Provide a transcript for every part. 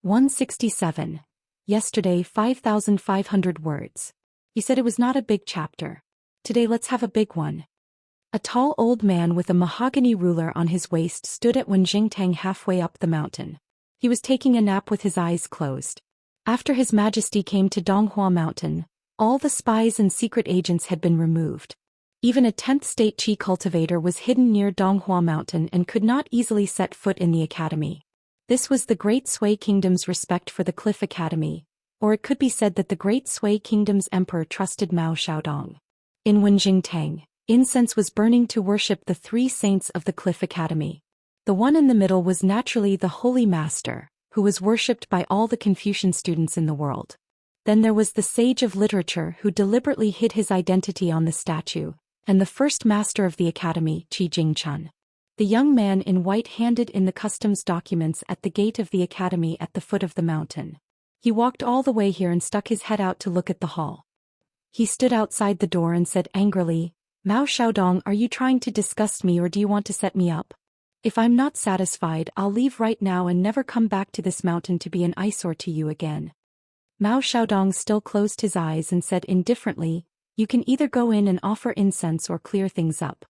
167. Yesterday 5,500 words. You said it was not a big chapter. Today let's have a big one. A tall old man with a mahogany ruler on his waist stood at Wenjingtang halfway up the mountain. He was taking a nap with his eyes closed. After His Majesty came to Donghua Mountain, all the spies and secret agents had been removed. Even a 10th state Qi cultivator was hidden near Donghua Mountain and could not easily set foot in the academy. This was the Great Sui Kingdom's respect for the Cliff Academy, or it could be said that the Great Sui Kingdom's emperor trusted Mao Xiaodong. In Wenjingtang, incense was burning to worship the three saints of the Cliff Academy. The one in the middle was naturally the Holy Master, who was worshipped by all the Confucian students in the world. Then there was the sage of literature who deliberately hid his identity on the statue, and the first master of the academy, Qi Jingchun. The young man in white handed in the customs documents at the gate of the academy at the foot of the mountain. He walked all the way here and stuck his head out to look at the hall. He stood outside the door and said angrily, "Mao Xiaodong, are you trying to disgust me or do you want to set me up? If I'm not satisfied, I'll leave right now and never come back to this mountain to be an eyesore to you again." Mao Xiaodong still closed his eyes and said indifferently, "You can either go in and offer incense or clear things up.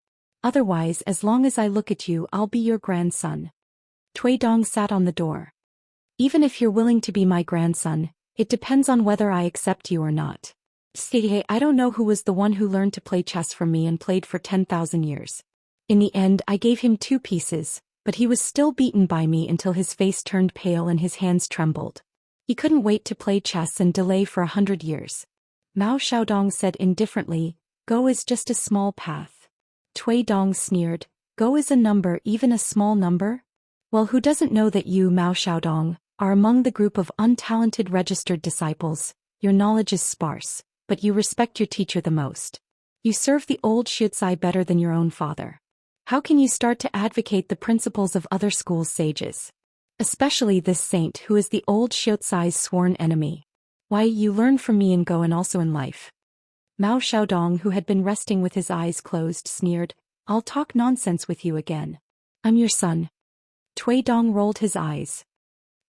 Otherwise, as long as I look at you, I'll be your grandson." Cui Dong sat on the door. "Even if you're willing to be my grandson, it depends on whether I accept you or not. Hey, I don't know who was the one who learned to play chess from me and played for 10,000 years. In the end, I gave him 2 pieces, but he was still beaten by me until his face turned pale and his hands trembled. He couldn't wait to play chess and delay for 100 years. Mao Xiaodong said indifferently, "Go is just a small path." Cui Dong sneered, "Go is a number, even a small number? Well, who doesn't know that you, Mao Xiaodong, are among the group of untalented registered disciples? Your knowledge is sparse, but you respect your teacher the most. You serve the old Xiuzai better than your own father. How can you start to advocate the principles of other schools' sages? Especially this saint who is the old Xiuzai's sworn enemy. Why, you learn from me in Go and also in life." Mao Xiaodong, who had been resting with his eyes closed, sneered, "I'll talk nonsense with you again. I'm your son." Cui Dong rolled his eyes.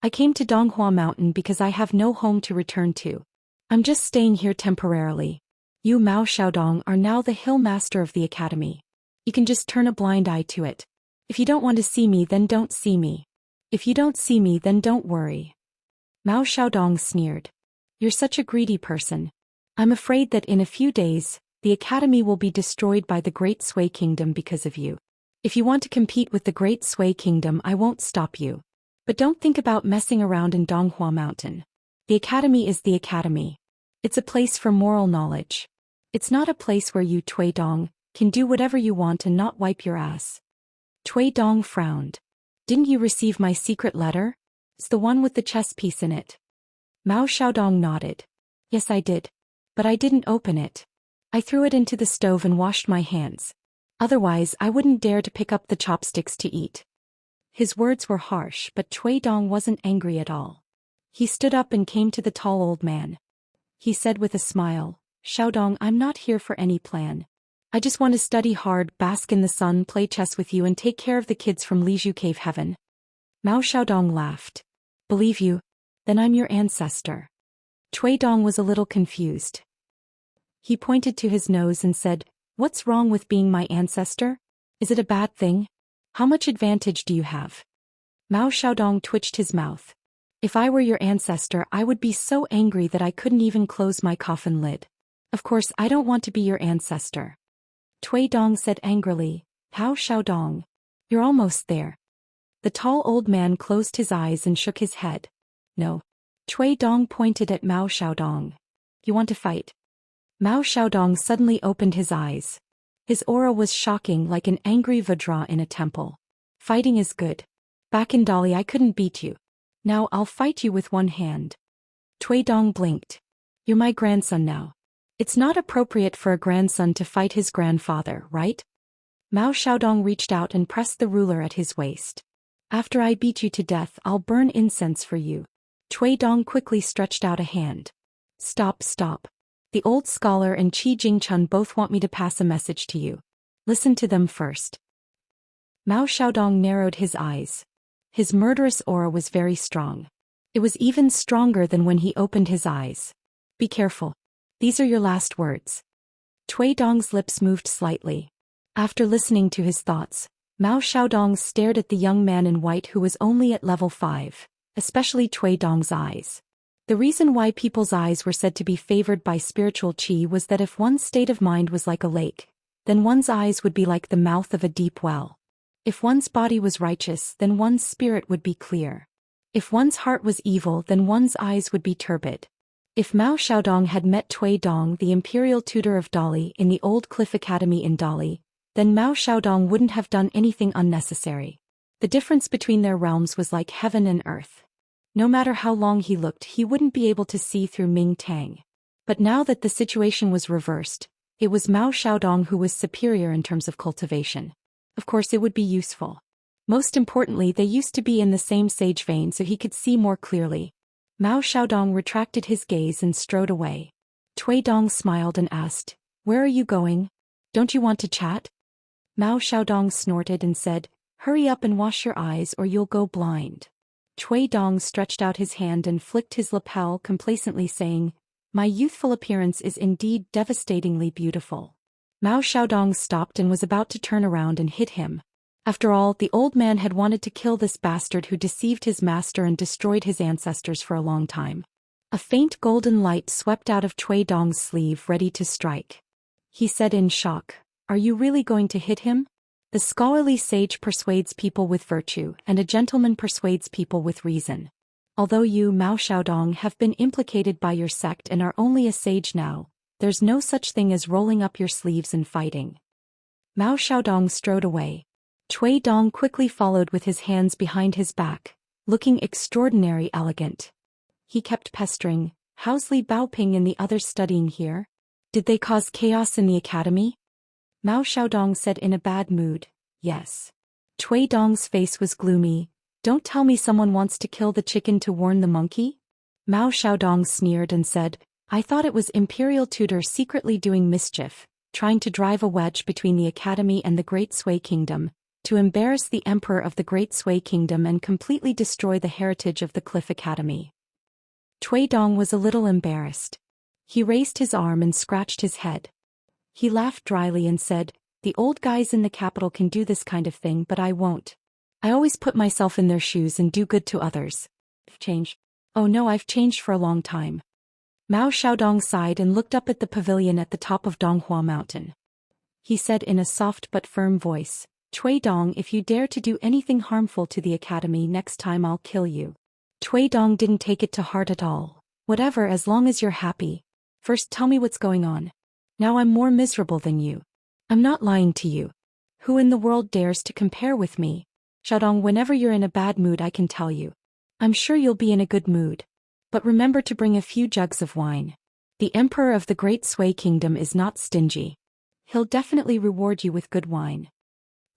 "I came to Donghua Mountain because I have no home to return to. I'm just staying here temporarily. You, Mao Xiaodong, are now the hill master of the academy. You can just turn a blind eye to it. If you don't want to see me, then don't see me. If you don't see me, then don't worry." Mao Xiaodong sneered. "You're such a greedy person. I'm afraid that in a few days, the academy will be destroyed by the Great Sui Kingdom because of you. If you want to compete with the Great Sui Kingdom, I won't stop you. But don't think about messing around in Donghua Mountain. The academy is the academy. It's a place for moral knowledge. It's not a place where you, Cui Dong, can do whatever you want and not wipe your ass." Cui Dong frowned. "Didn't you receive my secret letter? It's the one with the chess piece in it." Mao Xiaodong nodded. "Yes, I did. But I didn't open it. I threw it into the stove and washed my hands. Otherwise, I wouldn't dare to pick up the chopsticks to eat." His words were harsh, but Cui Dong wasn't angry at all. He stood up and came to the tall old man. He said with a smile, "Xiaodong, I'm not here for any plan. I just want to study hard, bask in the sun, play chess with you and take care of the kids from Lizhu Cave Heaven." Mao Xiaodong laughed. "Believe you? Then I'm your ancestor." Cui Dong was a little confused. He pointed to his nose and said, "What's wrong with being my ancestor? Is it a bad thing? How much advantage do you have?" Mao Xiaodong twitched his mouth. "If I were your ancestor, I would be so angry that I couldn't even close my coffin lid. Of course, I don't want to be your ancestor." Cui Dong said angrily, "Mao Xiaodong, you're almost there." The tall old man closed his eyes and shook his head. "No." Cui Dong pointed at Mao Xiaodong. "You want to fight?" Mao Xiaodong suddenly opened his eyes. His aura was shocking, like an angry Vajra in a temple. "Fighting is good. Back in Dali I couldn't beat you. Now I'll fight you with one hand." Cui Dong blinked. "You're my grandson now. It's not appropriate for a grandson to fight his grandfather, right?" Mao Xiaodong reached out and pressed the ruler at his waist. "After I beat you to death, I'll burn incense for you." Cui Dong quickly stretched out a hand. "Stop, stop. The old scholar and Qi Jingchun both want me to pass a message to you. Listen to them first." Mao Xiaodong narrowed his eyes. His murderous aura was very strong. It was even stronger than when he opened his eyes. Be careful. These are your last words. Cui Dong's lips moved slightly. After listening to his thoughts, Mao Xiaodong stared at the young man in white who was only at level 5, especially Cui Dong's eyes. The reason why people's eyes were said to be favored by spiritual qi was that if one's state of mind was like a lake, then one's eyes would be like the mouth of a deep well. If one's body was righteous, then one's spirit would be clear. If one's heart was evil, then one's eyes would be turbid. If Mao Xiaodong had met Cui Dong, the imperial tutor of Dali, in the old Cliff Academy in Dali, then Mao Xiaodong wouldn't have done anything unnecessary. The difference between their realms was like heaven and earth. No matter how long he looked, he wouldn't be able to see through Ming Tang. But now that the situation was reversed, it was Mao Xiaodong who was superior in terms of cultivation. Of course it would be useful. Most importantly, they used to be in the same sage vein so he could see more clearly. Mao Xiaodong retracted his gaze and strode away. Cui Dong smiled and asked, "Where are you going? Don't you want to chat?" Mao Xiaodong snorted and said, "Hurry up and wash your eyes or you'll go blind." Cui Dong stretched out his hand and flicked his lapel complacently, saying, "My youthful appearance is indeed devastatingly beautiful." Mao Xiaodong stopped and was about to turn around and hit him. After all, the old man had wanted to kill this bastard who deceived his master and destroyed his ancestors for a long time. A faint golden light swept out of Cui Dong's sleeve, ready to strike. He said in shock, "Are you really going to hit him? The scholarly sage persuades people with virtue, and a gentleman persuades people with reason. Although you, Mao Xiaodong, have been implicated by your sect and are only a sage now, there's no such thing as rolling up your sleeves and fighting." Mao Xiaodong strode away. Cui Dong quickly followed with his hands behind his back, looking extraordinary elegant. He kept pestering, "How's Li Baoping and the others studying here? Did they cause chaos in the academy?" Mao Xiaodong said in a bad mood, "Yes." Cui Dong's face was gloomy. "Don't tell me someone wants to kill the chicken to warn the monkey?" Mao Xiaodong sneered and said, "I thought it was Imperial Tutor secretly doing mischief, trying to drive a wedge between the academy and the Great Sui Kingdom, to embarrass the Emperor of the Great Sui Kingdom and completely destroy the heritage of the Cliff Academy." Cui Dong was a little embarrassed. He raised his arm and scratched his head. He laughed dryly and said, "The old guys in the capital can do this kind of thing, but I won't. I always put myself in their shoes and do good to others." "Change? Oh no, I've changed for a long time." Mao Xiaodong sighed and looked up at the pavilion at the top of Donghua Mountain. He said in a soft but firm voice, "Cui Dong, if you dare to do anything harmful to the academy next time, I'll kill you." Cui Dong didn't take it to heart at all. "Whatever, as long as you're happy. First tell me what's going on. Now I'm more miserable than you. I'm not lying to you. Who in the world dares to compare with me? Xiaodong, whenever you're in a bad mood I can tell you. I'm sure you'll be in a good mood. But remember to bring a few jugs of wine. The Emperor of the Great Sui Kingdom is not stingy. He'll definitely reward you with good wine."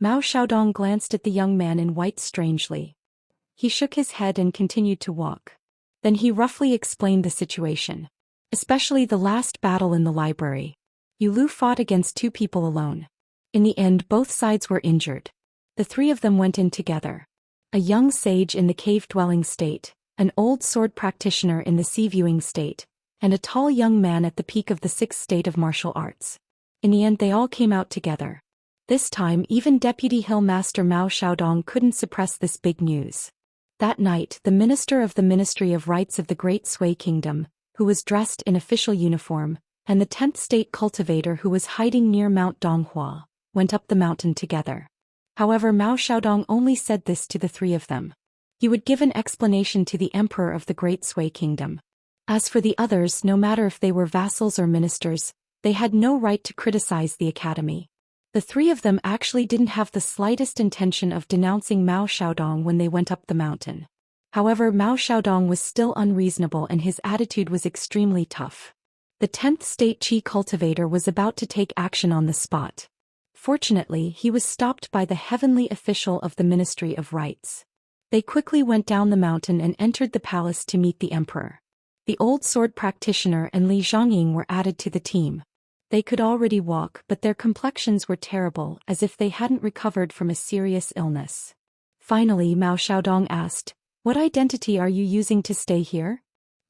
Mao Xiaodong glanced at the young man in white strangely. He shook his head and continued to walk. Then he roughly explained the situation. Especially the last battle in the library. Yu Lu fought against two people alone. In the end, both sides were injured. The three of them went in together. A young sage in the cave-dwelling state, an old sword practitioner in the sea-viewing state, and a tall young man at the peak of the sixth state of martial arts. In the end, they all came out together. This time, even Deputy Hill Master Mao Xiaodong couldn't suppress this big news. That night, the minister of the Ministry of Rites of the Great Sui Kingdom, who was dressed in official uniform, and the 10th state cultivator who was hiding near Mount Donghua, went up the mountain together. However, Mao Xiaodong only said this to the three of them. He would give an explanation to the Emperor of the Great Sui Kingdom. As for the others, no matter if they were vassals or ministers, they had no right to criticize the academy. The three of them actually didn't have the slightest intention of denouncing Mao Xiaodong when they went up the mountain. However, Mao Xiaodong was still unreasonable and his attitude was extremely tough. The 10th state Qi cultivator was about to take action on the spot. Fortunately, he was stopped by the heavenly official of the Ministry of Rites. They quickly went down the mountain and entered the palace to meet the emperor. The old sword practitioner and Li Zhongying were added to the team. They could already walk, but their complexions were terrible, as if they hadn't recovered from a serious illness. Finally, Mao Xiaodong asked, What identity are you using to stay here?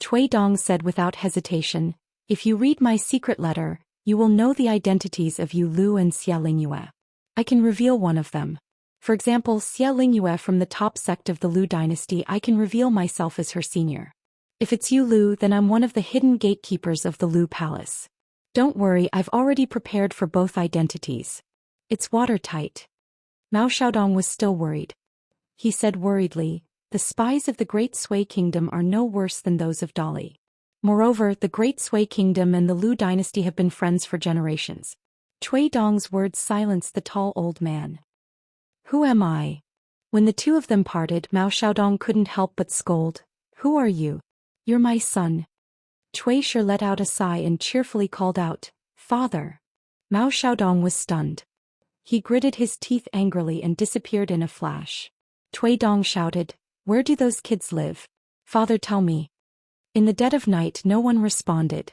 Cui Dong said without hesitation, if you read my secret letter, you will know the identities of Yu Lu and Xia Lingyue. I can reveal one of them. For example, Xia Lingyue from the top sect of the Lu dynasty, I can reveal myself as her senior. If it's Yu Lu, then I'm one of the hidden gatekeepers of the Lu palace. Don't worry, I've already prepared for both identities. It's watertight. Mao Xiaodong was still worried. He said worriedly, the spies of the Great Sui Kingdom are no worse than those of Dali. Moreover, the Great Sui Kingdom and the Lu dynasty have been friends for generations. Cui Dong's words silenced the tall old man. Who am I? When the two of them parted, Mao Xiaodong couldn't help but scold. Who are you? You're my son. Cui Shi let out a sigh and cheerfully called out, Father. Mao Xiaodong was stunned. He gritted his teeth angrily and disappeared in a flash. Cui Dong shouted, Where do those kids live? Father, tell me. In the dead of night, no one responded.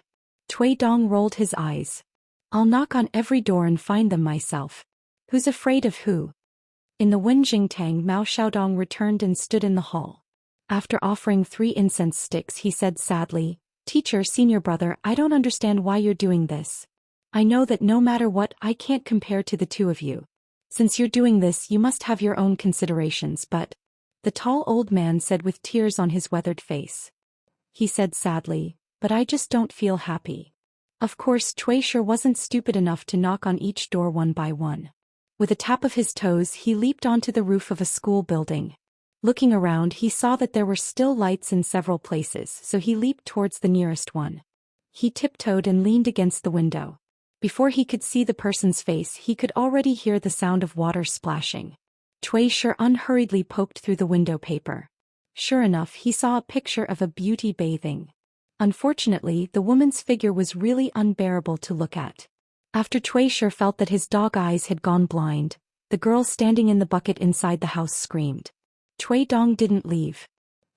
Cui Dong rolled his eyes. I'll knock on every door and find them myself. Who's afraid of who? In the Wenjingtang, Mao Xiaodong returned and stood in the hall. After offering 3 incense sticks, he said sadly, Teacher, senior brother, I don't understand why you're doing this. I know that no matter what, I can't compare to the two of you. Since you're doing this, you must have your own considerations, but... The tall old man said with tears on his weathered face. He said sadly, but I just don't feel happy. Of course, Cui Shi wasn't stupid enough to knock on each door one by one. With a tap of his toes, he leaped onto the roof of a school building. Looking around, he saw that there were still lights in several places, so he leaped towards the nearest one. He tiptoed and leaned against the window. Before he could see the person's face, he could already hear the sound of water splashing. Cui Shi unhurriedly poked through the window paper. Sure enough, he saw a picture of a beauty bathing. Unfortunately, the woman's figure was really unbearable to look at. After Cui Shi felt that his dog eyes had gone blind, the girl standing in the bucket inside the house screamed. Cui Dong didn't leave.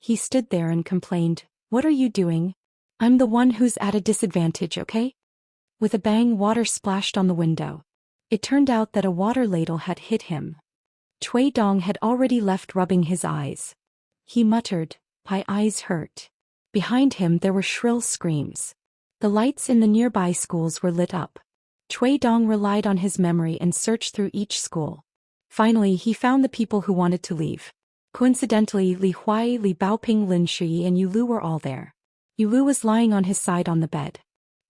He stood there and complained, What are you doing? I'm the one who's at a disadvantage, okay? With a bang, water splashed on the window. It turned out that a water ladle had hit him. Cui Dong had already left rubbing his eyes. He muttered, My eyes hurt. Behind him there were shrill screams. The lights in the nearby schools were lit up. Cui Dong relied on his memory and searched through each school. Finally, he found the people who wanted to leave. Coincidentally, Li Huai, Li Baoping, Lin Shui and Yu Lu were all there. Yu Lu was lying on his side on the bed.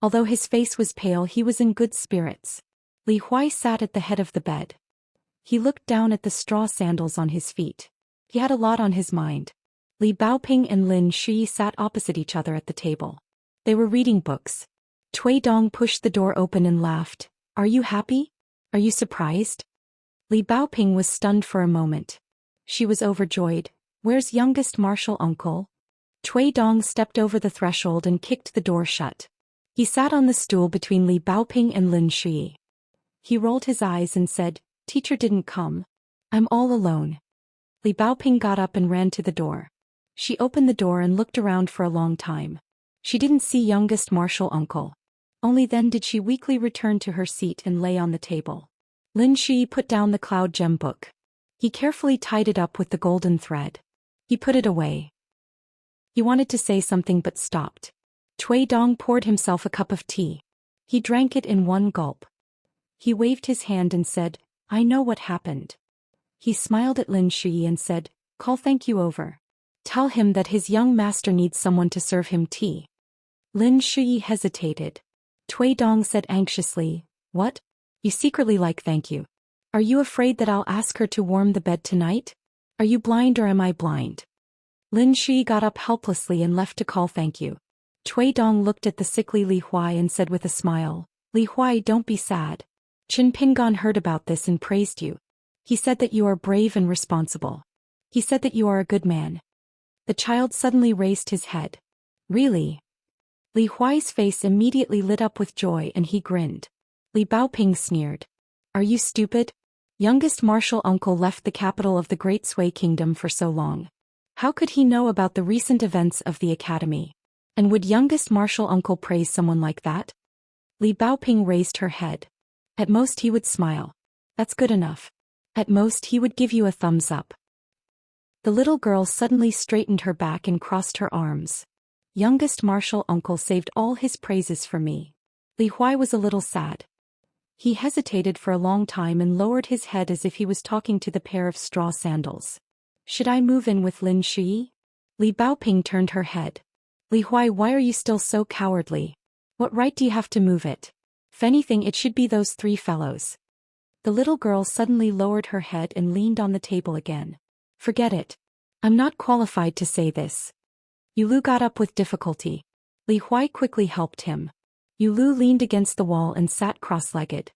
Although his face was pale, he was in good spirits. Li Huai sat at the head of the bed. He looked down at the straw sandals on his feet. He had a lot on his mind. Li Baoping and Lin Shui sat opposite each other at the table. They were reading books. Cui Dong pushed the door open and laughed. Are you happy? Are you surprised? Li Baoping was stunned for a moment. She was overjoyed. Where's youngest martial uncle? Cui Dong stepped over the threshold and kicked the door shut. He sat on the stool between Li Baoping and Lin Shui. He rolled his eyes and said, Teacher didn't come. I'm all alone. Li Baoping got up and ran to the door. She opened the door and looked around for a long time. She didn't see youngest martial uncle. Only then did she weakly return to her seat and lay on the table. Lin Shui put down the cloud gem book. He carefully tied it up with the golden thread. He put it away. He wanted to say something but stopped. Cui Dong poured himself a cup of tea. He drank it in one gulp. He waved his hand and said, I know what happened. He smiled at Lin Shui and said, Call thank you over. Tell him that his young master needs someone to serve him tea. Lin Shui hesitated. Cui Dong said anxiously, What? You secretly like thank you. Are you afraid that I'll ask her to warm the bed tonight? Are you blind or am I blind? Lin Shui got up helplessly and left to call thank you. Cui Dong looked at the sickly Li Huai and said with a smile, Li Huai, don't be sad. Qin Pingon heard about this and praised you. He said that you are brave and responsible. He said that you are a good man. The child suddenly raised his head. Really? Li Huai's face immediately lit up with joy and he grinned. Li Baoping sneered. Are you stupid? Youngest martial uncle left the capital of the Great Sui Kingdom for so long. How could he know about the recent events of the academy? And would youngest martial uncle praise someone like that? Li Baoping raised her head. At most he would smile. That's good enough. At most he would give you a thumbs up. The little girl suddenly straightened her back and crossed her arms. Youngest martial uncle saved all his praises for me. Li Huai was a little sad. He hesitated for a long time and lowered his head as if he was talking to the pair of straw sandals. Should I move in with Lin Shi? Li Baoping turned her head. Li Huai, why are you still so cowardly? What right do you have to move it? If anything, it should be those three fellows. The little girl suddenly lowered her head and leaned on the table again. Forget it. I'm not qualified to say this. Yulu got up with difficulty. Li Huai quickly helped him. Yulu leaned against the wall and sat cross-legged.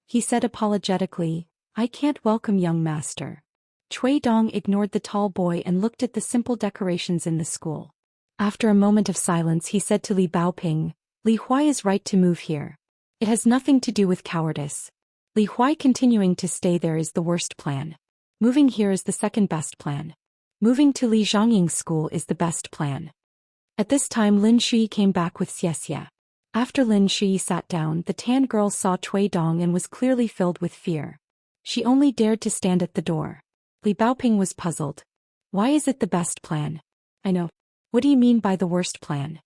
He said apologetically, I can't welcome young master. Cui Dong ignored the tall boy and looked at the simple decorations in the school. After a moment of silence he said to Li Baoping, Li Huai is right to move here. It has nothing to do with cowardice. Li Huai continuing to stay there is the worst plan. Moving here is the second best plan. Moving to Li Zhongying's school is the best plan. At this time Lin Shi came back with Xianxia. After Lin Shi sat down, the tan girl saw Cui Dong and was clearly filled with fear. She only dared to stand at the door. Li Baoping was puzzled. Why is it the best plan? I know. What do you mean by the worst plan?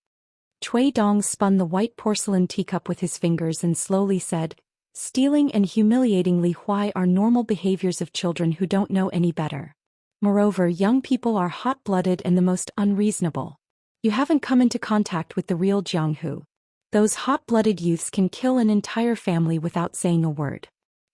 Cui Dong spun the white porcelain teacup with his fingers and slowly said, stealing and humiliating Li Huai are normal behaviors of children who don't know any better. Moreover, young people are hot-blooded and the most unreasonable. You haven't come into contact with the real Jianghu. Those hot-blooded youths can kill an entire family without saying a word.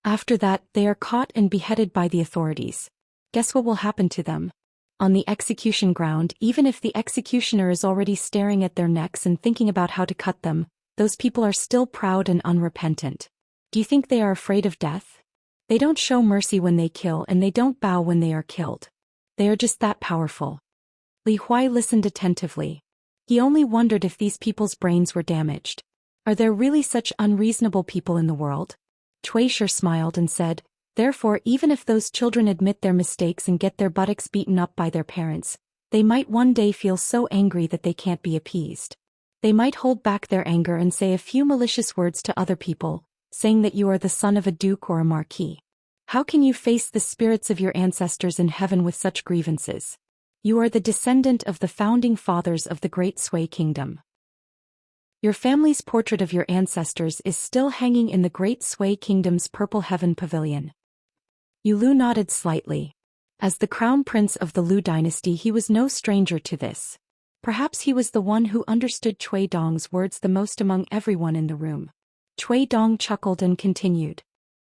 After that, they are caught and beheaded by the authorities. Guess what will happen to them? On the execution ground, even if the executioner is already staring at their necks and thinking about how to cut them, those people are still proud and unrepentant. Do you think they are afraid of death? They don't show mercy when they kill and they don't bow when they are killed. They are just that powerful. Li Huai listened attentively. He only wondered if these people's brains were damaged. Are there really such unreasonable people in the world? Cui Shi smiled and said, therefore even if those children admit their mistakes and get their buttocks beaten up by their parents, they might one day feel so angry that they can't be appeased. They might hold back their anger and say a few malicious words to other people, saying that you are the son of a duke or a marquis. How can you face the spirits of your ancestors in heaven with such grievances? You are the descendant of the founding fathers of the Great Sui Kingdom. Your family's portrait of your ancestors is still hanging in the Great Sui Kingdom's Purple Heaven Pavilion. Yulu nodded slightly. As the crown prince of the Lu dynasty, he was no stranger to this. Perhaps he was the one who understood Cui Dong's words the most among everyone in the room. Cui Dong chuckled and continued.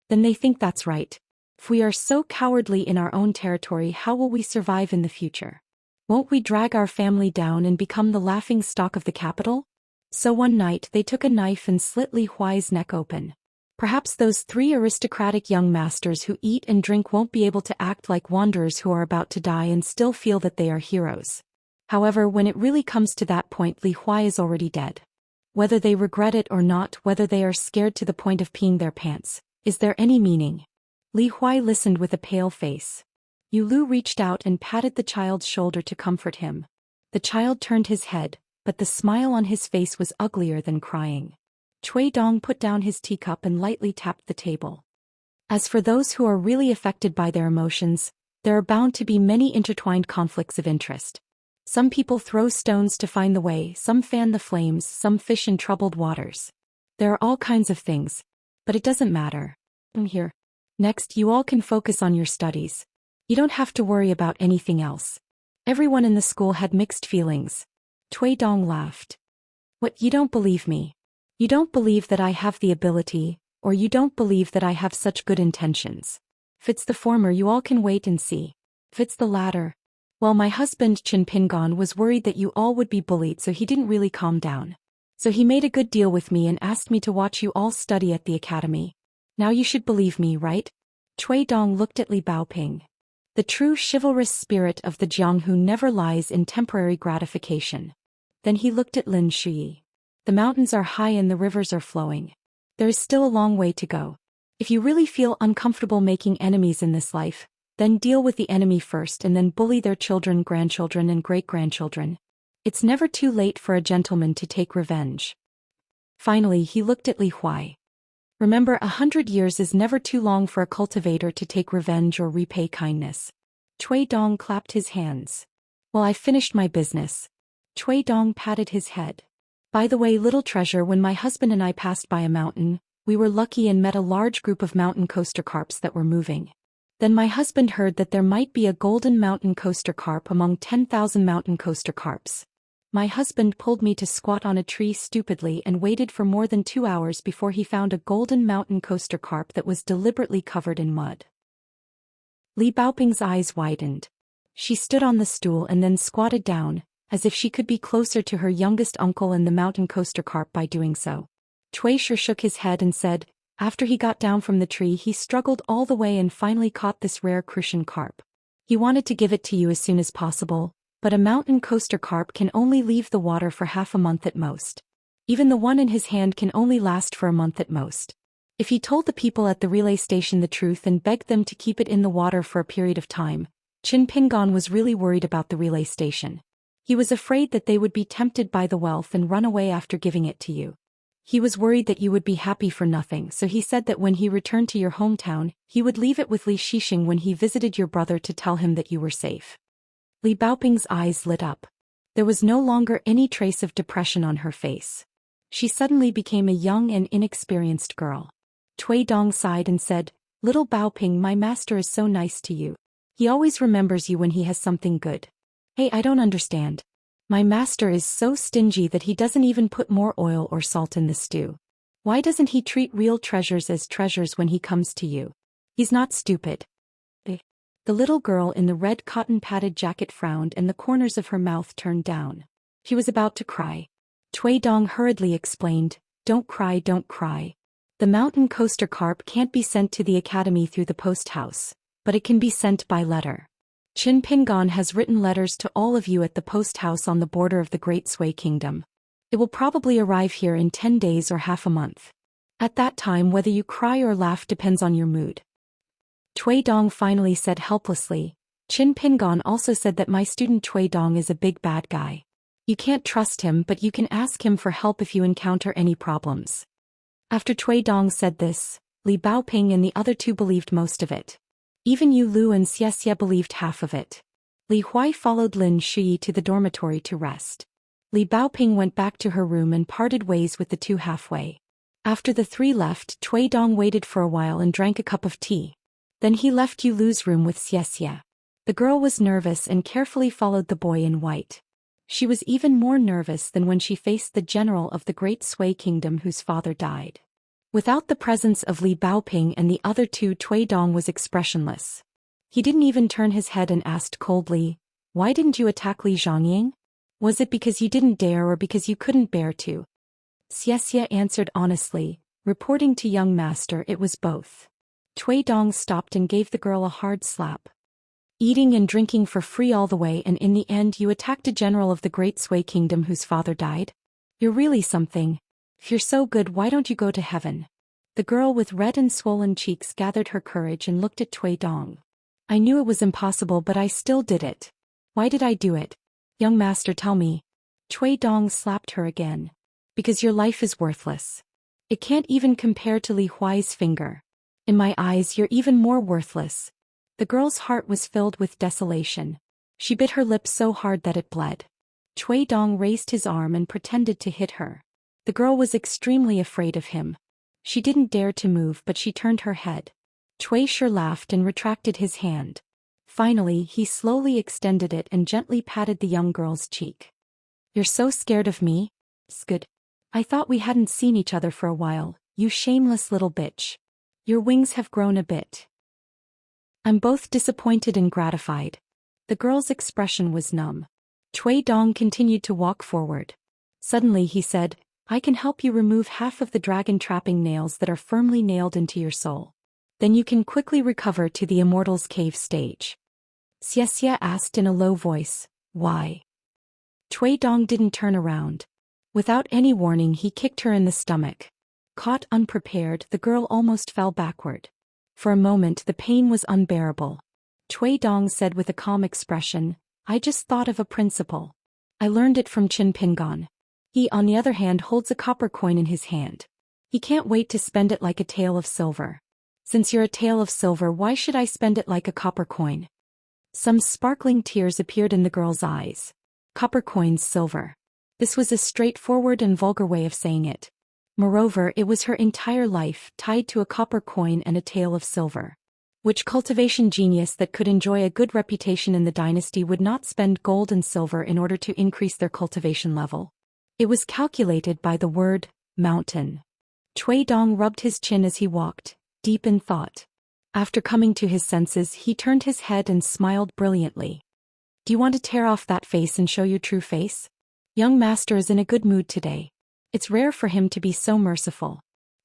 Then they think that's right. If we are so cowardly in our own territory, how will we survive in the future? Won't we drag our family down and become the laughing stock of the capital? So one night they took a knife and slit Li Huai's neck open. Perhaps those three aristocratic young masters who eat and drink won't be able to act like wanderers who are about to die and still feel that they are heroes. However, when it really comes to that point, Li Huai is already dead. Whether they regret it or not, whether they are scared to the point of peeing their pants, is there any meaning? Li Huai listened with a pale face. Yulu reached out and patted the child's shoulder to comfort him. The child turned his head, but the smile on his face was uglier than crying. Cui Dong put down his teacup and lightly tapped the table. As for those who are really affected by their emotions, there are bound to be many intertwined conflicts of interest. Some people throw stones to find the way, some fan the flames, some fish in troubled waters. There are all kinds of things. But it doesn't matter. I'm here. Next, you all can focus on your studies. You don't have to worry about anything else. Everyone in the school had mixed feelings. Cui Dong laughed. What, you don't believe me? You don't believe that I have the ability, or you don't believe that I have such good intentions? If it's the former, you all can wait and see. If it's the latter, well, my husband Chen Pingon was worried that you all would be bullied, so he didn't really calm down. So he made a good deal with me and asked me to watch you all study at the academy. Now you should believe me, right? Cui Dong looked at Li Baoping. The true chivalrous spirit of the Jianghu never lies in temporary gratification. Then he looked at Lin Shi. The mountains are high and the rivers are flowing. There is still a long way to go. If you really feel uncomfortable making enemies in this life, then deal with the enemy first and then bully their children, grandchildren and great-grandchildren. It's never too late for a gentleman to take revenge. Finally he looked at Li Huai. Remember, 100 years is never too long for a cultivator to take revenge or repay kindness. Cui Dong clapped his hands. Well, I finished my business. Cui Dong patted his head. By the way, little treasure, when my husband and I passed by a mountain, we were lucky and met a large group of mountain coaster carps that were moving. Then my husband heard that there might be a golden mountain coaster carp among 10,000 mountain coaster carps. My husband pulled me to squat on a tree stupidly and waited for more than 2 hours before he found a golden mountain coaster carp that was deliberately covered in mud. Li Baoping's eyes widened. She stood on the stool and then squatted down, as if she could be closer to her youngest uncle and the mountain coaster carp by doing so. Cui Shi shook his head and said, after he got down from the tree he struggled all the way and finally caught this rare crucian carp. He wanted to give it to you as soon as possible, but a mountain coaster carp can only leave the water for half a month at most. Even the one in his hand can only last for a month at most. If he told the people at the relay station the truth and begged them to keep it in the water for a period of time, Qin Pingon was really worried about the relay station. He was afraid that they would be tempted by the wealth and run away after giving it to you. He was worried that you would be happy for nothing, so he said that when he returned to your hometown, he would leave it with Li Shixing when he visited your brother to tell him that you were safe. Li Baoping's eyes lit up. There was no longer any trace of depression on her face. She suddenly became a young and inexperienced girl. Cui Dong sighed and said, Little Baoping, my master is so nice to you. He always remembers you when he has something good. Hey, I don't understand. My master is so stingy that he doesn't even put more oil or salt in the stew. Why doesn't he treat real treasures as treasures when he comes to you? He's not stupid. The little girl in the red cotton-padded jacket frowned and the corners of her mouth turned down. She was about to cry. Cui Dong hurriedly explained, Don't cry, don't cry. The mountain coaster carp can't be sent to the academy through the post house, but it can be sent by letter. Qin Pingon has written letters to all of you at the post house on the border of the Great Sui Kingdom. It will probably arrive here in 10 days or half a month. At that time, whether you cry or laugh depends on your mood. Cui Dong finally said helplessly. Qin Pingon also said that my student Cui Dong is a big bad guy. You can't trust him, but you can ask him for help if you encounter any problems. After Cui Dong said this, Li Baoping and the other two believed most of it. Even Yu Lu and Xianxia believed half of it. Li Huai followed Lin Shui to the dormitory to rest. Li Baoping went back to her room and parted ways with the two halfway. After the three left, Cui Dong waited for a while and drank a cup of tea. Then he left Yu Lu's room with Xianxia. The girl was nervous and carefully followed the boy in white. She was even more nervous than when she faced the general of the Great Sui Kingdom whose father died. Without the presence of Li Baoping and the other two, Cui Dong was expressionless. He didn't even turn his head and asked coldly, Why didn't you attack Li Zhongying? Was it because you didn't dare or because you couldn't bear to? Xianxia answered honestly, reporting to young master it was both. Cui Dong stopped and gave the girl a hard slap. Eating and drinking for free all the way, and in the end you attacked a general of the Great Sui Kingdom whose father died? You're really something. If you're so good, why don't you go to heaven? The girl with red and swollen cheeks gathered her courage and looked at Cui Dong. I knew it was impossible, but I still did it. Why did I do it? Young master, tell me. Cui Dong slapped her again. Because your life is worthless. It can't even compare to Li Huai's finger. In my eyes, you're even more worthless. The girl's heart was filled with desolation. She bit her lip so hard that it bled. Cui Dong raised his arm and pretended to hit her. The girl was extremely afraid of him. She didn't dare to move, but she turned her head. Cui Shi laughed and retracted his hand. Finally, he slowly extended it and gently patted the young girl's cheek. You're so scared of me? Skid. I thought we hadn't seen each other for a while, you shameless little bitch. Your wings have grown a bit. I'm both disappointed and gratified. The girl's expression was numb. Cui Dong continued to walk forward. Suddenly he said, I can help you remove half of the dragon trapping nails that are firmly nailed into your soul. Then you can quickly recover to the Immortal's Cave stage. Xianxia asked in a low voice, Why? Cui Dong didn't turn around. Without any warning, he kicked her in the stomach. Caught unprepared, the girl almost fell backward. For a moment the pain was unbearable. Cui Dong said with a calm expression, I just thought of a principle. I learned it from Qin Pingon. He, on the other hand, holds a copper coin in his hand. He can't wait to spend it like a tael of silver. Since you're a tael of silver, why should I spend it like a copper coin? Some sparkling tears appeared in the girl's eyes. Copper coins, silver. This was a straightforward and vulgar way of saying it. Moreover, it was her entire life tied to a copper coin and a tael of silver. Which cultivation genius that could enjoy a good reputation in the dynasty would not spend gold and silver in order to increase their cultivation level? It was calculated by the word, mountain. Cui Dong rubbed his chin as he walked, deep in thought. After coming to his senses, he turned his head and smiled brilliantly. Do you want to tear off that face and show your true face? Young master is in a good mood today. It's rare for him to be so merciful.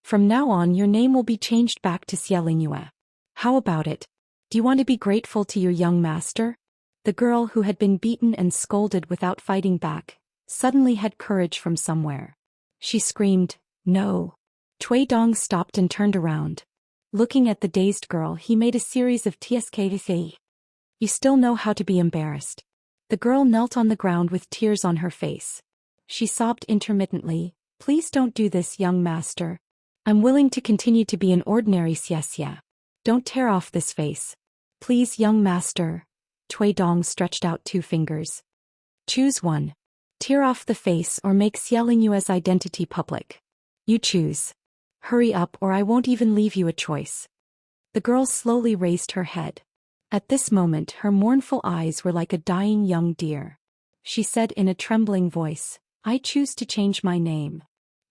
From now on your name will be changed back to Xianxia. How about it? Do you want to be grateful to your young master? The girl who had been beaten and scolded without fighting back, suddenly had courage from somewhere. She screamed, no. Cui Dong stopped and turned around. Looking at the dazed girl, he made a series of tsks. You still know how to be embarrassed. The girl knelt on the ground with tears on her face. She sobbed intermittently, please don't do this, young master. I'm willing to continue to be an ordinary Xianxia. Don't tear off this face. Please, young master. Cui Dong stretched out 2 fingers. Choose one. Tear off the face or make Xianxua's identity public. You choose. Hurry up or I won't even leave you a choice. The girl slowly raised her head. At this moment her mournful eyes were like a dying young deer. She said in a trembling voice, I choose to change my name.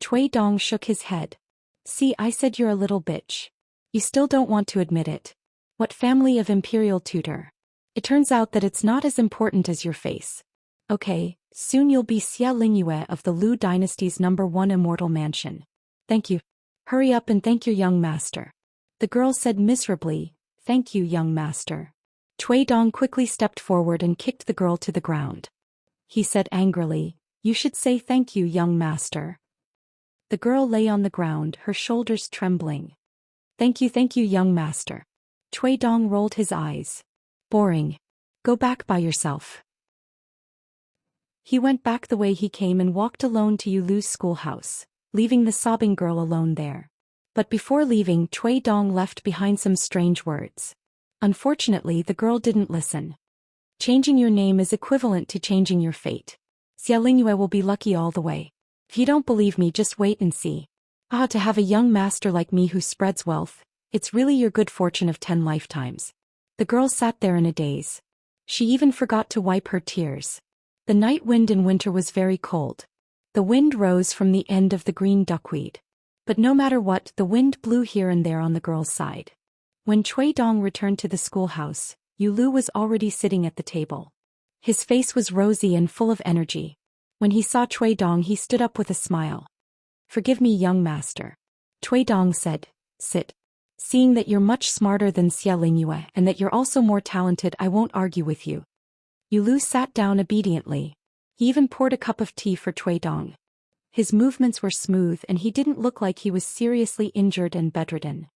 Cui Dong shook his head. See, I said you're a little bitch. You still don't want to admit it. What family of imperial tutor? It turns out that it's not as important as your face. Okay, soon you'll be Xianxia of the Lu dynasty's #1 immortal mansion. Thank you. Hurry up and thank your young master. The girl said miserably, thank you, young master. Cui Dong quickly stepped forward and kicked the girl to the ground. He said angrily, you should say thank you, young master. The girl lay on the ground, her shoulders trembling. Thank you, young master. Cui Dong rolled his eyes. Boring. Go back by yourself. He went back the way he came and walked alone to Yulu's schoolhouse, leaving the sobbing girl alone there. But before leaving, Cui Dong left behind some strange words. Unfortunately, the girl didn't listen. Changing your name is equivalent to changing your fate. Xianxia will be lucky all the way. If you don't believe me, just wait and see. Ah, to have a young master like me who spreads wealth, it's really your good fortune of 10 lifetimes. The girl sat there in a daze. She even forgot to wipe her tears. The night wind in winter was very cold. The wind rose from the end of the green duckweed. But no matter what, the wind blew here and there on the girl's side. When Cui Dong returned to the schoolhouse, Yulu was already sitting at the table. His face was rosy and full of energy. When he saw Cui Dong, he stood up with a smile. Forgive me, young master. Cui Dong said, sit. Seeing that you're much smarter than Xianxia and that you're also more talented, I won't argue with you. Yulu sat down obediently. He even poured a cup of tea for Cui Dong. His movements were smooth and he didn't look like he was seriously injured and bedridden.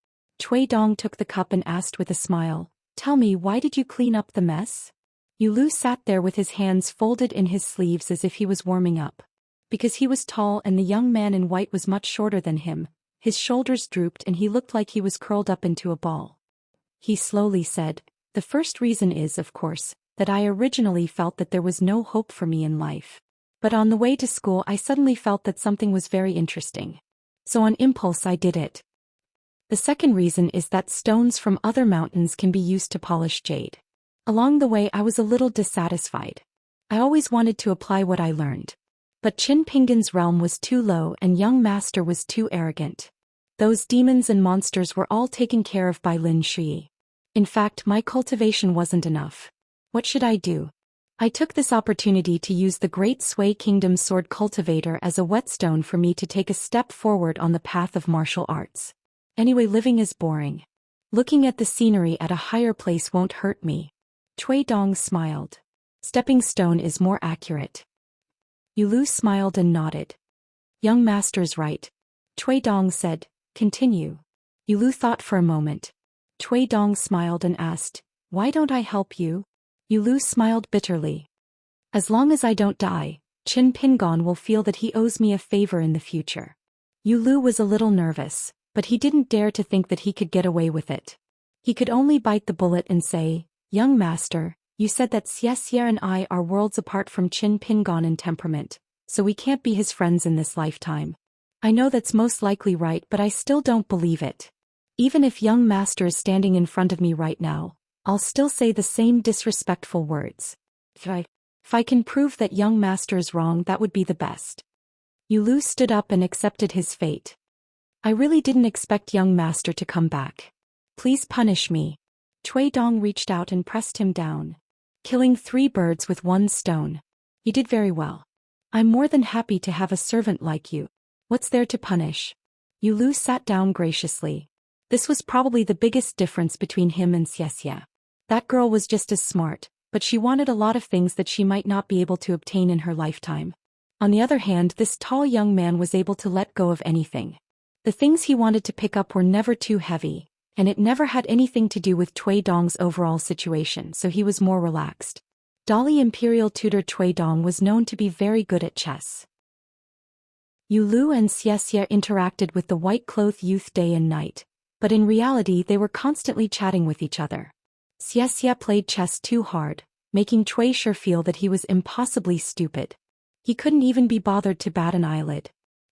Cui Dong took the cup and asked with a smile, tell me, why did you clean up the mess? Yulu sat there with his hands folded in his sleeves as if he was warming up. Because he was tall and the young man in white was much shorter than him, his shoulders drooped and he looked like he was curled up into a ball. He slowly said, the first reason is, of course, that I originally felt that there was no hope for me in life. But on the way to school I suddenly felt that something was very interesting. So on impulse I did it. The second reason is that stones from other mountains can be used to polish jade. Along the way I was a little dissatisfied. I always wanted to apply what I learned. But Qin Pingan's realm was too low and young master was too arrogant. Those demons and monsters were all taken care of by Lin Shi. In fact, my cultivation wasn't enough. What should I do? I took this opportunity to use the Great Sui Kingdom Sword Cultivator as a whetstone for me to take a step forward on the path of martial arts. Anyway, living is boring. Looking at the scenery at a higher place won't hurt me. Cui Dong smiled. Stepping stone is more accurate. Yulu smiled and nodded. Young master's right. Cui Dong said, continue. Yulu thought for a moment. Cui Dong smiled and asked, why don't I help you? Yulu smiled bitterly. As long as I don't die, Qin Pingan will feel that he owes me a favor in the future. Yulu was a little nervous, but he didn't dare to think that he could get away with it. He could only bite the bullet and say, young master, You said that Xianxia and I are worlds apart from Qin Pingon in temperament, so we can't be his friends in this lifetime. I know that's most likely right, but I still don't believe it. Even if young master is standing in front of me right now, I'll still say the same disrespectful words. If I can prove that young master is wrong, that would be the best. Yulu stood up and accepted his fate. I really didn't expect young master to come back. Please punish me. Cui Dong reached out and pressed him down. Killing 3 birds with 1 stone. You did very well. I'm more than happy to have a servant like you. What's there to punish? Yulu sat down graciously. This was probably the biggest difference between him and Xianxia. That girl was just as smart, but she wanted a lot of things that she might not be able to obtain in her lifetime. On the other hand, this tall young man was able to let go of anything. The things he wanted to pick up were never too heavy, and it never had anything to do with Cui Dong's overall situation, so he was more relaxed. Dali Imperial tutor Cui Dong was known to be very good at chess. Yulu and Xianxia interacted with the white-clothed youth day and night, but in reality they were constantly chatting with each other. Xianxia played chess too hard, making Cui sure feel that he was impossibly stupid. He couldn't even be bothered to bat an eyelid.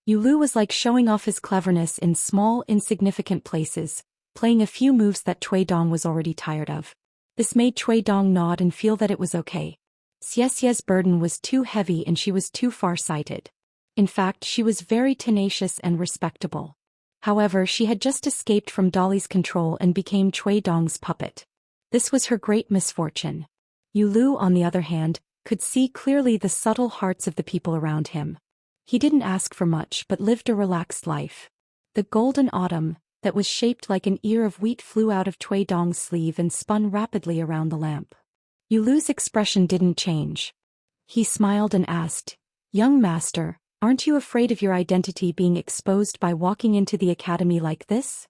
Yulu was like showing off his cleverness in small, insignificant places, playing a few moves that Cui Dong was already tired of. This made Cui Dong nod and feel that it was okay. Xianxia's burden was too heavy and she was too far-sighted. In fact, she was very tenacious and respectable. However, she had just escaped from Dali's control and became Cui Dong's puppet. This was her great misfortune. Yulu, on the other hand, could see clearly the subtle hearts of the people around him. He didn't ask for much but lived a relaxed life. The golden autumn, that was shaped like an ear of wheat, flew out of Cui Dong's sleeve and spun rapidly around the lamp. Yulu's expression didn't change. He smiled and asked, "Young master, aren't you afraid of your identity being exposed by walking into the academy like this?"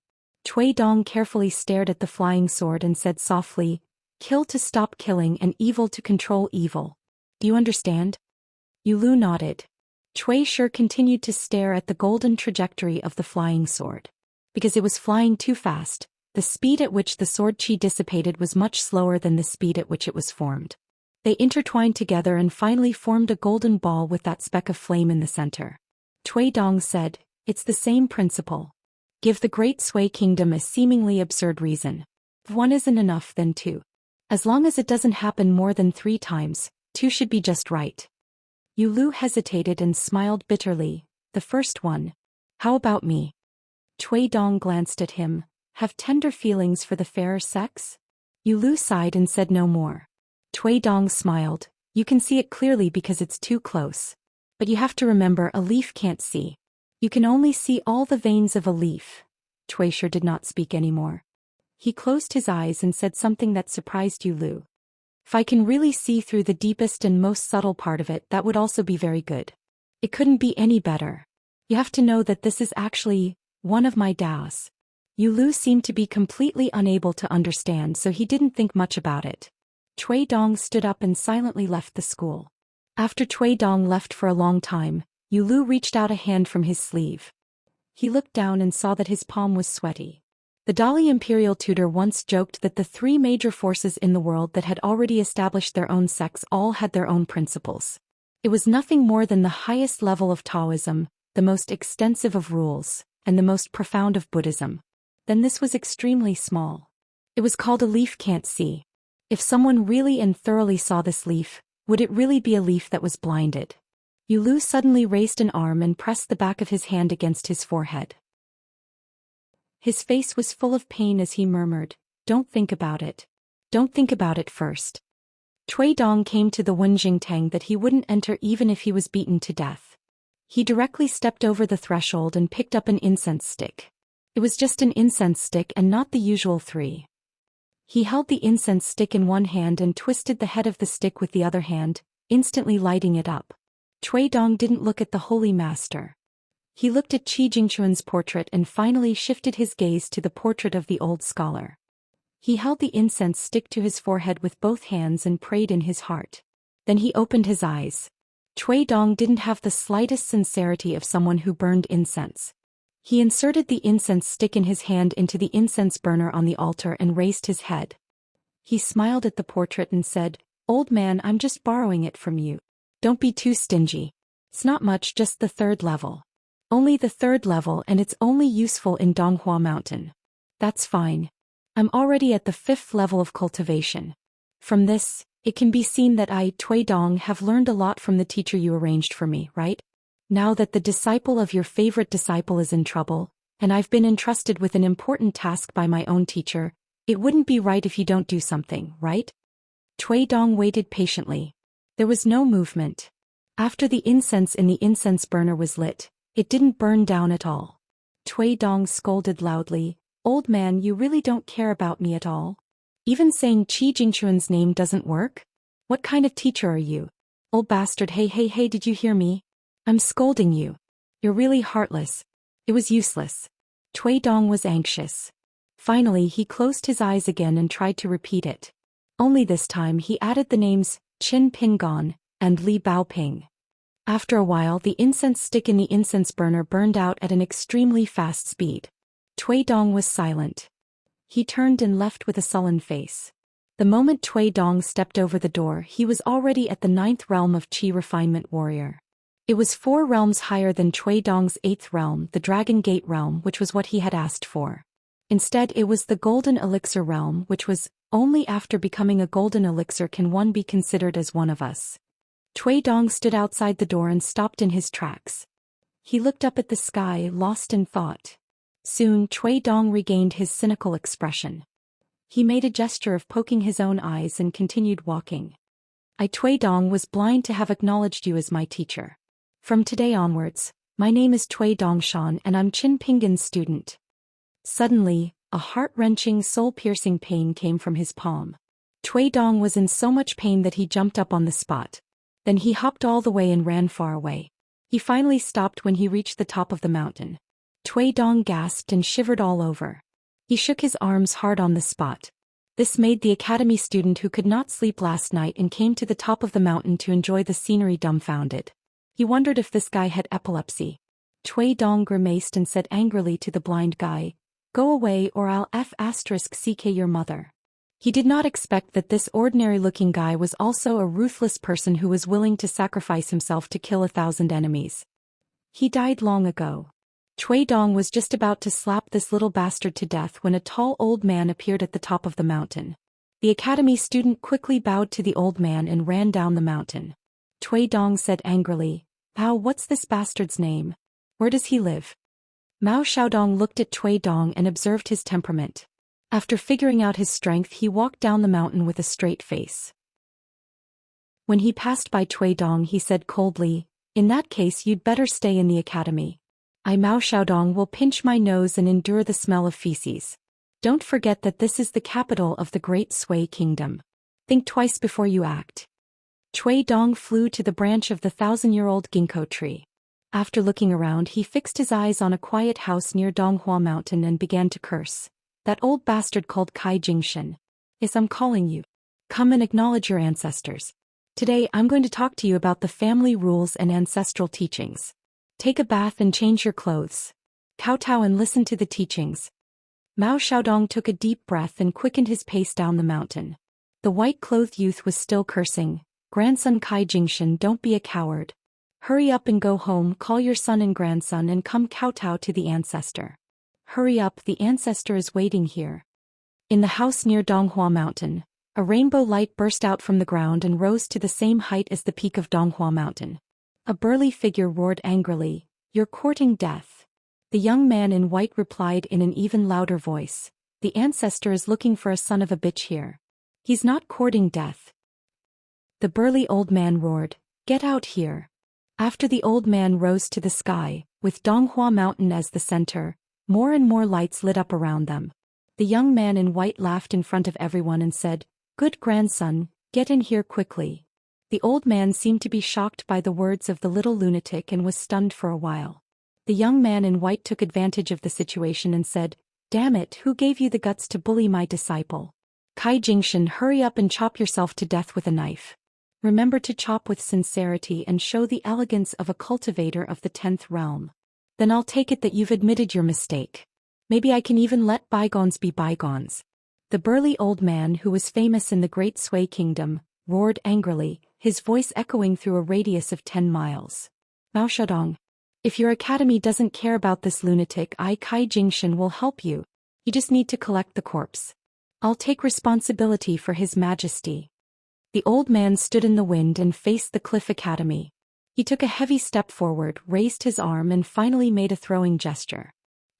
Cui Dong carefully stared at the flying sword and said softly, "Kill to stop killing and evil to control evil. Do you understand?" Yulu nodded. Cui sure continued to stare at the golden trajectory of the flying sword. Because it was flying too fast, the speed at which the sword chi dissipated was much slower than the speed at which it was formed. They intertwined together and finally formed a golden ball with that speck of flame in the center. Cui Dong said, "It's the same principle. Give the Great Sui Kingdom a seemingly absurd reason. If 1 isn't enough, then 2. As long as it doesn't happen more than 3 times, 2 should be just right." Yulu hesitated and smiled bitterly. "The first one. How about me?" Cui Dong glanced at him. "Have tender feelings for the fairer sex?" Yulu sighed and said no more. Cui Dong smiled. "You can see it clearly because it's too close. But you have to remember, a leaf can't see. You can only see all the veins of a leaf." Cui sure did not speak anymore. He closed his eyes and said something that surprised Yulu. "If I can really see through the deepest and most subtle part of it, that would also be very good. It couldn't be any better. You have to know that this is actually one of my Daos." Yulu seemed to be completely unable to understand, so he didn't think much about it. Cui Dong stood up and silently left the school. After Cui Dong left for a long time, Yulu reached out a hand from his sleeve. He looked down and saw that his palm was sweaty. The Dali Imperial tutor once joked that the 3 major forces in the world that had already established their own sects all had their own principles. It was nothing more than the highest level of Taoism, the most extensive of rules, and the most profound of Buddhism. Then this was extremely small. It was called a leaf can't see. If someone really and thoroughly saw this leaf, would it really be a leaf that was blinded? Yulu suddenly raised an arm and pressed the back of his hand against his forehead. His face was full of pain as he murmured, "Don't think about it. Don't think about it first." Cui Dong came to the Wenjing Tang that he wouldn't enter even if he was beaten to death. He directly stepped over the threshold and picked up an incense stick. It was just an incense stick and not the usual 3. He held the incense stick in one hand and twisted the head of the stick with the other hand, instantly lighting it up. Cui Dong didn't look at the Holy Master. He looked at Qi Jingquan's portrait and finally shifted his gaze to the portrait of the old scholar. He held the incense stick to his forehead with both hands and prayed in his heart. Then he opened his eyes. Cui Dong didn't have the slightest sincerity of someone who burned incense. He inserted the incense stick in his hand into the incense burner on the altar and raised his head. He smiled at the portrait and said, Old man, I'm just borrowing it from you. Don't be too stingy. It's not much, just the 3rd level. Only the 3rd level, and it's only useful in Donghua Mountain. That's fine. I'm already at the 5th level of cultivation. From this, it can be seen that I, Tui Dong, have learned a lot from the teacher you arranged for me, right? Now that the disciple of your favorite disciple is in trouble, and I've been entrusted with an important task by my own teacher, it wouldn't be right if you don't do something, right? Tui Dong waited patiently. There was no movement. After the incense in the incense burner was lit, it didn't burn down at all. Tui Dong scolded loudly, "Old man, you really don't care about me at all? Even saying Qi Jingchuan's name doesn't work? What kind of teacher are you? Old bastard, hey, did you hear me? I'm scolding you. You're really heartless." It was useless. Tui Dong was anxious. Finally, he closed his eyes again and tried to repeat it. Only this time he added the names Qin Pingon and Li Baoping. After a while, the incense stick in the incense burner burned out at an extremely fast speed. Tui Dong was silent. He turned and left with a sullen face. The moment Tui Dong stepped over the door, he was already at the 9th realm of Qi Refinement Warrior. It was 4 realms higher than Tui Dong's 8th realm, the Dragon Gate realm, which was what he had asked for. Instead, it was the Golden Elixir realm, which was, only after becoming a golden elixir can one be considered as one of us. Tui Dong stood outside the door and stopped in his tracks. He looked up at the sky, lost in thought. Soon, Tui Dong regained his cynical expression. He made a gesture of poking his own eyes and continued walking. "I, Tui Dong, was blind to have acknowledged you as my teacher. From today onwards, my name is Tui Dongshan and I'm Qin Pingon's student." Suddenly, a heart-wrenching, soul-piercing pain came from his palm. Tui Dong was in so much pain that he jumped up on the spot. Then he hopped all the way and ran far away. He finally stopped when he reached the top of the mountain. Tui Dong gasped and shivered all over. He shook his arms hard on the spot. This made the academy student who could not sleep last night and came to the top of the mountain to enjoy the scenery dumbfounded. He wondered if this guy had epilepsy. Tui Dong grimaced and said angrily to the blind guy, "Go away or I'll *CK your mother." He did not expect that this ordinary-looking guy was also a ruthless person who was willing to sacrifice himself to kill 1,000 enemies. He died long ago. Tui Dong was just about to slap this little bastard to death when a tall old man appeared at the top of the mountain. The academy student quickly bowed to the old man and ran down the mountain. Tui Dong said angrily, "How, what's this bastard's name? Where does he live?" Mao Xiaodong looked at Tui Dong and observed his temperament. After figuring out his strength, he walked down the mountain with a straight face. When he passed by Tui Dong, he said coldly, "In that case you'd better stay in the academy. I, Mao Xiaodong, will pinch my nose and endure the smell of feces. Don't forget that this is the capital of the Great Sui Kingdom. Think twice before you act." Tui Dong flew to the branch of the 1,000-year-old ginkgo tree. After looking around, he fixed his eyes on a quiet house near Donghua Mountain and began to curse. "That old bastard called Kai Jingshan. Yes, I'm calling you. Come and acknowledge your ancestors. Today I'm going to talk to you about the family rules and ancestral teachings. Take a bath and change your clothes. Kowtow and listen to the teachings." Mao Xiaodong took a deep breath and quickened his pace down the mountain. The white-clothed youth was still cursing, "Grandson Kai Jingshan, don't be a coward. Hurry up and go home, call your son and grandson and come kowtow to the ancestor. Hurry up, the ancestor is waiting here." In the house near Donghua Mountain, a rainbow light burst out from the ground and rose to the same height as the peak of Donghua Mountain. A burly figure roared angrily, "You're courting death." The young man in white replied in an even louder voice, "The ancestor is looking for a son of a bitch here. He's not courting death." The burly old man roared, "Get out here." After the old man rose to the sky, with Donghua Mountain as the center, more and more lights lit up around them. The young man in white laughed in front of everyone and said, "Good grandson, get in here quickly." The old man seemed to be shocked by the words of the little lunatic and was stunned for a while. The young man in white took advantage of the situation and said, "Damn it, who gave you the guts to bully my disciple? Kai Jingshan, hurry up and chop yourself to death with a knife. Remember to chop with sincerity and show the elegance of a cultivator of the 10th realm. Then I'll take it that you've admitted your mistake. Maybe I can even let bygones be bygones." The burly old man who was famous in the Great Sui Kingdom, roared angrily, his voice echoing through a radius of 10 miles. Mao Xiaodong. If your academy doesn't care about this lunatic, Kai Jingshan will help you. You just need to collect the corpse. I'll take responsibility for His Majesty. The old man stood in the wind and faced the Cliff Academy. He took a heavy step forward, raised his arm and finally made a throwing gesture.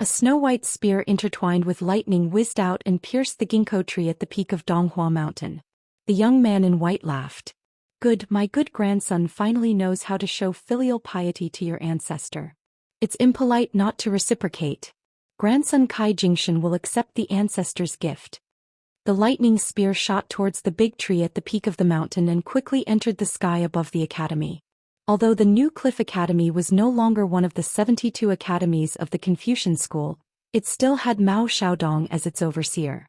A snow-white spear intertwined with lightning whizzed out and pierced the ginkgo tree at the peak of Donghua Mountain. The young man in white laughed. Good, my good grandson finally knows how to show filial piety to your ancestor. It's impolite not to reciprocate. Grandson Kai Jingshan will accept the ancestor's gift. The lightning spear shot towards the big tree at the peak of the mountain and quickly entered the sky above the academy. Although the new Cliff Academy was no longer one of the 72 academies of the Confucian school, it still had Mao Xiaodong as its overseer.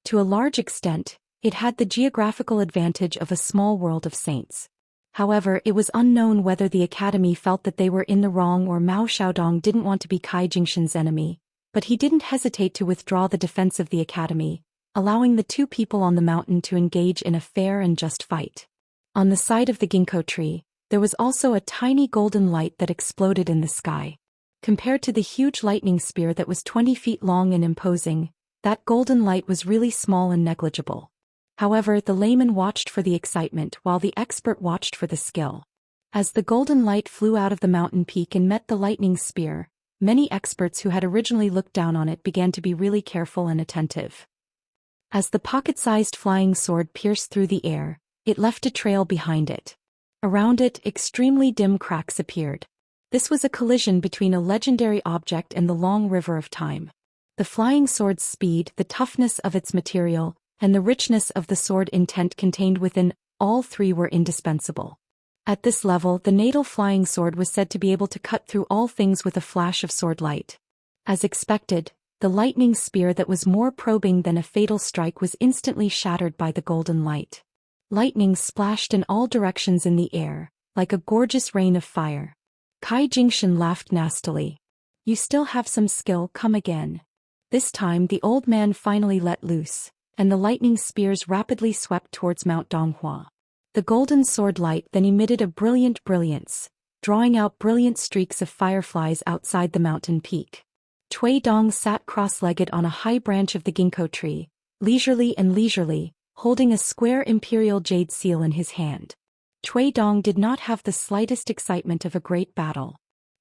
To a large extent, it had the geographical advantage of a small world of saints. However, it was unknown whether the academy felt that they were in the wrong or Mao Xiaodong didn't want to be Kai Jingshan's enemy, but he didn't hesitate to withdraw the defense of the academy, allowing the two people on the mountain to engage in a fair and just fight. On the side of the ginkgo tree, there was also a tiny golden light that exploded in the sky. Compared to the huge lightning spear that was 20 feet long and imposing, that golden light was really small and negligible. However, the layman watched for the excitement while the expert watched for the skill. As the golden light flew out of the mountain peak and met the lightning spear, many experts who had originally looked down on it began to be really careful and attentive. As the pocket-sized flying sword pierced through the air, it left a trail behind it. Around it, extremely dim cracks appeared. This was a collision between a legendary object and the long river of time. The flying sword's speed, the toughness of its material, and the richness of the sword intent contained within, all three were indispensable. At this level, the natal flying sword was said to be able to cut through all things with a flash of sword light. As expected, the lightning spear that was more probing than a fatal strike was instantly shattered by the golden light. Lightning splashed in all directions in the air, like a gorgeous rain of fire. Kai Jingshan laughed nastily. You still have some skill, come again. This time the old man finally let loose, and the lightning spears rapidly swept towards Mount Donghua. The golden sword light then emitted a brilliant brilliance, drawing out brilliant streaks of fireflies outside the mountain peak. Cui Dong sat cross-legged on a high branch of the ginkgo tree, leisurely, holding a square imperial jade seal in his hand. Cui Dong did not have the slightest excitement of a great battle.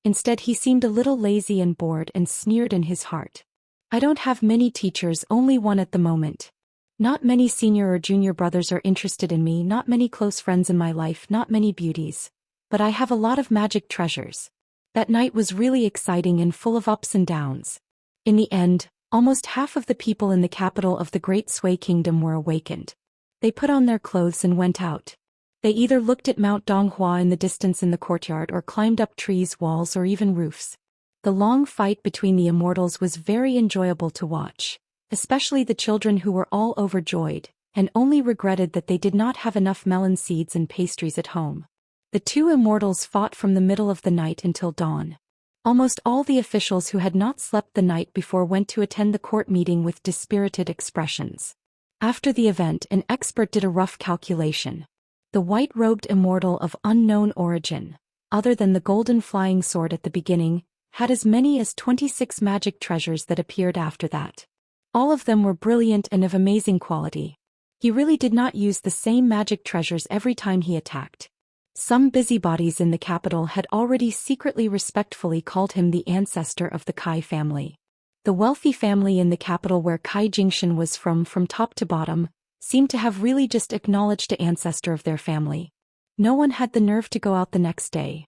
Instead, he seemed a little lazy and bored and sneered in his heart. I don't have many teachers, only one at the moment. Not many senior or junior brothers are interested in me, not many close friends in my life, not many beauties. But I have a lot of magic treasures. That night was really exciting and full of ups and downs. In the end, almost half of the people in the capital of the Great Sui Kingdom were awakened. They put on their clothes and went out. They either looked at Mount Donghua in the distance in the courtyard or climbed up trees, walls, or even roofs. The long fight between the immortals was very enjoyable to watch, especially the children who were all overjoyed, and only regretted that they did not have enough melon seeds and pastries at home. The two immortals fought from the middle of the night until dawn. Almost all the officials who had not slept the night before went to attend the court meeting with dispirited expressions. After the event, an expert did a rough calculation. The white-robed immortal of unknown origin, other than the golden flying sword at the beginning, had as many as 26 magic treasures that appeared after that. All of them were brilliant and of amazing quality. He really did not use the same magic treasures every time he attacked. Some busybodies in the capital had already secretly respectfully called him the ancestor of the Kai family. The wealthy family in the capital where Kai Jingshan was from top to bottom, seemed to have really just acknowledged the ancestor of their family. No one had the nerve to go out the next day.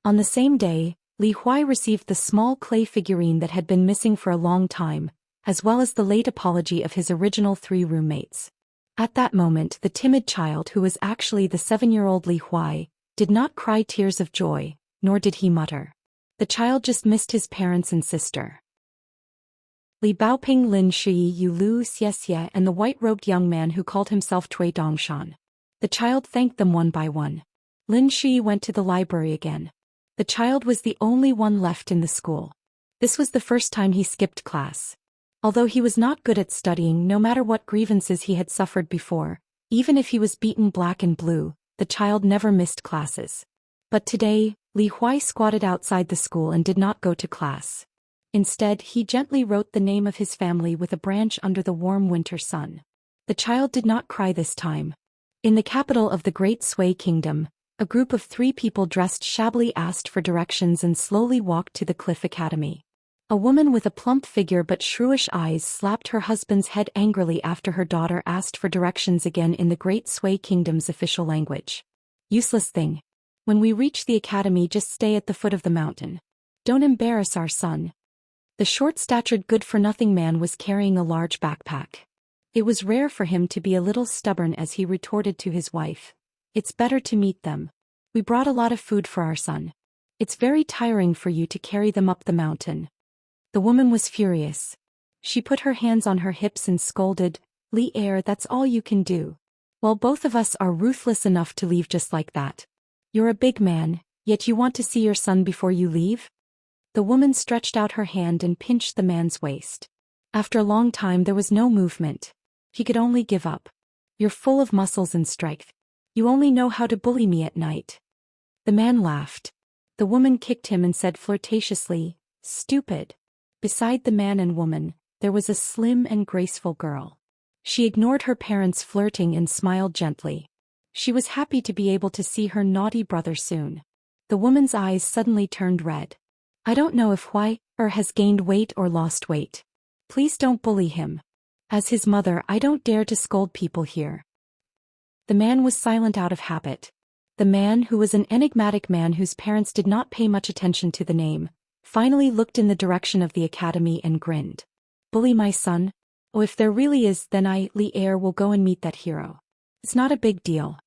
On the same day, Li Huai received the small clay figurine that had been missing for a long time, as well as the late apology of his original 3 roommates. At that moment, the timid child, who was actually the 7-year-old Li Huai, did not cry tears of joy, nor did he mutter. The child just missed his parents and sister. Li Baoping, Lin Shui, Yu Lu, Xianxia, and the white-robed young man who called himself Cui Dongshan. The child thanked them one by one. Lin Shui went to the library again. The child was the only one left in the school. This was the first time he skipped class. Although he was not good at studying, no matter what grievances he had suffered before, Even if he was beaten black and blue, the child never missed classes. But today, Li Huai squatted outside the school and did not go to class. Instead, he gently wrote the name of his family with a branch under the warm winter sun. The child did not cry this time. In the capital of the Great Sui Kingdom, a group of 3 people dressed shabbily asked for directions and slowly walked to the Cliff Academy. A woman with a plump figure but shrewish eyes slapped her husband's head angrily after her daughter asked for directions again in the Great Sui Kingdom's official language. Useless thing. When we reach the academy, just stay at the foot of the mountain. Don't embarrass our son. The short-statured good-for-nothing man was carrying a large backpack. It was rare for him to be a little stubborn as he retorted to his wife. It's better to meet them. We brought a lot of food for our son. It's very tiring for you to carry them up the mountain. The woman was furious. She put her hands on her hips and scolded, Li Er, that's all you can do. Well, both of us are ruthless enough to leave just like that. You're a big man, yet you want to see your son before you leave? The woman stretched out her hand and pinched the man's waist. After a long time there was no movement. He could only give up. You're full of muscles and strength. You only know how to bully me at night. The man laughed. The woman kicked him and said flirtatiously, stupid. Beside the man and woman, there was a slim and graceful girl. She ignored her parents' flirting and smiled gently. She was happy to be able to see her naughty brother soon. The woman's eyes suddenly turned red. I don't know if Huai has gained weight or lost weight. Please don't bully him. As his mother, I don't dare to scold people here. The man was silent out of habit. The man, who was an enigmatic man whose parents did not pay much attention to the name, finally looked in the direction of the academy and grinned. Bully my son? Oh, if there really is, then I, Li Er, will go and meet that hero. It's not a big deal.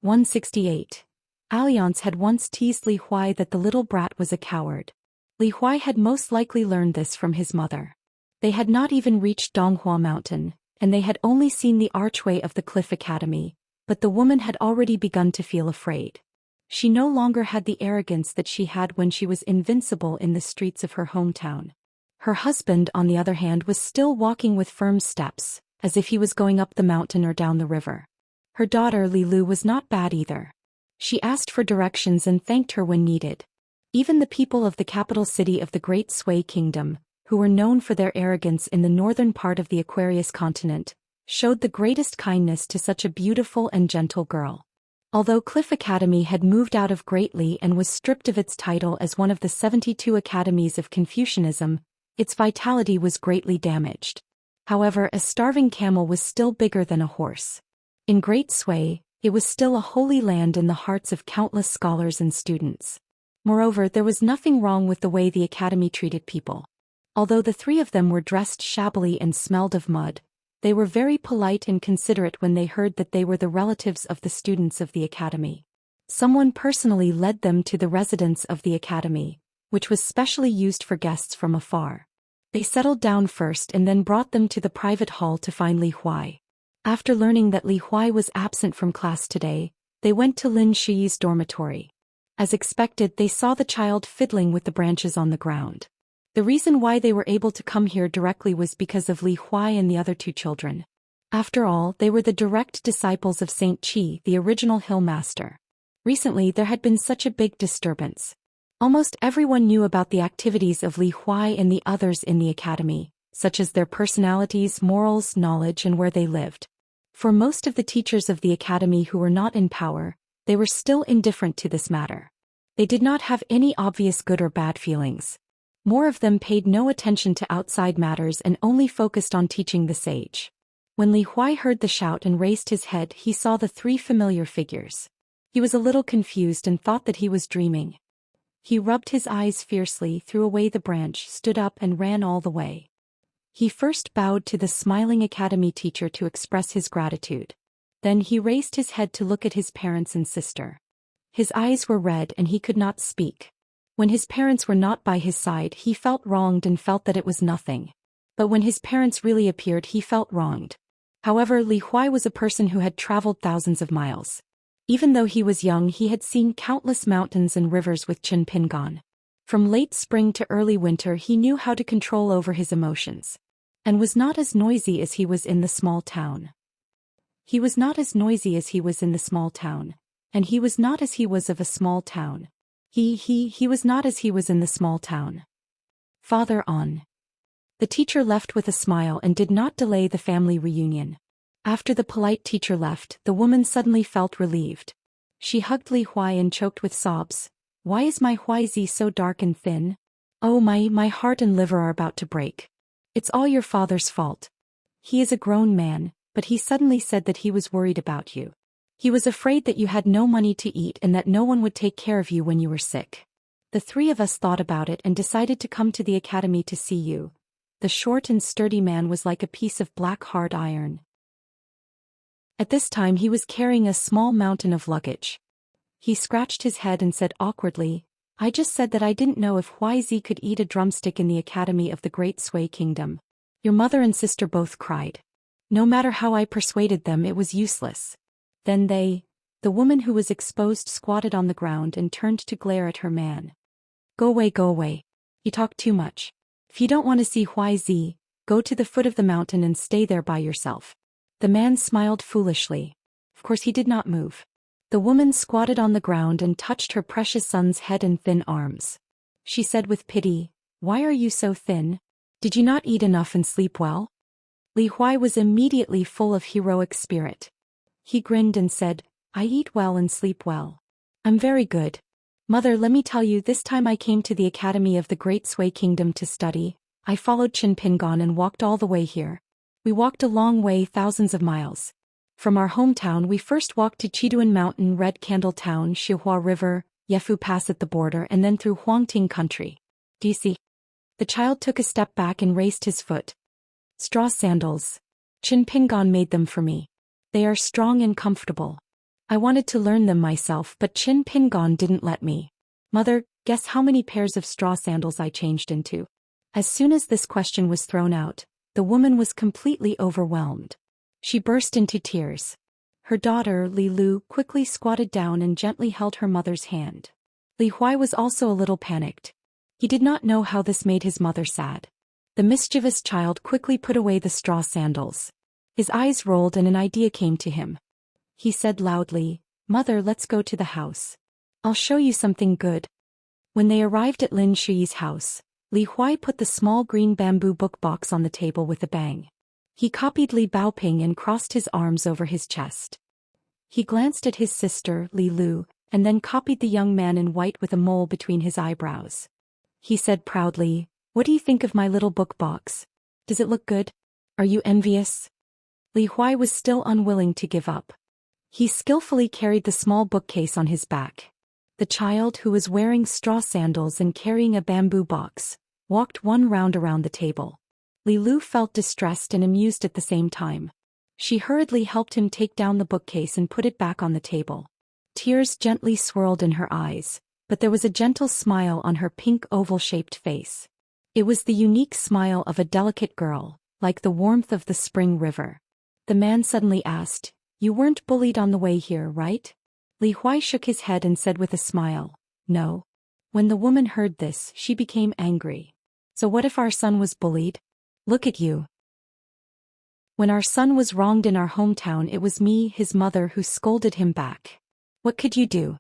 168. Alliance had once teased Li Huai that the little brat was a coward. Li Huai had most likely learned this from his mother. They had not even reached Donghua Mountain, and they had only seen the archway of the Cliff Academy, but the woman had already begun to feel afraid. She no longer had the arrogance that she had when she was invincible in the streets of her hometown. Her husband, on the other hand, was still walking with firm steps, as if he was going up the mountain or down the river. Her daughter Li Lu was not bad either. She asked for directions and thanked her when needed. Even the people of the capital city of the Great Sui Kingdom, who were known for their arrogance in the northern part of the Aquarius continent, showed the greatest kindness to such a beautiful and gentle girl. Although Cliff Academy had moved out of Great Li and was stripped of its title as one of the 72 academies of Confucianism, its vitality was greatly damaged. However, a starving camel was still bigger than a horse. In Great Sui, it was still a holy land in the hearts of countless scholars and students. Moreover, there was nothing wrong with the way the academy treated people. Although the 3 of them were dressed shabbily and smelled of mud, they were very polite and considerate when they heard that they were the relatives of the students of the academy. Someone personally led them to the residence of the academy, which was specially used for guests from afar. They settled down first and then brought them to the private hall to find Li Huai. After learning that Li Huai was absent from class today, they went to Lin Shi's dormitory. As expected, they saw the child fiddling with the branches on the ground. The reason why they were able to come here directly was because of Li Huai and the other 2 children. After all, they were the direct disciples of Saint Qi, the original hill master. Recently, there had been such a big disturbance. Almost everyone knew about the activities of Li Huai and the others in the academy, such as their personalities, morals, knowledge, and where they lived. For most of the teachers of the academy who were not in power, they were still indifferent to this matter. They did not have any obvious good or bad feelings. More of them paid no attention to outside matters and only focused on teaching the sage. When Li Huai heard the shout and raised his head, he saw the 3 familiar figures. He was a little confused and thought that he was dreaming. He rubbed his eyes fiercely, threw away the branch, stood up and ran all the way. He first bowed to the smiling academy teacher to express his gratitude. Then he raised his head to look at his parents and sister. His eyes were red and he could not speak. When his parents were not by his side, he felt wronged and felt that it was nothing. But when his parents really appeared, he felt wronged. However, Li Huai was a person who had traveled thousands of miles. Even though he was young, he had seen countless mountains and rivers with Chen Pingan. From late spring to early winter, he knew how to control over his emotions. and was not as noisy as he was in the small town. He was not as noisy as he was in the small town, and he was not as he was of a small town. He was not as he was in the small town. Father on. The teacher left with a smile and did not delay the family reunion. After the polite teacher left, the woman suddenly felt relieved. She hugged Li Huai and choked with sobs. Why is my Huaizi so dark and thin? Oh my heart and liver are about to break. It's all your father's fault. He is a grown man, but he suddenly said that he was worried about you. He was afraid that you had no money to eat and that no one would take care of you when you were sick. The three of us thought about it and decided to come to the academy to see you. The short and sturdy man was like a piece of black hard iron. At this time he was carrying a small mountain of luggage. He scratched his head and said awkwardly, I just said that I didn't know if Huaizi could eat a drumstick in the academy of the Great Sui Kingdom. Your mother and sister both cried. No matter how I persuaded them, it was useless. Then the woman who was exposed squatted on the ground and turned to glare at her man. Go away. You talk too much. If you don't want to see Huaizi, go to the foot of the mountain and stay there by yourself. The man smiled foolishly. Of course he did not move. The woman squatted on the ground and touched her precious son's head and thin arms. She said with pity, Why are you so thin? Did you not eat enough and sleep well? Li Huai was immediately full of heroic spirit. He grinned and said, I eat well and sleep well. I'm very good. Mother, let me tell you, this time I came to the academy of the Great Sui Kingdom to study. I followed Qin Pingon and walked all the way here. We walked a long way, thousands of miles. From our hometown we first walked to Chiduan Mountain, Red Candle Town, Xihua River, Yefu Pass at the border, and then through Huangting country. Do you see? The child took a step back and raised his foot. Straw sandals. Qin Pingon made them for me. They are strong and comfortable. I wanted to learn them myself, but Qin Pingon didn't let me. Mother, guess how many pairs of straw sandals I changed into? As soon as this question was thrown out, the woman was completely overwhelmed. She burst into tears. Her daughter, Li Lu, quickly squatted down and gently held her mother's hand. Li Huai was also a little panicked. He did not know how this made his mother sad. The mischievous child quickly put away the straw sandals. His eyes rolled and an idea came to him. He said loudly, Mother, let's go to the house. I'll show you something good. When they arrived at Lin Shuyi's house, Li Huai put the small green bamboo book box on the table with a bang. He copied Li Baoping and crossed his arms over his chest. He glanced at his sister, Li Lu, and then copied the young man in white with a mole between his eyebrows. He said proudly, What do you think of my little book box? Does it look good? Are you envious? Li Huai was still unwilling to give up. He skillfully carried the small bookcase on his back. The child, who was wearing straw sandals and carrying a bamboo box, walked one round around the table. Li Lu felt distressed and amused at the same time. She hurriedly helped him take down the bookcase and put it back on the table. Tears gently swirled in her eyes, but there was a gentle smile on her pink oval-shaped face. It was the unique smile of a delicate girl, like the warmth of the spring river. The man suddenly asked, You weren't bullied on the way here, right? Li Huai shook his head and said with a smile, No. When the woman heard this, she became angry. So what if our son was bullied? Look at you. When our son was wronged in our hometown, it was me, his mother, who scolded him back. What could you do?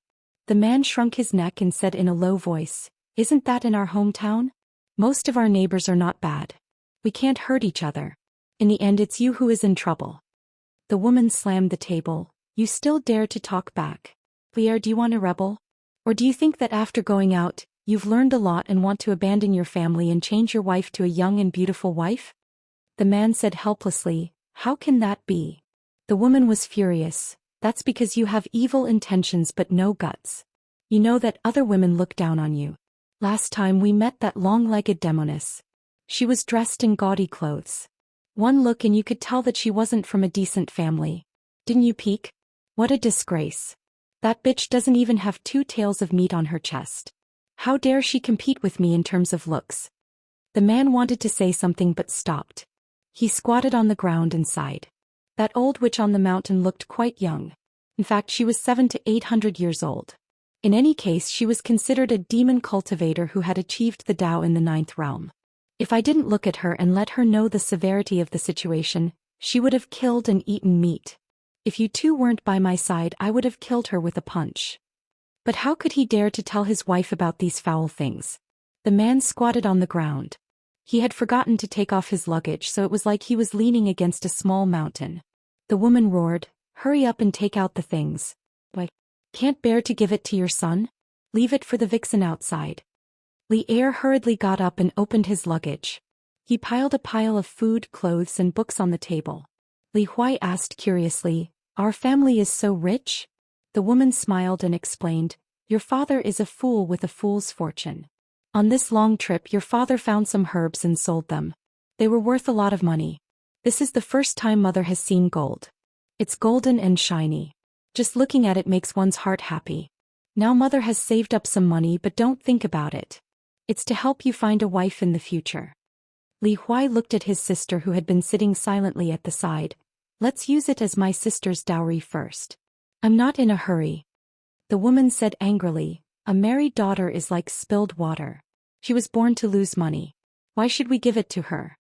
The man shrunk his neck and said in a low voice, Isn't that in our hometown? Most of our neighbors are not bad. We can't hurt each other. In the end, it's you who is in trouble. The woman slammed the table. You still dare to talk back. Pierre, do you want to rebel? Or do you think that after going out, you've learned a lot and want to abandon your family and change your wife to a young and beautiful wife? The man said helplessly, How can that be? The woman was furious. That's because you have evil intentions but no guts. You know that other women look down on you. Last time we met that long-legged demoness. She was dressed in gaudy clothes. One look and you could tell that she wasn't from a decent family. Didn't you peek? What a disgrace. That bitch doesn't even have 2 tails of meat on her chest. How dare she compete with me in terms of looks? The man wanted to say something but stopped. He squatted on the ground and sighed. That old witch on the mountain looked quite young. In fact, she was 700 to 800 years old. In any case, she was considered a demon cultivator who had achieved the Tao in the 9th realm. If I didn't look at her and let her know the severity of the situation, she would have killed and eaten meat. If you two weren't by my side, I would have killed her with a punch. But how could he dare to tell his wife about these foul things? The man squatted on the ground. He had forgotten to take off his luggage, so it was like he was leaning against a small mountain. The woman roared, "Hurry up and take out the things. Why, can't bear to give it to your son? Leave it for the vixen outside." Li Er hurriedly got up and opened his luggage. He piled a pile of food, clothes and books on the table. Li Huai asked curiously, "Our family is so rich?" The woman smiled and explained, "Your father is a fool with a fool's fortune. On this long trip your father found some herbs and sold them. They were worth a lot of money. This is the first time mother has seen gold. It's golden and shiny. Just looking at it makes one's heart happy. Now mother has saved up some money, but don't think about it. It's to help you find a wife in the future." Li Huai looked at his sister who had been sitting silently at the side. "Let's use it as my sister's dowry first. I'm not in a hurry." The woman said angrily, "A married daughter is like spilled water. She was born to lose money. Why should we give it to her?"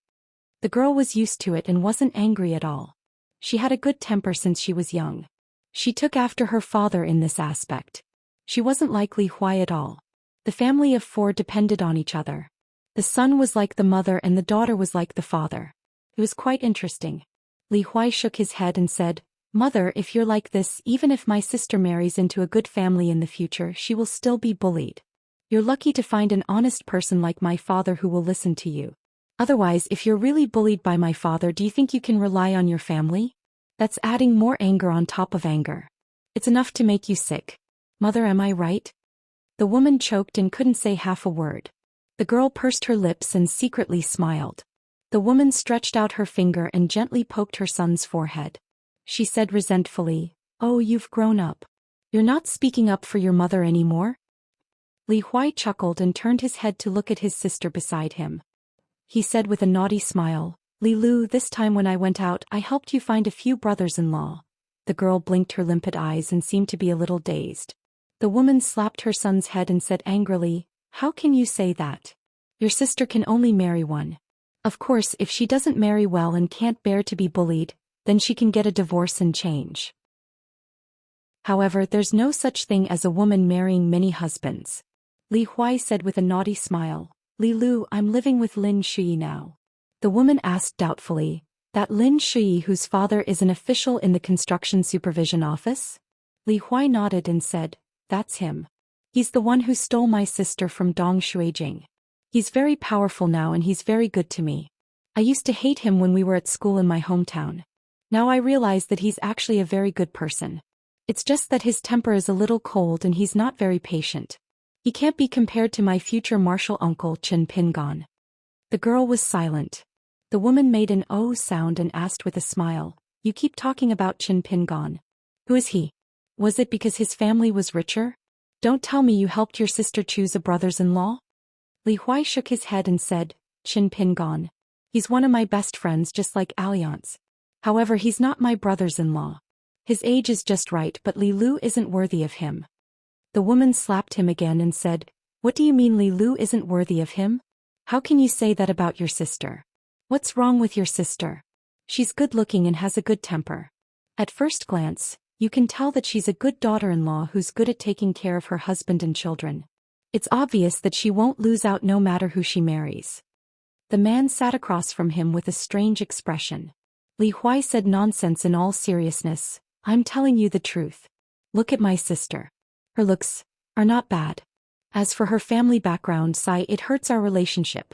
The girl was used to it and wasn't angry at all. She had a good temper since she was young. She took after her father in this aspect. She wasn't like Li Huai at all. The family of four depended on each other. The son was like the mother and the daughter was like the father. It was quite interesting. Li Huai shook his head and said, "Mother, if you're like this, even if my sister marries into a good family in the future, she will still be bullied. You're lucky to find an honest person like my father who will listen to you. Otherwise, if you're really bullied by my father, do you think you can rely on your family? That's adding more anger on top of anger. It's enough to make you sick. Mother, am I right?" The woman choked and couldn't say half a word. The girl pursed her lips and secretly smiled. The woman stretched out her finger and gently poked her son's forehead. She said resentfully, "Oh, you've grown up. You're not speaking up for your mother anymore?" Li Huai chuckled and turned his head to look at his sister beside him. He said with a naughty smile, "Li Lu, this time when I went out, I helped you find a few brothers-in-law." The girl blinked her limpid eyes and seemed to be a little dazed. The woman slapped her son's head and said angrily, "How can you say that? Your sister can only marry one. Of course, if she doesn't marry well and can't bear to be bullied, then she can get a divorce and change. However, there's no such thing as a woman marrying many husbands." Li Huai said with a naughty smile, "Li Lu, I'm living with Lin Shui now." The woman asked doubtfully, "That Lin Shui whose father is an official in the construction supervision office?" Li Huai nodded and said, "That's him. He's the one who stole my sister from Dong Shuijing. He's very powerful now and he's very good to me. I used to hate him when we were at school in my hometown. Now I realize that he's actually a very good person. It's just that his temper is a little cold and he's not very patient. He can't be compared to my future martial uncle Chen Pingon." The girl was silent. The woman made an "oh" sound and asked with a smile, "You keep talking about Chen Pingon. Who is he? Was it because his family was richer? Don't tell me you helped your sister choose a brothers-in-law?" Li Huai shook his head and said, "Chen Pingon. He's one of my best friends just like Alliance. However, he's not my brothers-in-law. His age is just right, but Li Lu isn't worthy of him." The woman slapped him again and said, "What do you mean Li Lu isn't worthy of him? How can you say that about your sister? What's wrong with your sister? She's good-looking and has a good temper. At first glance, you can tell that she's a good daughter-in-law who's good at taking care of her husband and children. It's obvious that she won't lose out no matter who she marries." The man sat across from him with a strange expression. Li Huai said, "Nonsense in all seriousness. I'm telling you the truth. Look at my sister. Her looks are not bad. As for her family background, it hurts our relationship."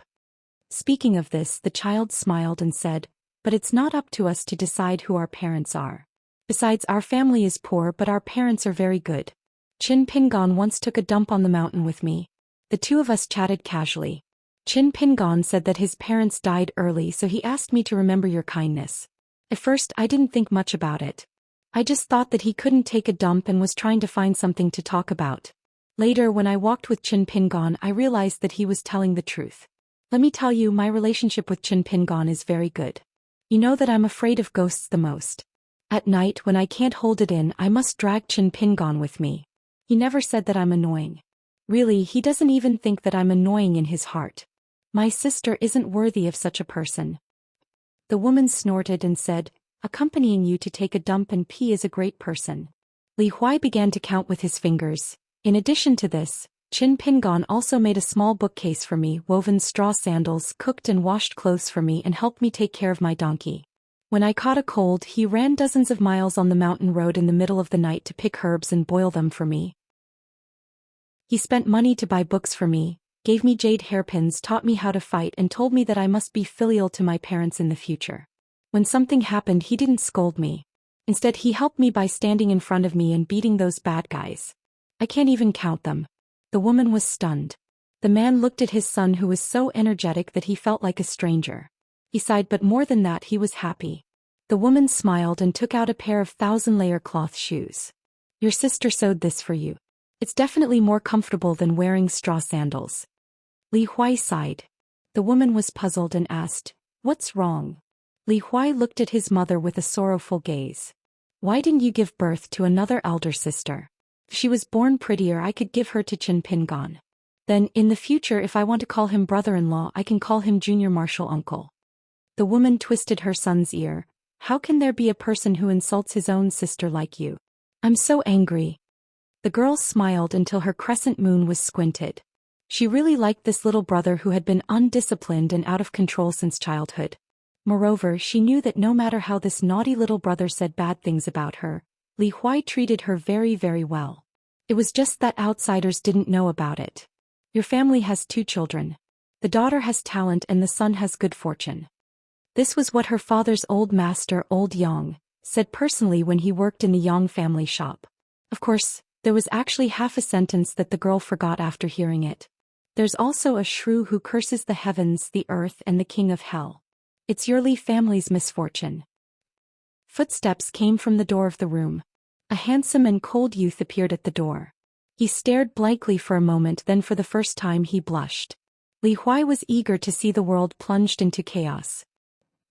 Speaking of this, the child smiled and said, "But it's not up to us to decide who our parents are. Besides, our family is poor but our parents are very good. Chin Pingon once took a dump on the mountain with me. The two of us chatted casually. Chin Pingon said that his parents died early, so he asked me to remember your kindness. At first I didn't think much about it. I just thought that he couldn't take a dump and was trying to find something to talk about. Later, when I walked with Chin Pingon, I realized that he was telling the truth. Let me tell you, my relationship with Chin Pingon is very good. You know that I'm afraid of ghosts the most. At night, when I can't hold it in, I must drag Chin Pingon with me. He never said that I'm annoying. Really, he doesn't even think that I'm annoying in his heart. My sister isn't worthy of such a person. The woman snorted and said, accompanying you to take a dump and pee is a great person. Li Huai began to count with his fingers. In addition to this, Qin Pingon also made a small bookcase for me, woven straw sandals, cooked and washed clothes for me, and helped me take care of my donkey. When I caught a cold, he ran dozens of miles on the mountain road in the middle of the night to pick herbs and boil them for me. He spent money to buy books for me, gave me jade hairpins, taught me how to fight, and told me that I must be filial to my parents in the future. When something happened, he didn't scold me. Instead, he helped me by standing in front of me and beating those bad guys. I can't even count them. The woman was stunned. The man looked at his son, who was so energetic that he felt like a stranger. He sighed, but more than that, he was happy. The woman smiled and took out a pair of 1,000-layer cloth shoes. Your sister sewed this for you. It's definitely more comfortable than wearing straw sandals. Li Huai sighed. The woman was puzzled and asked, what's wrong? Li Huai looked at his mother with a sorrowful gaze. Why didn't you give birth to another elder sister? If she was born prettier, I could give her to Qin Pingon. Then, in the future, if I want to call him brother-in-law, I can call him junior martial uncle. The woman twisted her son's ear. How can there be a person who insults his own sister like you? I'm so angry. The girl smiled until her crescent moon was squinted. She really liked this little brother who had been undisciplined and out of control since childhood. Moreover, she knew that no matter how this naughty little brother said bad things about her, Li Huai treated her very, very well. It was just that outsiders didn't know about it. Your family has 2 children. The daughter has talent and the son has good fortune. This was what her father's old master, Old Yang, said personally when he worked in the Yang family shop. Of course, there was actually half a sentence that the girl forgot after hearing it. There's also a shrew who curses the heavens, the earth, and the king of hell. It's your Li family's misfortune. Footsteps came from the door of the room. A handsome and cold youth appeared at the door. He stared blankly for a moment, then for the first time he blushed. Li Huai was eager to see the world plunged into chaos.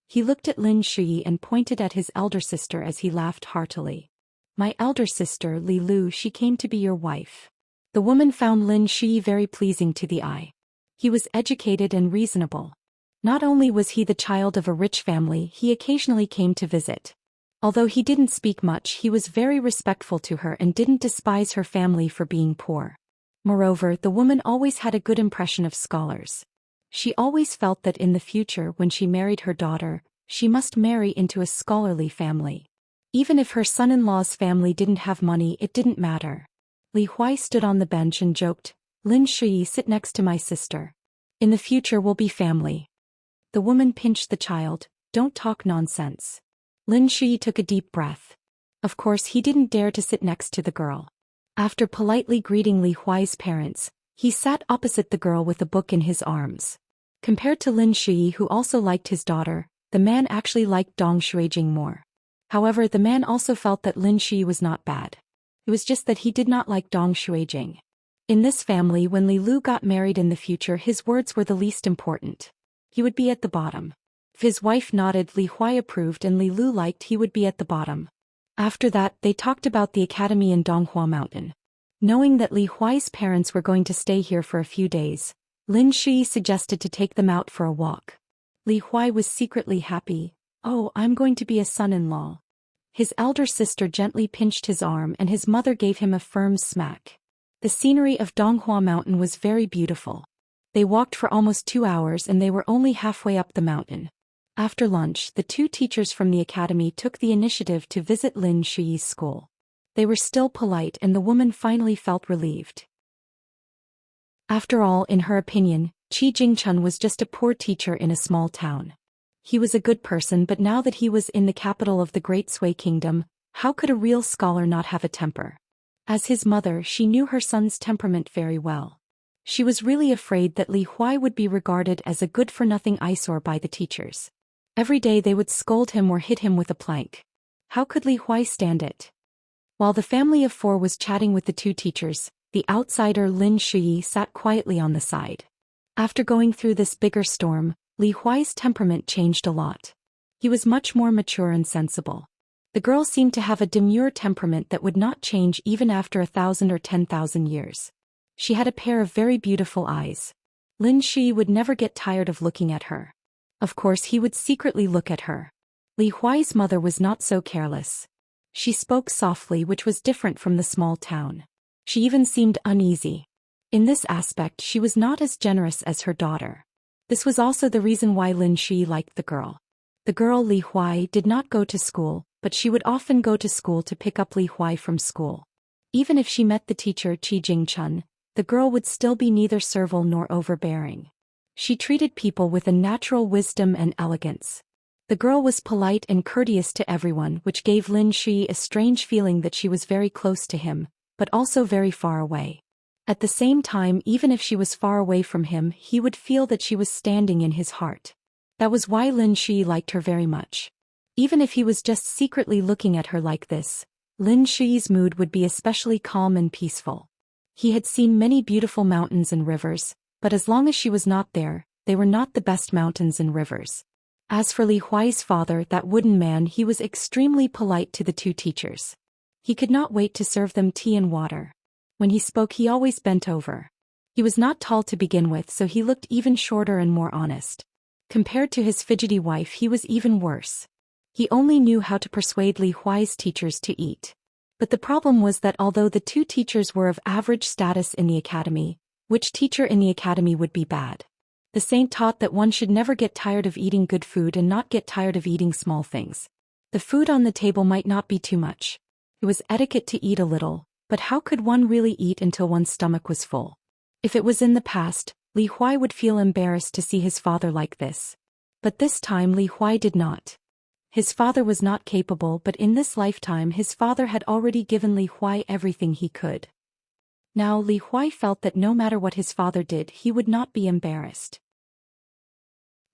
He looked at Lin Shui and pointed at his elder sister as he laughed heartily. My elder sister, Li Lu, she came to be your wife. The woman found Lin Shui very pleasing to the eye. He was educated and reasonable. Not only was he the child of a rich family, he occasionally came to visit. Although he didn't speak much, he was very respectful to her and didn't despise her family for being poor. Moreover, the woman always had a good impression of scholars. She always felt that in the future, when she married her daughter, she must marry into a scholarly family. Even if her son-in-law's family didn't have money, it didn't matter. Li Huai stood on the bench and joked, Lin Shui, sit next to my sister. In the future we'll be family. The woman pinched the child. Don't talk nonsense. Lin Shui took a deep breath. Of course, he didn't dare to sit next to the girl. After politely greeting Li Huai's parents, he sat opposite the girl with a book in his arms. Compared to Lin Shui, who also liked his daughter, the man actually liked Dong Xuejing more. However, the man also felt that Lin Shui was not bad. It was just that he did not like Dong Xuejing. In this family, when Li Lu got married in the future, his words were the least important. He would be at the bottom. If his wife nodded, Li Huai approved, and Li Lu liked, he would be at the bottom. After that, they talked about the academy in Donghua Mountain. Knowing that Li Huai's parents were going to stay here for a few days, Lin Shui suggested to take them out for a walk. Li Huai was secretly happy. Oh, I'm going to be a son-in-law. His elder sister gently pinched his arm and his mother gave him a firm smack. The scenery of Donghua Mountain was very beautiful. They walked for almost 2 hours and they were only halfway up the mountain. After lunch, the 2 teachers from the academy took the initiative to visit Lin Shui's school. They were still polite and the woman finally felt relieved. After all, in her opinion, Qi Jingchun was just a poor teacher in a small town. He was a good person, but now that he was in the capital of the Great Sui Kingdom, how could a real scholar not have a temper? As his mother, she knew her son's temperament very well. She was really afraid that Li Huai would be regarded as a good-for-nothing eyesore by the teachers. Every day they would scold him or hit him with a plank. How could Li Huai stand it? While the family of 4 was chatting with the 2 teachers, the outsider Lin Shui sat quietly on the side. After going through this bigger storm, Li Huai's temperament changed a lot. He was much more mature and sensible. The girl seemed to have a demure temperament that would not change even after 1,000 or 10,000 years. She had a pair of very beautiful eyes. Lin Shi would never get tired of looking at her. Of course he would secretly look at her. Li Huai's mother was not so careless. She spoke softly, which was different from the small town. She even seemed uneasy. In this aspect she was not as generous as her daughter. This was also the reason why Lin Shi liked the girl. The girl Li Huai did not go to school, but she would often go to school to pick up Li Huai from school. Even if she met the teacher Qi Jingchun, the girl would still be neither servile nor overbearing. She treated people with a natural wisdom and elegance. The girl was polite and courteous to everyone, which gave Lin Shi a strange feeling that she was very close to him, but also very far away. At the same time, even if she was far away from him, he would feel that she was standing in his heart. That was why Lin Shi liked her very much. Even if he was just secretly looking at her like this, Lin Shi's mood would be especially calm and peaceful. He had seen many beautiful mountains and rivers, but as long as she was not there, they were not the best mountains and rivers. As for Li Huai's father, that wooden man, he was extremely polite to the two teachers. He could not wait to serve them tea and water. When he spoke, he always bent over. He was not tall to begin with, so he looked even shorter and more honest. Compared to his fidgety wife, he was even worse. He only knew how to persuade Li Huai's teachers to eat. But the problem was that although the two teachers were of average status in the academy, which teacher in the academy would be bad? The saint taught that one should never get tired of eating good food and not get tired of eating small things. The food on the table might not be too much. It was etiquette to eat a little, but how could one really eat until one's stomach was full? If it was in the past, Li Huai would feel embarrassed to see his father like this. But this time Li Huai did not. His father was not capable, but in this lifetime his father had already given Li Huai everything he could. Now Li Huai felt that no matter what his father did, he would not be embarrassed.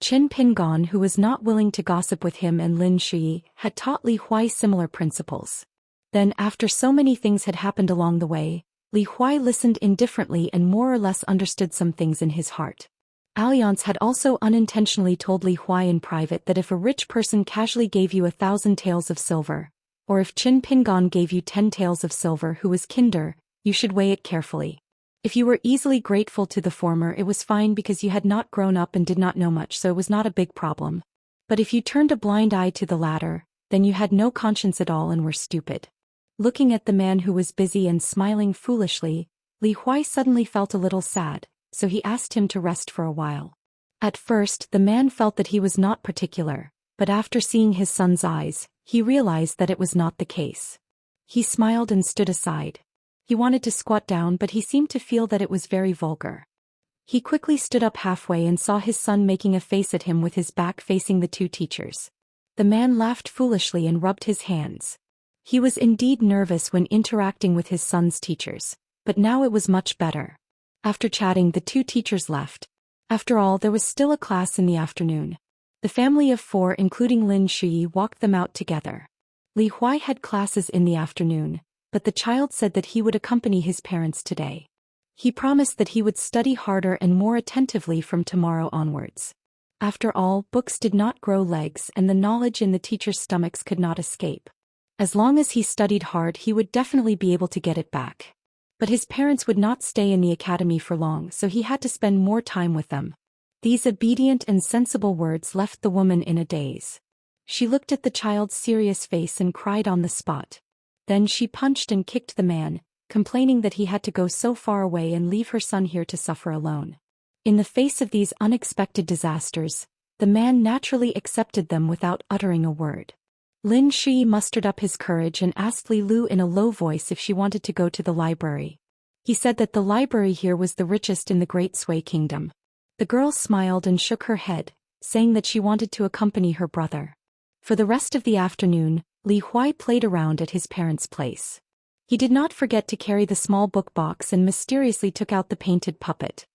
Qin Pingon, who was not willing to gossip with him and Lin Shi, had taught Li Huai similar principles. Then, after so many things had happened along the way, Li Huai listened indifferently and more or less understood some things in his heart. Alliance had also unintentionally told Li Huai in private that if a rich person casually gave you 1,000 taels of silver, or if Qin Pingon gave you 10 taels of silver who was kinder, you should weigh it carefully. If you were easily grateful to the former, it was fine because you had not grown up and did not know much, so it was not a big problem. But if you turned a blind eye to the latter, then you had no conscience at all and were stupid. Looking at the man who was busy and smiling foolishly, Li Huai suddenly felt a little sad, so he asked him to rest for a while. At first, the man felt that he was not particular, but after seeing his son's eyes, he realized that it was not the case. He smiled and stood aside. He wanted to squat down, but he seemed to feel that it was very vulgar. He quickly stood up halfway and saw his son making a face at him with his back facing the two teachers. The man laughed foolishly and rubbed his hands. He was indeed nervous when interacting with his son's teachers, but now it was much better. After chatting, the two teachers left. After all, there was still a class in the afternoon. The family of 4, including Lin Shi, walked them out together. Li Huai had classes in the afternoon, but the child said that he would accompany his parents today. He promised that he would study harder and more attentively from tomorrow onwards. After all, books did not grow legs and the knowledge in the teachers' stomachs could not escape. As long as he studied hard, he would definitely be able to get it back. But his parents would not stay in the academy for long, so he had to spend more time with them. These obedient and sensible words left the woman in a daze. She looked at the child's serious face and cried on the spot. Then she punched and kicked the man, complaining that he had to go so far away and leave her son here to suffer alone. In the face of these unexpected disasters, the man naturally accepted them without uttering a word. Lin Shi mustered up his courage and asked Li Lu in a low voice if she wanted to go to the library. He said that the library here was the richest in the Great Sui Kingdom. The girl smiled and shook her head, saying that she wanted to accompany her brother. For the rest of the afternoon, Li Huai played around at his parents' place. He did not forget to carry the small book box and mysteriously took out the painted puppet.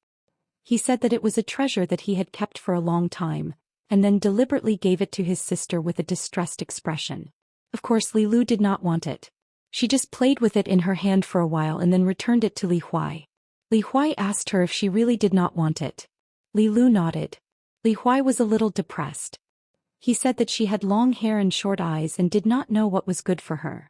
He said that it was a treasure that he had kept for a long time, and then deliberately gave it to his sister with a distressed expression. Of course, Li Lu did not want it. She just played with it in her hand for a while and then returned it to Li Huai. Li Huai asked her if she really did not want it. Li Lu nodded. Li Huai was a little depressed. He said that she had long hair and short eyes and did not know what was good for her.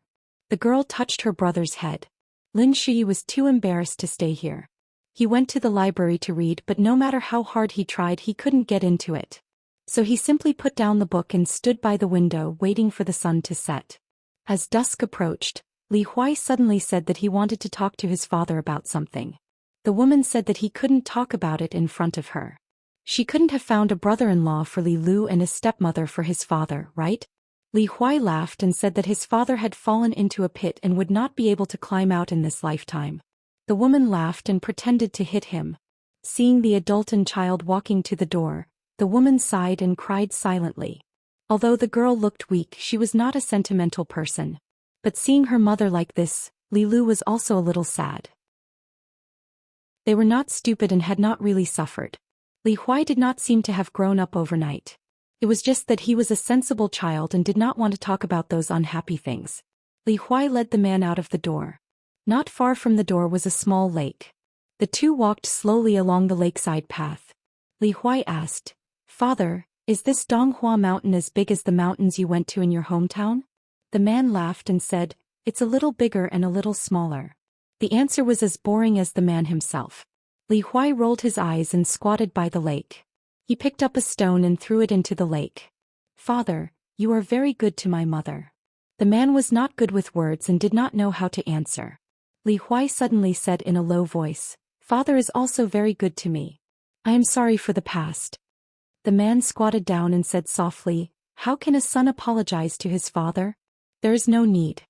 The girl touched her brother's head. Lin Shi was too embarrassed to stay here. He went to the library to read, but no matter how hard he tried, he couldn't get into it. So he simply put down the book and stood by the window waiting for the sun to set. As dusk approached, Li Huai suddenly said that he wanted to talk to his father about something. The woman said that he couldn't talk about it in front of her. She couldn't have found a brother-in-law for Li Lu and a stepmother for his father, right? Li Huai laughed and said that his father had fallen into a pit and would not be able to climb out in this lifetime. The woman laughed and pretended to hit him. Seeing the adult and child walking to the door, the woman sighed and cried silently. Although the girl looked weak, she was not a sentimental person. But seeing her mother like this, Li Lu was also a little sad. They were not stupid and had not really suffered. Li Huai did not seem to have grown up overnight. It was just that he was a sensible child and did not want to talk about those unhappy things. Li Huai led the man out of the door. Not far from the door was a small lake. The two walked slowly along the lakeside path. Li Huai asked, "Father, is this Donghua mountain as big as the mountains you went to in your hometown?" The man laughed and said, "It's a little bigger and a little smaller." The answer was as boring as the man himself. Li Huai rolled his eyes and squatted by the lake. He picked up a stone and threw it into the lake. "Father, you are very good to my mother." The man was not good with words and did not know how to answer. Li Huai suddenly said in a low voice, "Father is also very good to me. I am sorry for the past." The man squatted down and said softly, "How can a son apologize to his father? There is no need."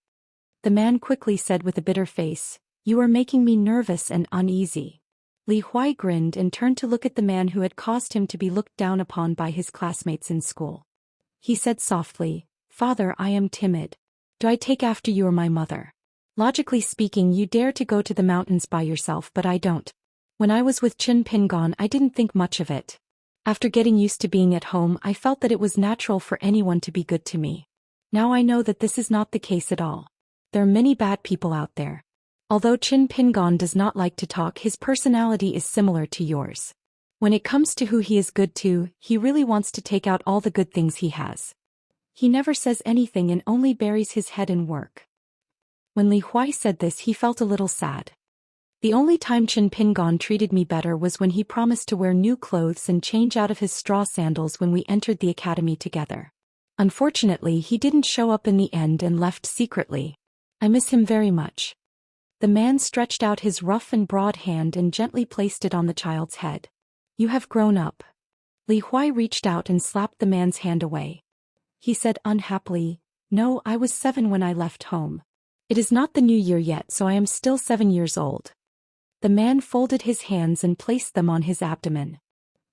The man quickly said with a bitter face, "You are making me nervous and uneasy." Li Huai grinned and turned to look at the man who had caused him to be looked down upon by his classmates in school. He said softly, "Father, I am timid. Do I take after you or my mother? Logically speaking, you dare to go to the mountains by yourself, but I don't. When I was with Qin Pingon, I didn't think much of it. After getting used to being at home, I felt that it was natural for anyone to be good to me. Now I know that this is not the case at all. There are many bad people out there. Although Qin Pingon does not like to talk, his personality is similar to yours. When it comes to who he is good to, he really wants to take out all the good things he has. He never says anything and only buries his head in work." When Li Huai said this, he felt a little sad. The only time Qin Pingon treated me better was when he promised to wear new clothes and change out of his straw sandals when we entered the academy together. Unfortunately, he didn't show up in the end and left secretly. I miss him very much. The man stretched out his rough and broad hand and gently placed it on the child's head. "You have grown up." Li Huai reached out and slapped the man's hand away. He said unhappily, "No, I was 7 when I left home. It is not the new year yet, so I am still 7 years old." The man folded his hands and placed them on his abdomen.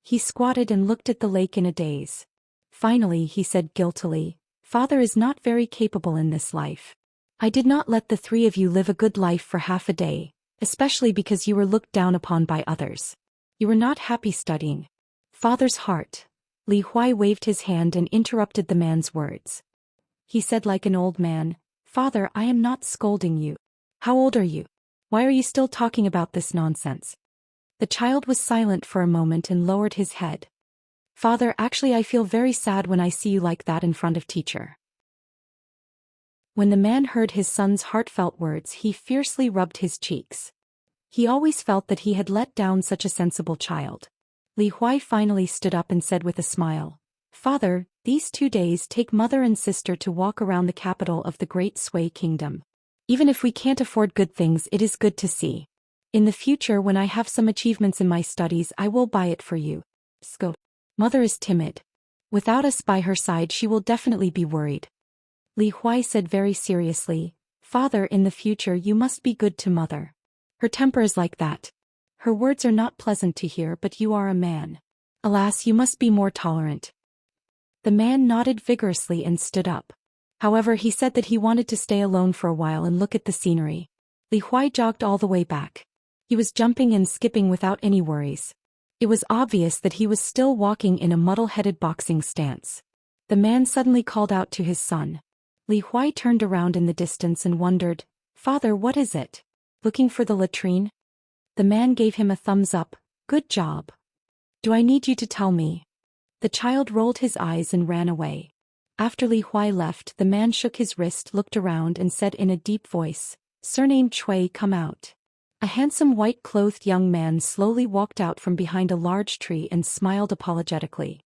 He squatted and looked at the lake in a daze. Finally, he said guiltily, "Father is not very capable in this life. I did not let the 3 of you live a good life for half a day, especially because you were looked down upon by others. You were not happy studying." "Father's heart." Li Huai waved his hand and interrupted the man's words. He said like an old man, "Father, I am not scolding you. How old are you? Why are you still talking about this nonsense?" The child was silent for a moment and lowered his head. "Father, actually I feel very sad when I see you like that in front of teacher." When the man heard his son's heartfelt words, he fiercely rubbed his cheeks. He always felt that he had let down such a sensible child. Li Huai finally stood up and said with a smile, "Father, these 2 days take mother and sister to walk around the capital of the Great Sui Kingdom. Even if we can't afford good things, it is good to see. In the future, when I have some achievements in my studies, I will buy it for you. Sco. Mother is timid. Without us by her side, she will definitely be worried." Li Huai said very seriously, "Father, in the future you must be good to mother. Her temper is like that. Her words are not pleasant to hear, but you are a man. Alas, you must be more tolerant." The man nodded vigorously and stood up. However, he said that he wanted to stay alone for a while and look at the scenery. Li Huai jogged all the way back. He was jumping and skipping without any worries. It was obvious that he was still walking in a muddle-headed boxing stance. The man suddenly called out to his son. Li Huai turned around in the distance and wondered, "Father, what is it? Looking for the latrine?" The man gave him a thumbs up. "Good job. Do I need you to tell me?" The child rolled his eyes and ran away. After Li Huai left, the man shook his wrist, looked around and said in a deep voice, "Surname Chui, come out." A handsome white-clothed young man slowly walked out from behind a large tree and smiled apologetically.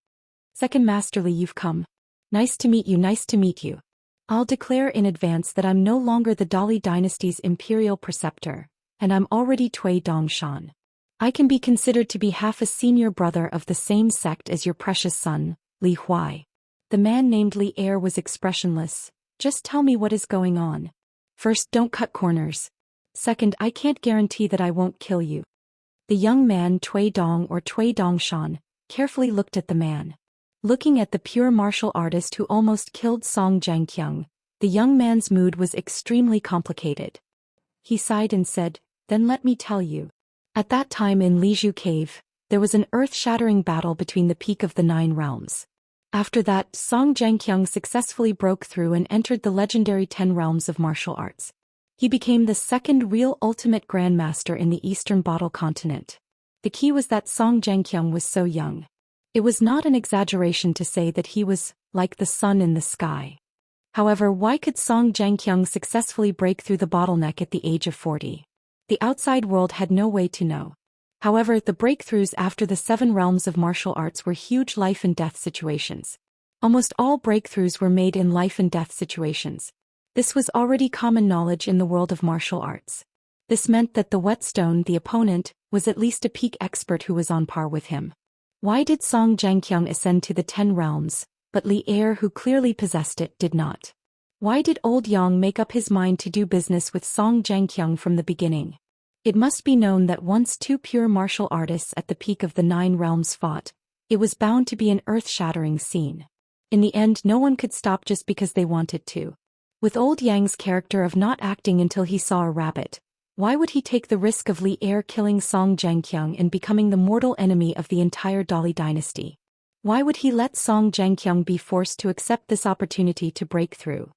Second Master Li, you've come. Nice to meet you, nice to meet you. I'll declare in advance that I'm no longer the Dali dynasty's imperial preceptor, and I'm already Cui Dongshan. I can be considered to be half a senior brother of the same sect as your precious son, Li Huai. The man named Li Er was expressionless. Just tell me what is going on. First, don't cut corners. Second, I can't guarantee that I won't kill you. The young man Cui Dong or Cui Dongshan carefully looked at the man. Looking at the pure martial artist who almost killed Song Jianqiang, the young man's mood was extremely complicated. He sighed and said, "Then let me tell you." At that time in Lizhu Cave, there was an earth-shattering battle between the peak of the 9 realms. After that, Song Jianqiang successfully broke through and entered the legendary 10 realms of martial arts. He became the second real ultimate grandmaster in the Eastern Bottle continent. The key was that Song Jianqiang was so young. It was not an exaggeration to say that he was like the sun in the sky. However, why could Song Jianqiang successfully break through the bottleneck at the age of 40? The outside world had no way to know. However, the breakthroughs after the 7 realms of martial arts were huge life-and-death situations. Almost all breakthroughs were made in life-and-death situations. This was already common knowledge in the world of martial arts. This meant that the whetstone, the opponent, was at least a peak expert who was on par with him. Why did Song Jianqiang ascend to the 10 realms, but Li Er, who clearly possessed it, did not? Why did Old Yang make up his mind to do business with Song Jianqiang from the beginning? It must be known that once 2 pure martial artists at the peak of the 9 realms fought, it was bound to be an earth-shattering scene. In the end, no one could stop just because they wanted to. With Old Yang's character of not acting until he saw a rabbit, why would he take the risk of Li Er killing Song Jianqiang and becoming the mortal enemy of the entire Dali dynasty? Why would he let Song Jianqiang be forced to accept this opportunity to break through?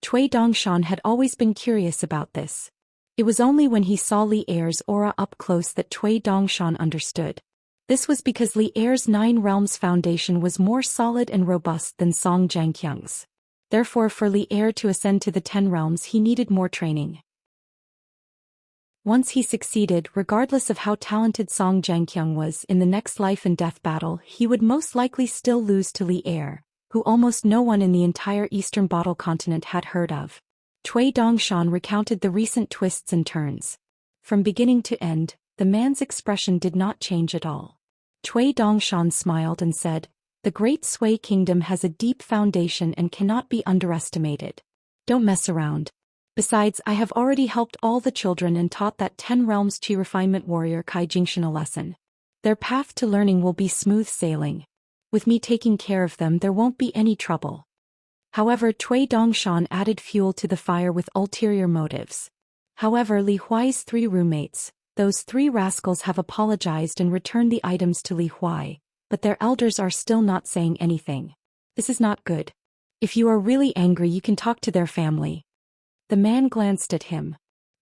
Cui Dongshan had always been curious about this. It was only when he saw Li Er's aura up close that Cui Dongshan understood. This was because Li Er's 9 realms foundation was more solid and robust than Song Jianqiang's. Therefore, for Li Er to ascend to the 10 realms, he needed more training. Once he succeeded, regardless of how talented Song Jianqiang was in the next life and death battle, he would most likely still lose to Li Er, who almost no one in the entire Eastern Bottle continent had heard of. Cui Dongshan recounted the recent twists and turns. From beginning to end, the man's expression did not change at all. Cui Dongshan smiled and said, "The Great Sui Kingdom has a deep foundation and cannot be underestimated. Don't mess around. Besides, I have already helped all the children and taught that 10 realms Qi refinement warrior Kai Jingshan a lesson. Their path to learning will be smooth sailing. With me taking care of them, there won't be any trouble." However, Cui Dongshan added fuel to the fire with ulterior motives. However, Li Huai's 3 roommates, those 3 rascals, have apologized and returned the items to Li Huai, but their elders are still not saying anything. This is not good. If you are really angry, you can talk to their family. The man glanced at him.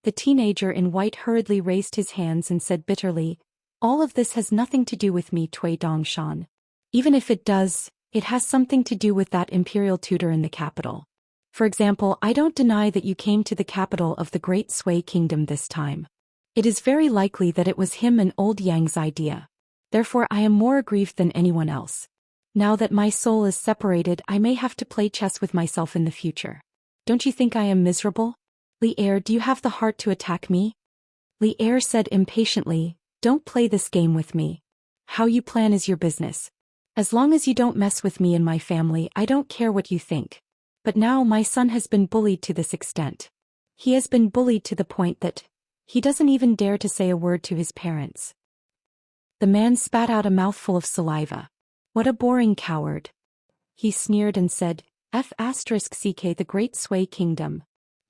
The teenager in white hurriedly raised his hands and said bitterly, "All of this has nothing to do with me, Cui Dongshan. Even if it does, it has something to do with that imperial tutor in the capital. For example, I don't deny that you came to the capital of the Great Sui Kingdom this time. It is very likely that it was him and Old Yang's idea. Therefore, I am more aggrieved than anyone else. Now that my soul is separated, I may have to play chess with myself in the future. Don't you think I am miserable? Li Er, do you have the heart to attack me?" Li Er said impatiently, "Don't play this game with me. How you plan is your business. As long as you don't mess with me and my family, I don't care what you think. But now my son has been bullied to this extent. He has been bullied to the point that he doesn't even dare to say a word to his parents." The man spat out a mouthful of saliva. "What a boring coward." He sneered and said, "F*ck the Great Sui Kingdom."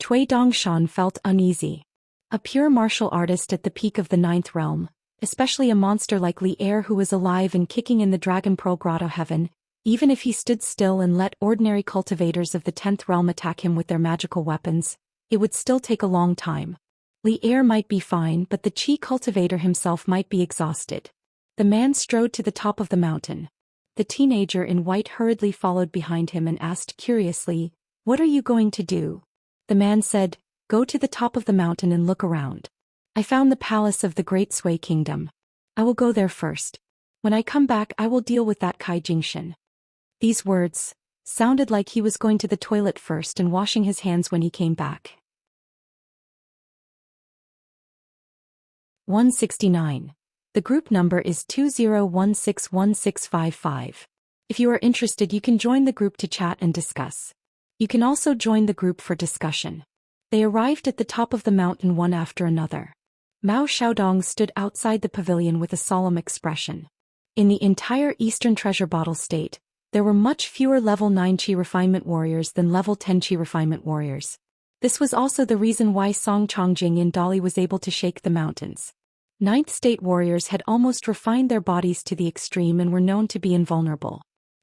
Cui Dongshan felt uneasy. A pure martial artist at the peak of the 9th realm, especially a monster like Li Er who was alive and kicking in the Dragon Pearl Grotto heaven, even if he stood still and let ordinary cultivators of the 10th realm attack him with their magical weapons, it would still take a long time. Li Er might be fine, but the Qi cultivator himself might be exhausted. The man strode to the top of the mountain. The teenager in white hurriedly followed behind him and asked curiously, "What are you going to do?" The man said, "Go to the top of the mountain and look around. I found the palace of the Great Sui Kingdom. I will go there first. When I come back I will deal with that Xianxia. These words sounded like he was going to the toilet first and washing his hands when he came back. 169. The group number is 20161655. If you are interested you can join the group to chat and discuss. You can also join the group for discussion. They arrived at the top of the mountain one after another. Mao Xiaodong stood outside the pavilion with a solemn expression. In the entire Eastern Treasure Bottle State, there were much fewer level 9 Qi refinement warriors than level 10 Qi refinement warriors. This was also the reason why Song Chongjing in Dali was able to shake the mountains. Ninth State warriors had almost refined their bodies to the extreme and were known to be invulnerable.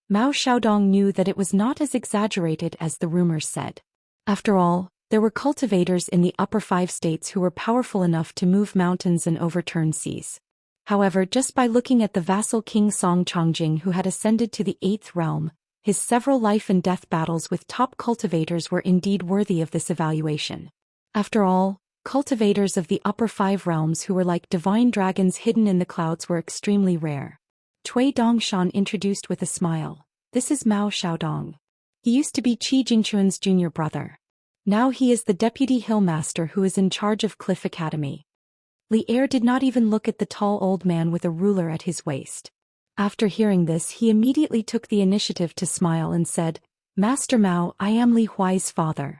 Mao Xiaodong knew that it was not as exaggerated as the rumors said. After all, there were cultivators in the upper 5 states who were powerful enough to move mountains and overturn seas. However, just by looking at the vassal king Song Chongjing who had ascended to the 8th realm, his several life and death battles with top cultivators were indeed worthy of this evaluation. After all, cultivators of the upper 5 realms who were like divine dragons hidden in the clouds were extremely rare. Cui Dongshan introduced with a smile. This is Mao Xiaodong. He used to be Qi Jingquan's junior brother. Now he is the deputy hillmaster who is in charge of Cliff Academy. Li Er did not even look at the tall old man with a ruler at his waist. After hearing this he immediately took the initiative to smile and said, Master Mao, I am Li Huai's father.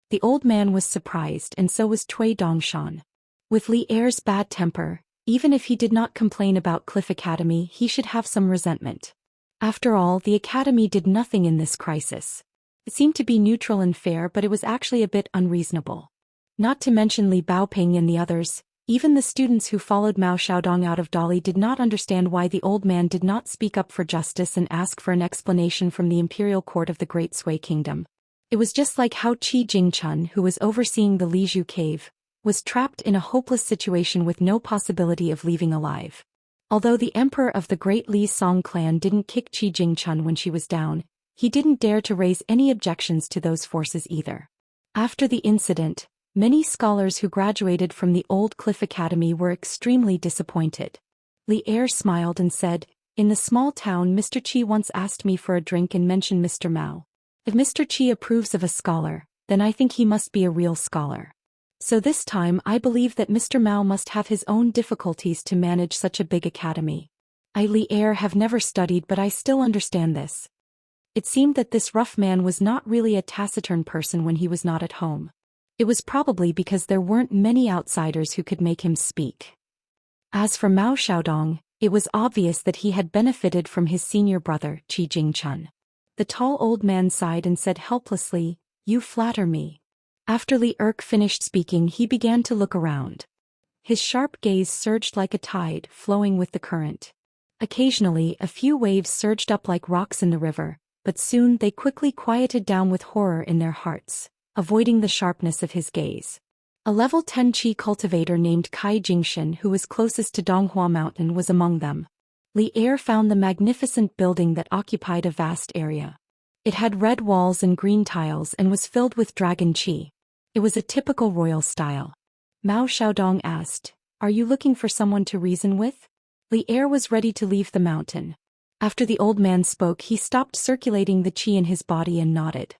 The old man was surprised and so was Cui Dongshan. With Li Er's bad temper, even if he did not complain about Cliff Academy he should have some resentment. After all, the academy did nothing in this crisis. It seemed to be neutral and fair but it was actually a bit unreasonable. Not to mention Li Baoping and the others, even the students who followed Mao Xiaodong out of Dali did not understand why the old man did not speak up for justice and ask for an explanation from the imperial court of the Great Sui Kingdom. It was just like how Qi Jingchun, who was overseeing the Lizhu cave, was trapped in a hopeless situation with no possibility of leaving alive. Although the emperor of the Great Li Song clan didn't kick Qi Jingchun when she was down, he didn't dare to raise any objections to those forces either. After the incident, many scholars who graduated from the old Cliff Academy were extremely disappointed. Li Er smiled and said, In the small town Mr. Qi once asked me for a drink and mentioned Mr. Mao. If Mr. Qi approves of a scholar, then I think he must be a real scholar. So this time I believe that Mr. Mao must have his own difficulties to manage such a big academy. I Li Er have never studied but I still understand this. It seemed that this rough man was not really a taciturn person when he was not at home. It was probably because there weren't many outsiders who could make him speak. As for Mao Xiaodong, it was obvious that he had benefited from his senior brother, Qi Jingchun. The tall old man sighed and said helplessly, You flatter me. After Li Er finished speaking he began to look around. His sharp gaze surged like a tide, flowing with the current. Occasionally a few waves surged up like rocks in the river, but soon they quickly quieted down with horror in their hearts, avoiding the sharpness of his gaze. A level 10 Qi cultivator named Kai Jingxian who was closest to Donghua Mountain was among them. Li Er found the magnificent building that occupied a vast area. It had red walls and green tiles and was filled with dragon qi. It was a typical royal style. Mao Xiaodong asked, Are you looking for someone to reason with? Li Er was ready to leave the mountain. After the old man spoke he stopped circulating the qi in his body and nodded.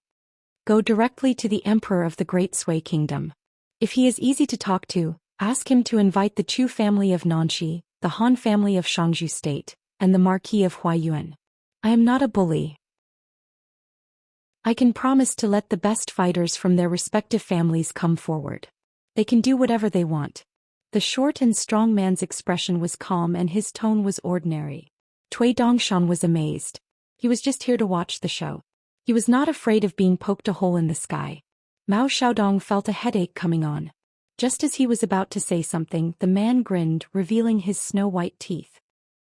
Go directly to the emperor of the Great Sui Kingdom. If he is easy to talk to, ask him to invite the Chu family of Nanxi, the Han family of Shangzhou State, and the Marquis of Huayuan. I am not a bully. I can promise to let the best fighters from their respective families come forward. They can do whatever they want. The short and strong man's expression was calm and his tone was ordinary. Cui Dongshan was amazed. He was just here to watch the show. He was not afraid of being poked a hole in the sky. Mao Xiaodong felt a headache coming on. Just as he was about to say something, the man grinned, revealing his snow-white teeth.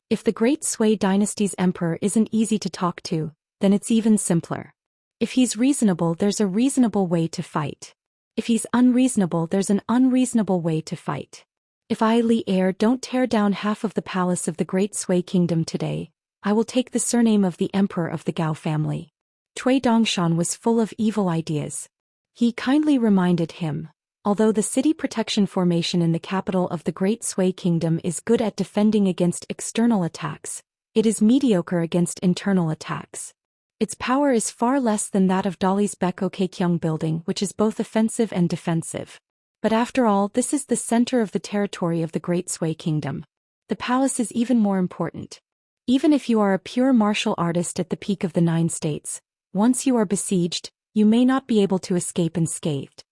If the Great Sui dynasty's emperor isn't easy to talk to, then it's even simpler. If he's reasonable, there's a reasonable way to fight. If he's unreasonable, there's an unreasonable way to fight. If I, Li Er, don't tear down half of the palace of the Great Sui Kingdom today, I will take the surname of the emperor of the Gao family. Cui Dongshan was full of evil ideas. He kindly reminded him, Although the city protection formation in the capital of the Great Sui Kingdom is good at defending against external attacks, it is mediocre against internal attacks. Its power is far less than that of Dali's Beko Keikyung building, which is both offensive and defensive. But after all, this is the center of the territory of the Great Sui Kingdom. The palace is even more important. Even if you are a pure martial artist at the peak of the 9 states, once you are besieged, you may not be able to escape unscathed.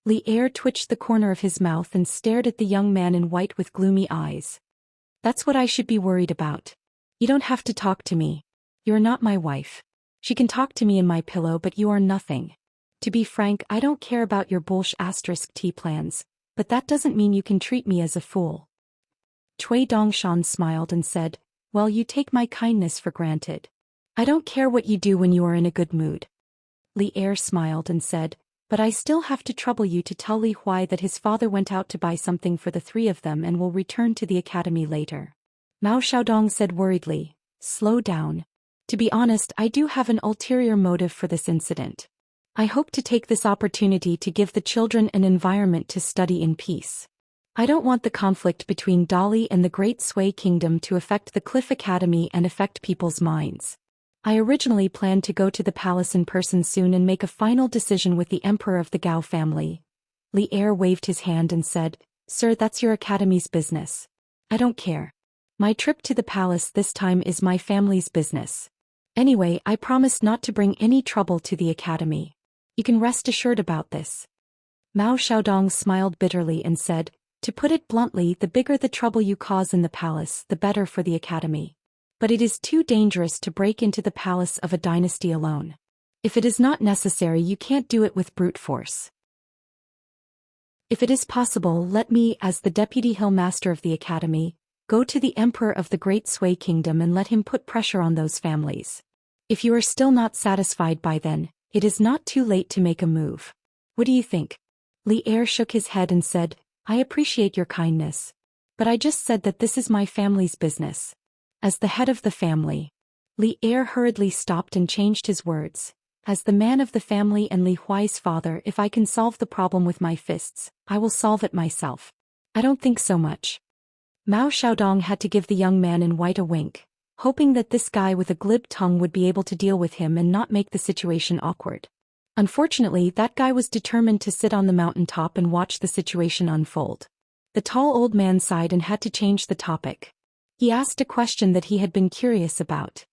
Li Er twitched the corner of his mouth and stared at the young man in white with gloomy eyes. That's what I should be worried about. You don't have to talk to me. You're not my wife. She can talk to me in my pillow, but you are nothing. To be frank, I don't care about your *T plans, but that doesn't mean you can treat me as a fool. Cui Dongshan smiled and said, well, you take my kindness for granted. I don't care what you do when you are in a good mood. Li Er smiled and said, but I still have to trouble you to tell Li Huai that his father went out to buy something for the 3 of them and will return to the academy later. Mao Xiaodong said worriedly, slow down. To be honest, I do have an ulterior motive for this incident. I hope to take this opportunity to give the children an environment to study in peace. I don't want the conflict between Dali and the Great Sui Kingdom to affect the Cliff Academy and affect people's minds. I originally planned to go to the palace in person soon and make a final decision with the Emperor of the Gao family. Li Er waved his hand and said, Sir, that's your academy's business. I don't care. My trip to the palace this time is my family's business. Anyway, I promise not to bring any trouble to the academy. You can rest assured about this. Mao Xiaodong smiled bitterly and said, to put it bluntly, the bigger the trouble you cause in the palace, the better for the academy. But it is too dangerous to break into the palace of a dynasty alone. If it is not necessary, you can't do it with brute force. If it is possible, let me, as the deputy hill master of the academy, go to the Emperor of the Great Sui Kingdom and let him put pressure on those families. If you are still not satisfied by then, it is not too late to make a move. What do you think? Li Er shook his head and said, I appreciate your kindness. But I just said that this is my family's business. As the head of the family. Li Er hurriedly stopped and changed his words. As the man of the family and Li Huai's father, if I can solve the problem with my fists, I will solve it myself. I don't think so much. Mao Xiaodong had to give the young man in white a wink, hoping that this guy with a glib tongue would be able to deal with him and not make the situation awkward. Unfortunately, that guy was determined to sit on the mountaintop and watch the situation unfold. The tall old man sighed and had to change the topic. He asked a question that he had been curious about.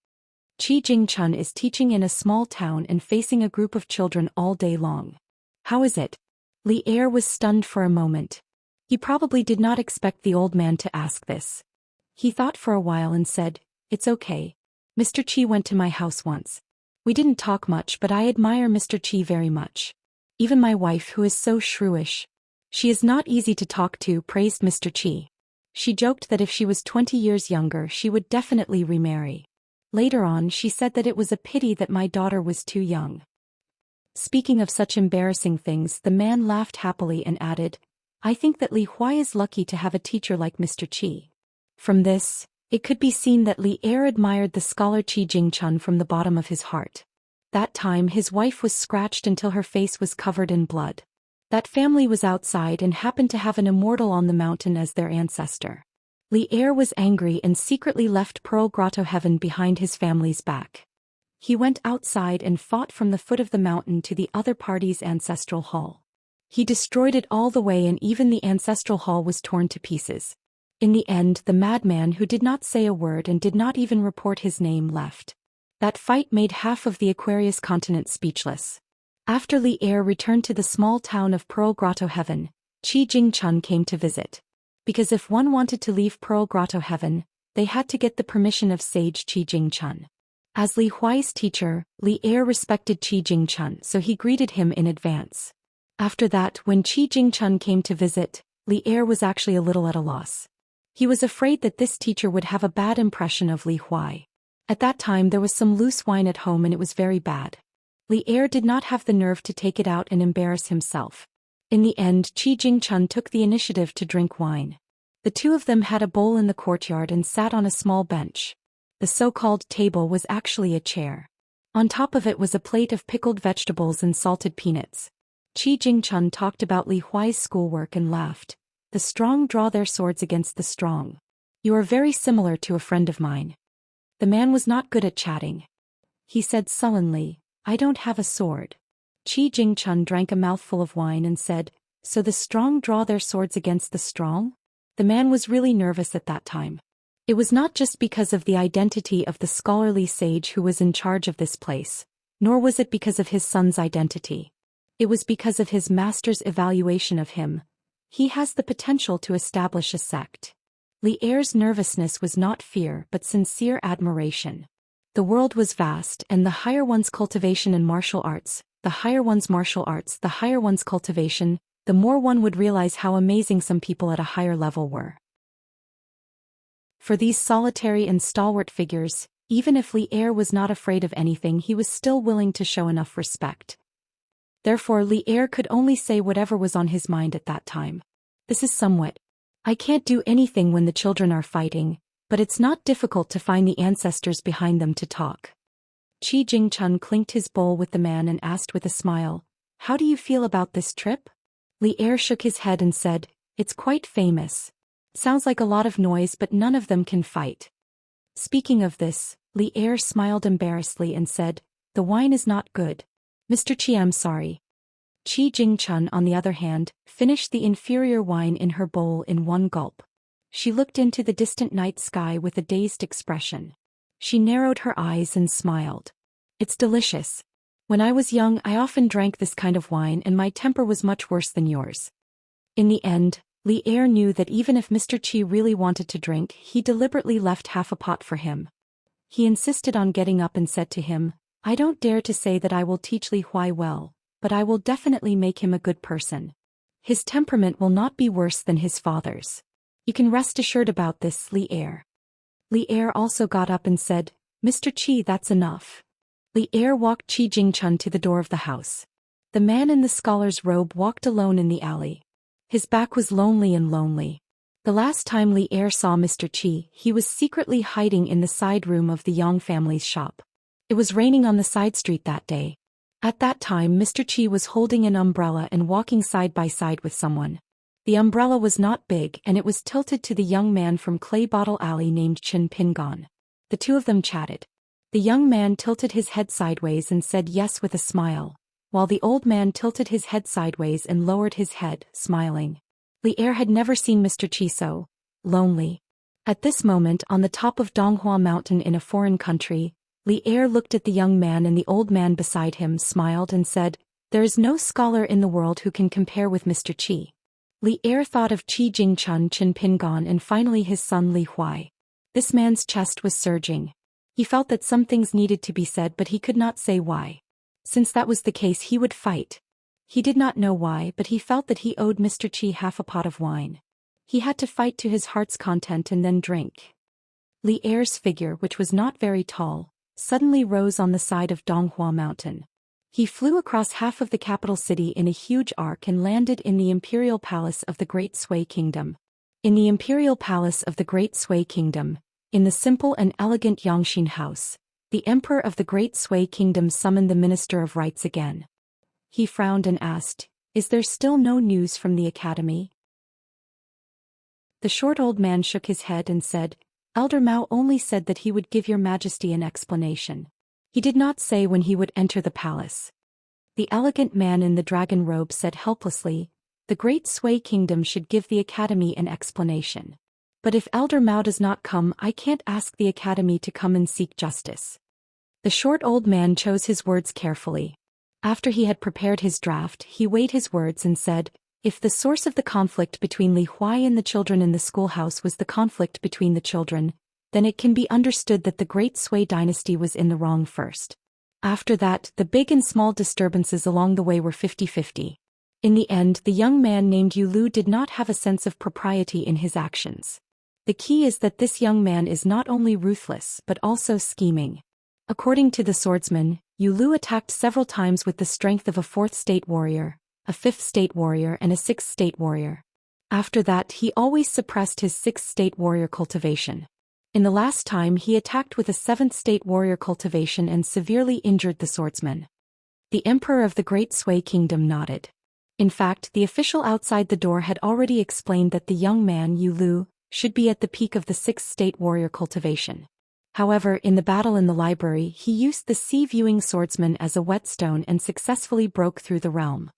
Qi Jingchun is teaching in a small town and facing a group of children all day long. How is it? Li Er was stunned for a moment. He probably did not expect the old man to ask this. He thought for a while and said, It's okay. Mr. Qi went to my house once. We didn't talk much, but I admire Mr. Qi very much. Even my wife, who is so shrewish. She is not easy to talk to, praised Mr. Qi. She joked that if she was 20 years younger, she would definitely remarry. Later on, she said that it was a pity that my daughter was too young. Speaking of such embarrassing things, the man laughed happily and added, I think that Li Huai is lucky to have a teacher like Mr. Qi. From this, it could be seen that Li Er admired the scholar Qi Jingchun from the bottom of his heart. That time his wife was scratched until her face was covered in blood. That family was outside and happened to have an immortal on the mountain as their ancestor. Li Er was angry and secretly left Pearl Grotto Heaven behind his family's back. He went outside and fought from the foot of the mountain to the other party's ancestral hall. He destroyed it all the way, and even the ancestral hall was torn to pieces. In the end, the madman who did not say a word and did not even report his name left. That fight made half of the Aquarius continent speechless. After Li Er returned to the small town of Pearl Grotto Heaven, Qi Jingchun came to visit. Because if one wanted to leave Pearl Grotto Heaven, they had to get the permission of sage Qi Jingchun. As Li Huai's teacher, Li Er respected Qi Jingchun, so he greeted him in advance. After that, when Qi Jingchun came to visit, Li Er was actually a little at a loss. He was afraid that this teacher would have a bad impression of Li Huai. At that time there was some loose wine at home and it was very bad. Li Er did not have the nerve to take it out and embarrass himself. In the end, Qi Jingchun took the initiative to drink wine. The two of them had a bowl in the courtyard and sat on a small bench. The so-called table was actually a chair. On top of it was a plate of pickled vegetables and salted peanuts. Qi Jingchun talked about Li Huai's schoolwork and laughed. The strong draw their swords against the strong. You are very similar to a friend of mine. The man was not good at chatting. He said sullenly, I don't have a sword. Qi Jingchun drank a mouthful of wine and said, so the strong draw their swords against the strong? The man was really nervous at that time. It was not just because of the identity of the scholarly sage who was in charge of this place, nor was it because of his son's identity. It was because of his master's evaluation of him. He has the potential to establish a sect. Li Er's nervousness was not fear but sincere admiration. The world was vast and the higher one's cultivation and martial arts, the higher one's martial arts, the higher one's cultivation, the more one would realize how amazing some people at a higher level were. For these solitary and stalwart figures, even if Li Er was not afraid of anything, he was still willing to show enough respect. Therefore Li Er could only say whatever was on his mind at that time. This is somewhat. I can't do anything when the children are fighting, but it's not difficult to find the ancestors behind them to talk. Qi Jingchun clinked his bowl with the man and asked with a smile, how do you feel about this trip? Li Er shook his head and said, it's quite famous. Sounds like a lot of noise but none of them can fight. Speaking of this, Li Er smiled embarrassedly and said, the wine is not good. Mr. Qi, I'm sorry. Qi Jingchun, on the other hand, finished the inferior wine in her bowl in one gulp. She looked into the distant night sky with a dazed expression. She narrowed her eyes and smiled. It's delicious. When I was young, I often drank this kind of wine and my temper was much worse than yours. In the end, Li Er knew that even if Mr. Qi really wanted to drink, he deliberately left half a pot for him. He insisted on getting up and said to him, I don't dare to say that I will teach Li Huai well, but I will definitely make him a good person. His temperament will not be worse than his father's. You can rest assured about this, Li Er. Li Er also got up and said, Mr. Qi, that's enough. Li Er walked Qi Jingchun to the door of the house. The man in the scholar's robe walked alone in the alley. His back was lonely and lonely. The last time Li Er saw Mr. Qi, he was secretly hiding in the side room of the Yang family's shop. It was raining on the side street that day. At that time Mr. Qi was holding an umbrella and walking side by side with someone. The umbrella was not big and it was tilted to the young man from Clay Bottle Alley named Chen Pingon. The two of them chatted. The young man tilted his head sideways and said yes with a smile, while the old man tilted his head sideways and lowered his head, smiling. Li Er had never seen Mr. Qi so lonely. At this moment, on the top of Donghua Mountain in a foreign country, Li Er looked at the young man and the old man beside him, smiled and said, there is no scholar in the world who can compare with Mr. Qi. Li Er thought of Qi Jingchun, Chen Pingon and finally his son Li Huai. This man's chest was surging. He felt that some things needed to be said but he could not say why. Since that was the case he would fight. He did not know why but he felt that he owed Mr. Qi half a pot of wine. He had to fight to his heart's content and then drink. Li Er's figure, which was not very tall, suddenly rose on the side of Donghua Mountain. He flew across half of the capital city in a huge arc and landed in the imperial palace of the Great Sui Kingdom. In the imperial palace of the Great Sui Kingdom, in the simple and elegant Yangxin house, the emperor of the Great Sui Kingdom summoned the Minister of Rites again. He frowned and asked, is there still no news from the academy? The short old man shook his head and said, Elder Mao only said that he would give your majesty an explanation. He did not say when he would enter the palace. The elegant man in the dragon robe said helplessly, the Great Sui Kingdom should give the academy an explanation. But if Elder Mao does not come, I can't ask the academy to come and seek justice. The short old man chose his words carefully. After he had prepared his draft, he weighed his words and said, if the source of the conflict between Li Huai and the children in the schoolhouse was the conflict between the children, then it can be understood that the Great Sui dynasty was in the wrong first. After that, the big and small disturbances along the way were 50-50. In the end, the young man named Yu Lu did not have a sense of propriety in his actions. The key is that this young man is not only ruthless but also scheming. According to the swordsman, Yu Lu attacked several times with the strength of a 4th state warrior, a 5th state warrior and a 6th state warrior. After that he always suppressed his 6th state warrior cultivation. In the last time he attacked with a 7th state warrior cultivation and severely injured the swordsman. The emperor of the Great Sui Kingdom nodded. In fact, the official outside the door had already explained that the young man, Yu Lu, should be at the peak of the 6th state warrior cultivation. However, in the battle in the library, he used the sea-viewing swordsman as a whetstone and successfully broke through the realm.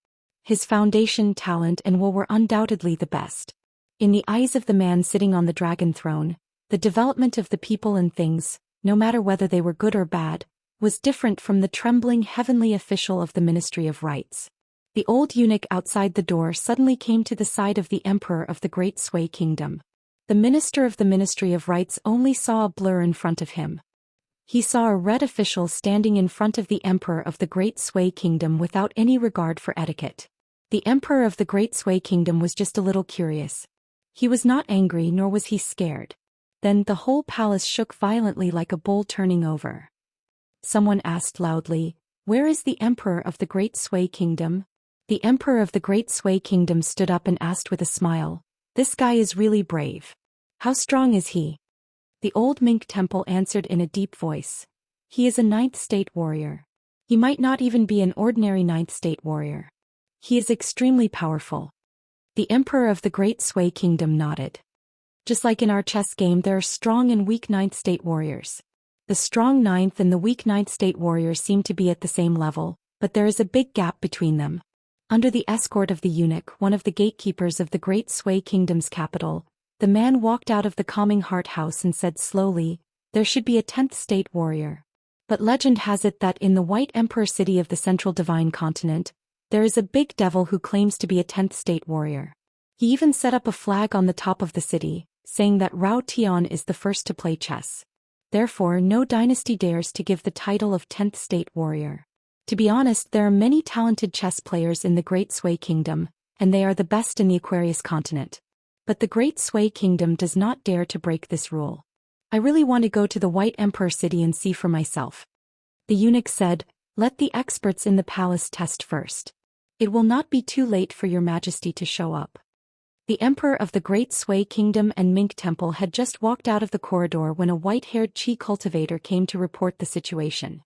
His foundation, talent, and will were undoubtedly the best. In the eyes of the man sitting on the dragon throne, the development of the people and things, no matter whether they were good or bad, was different from the trembling heavenly official of the Ministry of Rites. The old eunuch outside the door suddenly came to the side of the emperor of the Great Sui Kingdom. The minister of the Ministry of Rites only saw a blur in front of him. He saw a red official standing in front of the emperor of the Great Sui Kingdom without any regard for etiquette. The emperor of the Great Sui Kingdom was just a little curious. He was not angry nor was he scared. Then the whole palace shook violently like a bowl turning over. Someone asked loudly, "Where is the emperor of the Great Sui Kingdom?" The emperor of the Great Sui Kingdom stood up and asked with a smile, "This guy is really brave. How strong is he?" The old mink temple answered in a deep voice, "He is a 9th state warrior. He might not even be an ordinary 9th state warrior. He is extremely powerful." The emperor of the Great Sui Kingdom nodded. Just like in our chess game, there are strong and weak 9th state warriors. The strong 9th and the weak 9th state warriors seem to be at the same level, but there is a big gap between them. Under the escort of the eunuch, one of the gatekeepers of the Great Sui Kingdom's capital, the man walked out of the Calming Heart house and said slowly, "There should be a 10th state warrior. But legend has it that in the White Emperor city of the Central Divine Continent, there is a big devil who claims to be a 10th state warrior. He even set up a flag on the top of the city, saying that Rao Tian is the first to play chess. Therefore, no dynasty dares to give the title of 10th state warrior. To be honest, there are many talented chess players in the Great Sui Kingdom, and they are the best in the Aquarius continent. But the Great Sui Kingdom does not dare to break this rule. I really want to go to the White Emperor city and see for myself." The eunuch said, "Let the experts in the palace test first. It will not be too late for your majesty to show up." The emperor of the Great Sui Kingdom and Mink Temple had just walked out of the corridor when a white-haired Qi cultivator came to report the situation.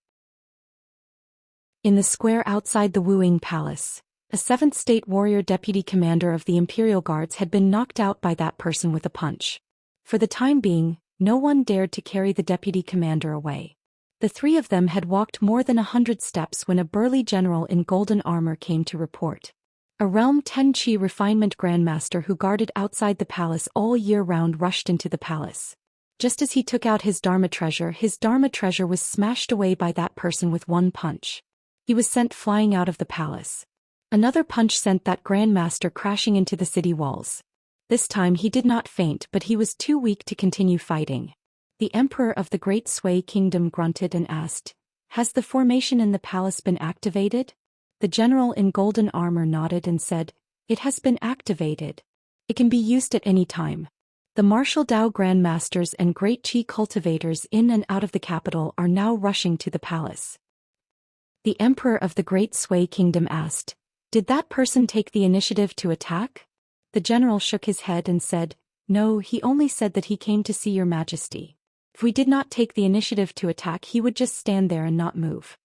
In the square outside the Wuing Palace, a 7th state warrior deputy commander of the Imperial Guards had been knocked out by that person with a punch. For the time being, no one dared to carry the deputy commander away. The three of them had walked more than 100 steps when a burly general in golden armor came to report. A Realm 10 Qi refinement grandmaster who guarded outside the palace all year round rushed into the palace. Just as he took out his Dharma treasure was smashed away by that person with one punch. He was sent flying out of the palace. Another punch sent that grandmaster crashing into the city walls. This time he did not faint, but he was too weak to continue fighting. The emperor of the Great Sui Kingdom grunted and asked, "Has the formation in the palace been activated?" The general in golden armor nodded and said, "It has been activated. It can be used at any time." The martial Dao grandmasters and great Qi cultivators in and out of the capital are now rushing to the palace. The emperor of the Great Sui Kingdom asked, "Did that person take the initiative to attack?" The general shook his head and said, "No, he only said that he came to see your majesty. If we did not take the initiative to attack, he would just stand there and not move."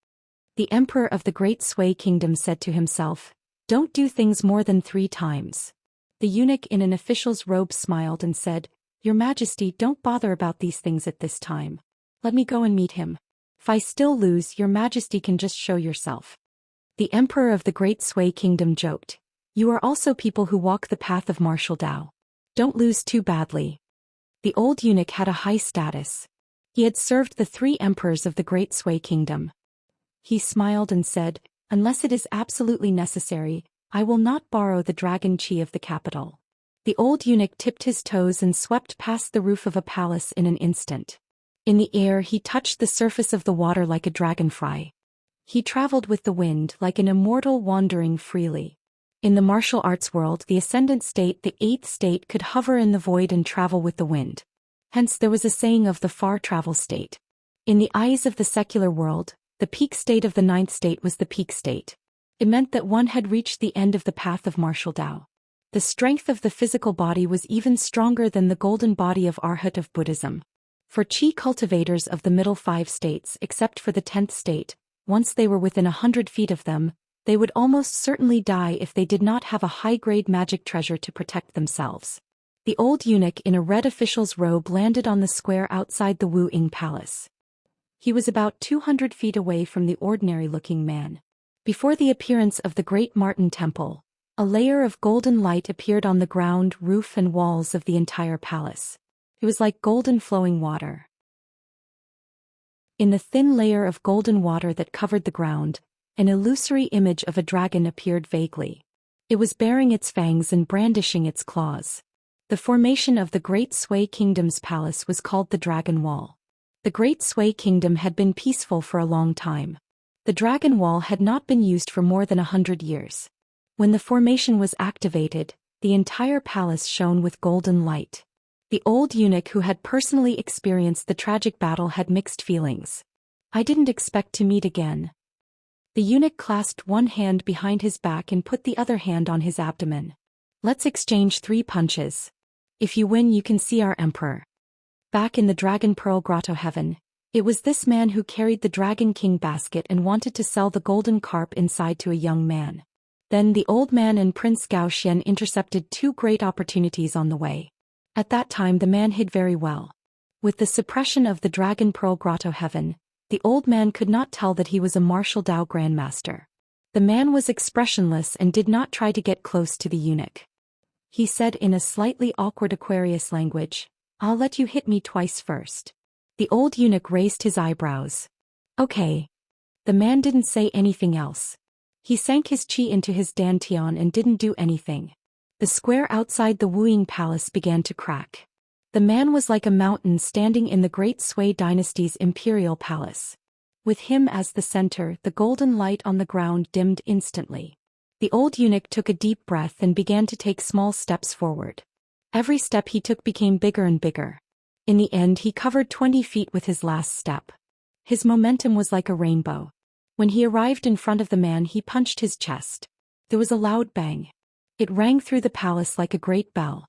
The emperor of the Great Sui Kingdom said to himself, "Don't do things more than 3 times. The eunuch in an official's robe smiled and said, "Your majesty, don't bother about these things at this time. Let me go and meet him. If I still lose, your majesty can just show yourself." The emperor of the Great Sui Kingdom joked, "You are also people who walk the path of martial Dao. Don't lose too badly." The old eunuch had a high status. He had served the 3 emperors of the Great Sui Kingdom. He smiled and said, "Unless it is absolutely necessary, I will not borrow the dragon Qi of the capital." The old eunuch tipped his toes and swept past the roof of a palace in an instant. In the air he touched the surface of the water like a dragonfly. He traveled with the wind like an immortal wandering freely. In the martial arts world, the ascendant state, the 8th state, could hover in the void and travel with the wind. Hence there was a saying of the far travel state. In the eyes of the secular world, the peak state of the 9th state was the peak state. It meant that one had reached the end of the path of martial Dao. The strength of the physical body was even stronger than the golden body of Arhat of Buddhism. For Qi cultivators of the middle 5 states, except for the 10th state, once they were within 100 feet of them, They would almost certainly die if they did not have a high-grade magic treasure to protect themselves. The old eunuch in a red official's robe landed on the square outside the Wu Ying palace. He was about 200 feet away from the ordinary-looking man. Before the appearance of the Great Martin Temple, a layer of golden light appeared on the ground, roof and walls of the entire palace. It was like golden flowing water. In the thin layer of golden water that covered the ground, an illusory image of a dragon appeared vaguely. It was baring its fangs and brandishing its claws. The formation of the Great Sui Kingdom's palace was called the Dragon Wall. The Great Sui Kingdom had been peaceful for a long time. The Dragon Wall had not been used for more than 100 years. When the formation was activated, the entire palace shone with golden light. The old eunuch who had personally experienced the tragic battle had mixed feelings. I didn't expect to meet again. The eunuch clasped one hand behind his back and put the other hand on his abdomen. Let's exchange 3 punches. If you win, you can see our emperor. Back in the Dragon Pearl Grotto heaven, it was this man who carried the Dragon King basket and wanted to sell the golden carp inside to a young man. Then the old man and Prince Zhou Xian intercepted 2 great opportunities on the way. At that time the man hid very well. With the suppression of the Dragon Pearl Grotto heaven, the old man could not tell that he was a martial Dao grandmaster. The man was expressionless and did not try to get close to the eunuch. He said in a slightly awkward Aquarius language, "I'll let you hit me twice first." The old eunuch raised his eyebrows. Okay. The man didn't say anything else. He sank his chi into his dantian and didn't do anything. The square outside the Wu Ying palace began to crack. The man was like a mountain standing in the Great Sui dynasty's imperial palace. With him as the center, the golden light on the ground dimmed instantly. The old eunuch took a deep breath and began to take small steps forward. Every step he took became bigger and bigger. In the end, he covered 20 feet with his last step. His momentum was like a rainbow. When he arrived in front of the man, he punched his chest. There was a loud bang. It rang through the palace like a great bell.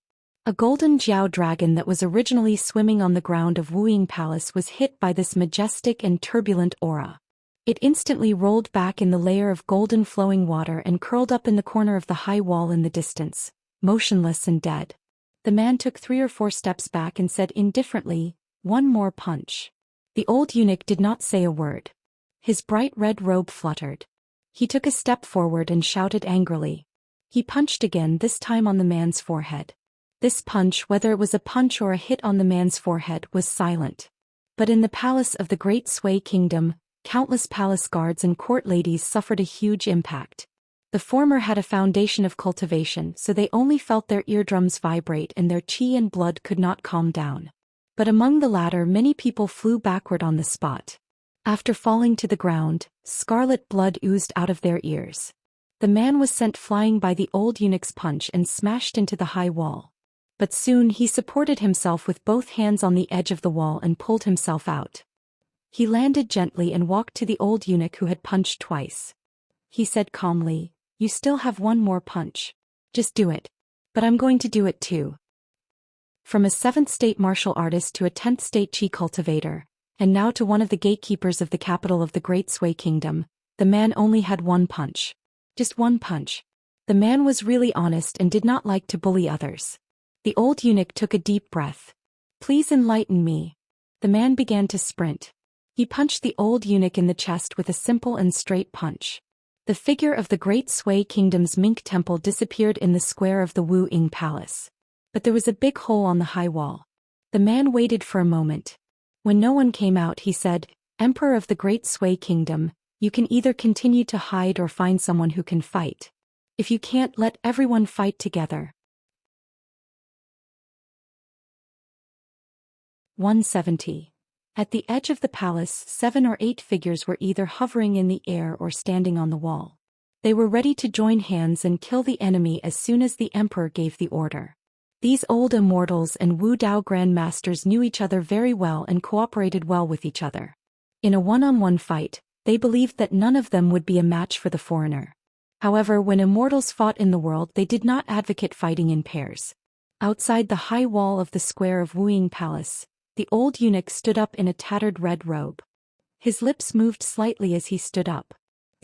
A golden jiao dragon that was originally swimming on the ground of Wu Ying Palace was hit by this majestic and turbulent aura. It instantly rolled back in the layer of golden flowing water and curled up in the corner of the high wall in the distance, motionless and dead. The man took 3 or 4 steps back and said indifferently, "One more punch." The old eunuch did not say a word. His bright red robe fluttered. He took a step forward and shouted angrily. He punched again, this time on the man's forehead. This punch, whether it was a punch or a hit on the man's forehead, was silent. But in the palace of the Great Sui Kingdom, countless palace guards and court ladies suffered a huge impact. The former had a foundation of cultivation, so they only felt their eardrums vibrate and their chi and blood could not calm down. But among the latter, many people flew backward on the spot. After falling to the ground, scarlet blood oozed out of their ears. The man was sent flying by the old eunuch's punch and smashed into the high wall. But soon he supported himself with both hands on the edge of the wall and pulled himself out. He landed gently and walked to the old eunuch who had punched twice. He said calmly, "You still have 1 more punch. Just do it. But I'm going to do it too." From a 7th state martial artist to a 10th state chi cultivator, and now to one of the gatekeepers of the capital of the Great Sui Kingdom, the man only had 1 punch. Just 1 punch. The man was really honest and did not like to bully others. The old eunuch took a deep breath. "Please enlighten me." The man began to sprint. He punched the old eunuch in the chest with a simple and straight punch. The figure of the Great Sui Kingdom's Mink Temple disappeared in the square of the Wu Ying Palace. But there was a big hole on the high wall. The man waited for a moment. When no one came out, he said, "Emperor of the Great Sui Kingdom, you can either continue to hide or find someone who can fight. If you can't, let everyone fight together." 170. At the edge of the palace, 7 or 8 figures were either hovering in the air or standing on the wall. They were ready to join hands and kill the enemy as soon as the emperor gave the order. These old immortals and Wu Dao grandmasters knew each other very well and cooperated well with each other. In a one-on-one fight, they believed that none of them would be a match for the foreigner. However, when immortals fought in the world, they did not advocate fighting in pairs. Outside the high wall of the square of Wu Ying Palace, the old eunuch stood up in a tattered red robe. His lips moved slightly as he stood up.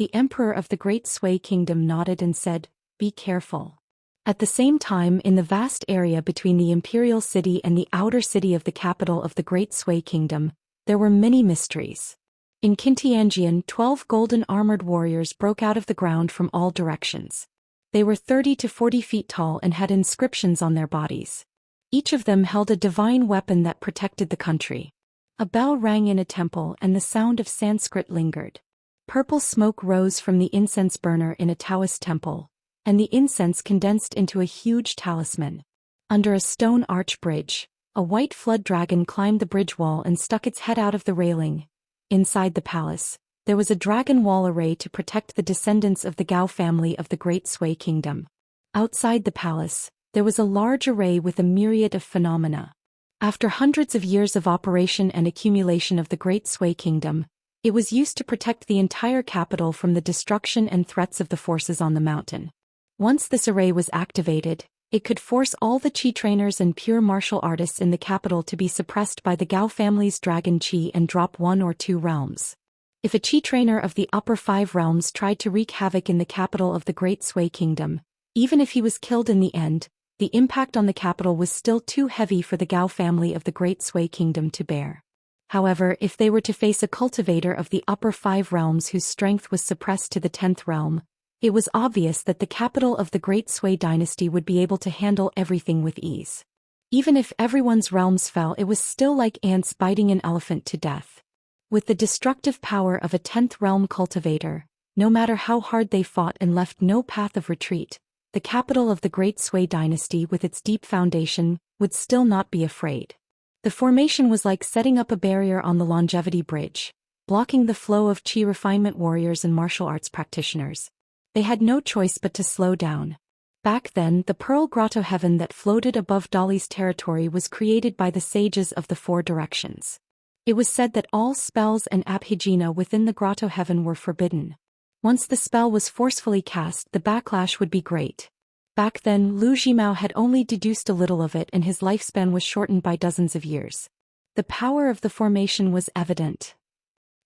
The emperor of the Great Sui Kingdom nodded and said, "Be careful." At the same time, in the vast area between the imperial city and the outer city of the capital of the Great Sui Kingdom, there were many mysteries. In Qintianjian, 12 golden armored warriors broke out of the ground from all directions. They were 30 to 40 feet tall and had inscriptions on their bodies. Each of them held a divine weapon that protected the country. A bell rang in a temple and the sound of Sanskrit lingered. Purple smoke rose from the incense burner in a Taoist temple, and the incense condensed into a huge talisman. Under a stone arch bridge, a white flood dragon climbed the bridge wall and stuck its head out of the railing. Inside the palace, there was a dragon wall array to protect the descendants of the Gao family of the Great Sui Kingdom. Outside the palace, there was a large array with a myriad of phenomena. After hundreds of years of operation and accumulation of the Great Sui Kingdom, it was used to protect the entire capital from the destruction and threats of the forces on the mountain. Once this array was activated, it could force all the Qi trainers and pure martial artists in the capital to be suppressed by the Gao family's dragon Qi and drop 1 or 2 realms. If a Qi trainer of the upper 5 realms tried to wreak havoc in the capital of the Great Sui Kingdom, even if he was killed in the end, the impact on the capital was still too heavy for the Gao family of the Great Sui Kingdom to bear. However, if they were to face a cultivator of the upper 5 realms whose strength was suppressed to the 10th realm, it was obvious that the capital of the Great Sui dynasty would be able to handle everything with ease. Even if everyone's realms fell, it was still like ants biting an elephant to death. With the destructive power of a 10th realm cultivator, no matter how hard they fought and left no path of retreat, the capital of the Great Sui dynasty with its deep foundation would still not be afraid. The formation was like setting up a barrier on the longevity bridge, blocking the flow of Qi refinement warriors and martial arts practitioners. They had no choice but to slow down. Back then, the Pearl Grotto heaven that floated above Dali's territory was created by the sages of the 4 directions. It was said that all spells and abhijna within the grotto heaven were forbidden. Once the spell was forcefully cast, the backlash would be great. Back then, Lu Jimao had only deduced a little of it and his lifespan was shortened by dozens of years. The power of the formation was evident.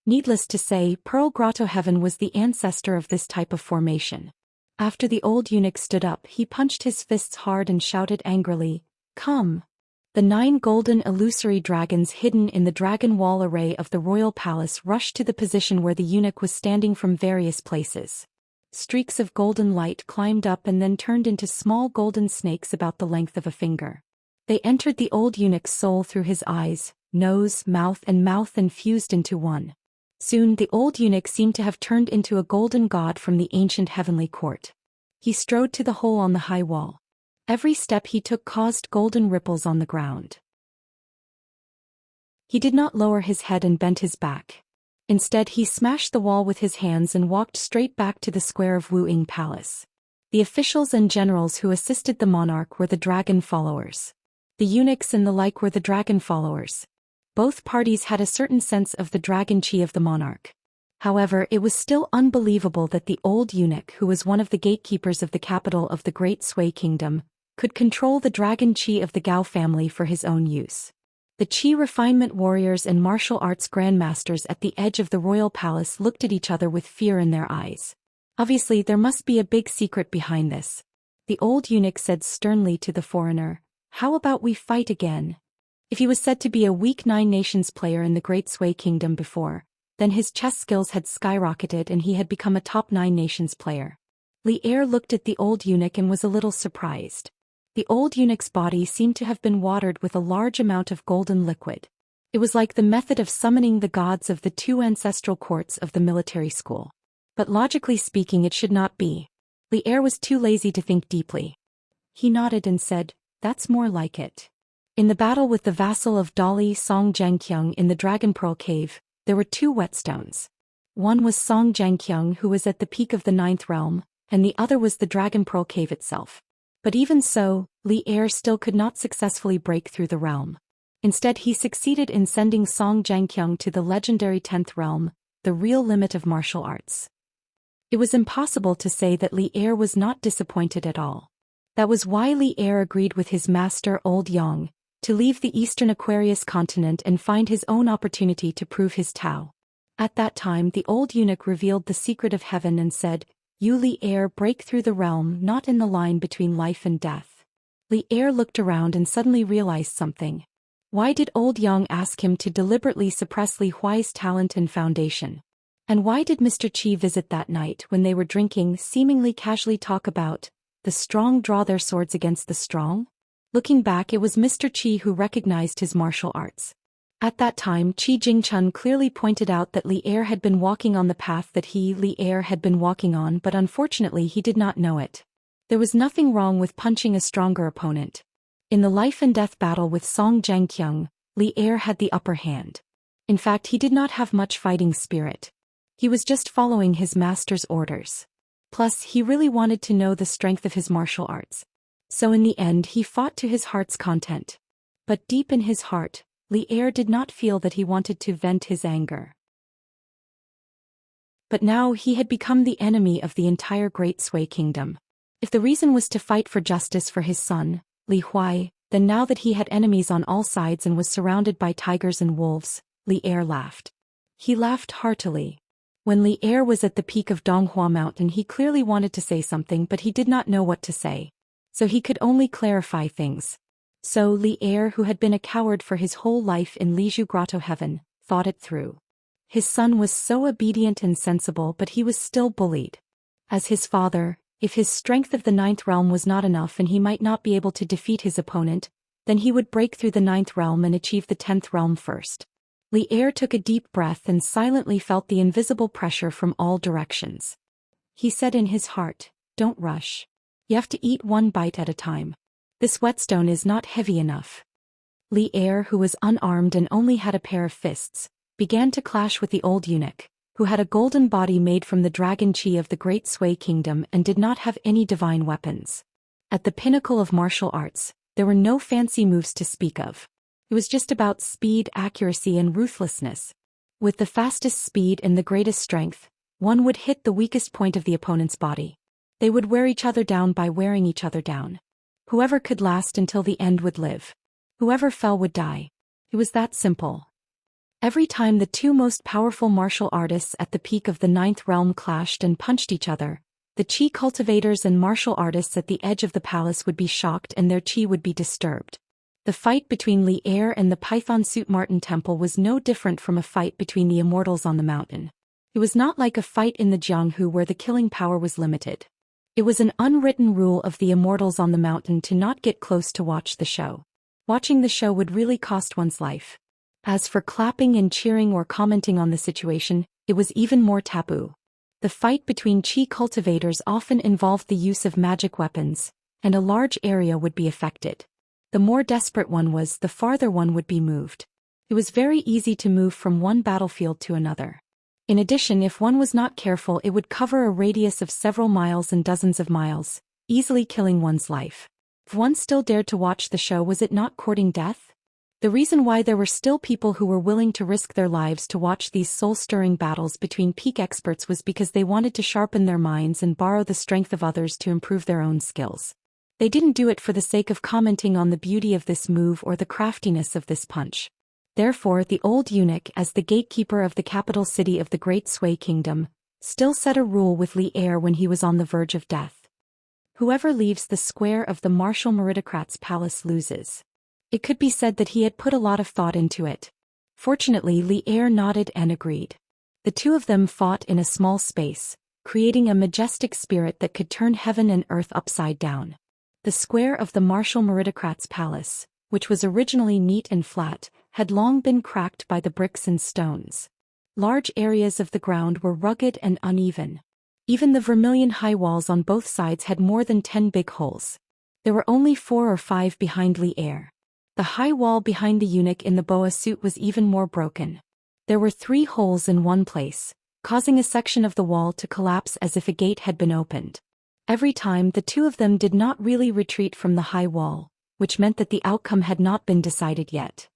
Needless to say, Pearl Grotto Heaven was the ancestor of this type of formation. After the old eunuch stood up, he punched his fists hard and shouted angrily, "Come!" The 9 golden illusory dragons hidden in the dragon wall array of the royal palace rushed to the position where the eunuch was standing from various places. Streaks of golden light climbed up and then turned into small golden snakes about the length of a finger. They entered the old eunuch's soul through his eyes, nose, mouth and fused into one. Soon the old eunuch seemed to have turned into a golden god from the ancient heavenly court. He strode to the hole on the high wall. Every step he took caused golden ripples on the ground. He did not lower his head and bent his back. Instead, he smashed the wall with his hands and walked straight back to the square of Wu Ying Palace. The officials and generals who assisted the monarch were the dragon followers. The eunuchs and the like were the dragon followers. Both parties had a certain sense of the dragon Qi of the monarch. However, it was still unbelievable that the old eunuch, who was one of the gatekeepers of the capital of the Great Sui Kingdom, could control the dragon Qi of the Gao family for his own use. The Qi refinement warriors and martial arts grandmasters at the edge of the royal palace looked at each other with fear in their eyes. Obviously, there must be a big secret behind this. The old eunuch said sternly to the foreigner, "How about we fight again?" If he was said to be a weak 9 nations player in the Great Sui Kingdom before, then his chess skills had skyrocketed and he had become a top 9 nations player. Li Er looked at the old eunuch and was a little surprised. The old eunuch's body seemed to have been watered with a large amount of golden liquid. It was like the method of summoning the gods of the 2 ancestral courts of the military school. But logically speaking, it should not be. Li Er was too lazy to think deeply. He nodded and said, "That's more like it." In the battle with the vassal of Dali Song Zhangqiang in the Dragon Pearl Cave, there were 2 whetstones. One was Song Zhangqiang, who was at the peak of the 9th realm, and the other was the Dragon Pearl Cave itself. But even so, Li Er still could not successfully break through the realm. Instead, he succeeded in sending Song Zhangqiang to the legendary 10th realm, the real limit of martial arts. It was impossible to say that Li Er was not disappointed at all. That was why Li Er agreed with his master Old Yang to leave the eastern Aquarius continent and find his own opportunity to prove his Tao. At that time the old eunuch revealed the secret of heaven and said, "You Li Er break through the realm not in the line between life and death." Li Er looked around and suddenly realized something. Why did old Yang ask him to deliberately suppress Li Huai's talent and foundation? And why did Mr. Qi visit that night when they were drinking, seemingly casually talk about, "The strong draw their swords against the strong"? Looking back, it was Mr. Qi who recognized his martial arts. At that time Qi Jingchun clearly pointed out that Li Er had been walking on the path that he, Li Er, had been walking on, but unfortunately he did not know it. There was nothing wrong with punching a stronger opponent. In the life-and-death battle with Song Zhengqiang, Li Er had the upper hand. In fact, he did not have much fighting spirit. He was just following his master's orders. Plus, he really wanted to know the strength of his martial arts. So in the end he fought to his heart's content. But deep in his heart, Li Er did not feel that he wanted to vent his anger. But now he had become the enemy of the entire Great Sui Kingdom. If the reason was to fight for justice for his son, Li Huai, then now that he had enemies on all sides and was surrounded by tigers and wolves, Li Er laughed. He laughed heartily. When Li Er was at the peak of Donghua Mountain, he clearly wanted to say something, but he did not know what to say. So he could only clarify things. So Li Er, who had been a coward for his whole life in Lizhu Grotto Heaven, thought it through. His son was so obedient and sensible, but he was still bullied. As his father, if his strength of the ninth realm was not enough and he might not be able to defeat his opponent, then he would break through the ninth realm and achieve the 10th realm first. Li Er took a deep breath and silently felt the invisible pressure from all directions. He said in his heart, "Don't rush. You have to eat one bite at a time. This whetstone is not heavy enough." Li Er, who was unarmed and only had a pair of fists, began to clash with the old eunuch, who had a golden body made from the dragon chi of the Great Sui Kingdom and did not have any divine weapons. At the pinnacle of martial arts, there were no fancy moves to speak of. It was just about speed, accuracy, and ruthlessness. With the fastest speed and the greatest strength, one would hit the weakest point of the opponent's body. They would wear each other down by wearing each other down. Whoever could last until the end would live. Whoever fell would die. It was that simple. Every time the two most powerful martial artists at the peak of the ninth realm clashed and punched each other, the chi cultivators and martial artists at the edge of the palace would be shocked and their chi would be disturbed. The fight between Li Er and the Python Suit Martin Temple was no different from a fight between the immortals on the mountain. It was not like a fight in the Jianghu where the killing power was limited. It was an unwritten rule of the immortals on the mountain to not get close to watch the show. Watching the show would really cost one's life. As for clapping and cheering or commenting on the situation, it was even more taboo. The fight between chi cultivators often involved the use of magic weapons, and a large area would be affected. The more desperate one was, the farther one would be moved. It was very easy to move from one battlefield to another. In addition, if one was not careful, it would cover a radius of several miles and dozens of miles, easily killing one's life. If one still dared to watch the show, was it not courting death? The reason why there were still people who were willing to risk their lives to watch these soul-stirring battles between peak experts was because they wanted to sharpen their minds and borrow the strength of others to improve their own skills. They didn't do it for the sake of commenting on the beauty of this move or the craftiness of this punch. Therefore, the old eunuch, as the gatekeeper of the capital city of the Great Sui Kingdom, still set a rule with Li Er when he was on the verge of death. Whoever leaves the square of the martial meritocrat's palace loses. It could be said that he had put a lot of thought into it. Fortunately, Li Er nodded and agreed. The two of them fought in a small space, creating a majestic spirit that could turn heaven and earth upside down. The square of the martial meritocrat's palace, which was originally neat and flat, had long been cracked by the bricks and stones. Large areas of the ground were rugged and uneven. Even the vermilion high walls on both sides had more than 10 big holes. There were only 4 or 5 behind Li Er. The high wall behind the eunuch in the boa suit was even more broken. There were 3 holes in one place, causing a section of the wall to collapse as if a gate had been opened. Every time, the two of them did not really retreat from the high wall, which meant that the outcome had not been decided yet.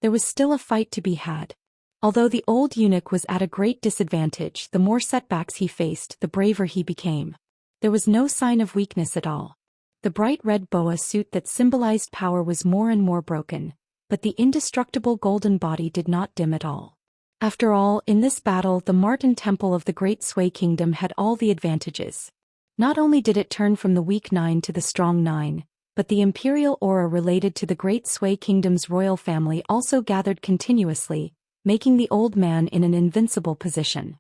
There was still a fight to be had. Although the old eunuch was at a great disadvantage, the more setbacks he faced, the braver he became. There was no sign of weakness at all. The bright red boa suit that symbolized power was more and more broken, but the indestructible golden body did not dim at all. After all, in this battle the Martin Temple of the Great Sui Kingdom had all the advantages. Not only did it turn from the weak 9 to the strong 9, but the imperial aura related to the Great Sui Kingdom's royal family also gathered continuously, making the old man in an invincible position.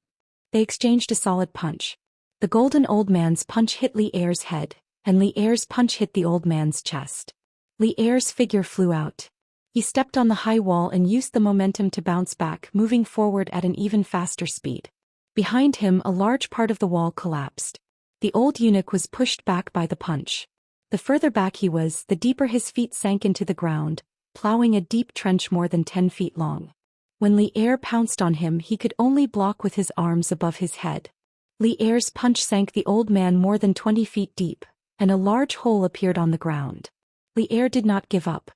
They exchanged a solid punch. The golden old man's punch hit Li Er's head, and Li Er's punch hit the old man's chest. Li Er's figure flew out. He stepped on the high wall and used the momentum to bounce back, moving forward at an even faster speed. Behind him, a large part of the wall collapsed. The old eunuch was pushed back by the punch. The further back he was, the deeper his feet sank into the ground, plowing a deep trench more than 10 feet long. When Li Er pounced on him, he could only block with his arms above his head. Li Er's punch sank the old man more than 20 feet deep, and a large hole appeared on the ground. Li Er did not give up.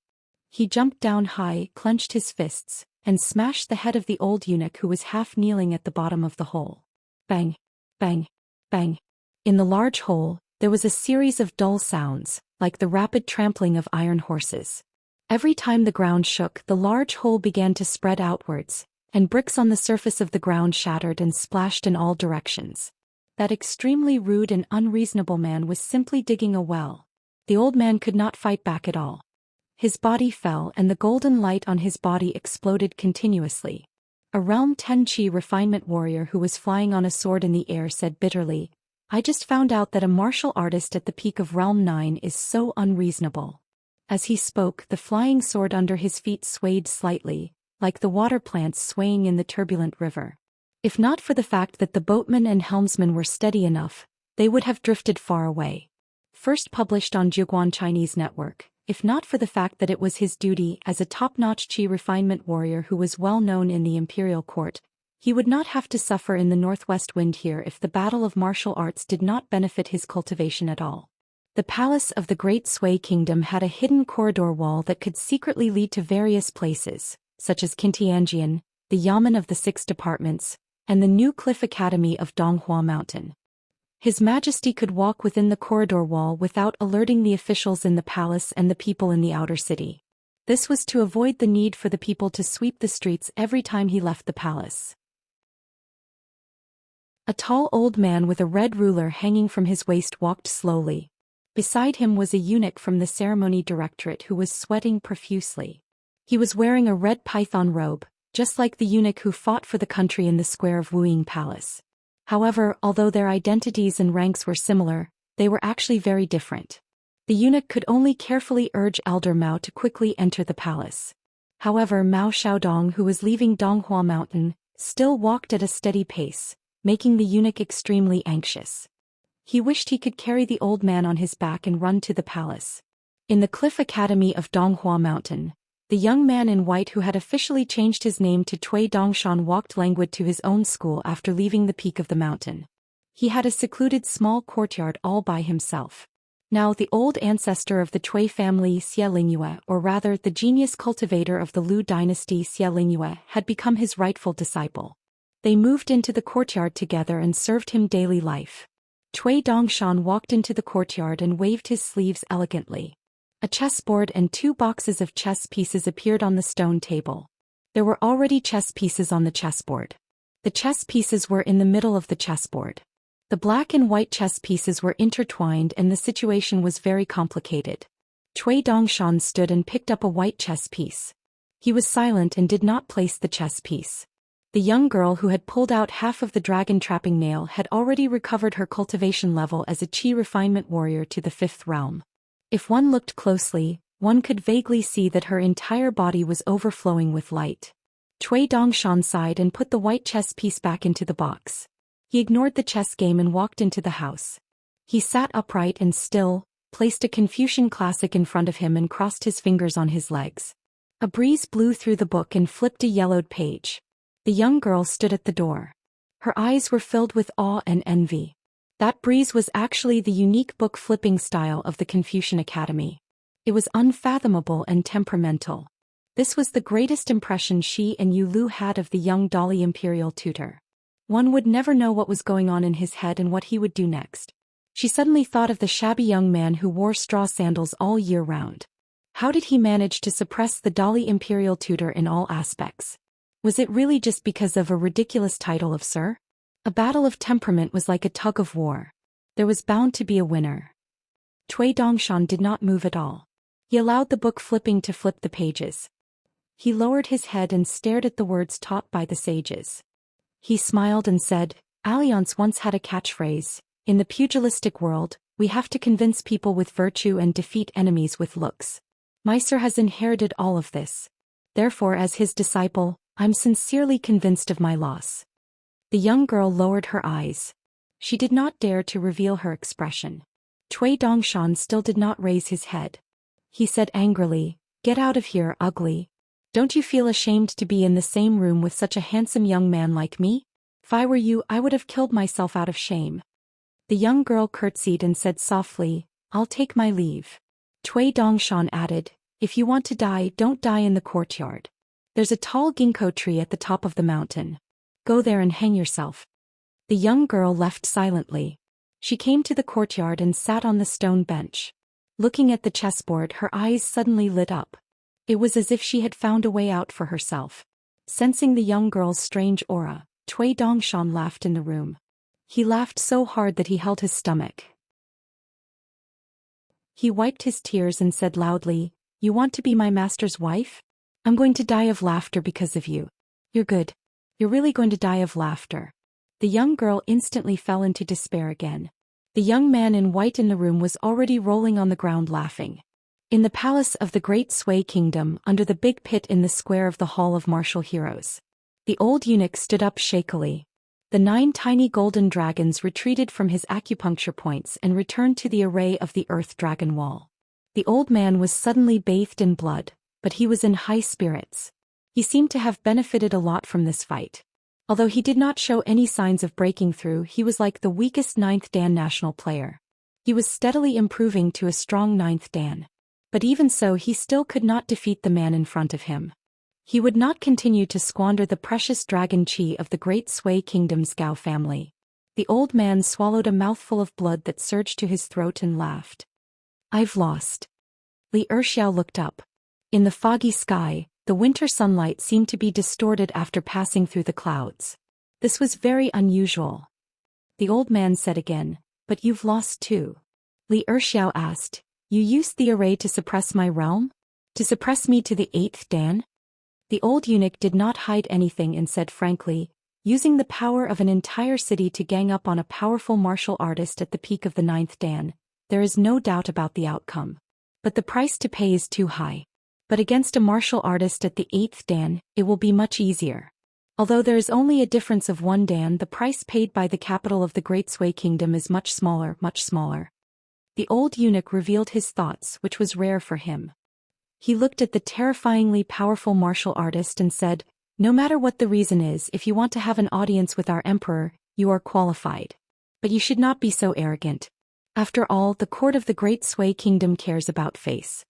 He jumped down high, clenched his fists, and smashed the head of the old eunuch who was half kneeling at the bottom of the hole. Bang! Bang! Bang! In the large hole, there was a series of dull sounds, like the rapid trampling of iron horses. Every time the ground shook, the large hole began to spread outwards, and bricks on the surface of the ground shattered and splashed in all directions. That extremely rude and unreasonable man was simply digging a well. The old man could not fight back at all. His body fell and the golden light on his body exploded continuously. A Realm 10 Chi refinement warrior who was flying on a sword in the air said bitterly, "I just found out that a martial artist at the peak of Realm 9 is so unreasonable." As he spoke, the flying sword under his feet swayed slightly, like the water plants swaying in the turbulent river. If not for the fact that the boatman and helmsman were steady enough, they would have drifted far away. First published on Zhuguan Chinese Network. If not for the fact that it was his duty as a top-notch Qi refinement warrior who was well known in the imperial court, he would not have to suffer in the northwest wind here if the battle of martial arts did not benefit his cultivation at all. The palace of the Great Sui Kingdom had a hidden corridor wall that could secretly lead to various places, such as Qintianjian, the Yamen of the 6 departments, and the new cliff academy of Donghua Mountain. His Majesty could walk within the corridor wall without alerting the officials in the palace and the people in the outer city. This was to avoid the need for the people to sweep the streets every time he left the palace. A tall old man with a red ruler hanging from his waist walked slowly. Beside him was a eunuch from the ceremony directorate who was sweating profusely. He was wearing a red python robe, just like the eunuch who fought for the country in the square of Wuying Palace. However, although their identities and ranks were similar, they were actually very different. The eunuch could only carefully urge Elder Mao to quickly enter the palace. However, Mao Xiaodong, who was leaving Donghua Mountain, still walked at a steady pace, making the eunuch extremely anxious. He wished he could carry the old man on his back and run to the palace. In the Cliff Academy of Donghua Mountain, the young man in white who had officially changed his name to Cui Dongshan walked languid to his own school after leaving the peak of the mountain. He had a secluded small courtyard all by himself. Now the old ancestor of the Cui family Xie Lingyue, or rather the genius cultivator of the Lu dynasty Xie Lingyue, had become his rightful disciple. They moved into the courtyard together and served him daily life. Cui Dongshan walked into the courtyard and waved his sleeves elegantly. A chessboard and 2 boxes of chess pieces appeared on the stone table. There were already chess pieces on the chessboard. The chess pieces were in the middle of the chessboard. The black and white chess pieces were intertwined and the situation was very complicated. Cui Dongshan stood and picked up a white chess piece. He was silent and did not place the chess piece. The young girl who had pulled out half of the dragon trapping nail had already recovered her cultivation level as a Qi refinement warrior to the 5th realm. If one looked closely, one could vaguely see that her entire body was overflowing with light. Cui Dongshan sighed and put the white chess piece back into the box. He ignored the chess game and walked into the house. He sat upright and still, placed a Confucian classic in front of him and crossed his fingers on his legs. A breeze blew through the book and flipped a yellowed page. The young girl stood at the door. Her eyes were filled with awe and envy. That breeze was actually the unique book flipping style of the Confucian Academy. It was unfathomable and temperamental. This was the greatest impression she and Yu Lu had of the young Dali imperial tutor. One would never know what was going on in his head and what he would do next. She suddenly thought of the shabby young man who wore straw sandals all year round. How did he manage to suppress the Dali imperial tutor in all aspects? Was it really just because of a ridiculous title of Sir? A battle of temperament was like a tug of war. There was bound to be a winner. Cui Dongshan did not move at all. He allowed the book flipping to flip the pages. He lowered his head and stared at the words taught by the sages. He smiled and said, Alliance once had a catchphrase, in the pugilistic world, we have to convince people with virtue and defeat enemies with looks. My sir has inherited all of this. Therefore, as his disciple, I'm sincerely convinced of my loss. The young girl lowered her eyes. She did not dare to reveal her expression. Cui Dongshan still did not raise his head. He said angrily, Get out of here, ugly. Don't you feel ashamed to be in the same room with such a handsome young man like me? If I were you, I would have killed myself out of shame. The young girl curtsied and said softly, I'll take my leave. Cui Dongshan added, If you want to die, don't die in the courtyard. There's a tall ginkgo tree at the top of the mountain. Go there and hang yourself. The young girl left silently. She came to the courtyard and sat on the stone bench. Looking at the chessboard, her eyes suddenly lit up. It was as if she had found a way out for herself. Sensing the young girl's strange aura, Cui Dongshan laughed in the room. He laughed so hard that he held his stomach. He wiped his tears and said loudly, You want to be my master's wife? I'm going to die of laughter because of you. You're good. You're really going to die of laughter. The young girl instantly fell into despair again. The young man in white in the room was already rolling on the ground laughing. In the palace of the Great Sui Kingdom, under the big pit in the square of the Hall of Martial Heroes, the old eunuch stood up shakily. The 9 tiny golden dragons retreated from his acupuncture points and returned to the array of the earth dragon wall. The old man was suddenly bathed in blood, but he was in high spirits. He seemed to have benefited a lot from this fight. Although he did not show any signs of breaking through, he was like the weakest 9th Dan national player. He was steadily improving to a strong 9th Dan. But even so, he still could not defeat the man in front of him. He would not continue to squander the precious dragon chi of the Great Sui Kingdom's Gao family. The old man swallowed a mouthful of blood that surged to his throat and laughed. I've lost. Li Erxiao looked up. In the foggy sky, the winter sunlight seemed to be distorted after passing through the clouds. This was very unusual. The old man said again, But you've lost too. Li Erxiao asked, You used the array to suppress my realm? To suppress me to the 8th Dan? The old eunuch did not hide anything and said frankly, Using the power of an entire city to gang up on a powerful martial artist at the peak of the 9th Dan, there is no doubt about the outcome. But the price to pay is too high. But against a martial artist at the 8th Dan, it will be much easier. Although there is only a difference of 1 Dan, the price paid by the capital of the Great Sui Kingdom is much smaller, much smaller. The old eunuch revealed his thoughts, which was rare for him. He looked at the terrifyingly powerful martial artist and said, No matter what the reason is, if you want to have an audience with our emperor, you are qualified. But you should not be so arrogant. After all, the court of the Great Sui Kingdom cares about face.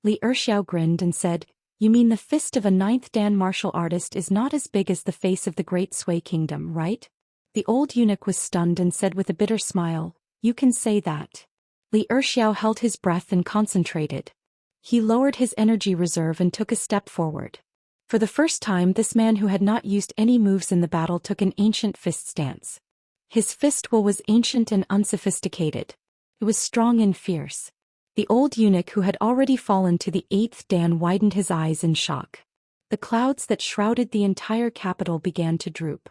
Li Erxiao grinned and said, You mean the fist of a 9th Dan martial artist is not as big as the face of the Great Sui Kingdom, right? The old eunuch was stunned and said with a bitter smile, You can say that. Li Erxiao held his breath and concentrated. He lowered his energy reserve and took a step forward. For the first time, this man who had not used any moves in the battle took an ancient fist stance. His fist will was ancient and unsophisticated. It was strong and fierce. The old eunuch who had already fallen to the 8th Dan widened his eyes in shock. The clouds that shrouded the entire capital began to droop.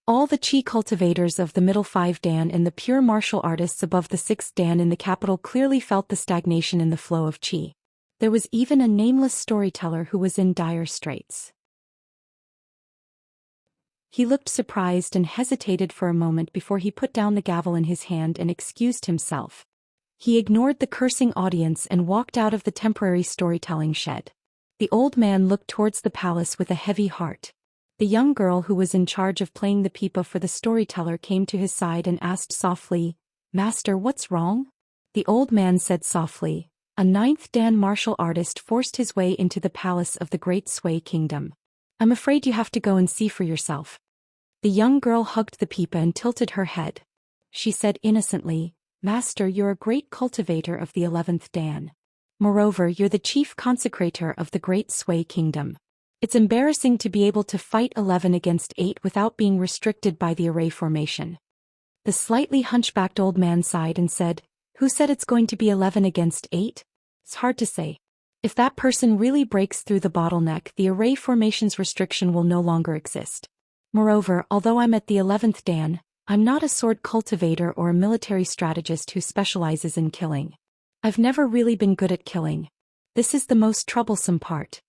All the chi cultivators of the middle 5 Dan and the pure martial artists above the 6th Dan in the capital clearly felt the stagnation in the flow of chi. There was even a nameless storyteller who was in dire straits. He looked surprised and hesitated for a moment before he put down the gavel in his hand and excused himself. He ignored the cursing audience and walked out of the temporary storytelling shed. The old man looked towards the palace with a heavy heart. The young girl who was in charge of playing the pipa for the storyteller came to his side and asked softly, Master, what's wrong? The old man said softly, A 9th Dan martial artist forced his way into the palace of the Great Sui Kingdom. I'm afraid you have to go and see for yourself. The young girl hugged the pipa and tilted her head. She said innocently, Master, you're a great cultivator of the 11th Dan. Moreover, you're the chief consecrator of the Great Sui Kingdom. It's embarrassing to be able to fight 11 against 8 without being restricted by the array formation. The slightly hunchbacked old man sighed and said, "Who said it's going to be 11 against 8? It's hard to say. If that person really breaks through the bottleneck, the array formations restriction will no longer exist. Moreover, although I'm at the 11th dan, I'm not a sword cultivator or a military strategist who specializes in killing. I've never really been good at killing. This is the most troublesome part."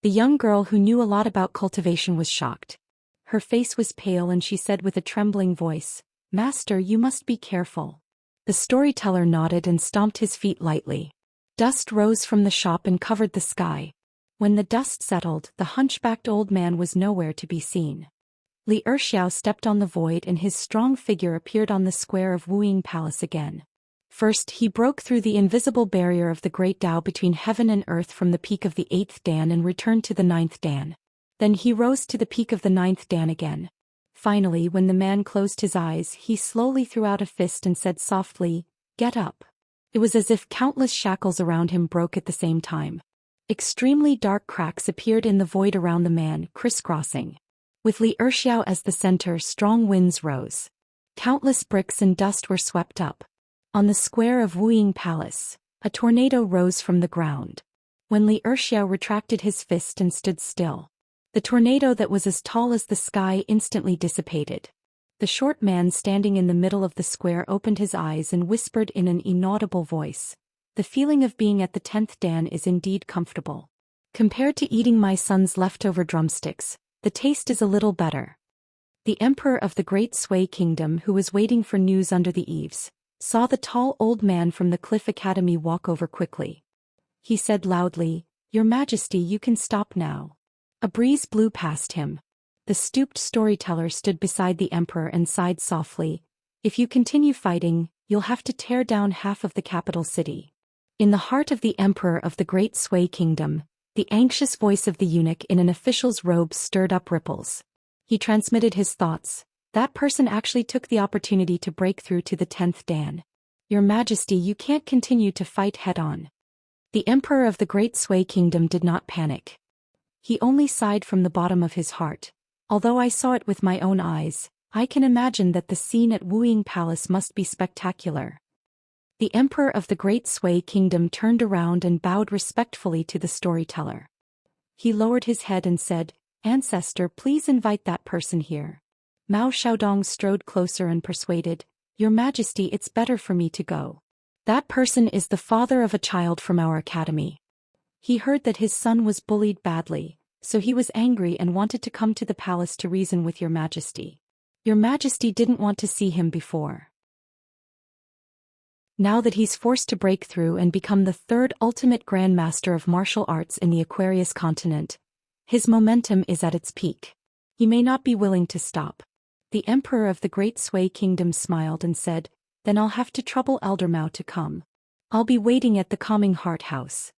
The young girl who knew a lot about cultivation was shocked. Her face was pale and she said with a trembling voice, "Master, you must be careful." The storyteller nodded and stomped his feet lightly. Dust rose from the shop and covered the sky. When the dust settled, the hunchbacked old man was nowhere to be seen. Xiao stepped on the void and his strong figure appeared on the square of Wuxia Palace again. First, he broke through the invisible barrier of the great Tao between heaven and earth from the peak of the 8th dan and returned to the 9th dan. Then he rose to the peak of the 9th dan again. Finally, when the man closed his eyes, he slowly threw out a fist and said softly, "Get up." It was as if countless shackles around him broke at the same time. Extremely dark cracks appeared in the void around the man, crisscrossing. With Xiao as the center, strong winds rose. Countless bricks and dust were swept up. On the square of Wuxia Palace, a tornado rose from the ground. When Xiao retracted his fist and stood still, the tornado that was as tall as the sky instantly dissipated. The short man standing in the middle of the square opened his eyes and whispered in an inaudible voice, "The feeling of being at the 10th dan is indeed comfortable. Compared to eating my son's leftover drumsticks, the taste is a little better." The emperor of the Great Sui Kingdom, who was waiting for news under the eaves, saw the tall old man from the Cliff Academy walk over quickly. He said loudly, "Your Majesty, you can stop now." A breeze blew past him. The stooped storyteller stood beside the emperor and sighed softly, "If you continue fighting, you'll have to tear down half of the capital city." In the heart of the emperor of the Great Sui Kingdom, the anxious voice of the eunuch in an official's robe stirred up ripples. He transmitted his thoughts. That person actually took the opportunity to break through to the 10th dan. "Your Majesty, you can't continue to fight head-on." The emperor of the Great Sui Kingdom did not panic. He only sighed from the bottom of his heart. "Although I saw it with my own eyes, I can imagine that the scene at Wuxia Palace must be spectacular." The emperor of the Great Sui Kingdom turned around and bowed respectfully to the storyteller. He lowered his head and said, "Ancestor, please invite that person here." Mao Xiaodong strode closer and persuaded, "Your Majesty, it's better for me to go. That person is the father of a child from our academy. He heard that his son was bullied badly, so he was angry and wanted to come to the palace to reason with Your Majesty. Your Majesty didn't want to see him before. Now that he's forced to break through and become the third ultimate Grand Master of martial arts in the Aquarius continent, his momentum is at its peak. He may not be willing to stop." The emperor of the Great Sui Kingdom smiled and said, "Then I'll have to trouble Elder Mao to come. I'll be waiting at the Calming Heart House."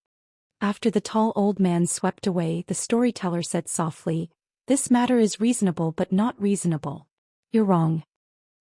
After the tall old man swept away, the storyteller said softly, "This matter is reasonable but not reasonable." "You're wrong."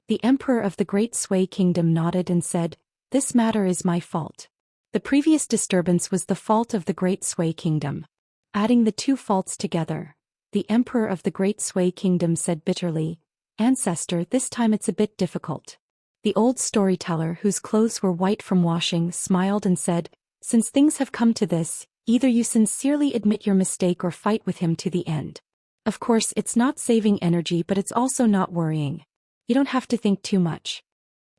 The emperor of the Great Sui Kingdom nodded and said, "This matter is my fault. The previous disturbance was the fault of the Great Sui Kingdom." Adding the two faults together, the emperor of the Great Sui Kingdom said bitterly, "Ancestor, this time it's a bit difficult." The old storyteller, whose clothes were white from washing, smiled and said, "Since things have come to this, either you sincerely admit your mistake or fight with him to the end. Of course, it's not saving energy, but it's also not worrying. You don't have to think too much."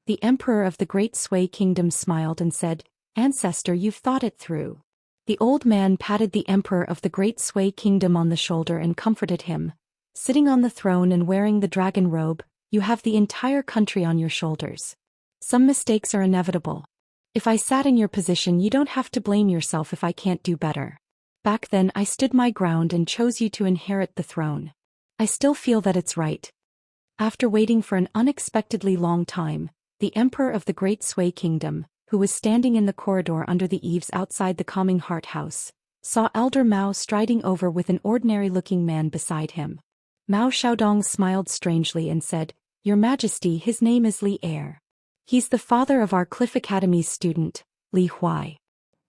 The emperor of the Great Sui Kingdom smiled and said, "Ancestor, you've thought it through." The old man patted the emperor of the Great Sui Kingdom on the shoulder and comforted him. "Sitting on the throne and wearing the dragon robe, you have the entire country on your shoulders. Some mistakes are inevitable. If I sat in your position, you don't have to blame yourself if I can't do better. Back then I stood my ground and chose you to inherit the throne. I still feel that it's right." After waiting for an unexpectedly long time, the emperor of the Great Sui Kingdom, who was standing in the corridor under the eaves outside the Calming Heart House, saw Elder Mao striding over with an ordinary-looking man beside him. Mao Xiaodong smiled strangely and said, "Your Majesty, his name is Li Er. He's the father of our Cliff Academy's student, Li Huai.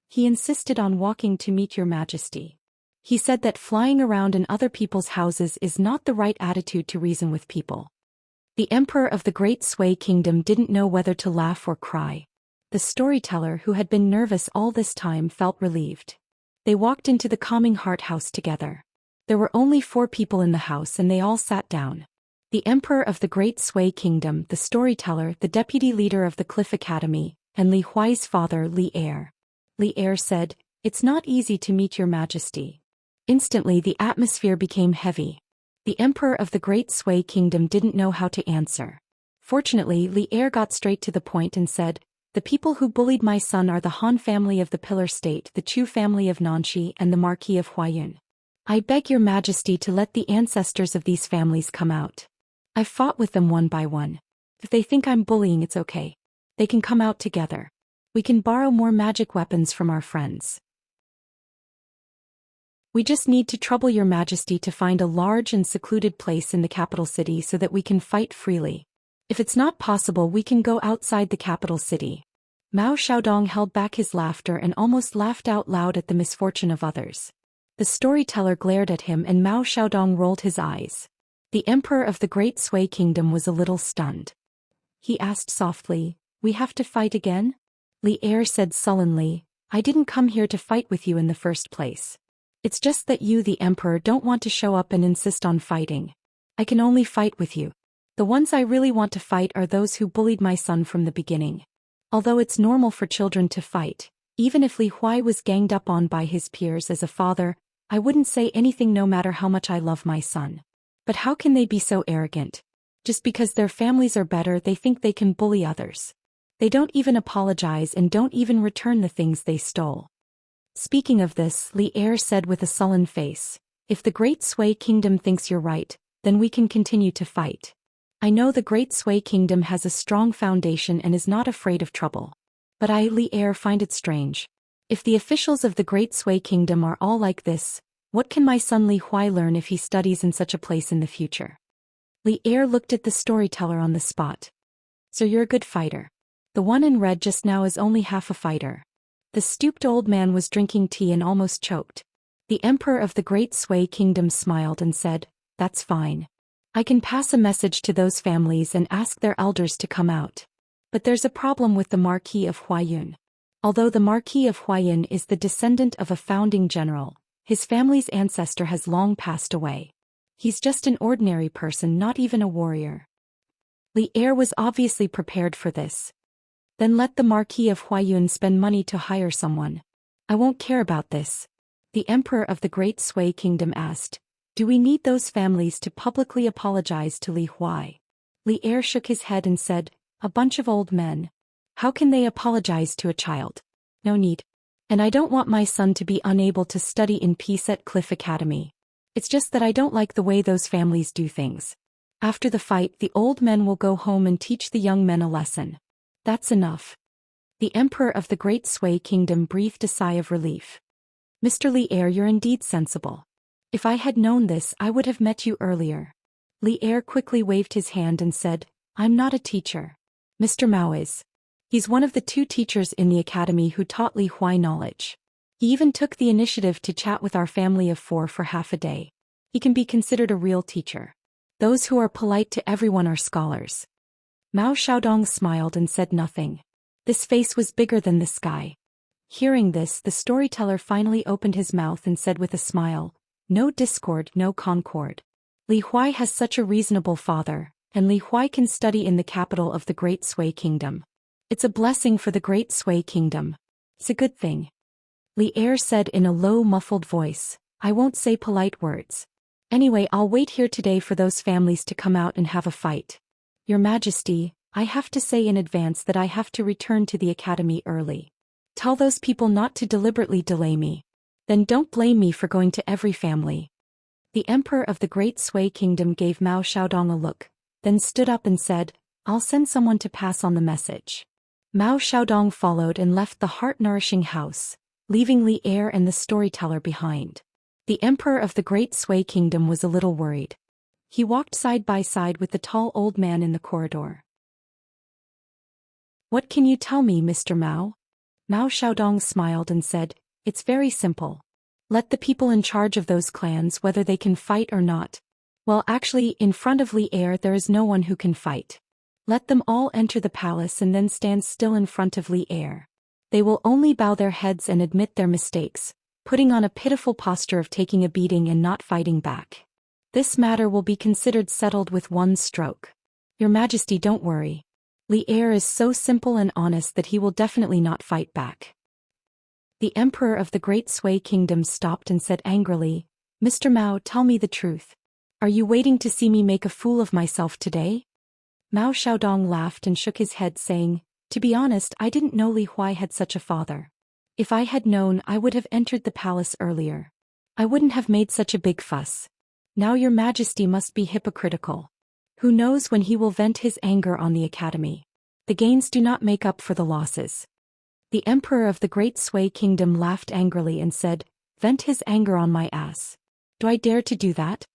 He insisted on walking to meet Your Majesty." He said that flying around in other people's houses is not the right attitude to reason with people. The emperor of the Great Sui Kingdom didn't know whether to laugh or cry. The storyteller, who had been nervous all this time, felt relieved. They walked into the calming heart house together. There were only 4 people in the house and they all sat down. The emperor of the Great Sui Kingdom, the storyteller, the deputy leader of the Cliff Academy, and Li Huai's father, Li Er. Li Er said, "It's not easy to meet your majesty." Instantly the atmosphere became heavy. The emperor of the Great Sui Kingdom didn't know how to answer. Fortunately, Li Er got straight to the point and said, "The people who bullied my son are the Han family of the Pillar State, the Chu family of Nanxi, and the Marquis of Huayun. I beg your majesty to let the ancestors of these families come out. I've fought with them one by one. If they think I'm bullying, it's okay. They can come out together. We can borrow more magic weapons from our friends. We just need to trouble your majesty to find a large and secluded place in the capital city so that we can fight freely. If it's not possible, we can go outside the capital city." Mao Xiaodong held back his laughter and almost laughed out loud at the misfortune of others. The storyteller glared at him and Mao Xiaodong rolled his eyes. The emperor of the Great Sui Kingdom was a little stunned. He asked softly, "We have to fight again?" Li Er said sullenly, "I didn't come here to fight with you in the first place. It's just that you, the emperor, don't want to show up and insist on fighting. I can only fight with you. The ones I really want to fight are those who bullied my son from the beginning. Although it's normal for children to fight, even if Li Huai was ganged up on by his peers as a father, I wouldn't say anything no matter how much I love my son. But how can they be so arrogant? Just because their families are better, they think they can bully others. They don't even apologize and don't even return the things they stole." Speaking of this, Li Er said with a sullen face, "If the Great Sui Kingdom thinks you're right, then we can continue to fight. I know the Great Sui Kingdom has a strong foundation and is not afraid of trouble. But I, Li Er, find it strange. If the officials of the Great Sui Kingdom are all like this, what can my son Li Huai learn if he studies in such a place in the future?" Li Er looked at the storyteller on the spot. "So you're a good fighter. The one in red just now is only half a fighter." The stooped old man was drinking tea and almost choked. The emperor of the Great Sui Kingdom smiled and said, "That's fine. I can pass a message to those families and ask their elders to come out. But there's a problem with the Marquis of Huayun. Although the Marquis of Huayun is the descendant of a founding general, his family's ancestor has long passed away. He's just an ordinary person, not even a warrior." Li Er was obviously prepared for this. "Then let the Marquis of Huayun spend money to hire someone. I won't care about this." The emperor of the Great Sui Kingdom asked, "Do we need those families to publicly apologize to Li Huai?" Li Er shook his head and said, "A bunch of old men. How can they apologize to a child? No need. And I don't want my son to be unable to study in peace at Cliff Academy. It's just that I don't like the way those families do things. After the fight, the old men will go home and teach the young men a lesson. That's enough." The emperor of the Great Sui Kingdom breathed a sigh of relief. "Mr. Li Er, you're indeed sensible. If I had known this, I would have met you earlier." Li Er quickly waved his hand and said, "I'm not a teacher. Mr. Mao is. He's one of the 2 teachers in the academy who taught Li Huai knowledge. He even took the initiative to chat with our family of 4 for half a day. He can be considered a real teacher. Those who are polite to everyone are scholars." Mao Xiaodong smiled and said nothing. This face was bigger than the sky. Hearing this, the storyteller finally opened his mouth and said with a smile, "No discord, no concord. Li Huai has such a reasonable father, and Li Huai can study in the capital of the Great Sui Kingdom. It's a blessing for the Great Sui Kingdom. It's a good thing." Li Er said in a low, muffled voice, "I won't say polite words. Anyway, I'll wait here today for those families to come out and have a fight. Your Majesty, I have to say in advance that I have to return to the academy early. Tell those people not to deliberately delay me. Then don't blame me for going to every family." The emperor of the Great Sui Kingdom gave Mao Xiaodong a look, then stood up and said, "I'll send someone to pass on the message." Mao Xiaodong followed and left the heart-nourishing house, leaving Li Er and the storyteller behind. The emperor of the Great Sui Kingdom was a little worried. He walked side by side with the tall old man in the corridor. "What can you tell me, Mr. Mao?" Mao Xiaodong smiled and said, "It's very simple. Let the people in charge of those clans whether they can fight or not. Well, actually, in front of Li Er there is no one who can fight. Let them all enter the palace and then stand still in front of Li Er. They will only bow their heads and admit their mistakes, putting on a pitiful posture of taking a beating and not fighting back. This matter will be considered settled with one stroke. Your Majesty, don't worry. Li Er is so simple and honest that he will definitely not fight back. The Emperor of the Great Sui Kingdom stopped and said angrily, Mr. Mao, tell me the truth. Are you waiting to see me make a fool of myself today? Mao Xiaodong laughed and shook his head saying, to be honest, I didn't know Li Huai had such a father. If I had known, I would have entered the palace earlier. I wouldn't have made such a big fuss. Now your Majesty must be hypocritical. Who knows when he will vent his anger on the academy. The gains do not make up for the losses. The Emperor of the Great Sui Kingdom laughed angrily and said, vent his anger on my ass. Do I dare to do that?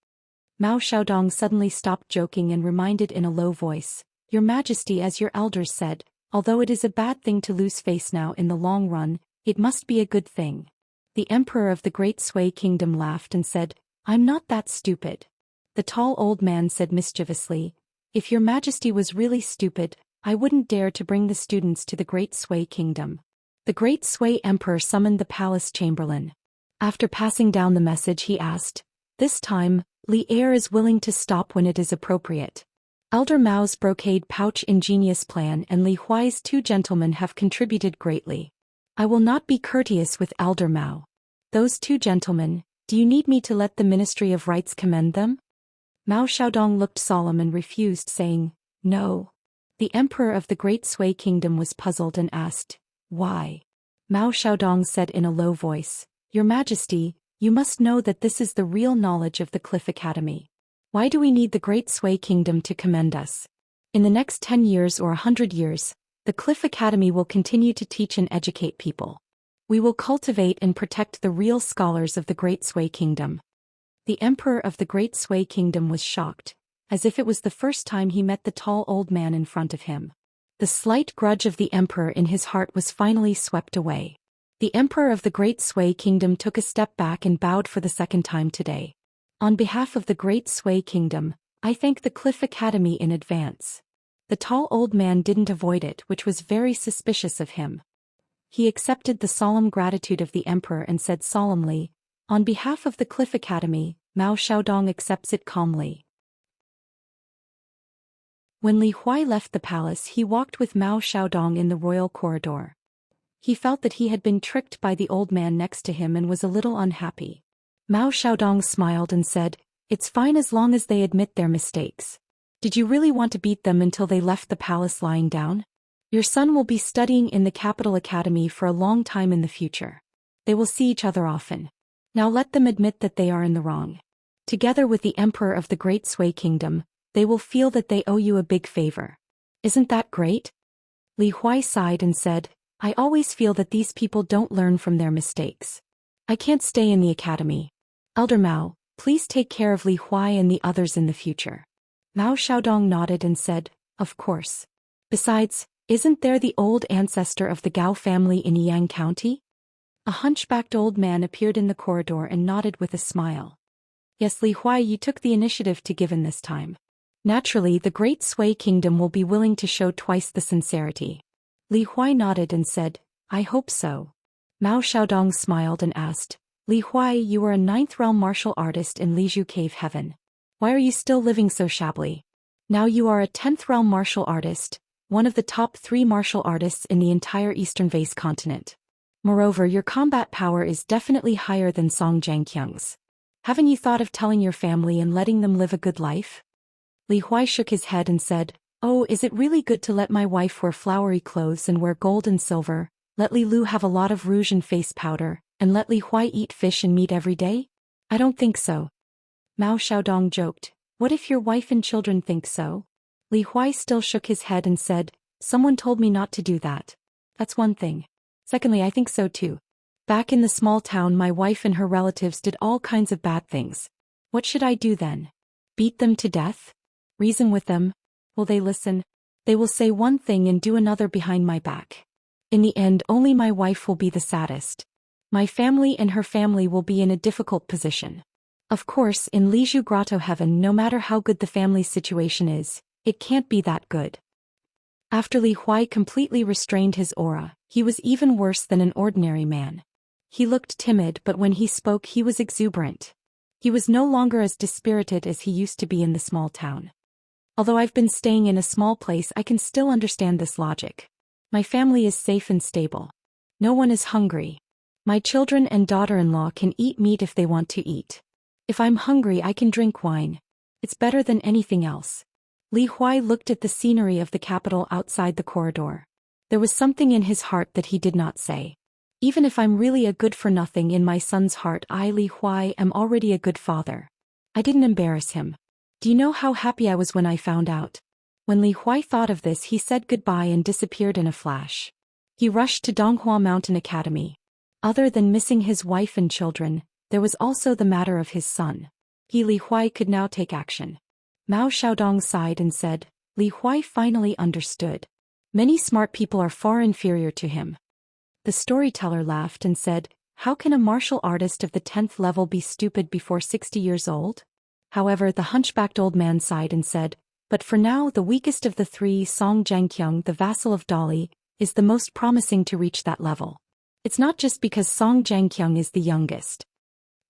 Mao Xiaodong suddenly stopped joking and reminded in a low voice, Your Majesty, as your elders said, although it is a bad thing to lose face now in the long run, it must be a good thing. The Emperor of the Great Sui Kingdom laughed and said, I'm not that stupid. The tall old man said mischievously, if your Majesty was really stupid, I wouldn't dare to bring the students to the Great Sui Kingdom. The Great Sui Emperor summoned the palace chamberlain. After passing down the message he asked, this time, Li Er is willing to stop when it is appropriate. Elder Mao's brocade pouch ingenious plan and Li Huai's two gentlemen have contributed greatly. I will not be courteous with Elder Mao. Those two gentlemen, do you need me to let the Ministry of Rights commend them? Mao Xiaodong looked solemn and refused, saying, no. The Emperor of the Great Sui Kingdom was puzzled and asked, why? Mao Xiaodong said in a low voice, Your Majesty, you must know that this is the real knowledge of the Cliff Academy. Why do we need the Great Sui Kingdom to commend us? In the next 10 years or 100 years, the Cliff Academy will continue to teach and educate people. We will cultivate and protect the real scholars of the Great Sui Kingdom. The Emperor of the Great Sui Kingdom was shocked, as if it was the first time he met the tall old man in front of him. The slight grudge of the Emperor in his heart was finally swept away. The Emperor of the Great Sui Kingdom took a step back and bowed for the second time today. On behalf of the Great Sui Kingdom, I thank the Cliff Academy in advance. The tall old man didn't avoid it, which was very suspicious of him. He accepted the solemn gratitude of the Emperor and said solemnly, on behalf of the Cliff Academy, Mao Xiaodong accepts it calmly. When Li Huai left the palace, he walked with Mao Xiaodong in the royal corridor. He felt that he had been tricked by the old man next to him and was a little unhappy. Mao Xiaodong smiled and said, it's fine as long as they admit their mistakes. Did you really want to beat them until they left the palace lying down? Your son will be studying in the capital academy for a long time in the future. They will see each other often. Now let them admit that they are in the wrong. Together with the Emperor of the Great Sui Kingdom, they will feel that they owe you a big favor. Isn't that great? Li Huai sighed and said, I always feel that these people don't learn from their mistakes. I can't stay in the academy. Elder Mao, please take care of Li Huai and the others in the future. Mao Xiaodong nodded and said, of course. Besides, isn't there the old ancestor of the Gao family in Yang County? A hunchbacked old man appeared in the corridor and nodded with a smile. Yes, Li Huai, you took the initiative to give in this time. Naturally, the Great Sui Kingdom will be willing to show twice the sincerity. Li Huai nodded and said, I hope so. Mao Xiaodong smiled and asked, Li Huai, you are a 9th realm martial artist in Lizhu Cave Heaven. Why are you still living so shabbily? Now you are a 10th realm martial artist, one of the top 3 martial artists in the entire Eastern Vase continent. Moreover, your combat power is definitely higher than Song Zhangqiang's. Haven't you thought of telling your family and letting them live a good life? Li Huai shook his head and said, oh, is it really good to let my wife wear flowery clothes and wear gold and silver, let Li Lu have a lot of rouge and face powder, and let Li Huai eat fish and meat every day? I don't think so. Mao Xiaodong joked, what if your wife and children think so? Li Huai still shook his head and said, someone told me not to do that. That's one thing. Secondly, I think so too. Back in the small town, my wife and her relatives did all kinds of bad things. What should I do then? Beat them to death? Reason with them? Will they listen? They will say one thing and do another behind my back. In the end, only my wife will be the saddest. My family and her family will be in a difficult position. Of course, in Liju Grotto heaven, no matter how good the family's situation is, it can't be that good. After Li Huai completely restrained his aura, he was even worse than an ordinary man. He looked timid, but when he spoke he was exuberant. He was no longer as dispirited as he used to be in the small town. Although I've been staying in a small place, I can still understand this logic. My family is safe and stable. No one is hungry. My children and daughter-in-law can eat meat if they want to eat. If I'm hungry, I can drink wine. It's better than anything else. Li Huai looked at the scenery of the capital outside the corridor. There was something in his heart that he did not say. Even if I'm really a good-for-nothing in my son's heart, I, Li Huai, am already a good father. I didn't embarrass him. Do you know how happy I was when I found out? When Li Huai thought of this, he said goodbye and disappeared in a flash. He rushed to Donghua Mountain Academy. Other than missing his wife and children, there was also the matter of his son. He, Li Huai, could now take action. Mao Xiaodong sighed and said, Li Huai finally understood. Many smart people are far inferior to him. The storyteller laughed and said, how can a martial artist of the 10th level be stupid before 60 years old? However, the hunchbacked old man sighed and said, but for now the weakest of the three, Song Zhengqiang, the vassal of Dali, is the most promising to reach that level. It's not just because Song Zhengqiang is the youngest.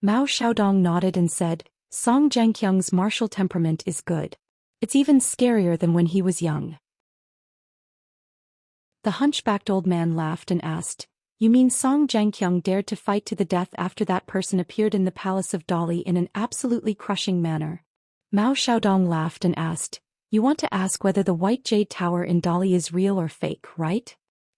Mao Xiaodong nodded and said, Song Zhengqiang's martial temperament is good. It's even scarier than when he was young. The hunchbacked old man laughed and asked, you mean Song Zhengqiang dared to fight to the death after that person appeared in the palace of Dali in an absolutely crushing manner? Mao Xiaodong laughed and asked, you want to ask whether the White Jade Tower in Dali is real or fake, right?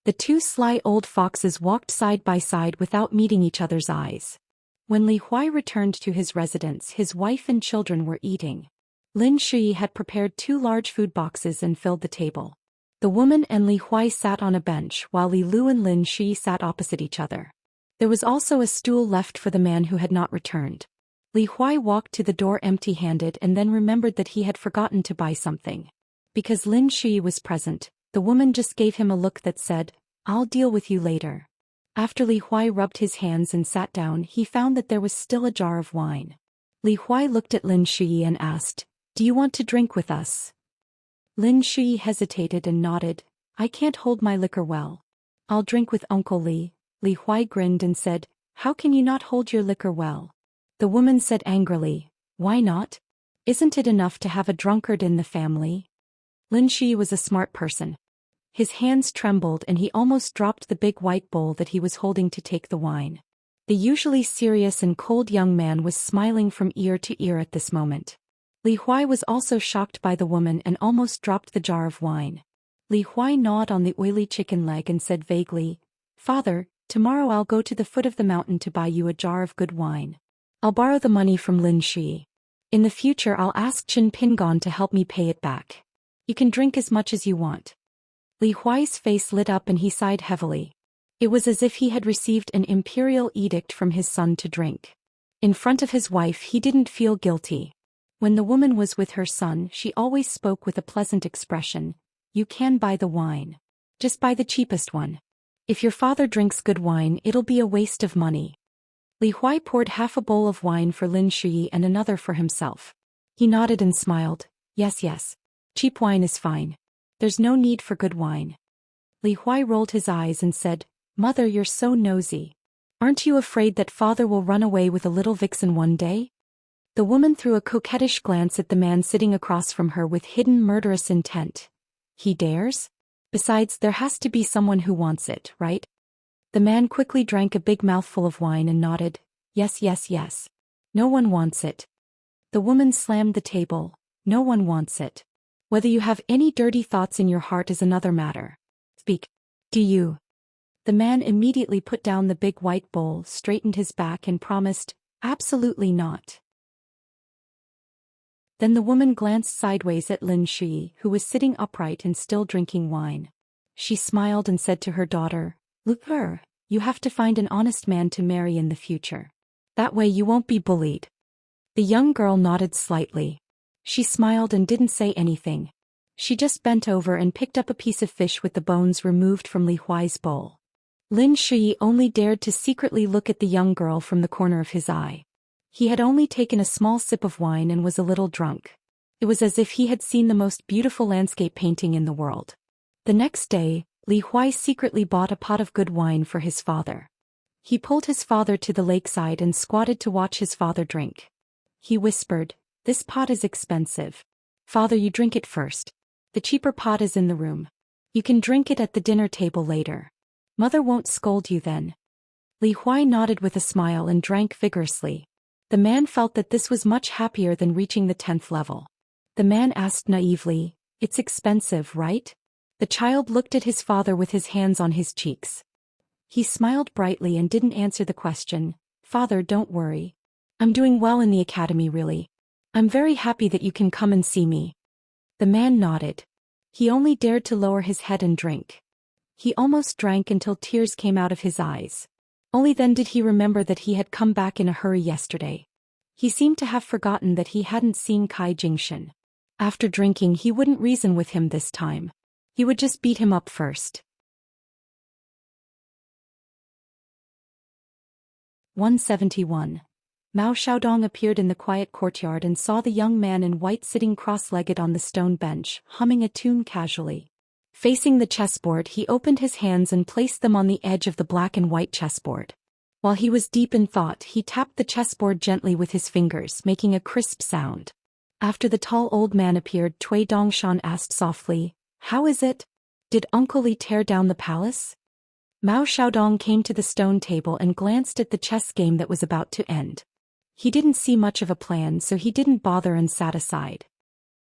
The two sly old foxes walked side by side without meeting each other's eyes. When Li Huai returned to his residence, his wife and children were eating. Lin Shui had prepared 2 large food boxes and filled the table. The woman and Li Huai sat on a bench while Li Lu and Lin Shui sat opposite each other. There was also a stool left for the man who had not returned. Li Huai walked to the door empty-handed and then remembered that he had forgotten to buy something. Because Lin Shui was present, the woman just gave him a look that said, I'll deal with you later. After Li Huai rubbed his hands and sat down, he found that there was still a jar of wine. Li Huai looked at Lin Shui and asked, do you want to drink with us? Lin Shui hesitated and nodded, I can't hold my liquor well. I'll drink with Uncle Li. Li Huai grinned and said, how can you not hold your liquor well? The woman said angrily, why not? Isn't it enough to have a drunkard in the family? Lin Shui was a smart person. His hands trembled and he almost dropped the big white bowl that he was holding to take the wine. The usually serious and cold young man was smiling from ear to ear at this moment. Li Huai was also shocked by the woman and almost dropped the jar of wine. Li Huai gnawed on the oily chicken leg and said vaguely, Father, tomorrow I'll go to the foot of the mountain to buy you a jar of good wine. I'll borrow the money from Lin Shui. In the future I'll ask Chen Pingon to help me pay it back. You can drink as much as you want. Li Huai's face lit up and he sighed heavily. It was as if he had received an imperial edict from his son to drink. In front of his wife he didn't feel guilty. When the woman was with her son, she always spoke with a pleasant expression. You can buy the wine. Just buy the cheapest one. If your father drinks good wine, it'll be a waste of money. Li Huai poured half a bowl of wine for Lin Shui and another for himself. He nodded and smiled. Yes, yes. Cheap wine is fine. There's no need for good wine. Li Huai rolled his eyes and said, Mother, you're so nosy. Aren't you afraid that father will run away with a little vixen one day? The woman threw a coquettish glance at the man sitting across from her with hidden murderous intent. He dares? Besides, there has to be someone who wants it, right? The man quickly drank a big mouthful of wine and nodded. Yes, yes, yes. No one wants it. The woman slammed the table. No one wants it. Whether you have any dirty thoughts in your heart is another matter. Speak. Do you? The man immediately put down the big white bowl, straightened his back and promised, absolutely not. Then the woman glanced sideways at Lin Shui, who was sitting upright and still drinking wine. She smiled and said to her daughter, Look her, you have to find an honest man to marry in the future. That way you won't be bullied. The young girl nodded slightly. She smiled and didn't say anything. She just bent over and picked up a piece of fish with the bones removed from Li Huai's bowl. Lin Shui only dared to secretly look at the young girl from the corner of his eye. He had only taken a small sip of wine and was a little drunk. It was as if he had seen the most beautiful landscape painting in the world. The next day, Li Huai secretly bought a pot of good wine for his father. He pulled his father to the lakeside and squatted to watch his father drink. He whispered, "This pot is expensive. Father, you drink it first. The cheaper pot is in the room. You can drink it at the dinner table later. Mother won't scold you then." Li Huai nodded with a smile and drank vigorously. The man felt that this was much happier than reaching the 10th level. The man asked naively, "It's expensive, right?" The child looked at his father with his hands on his cheeks. He smiled brightly and didn't answer the question. "Father, don't worry. I'm doing well in the academy really. I'm very happy that you can come and see me." The man nodded. He only dared to lower his head and drink. He almost drank until tears came out of his eyes. Only then did he remember that he had come back in a hurry yesterday. He seemed to have forgotten that he hadn't seen Kai Jingshan. After drinking he wouldn't reason with him this time. He would just beat him up first. 171. Mao Xiaodong appeared in the quiet courtyard and saw the young man in white sitting cross-legged on the stone bench, humming a tune casually. Facing the chessboard, he opened his hands and placed them on the edge of the black and white chessboard. While he was deep in thought, he tapped the chessboard gently with his fingers, making a crisp sound. After the tall old man appeared, Cui Dongshan asked softly, "How is it? Did Uncle Li tear down the palace?" Mao Xiaodong came to the stone table and glanced at the chess game that was about to end. He didn't see much of a plan, so he didn't bother and sat aside.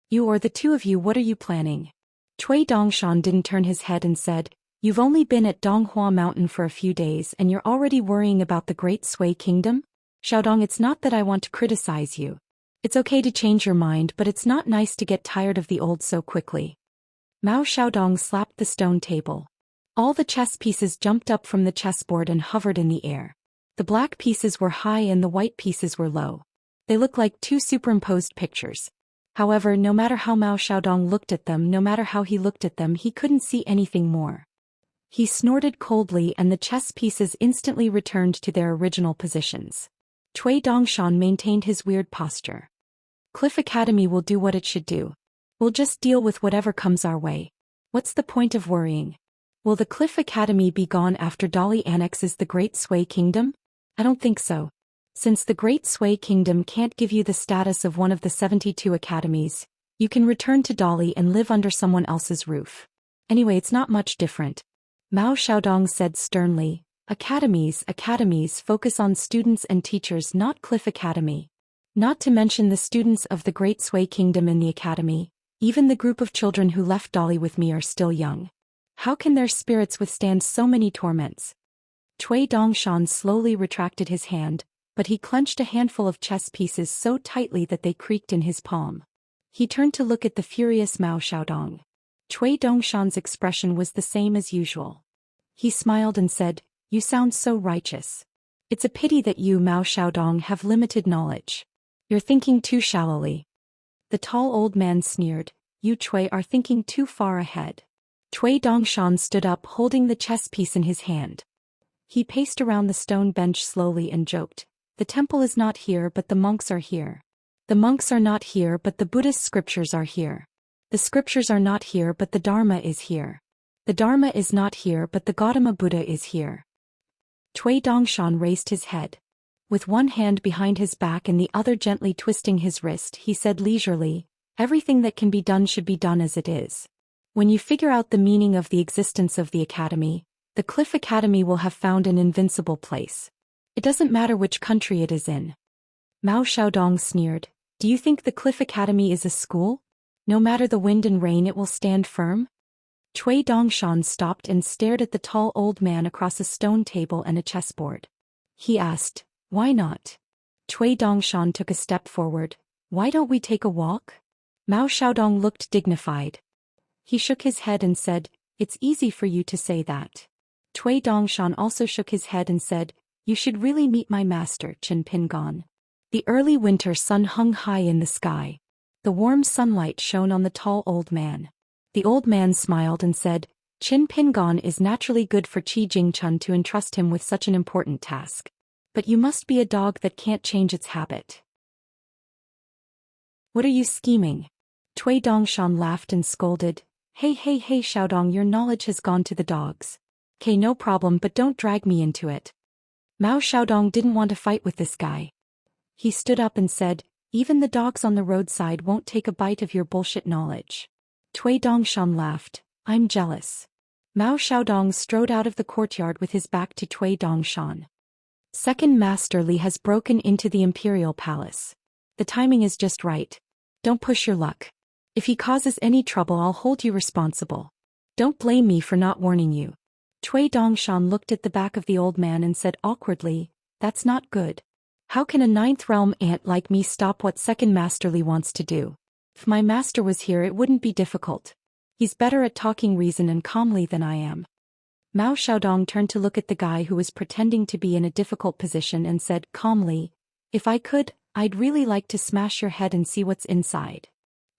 "You or the two of you, what are you planning?" Cui Dongshan didn't turn his head and said, "You've only been at Donghua Mountain for a few days and you're already worrying about the Great Sui Kingdom? Xiaodong, it's not that I want to criticize you. It's okay to change your mind, but it's not nice to get tired of the old so quickly." Mao Xiaodong slapped the stone table. All the chess pieces jumped up from the chessboard and hovered in the air. The black pieces were high and the white pieces were low. They looked like two superimposed pictures. However, no matter how Mao Xiaodong looked at them, no matter how he looked at them, he couldn't see anything more. He snorted coldly and the chess pieces instantly returned to their original positions. Cui Dongshan maintained his weird posture. "Cliff Academy will do what it should do. We'll just deal with whatever comes our way. What's the point of worrying? Will the Cliff Academy be gone after Dali annexes the Great Sui Kingdom? I don't think so. Since the Great Sui Kingdom can't give you the status of one of the 72 academies, you can return to Dali and live under someone else's roof. Anyway, it's not much different." Mao Xiaodong said sternly, Academies focus on students and teachers, not Cliff Academy. Not to mention the students of the Great Sui Kingdom in the academy, even the group of children who left Dali with me are still young. How can their spirits withstand so many torments?" Cui Dongshan slowly retracted his hand, but he clenched a handful of chess pieces so tightly that they creaked in his palm. He turned to look at the furious Mao Xiaodong. Cui Dongshan's expression was the same as usual. He smiled and said, "You sound so righteous. It's a pity that you, Mao Xiaodong, have limited knowledge. You're thinking too shallowly." The tall old man sneered, "You Cui are thinking too far ahead." Cui Dongshan stood up holding the chess piece in his hand. He paced around the stone bench slowly and joked, "The temple is not here but the monks are here. The monks are not here but the Buddhist scriptures are here. The scriptures are not here but the Dharma is here. The Dharma is not here but the Gautama Buddha is here." Cui Dongshan raised his head. With one hand behind his back and the other gently twisting his wrist, he said leisurely, "Everything that can be done should be done as it is. When you figure out the meaning of the existence of the academy, the Cliff Academy will have found an invincible place. It doesn't matter which country it is in." Mao Xiaodong sneered, "Do you think the Cliff Academy is a school? No matter the wind and rain it will stand firm?" Cui Dongshan stopped and stared at the tall old man across a stone table and a chessboard. He asked, "Why not?" Cui Dongshan took a step forward. "Why don't we take a walk?" Mao Xiaodong looked dignified. He shook his head and said, "It's easy for you to say that." Cui Dongshan also shook his head and said, "You should really meet my master, Qin Pingon." The early winter sun hung high in the sky. The warm sunlight shone on the tall old man. The old man smiled and said, Qin Pingon is naturally good for Qi Jingchun to entrust him with such an important task. But you must be a dog that can't change its habit. What are you scheming? Cui Dongshan laughed and scolded. Hey Xiaodong, your knowledge has gone to the dogs. Okay, no problem, but don't drag me into it. Mao Xiaodong didn't want to fight with this guy. He stood up and said, even the dogs on the roadside won't take a bite of your bullshit knowledge. Cui Dongshan laughed. I'm jealous. Mao Xiaodong strode out of the courtyard with his back to Cui Dongshan. Second Master Li has broken into the Imperial Palace. The timing is just right. Don't push your luck. If he causes any trouble, I'll hold you responsible. Don't blame me for not warning you. Cui Dongshan looked at the back of the old man and said awkwardly, that's not good. How can a ninth realm ant like me stop what Second Master Li wants to do? If my master was here, it wouldn't be difficult. He's better at talking reason and calmly than I am. Mao Xiaodong turned to look at the guy who was pretending to be in a difficult position and said calmly, if I could, I'd really like to smash your head and see what's inside.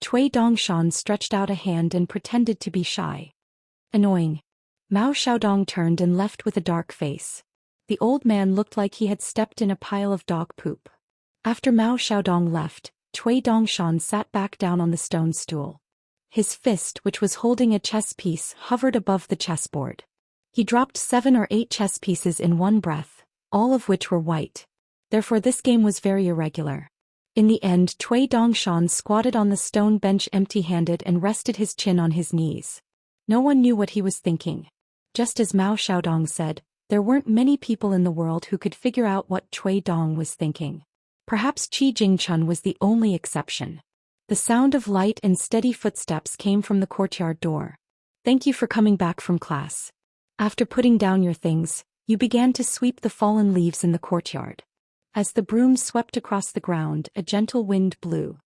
Cui Dongshan stretched out a hand and pretended to be shy. Annoying. Mao Xiaodong turned and left with a dark face. The old man looked like he had stepped in a pile of dog poop. After Mao Xiaodong left, Cui Dongshan sat back down on the stone stool. His fist, which was holding a chess piece, hovered above the chessboard. He dropped 7 or 8 chess pieces in one breath, all of which were white. Therefore this game was very irregular. In the end, Cui Dongshan squatted on the stone bench empty-handed and rested his chin on his knees. No one knew what he was thinking. Just as Mao Xiaodong said, there weren't many people in the world who could figure out what Cui Dong was thinking. Perhaps Qi Jingchun was the only exception. The sound of light and steady footsteps came from the courtyard door. Thank you for coming back from class. After putting down your things, you began to sweep the fallen leaves in the courtyard. As the broom swept across the ground, a gentle wind blew.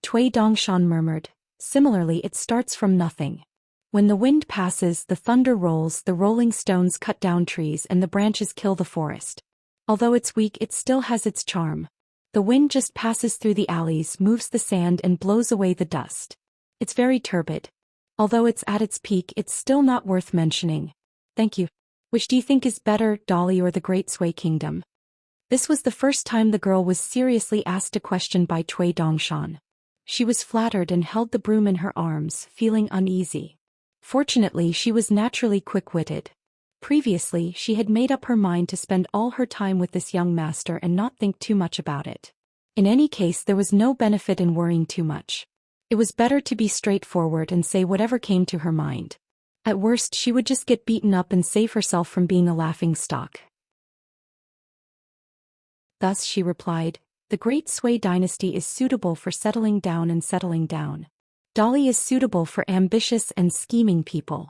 Cui Dongshan murmured, similarly it starts from nothing. When the wind passes, the thunder rolls, the rolling stones cut down trees and the branches kill the forest. Although it's weak, it still has its charm. The wind just passes through the alleys, moves the sand and blows away the dust. It's very turbid. Although it's at its peak, it's still not worth mentioning. Thank you. Which do you think is better, Dolly or the Great Sui Kingdom? This was the first time the girl was seriously asked a question by Cui Dongshan. She was flattered and held the broom in her arms, feeling uneasy. Fortunately, she was naturally quick-witted. Previously, she had made up her mind to spend all her time with this young master and not think too much about it. In any case, there was no benefit in worrying too much. It was better to be straightforward and say whatever came to her mind. At worst, she would just get beaten up and save herself from being a laughingstock. Thus she replied, the Great Sui dynasty is suitable for settling down and settling down. Dolly is suitable for ambitious and scheming people.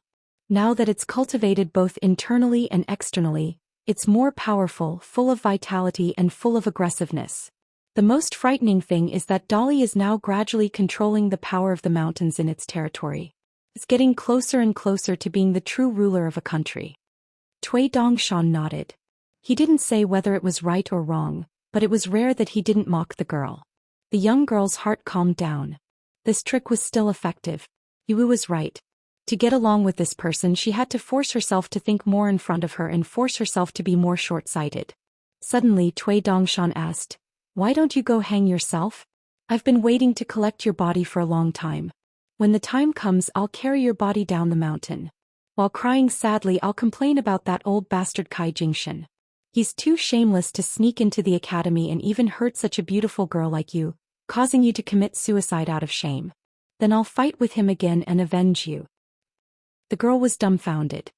Now that it's cultivated both internally and externally, it's more powerful, full of vitality and full of aggressiveness. The most frightening thing is that Dolly is now gradually controlling the power of the mountains in its territory. It's getting closer and closer to being the true ruler of a country. Cui Dongshan nodded. He didn't say whether it was right or wrong, but it was rare that he didn't mock the girl. The young girl's heart calmed down. This trick was still effective. Yu was right. To get along with this person, she had to force herself to think more in front of her and force herself to be more short-sighted. Suddenly, Cui Dongshan asked, why don't you go hang yourself? I've been waiting to collect your body for a long time. When the time comes, I'll carry your body down the mountain. While crying sadly, I'll complain about that old bastard Kai Jingshan. He's too shameless to sneak into the academy and even hurt such a beautiful girl like you, causing you to commit suicide out of shame. Then I'll fight with him again and avenge you. The girl was dumbfounded.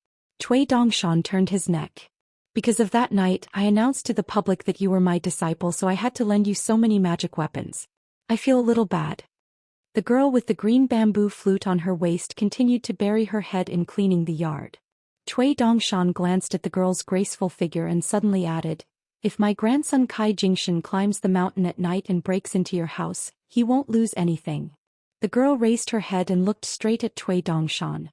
Cui Dongshan turned his neck. Because of that night, I announced to the public that you were my disciple, so I had to lend you so many magic weapons. I feel a little bad. The girl with the green bamboo flute on her waist continued to bury her head in cleaning the yard. Cui Dongshan glanced at the girl's graceful figure and suddenly added, if my grandson Kai Jingshan climbs the mountain at night and breaks into your house, he won't lose anything. The girl raised her head and looked straight at Cui Dongshan.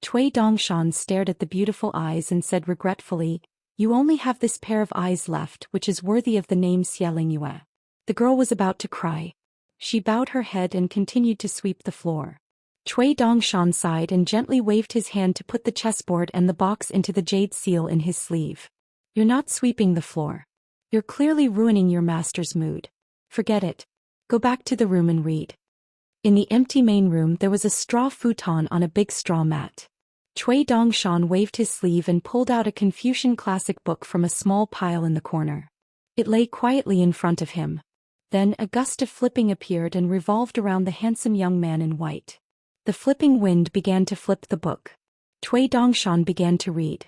Cui Dongshan stared at the beautiful eyes and said regretfully, you only have this pair of eyes left, which is worthy of the name Xia. The girl was about to cry. She bowed her head and continued to sweep the floor. Cui Dongshan sighed and gently waved his hand to put the chessboard and the box into the jade seal in his sleeve. You're not sweeping the floor. You're clearly ruining your master's mood. Forget it. Go back to the room and read. In the empty main room there was a straw futon on a big straw mat. Cui Dongshan waved his sleeve and pulled out a Confucian classic book from a small pile in the corner. It lay quietly in front of him. Then a gust of flipping appeared and revolved around the handsome young man in white. The flipping wind began to flip the book. Cui Dongshan began to read.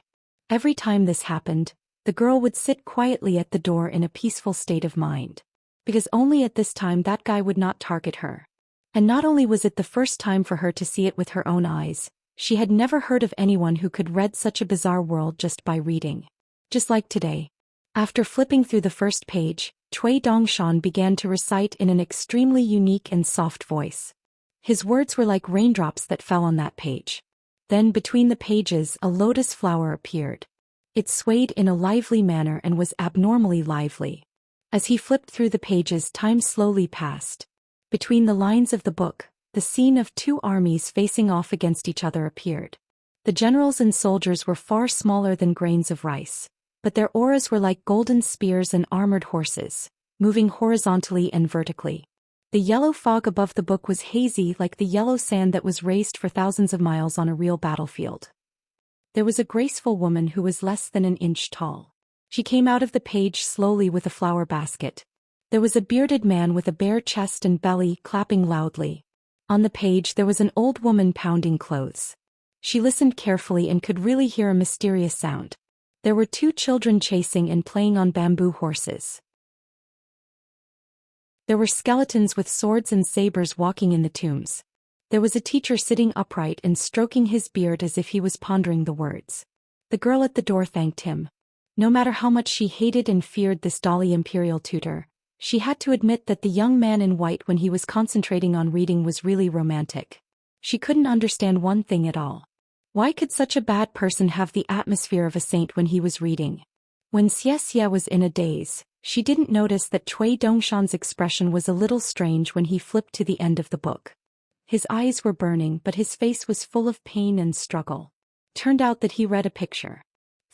Every time this happened, the girl would sit quietly at the door in a peaceful state of mind. Because only at this time that guy would not target her. And not only was it the first time for her to see it with her own eyes, she had never heard of anyone who could read such a bizarre world just by reading. Just like today. After flipping through the first page, Cui Dongshan began to recite in an extremely unique and soft voice. His words were like raindrops that fell on that page. Then between the pages a lotus flower appeared. It swayed in a lively manner and was abnormally lively. As he flipped through the pages, time slowly passed. Between the lines of the book, the scene of two armies facing off against each other appeared. The generals and soldiers were far smaller than grains of rice, but their auras were like golden spears and armored horses, moving horizontally and vertically. The yellow fog above the book was hazy like the yellow sand that was raised for thousands of miles on a real battlefield. There was a graceful woman who was less than an inch tall. She came out of the page slowly with a flower basket. There was a bearded man with a bare chest and belly clapping loudly. On the page there was an old woman pounding clothes. She listened carefully and could really hear a mysterious sound. There were two children chasing and playing on bamboo horses. There were skeletons with swords and sabers walking in the tombs. There was a teacher sitting upright and stroking his beard as if he was pondering the words. The girl at the door thanked him. No matter how much she hated and feared this dolly imperial tutor, she had to admit that the young man in white when he was concentrating on reading was really romantic. She couldn't understand one thing at all. Why could such a bad person have the atmosphere of a saint when he was reading? When Xianxia was in a daze, she didn't notice that Cui Dongshan's expression was a little strange when he flipped to the end of the book. His eyes were burning but his face was full of pain and struggle. Turned out that he read a picture.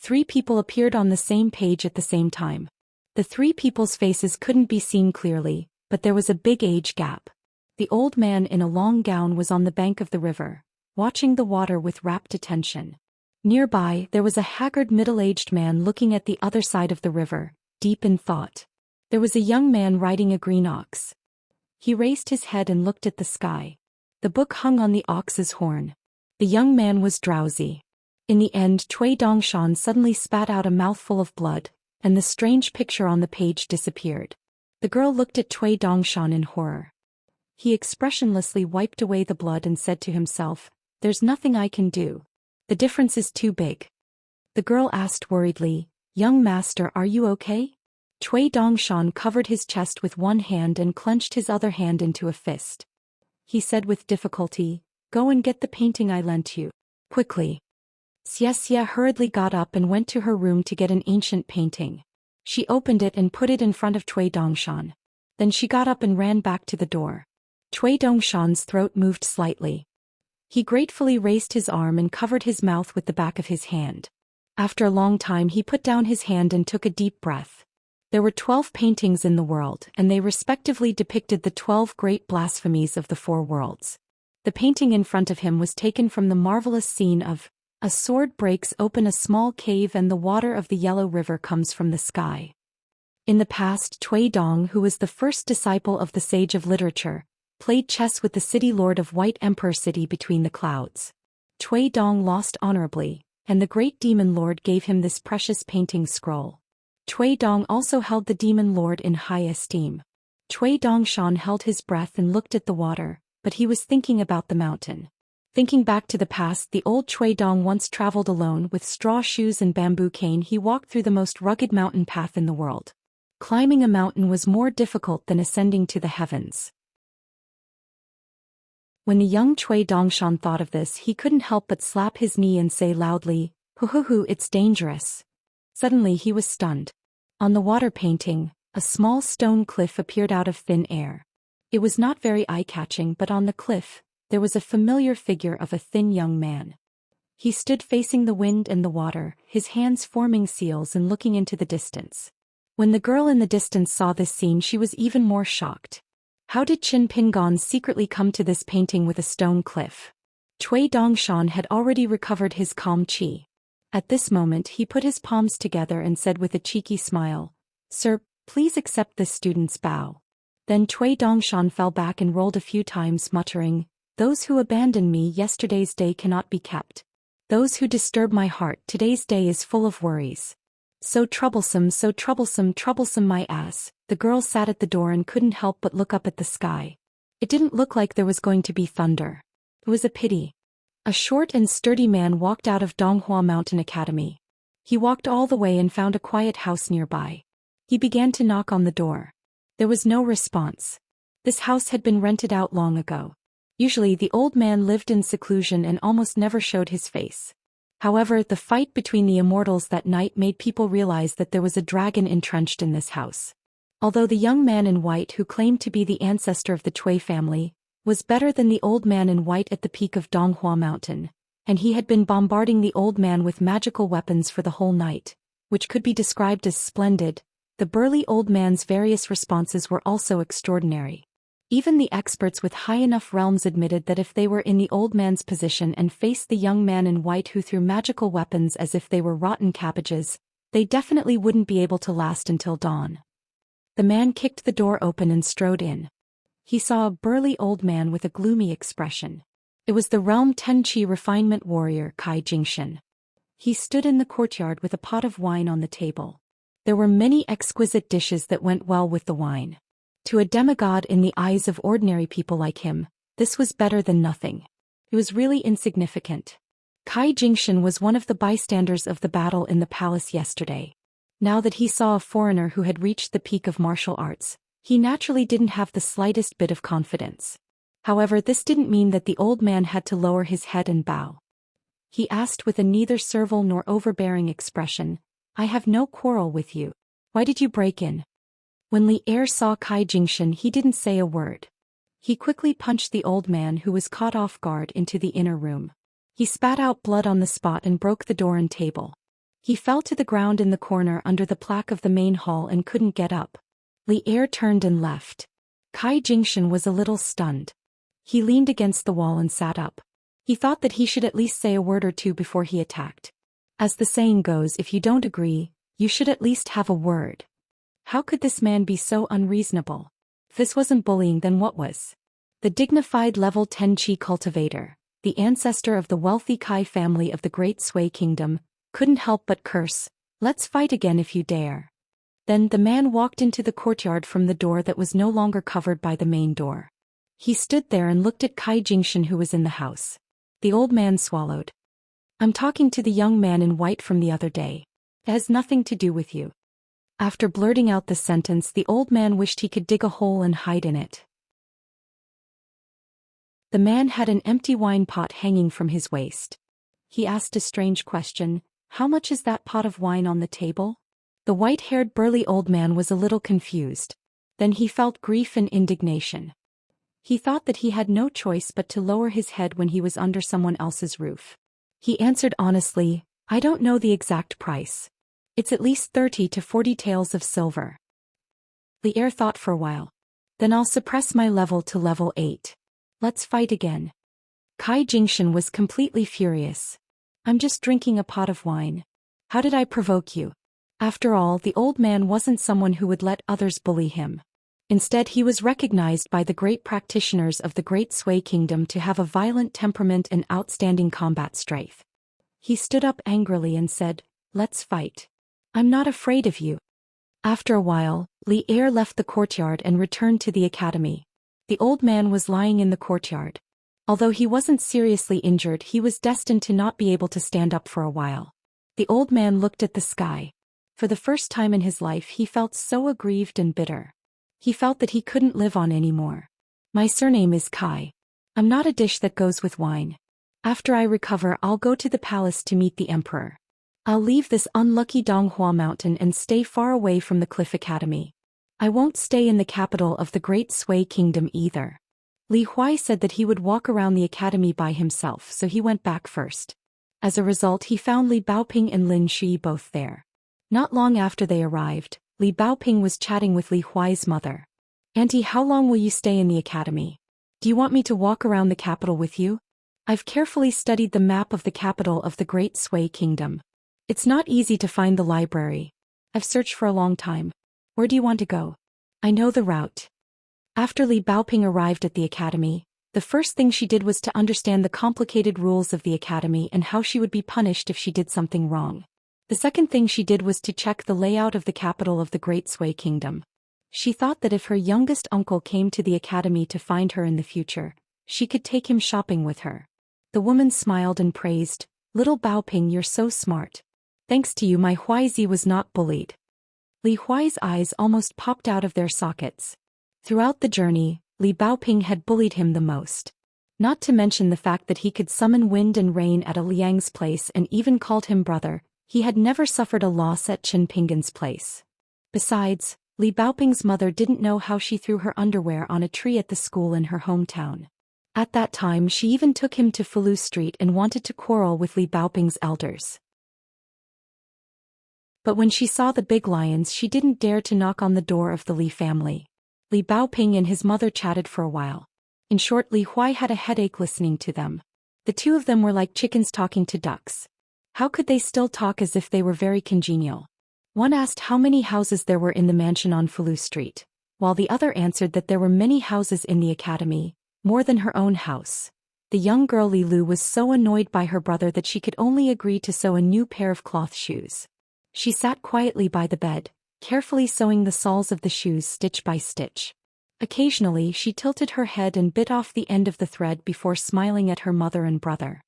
3 people appeared on the same page at the same time. The 3 people's faces couldn't be seen clearly, but there was a big age gap. The old man in a long gown was on the bank of the river, watching the water with rapt attention. Nearby, there was a haggard middle-aged man looking at the other side of the river, deep in thought. There was a young man riding a green ox. He raised his head and looked at the sky. The book hung on the ox's horn. The young man was drowsy. In the end, Cui Dongshan suddenly spat out a mouthful of blood, and the strange picture on the page disappeared. The girl looked at Cui Dongshan in horror. He expressionlessly wiped away the blood and said to himself, "There's nothing I can do. The difference is too big." The girl asked worriedly, "Young master, are you okay?" Cui Dongshan covered his chest with one hand and clenched his other hand into a fist. He said with difficulty, "Go and get the painting I lent you. Quickly." Xianxia hurriedly got up and went to her room to get an ancient painting. She opened it and put it in front of Cui Dongshan. Then she got up and ran back to the door. Cui Dongshan's throat moved slightly. He gratefully raised his arm and covered his mouth with the back of his hand. After a long time he put down his hand and took a deep breath. There were 12 paintings in the world, and they respectively depicted the 12 great blasphemies of the 4 worlds. The painting in front of him was taken from the marvelous scene of a sword breaks open a small cave and the water of the yellow river comes from the sky. In the past, Cui Dong, who was the first disciple of the sage of literature, played chess with the city lord of White Emperor City between the clouds. Cui Dong lost honorably, and the great demon lord gave him this precious painting scroll. Cui Dong also held the demon lord in high esteem. Cui Dongshan held his breath and looked at the water, but he was thinking about the mountain. Thinking back to the past, the old Cui Dong once traveled alone with straw shoes and bamboo cane. He walked through the most rugged mountain path in the world. Climbing a mountain was more difficult than ascending to the heavens. When the young Cui Dongshan thought of this, he couldn't help but slap his knee and say loudly, "Hoo, it's dangerous." Suddenly he was stunned. On the water painting, a small stone cliff appeared out of thin air. It was not very eye-catching, but on the cliff, there was a familiar figure of a thin young man. He stood facing the wind and the water, his hands forming seals and looking into the distance. When the girl in the distance saw this scene, she was even more shocked. How did Qin Pingon secretly come to this painting with a stone cliff? Cui Dongshan had already recovered his calm qi. At this moment he put his palms together and said with a cheeky smile, "Sir, please accept this student's bow." Then Cui Dongshan fell back and rolled a few times, muttering, "Those who abandoned me yesterday's day cannot be kept. Those who disturb my heart today's day is full of worries. So troublesome, troublesome my ass." The girl sat at the door and couldn't help but look up at the sky. It didn't look like there was going to be thunder. It was a pity. A short and sturdy man walked out of Donghua Mountain Academy. He walked all the way and found a quiet house nearby. He began to knock on the door. There was no response. This house had been rented out long ago. Usually the old man lived in seclusion and almost never showed his face. However, the fight between the immortals that night made people realize that there was a dragon entrenched in this house. Although the young man in white, who claimed to be the ancestor of the Cui family, was better than the old man in white at the peak of Donghua Mountain, and he had been bombarding the old man with magical weapons for the whole night, which could be described as splendid, the burly old man's various responses were also extraordinary. Even the experts with high enough realms admitted that if they were in the old man's position and faced the young man in white who threw magical weapons as if they were rotten cabbages, they definitely wouldn't be able to last until dawn. The man kicked the door open and strode in. He saw a burly old man with a gloomy expression. It was the Realm Tenchi refinement warrior Kai Jingshan. He stood in the courtyard with a pot of wine on the table. There were many exquisite dishes that went well with the wine. To a demigod in the eyes of ordinary people like him, this was better than nothing. It was really insignificant. Kai Jingshan was one of the bystanders of the battle in the palace yesterday. Now that he saw a foreigner who had reached the peak of martial arts, he naturally didn't have the slightest bit of confidence. However, this didn't mean that the old man had to lower his head and bow. He asked with a neither servile nor overbearing expression, "I have no quarrel with you. Why did you break in?" When Li Er saw Kai Jingshan, he didn't say a word. He quickly punched the old man, who was caught off guard, into the inner room. He spat out blood on the spot and broke the door and table. He fell to the ground in the corner under the plaque of the main hall and couldn't get up. Li Er turned and left. Kai Jingshan was a little stunned. He leaned against the wall and sat up. He thought that he should at least say a word or two before he attacked. As the saying goes, if you don't agree, you should at least have a word. How could this man be so unreasonable? If this wasn't bullying, then what was? The dignified level 10 Qi cultivator, the ancestor of the wealthy Kai family of the Great Sui Kingdom, couldn't help but curse, "Let's fight again if you dare." Then the man walked into the courtyard from the door that was no longer covered by the main door. He stood there and looked at Kai Jingshan, who was in the house. The old man swallowed. "I'm talking to the young man in white from the other day. It has nothing to do with you." After blurting out the sentence, the old man wished he could dig a hole and hide in it. The man had an empty wine pot hanging from his waist. He asked a strange question, "How much is that pot of wine on the table?" The white-haired burly old man was a little confused. Then he felt grief and indignation. He thought that he had no choice but to lower his head when he was under someone else's roof. He answered honestly, "I don't know the exact price. It's at least 30 to 40 taels of silver." Li Er thought for a while. "Then I'll suppress my level to level 8. Let's fight again." Kai Jingshan was completely furious. "I'm just drinking a pot of wine. How did I provoke you?" After all, the old man wasn't someone who would let others bully him. Instead, he was recognized by the great practitioners of the Great Sui Kingdom to have a violent temperament and outstanding combat strength. He stood up angrily and said, "Let's fight. I'm not afraid of you." After a while, Li Er left the courtyard and returned to the academy. The old man was lying in the courtyard. Although he wasn't seriously injured, he was destined to not be able to stand up for a while. The old man looked at the sky. For the first time in his life, he felt so aggrieved and bitter. He felt that he couldn't live on anymore. "My surname is Kai. I'm not a dish that goes with wine. After I recover, I'll go to the palace to meet the emperor. I'll leave this unlucky Donghua Mountain and stay far away from the Cliff Academy. I won't stay in the capital of the Great Sui Kingdom either." Li Huai said that he would walk around the academy by himself, so he went back first. As a result, he found Li Baoping and Lin Shi both there. Not long after they arrived, Li Baoping was chatting with Li Huai's mother. "Auntie, how long will you stay in the academy? Do you want me to walk around the capital with you? I've carefully studied the map of the capital of the Great Sui Kingdom. It's not easy to find the library. I've searched for a long time. Where do you want to go? I know the route." After Li Baoping arrived at the academy, the first thing she did was to understand the complicated rules of the academy and how she would be punished if she did something wrong. The second thing she did was to check the layout of the capital of the Great Sui Kingdom. She thought that if her youngest uncle came to the academy to find her in the future, she could take him shopping with her. The woman smiled and praised, "Little Baoping, you're so smart. Thanks to you, my Huaizi was not bullied." Li Huai's eyes almost popped out of their sockets. Throughout the journey, Li Baoping had bullied him the most. Not to mention the fact that he could summon wind and rain at a Liang's place and even called him brother, he had never suffered a loss at Chen Pinggan's place. Besides, Li Baoping's mother didn't know how she threw her underwear on a tree at the school in her hometown. At that time she even took him to Fulu Street and wanted to quarrel with Li Baoping's elders. But when she saw the big lions, she didn't dare to knock on the door of the Li family. Li Baoping and his mother chatted for a while. In short, Li Huai had a headache listening to them. The two of them were like chickens talking to ducks. How could they still talk as if they were very congenial? One asked how many houses there were in the mansion on Fulu Street, while the other answered that there were many houses in the academy, more than her own house. The young girl Li Lu was so annoyed by her brother that she could only agree to sew a new pair of cloth shoes. She sat quietly by the bed, carefully sewing the soles of the shoes stitch by stitch. Occasionally she tilted her head and bit off the end of the thread before smiling at her mother and brother.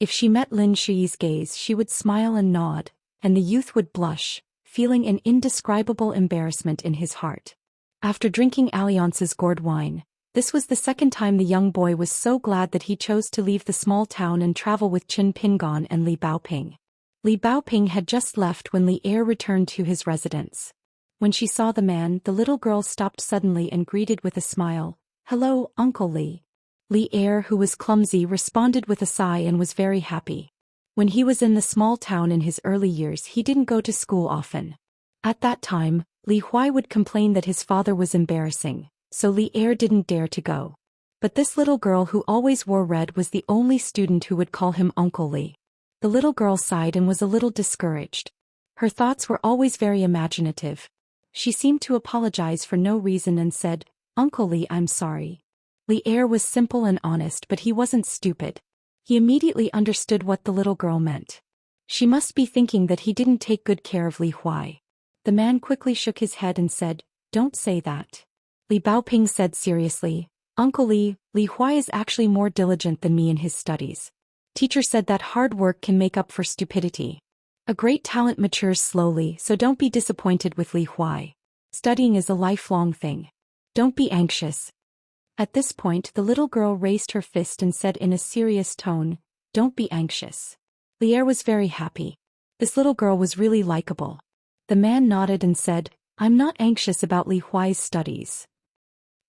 If she met Lin Shi's gaze, she would smile and nod, and the youth would blush, feeling an indescribable embarrassment in his heart. After drinking Alliance's gourd wine, this was the second time the young boy was so glad that he chose to leave the small town and travel with Chen Pinggan and Li Baoping. Li Baoping had just left when Li Er returned to his residence. When she saw the man, the little girl stopped suddenly and greeted with a smile, "Hello, Uncle Li." Li Er, who was clumsy, responded with a sigh and was very happy. When he was in the small town in his early years, he didn't go to school often. At that time, Li Huai would complain that his father was embarrassing, so Li Er didn't dare to go. But this little girl who always wore red was the only student who would call him Uncle Li. The little girl sighed and was a little discouraged. Her thoughts were always very imaginative. She seemed to apologize for no reason and said, "Uncle Li, I'm sorry." Li Er was simple and honest, but he wasn't stupid. He immediately understood what the little girl meant. She must be thinking that he didn't take good care of Li Huai. The man quickly shook his head and said, "Don't say that." Li Baoping said seriously, "Uncle Li, Li Huai is actually more diligent than me in his studies. Teacher said that hard work can make up for stupidity. A great talent matures slowly, so don't be disappointed with Li Huai. Studying is a lifelong thing. Don't be anxious." At this point, the little girl raised her fist and said in a serious tone, "Don't be anxious." Li Er was very happy. This little girl was really likable. The man nodded and said, "I'm not anxious about Li Huai's studies."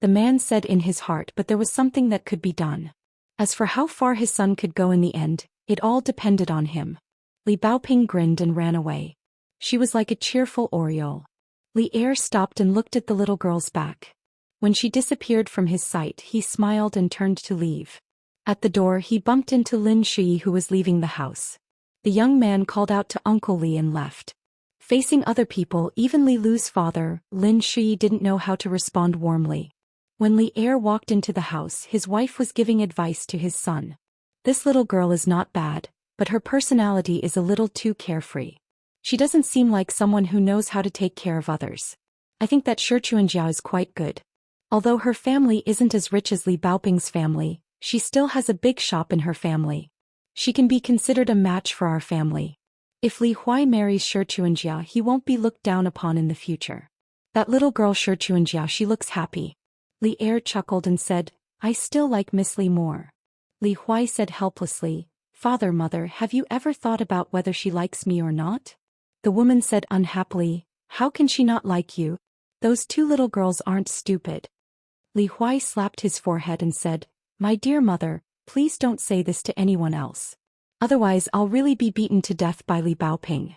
The man said in his heart, but there was something that could be done. As for how far his son could go in the end, it all depended on him. Li Baoping grinned and ran away. She was like a cheerful oriole. Li Er stopped and looked at the little girl's back. When she disappeared from his sight, he smiled and turned to leave. At the door, he bumped into Lin Shi, who was leaving the house. The young man called out to Uncle Li and left. Facing other people, even Li Lu's father, Lin Shi didn't know how to respond warmly. When Li Er walked into the house, his wife was giving advice to his son. "This little girl is not bad, but her personality is a little too carefree. She doesn't seem like someone who knows how to take care of others. I think that Xianxia is quite good. Although her family isn't as rich as Li Baoping's family, she still has a big shop in her family. She can be considered a match for our family. If Li Huai marries Xianxia, he won't be looked down upon in the future. That little girl Xianxia, she looks happy." Li Er chuckled and said, "I still like Miss Li more." Li Huai said helplessly, "Father, mother, have you ever thought about whether she likes me or not?" The woman said unhappily, "How can she not like you? Those two little girls aren't stupid." Li Huai slapped his forehead and said, "My dear mother, please don't say this to anyone else. Otherwise I'll really be beaten to death by Li Baoping.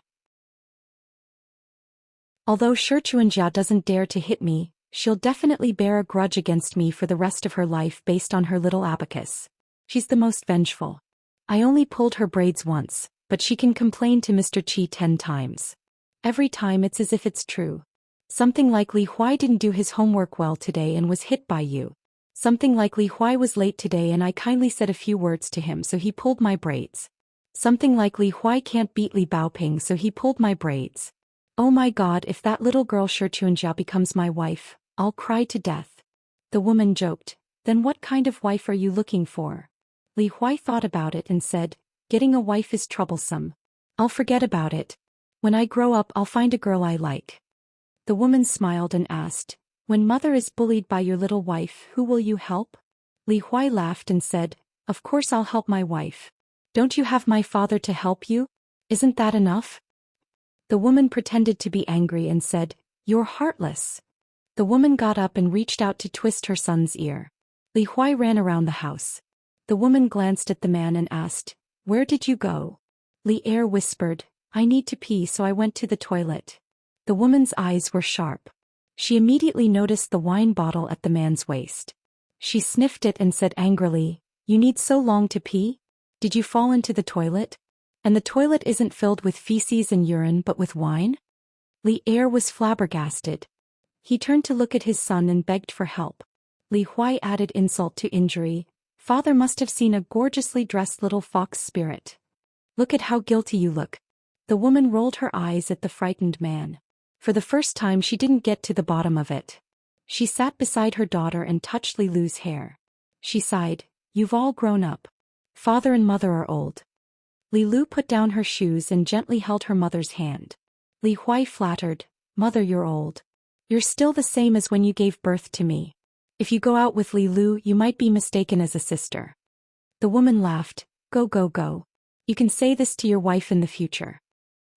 Although Xianxia doesn't dare to hit me, she'll definitely bear a grudge against me for the rest of her life based on her little abacus. She's the most vengeful. I only pulled her braids once, but she can complain to Mr. Qi 10 times. Every time it's as if it's true. Something like Li Huai didn't do his homework well today and was hit by you. Something like Li Huai was late today and I kindly said a few words to him so he pulled my braids. Something like Li Huai can't beat Li Baoping so he pulled my braids. Oh my God, if that little girl Xianxia becomes my wife, I'll cry to death." The woman joked, "Then what kind of wife are you looking for?" Li Huai thought about it and said, "Getting a wife is troublesome. I'll forget about it. When I grow up I'll find a girl I like." The woman smiled and asked, "When mother is bullied by your little wife, who will you help?" Li Huai laughed and said, "Of course I'll help my wife. Don't you have my father to help you? Isn't that enough?" The woman pretended to be angry and said, "You're heartless." The woman got up and reached out to twist her son's ear. Li Huai ran around the house. The woman glanced at the man and asked, "Where did you go?" Li Er whispered, "I need to pee so I went to the toilet." The woman's eyes were sharp. She immediately noticed the wine bottle at the man's waist. She sniffed it and said angrily, "You need so long to pee? Did you fall into the toilet? And the toilet isn't filled with feces and urine but with wine?" Li Er was flabbergasted. He turned to look at his son and begged for help. Li Huai added insult to injury, "Father must have seen a gorgeously dressed little fox spirit. Look at how guilty you look." The woman rolled her eyes at the frightened man. For the first time she didn't get to the bottom of it. She sat beside her daughter and touched Li Lu's hair. She sighed, "You've all grown up. Father and mother are old." Li Lu put down her shoes and gently held her mother's hand. Li Huai flattered, "Mother, you're old. You're still the same as when you gave birth to me. If you go out with Li Lu you might be mistaken as a sister." The woman laughed, Go, go, go. You can say this to your wife in the future."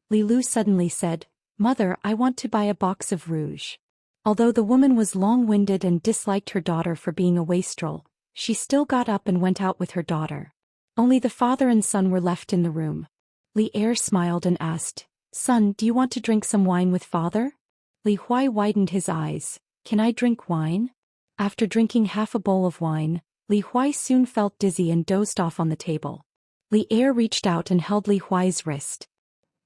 Li Lu suddenly said, "Mother, I want to buy a box of rouge." Although the woman was long-winded and disliked her daughter for being a wastrel, she still got up and went out with her daughter. Only the father and son were left in the room. Li Er smiled and asked, "Son, do you want to drink some wine with father?" Li Huai widened his eyes, "Can I drink wine?" After drinking half a bowl of wine, Li Huai soon felt dizzy and dozed off on the table. Li Er reached out and held Li Huai's wrist.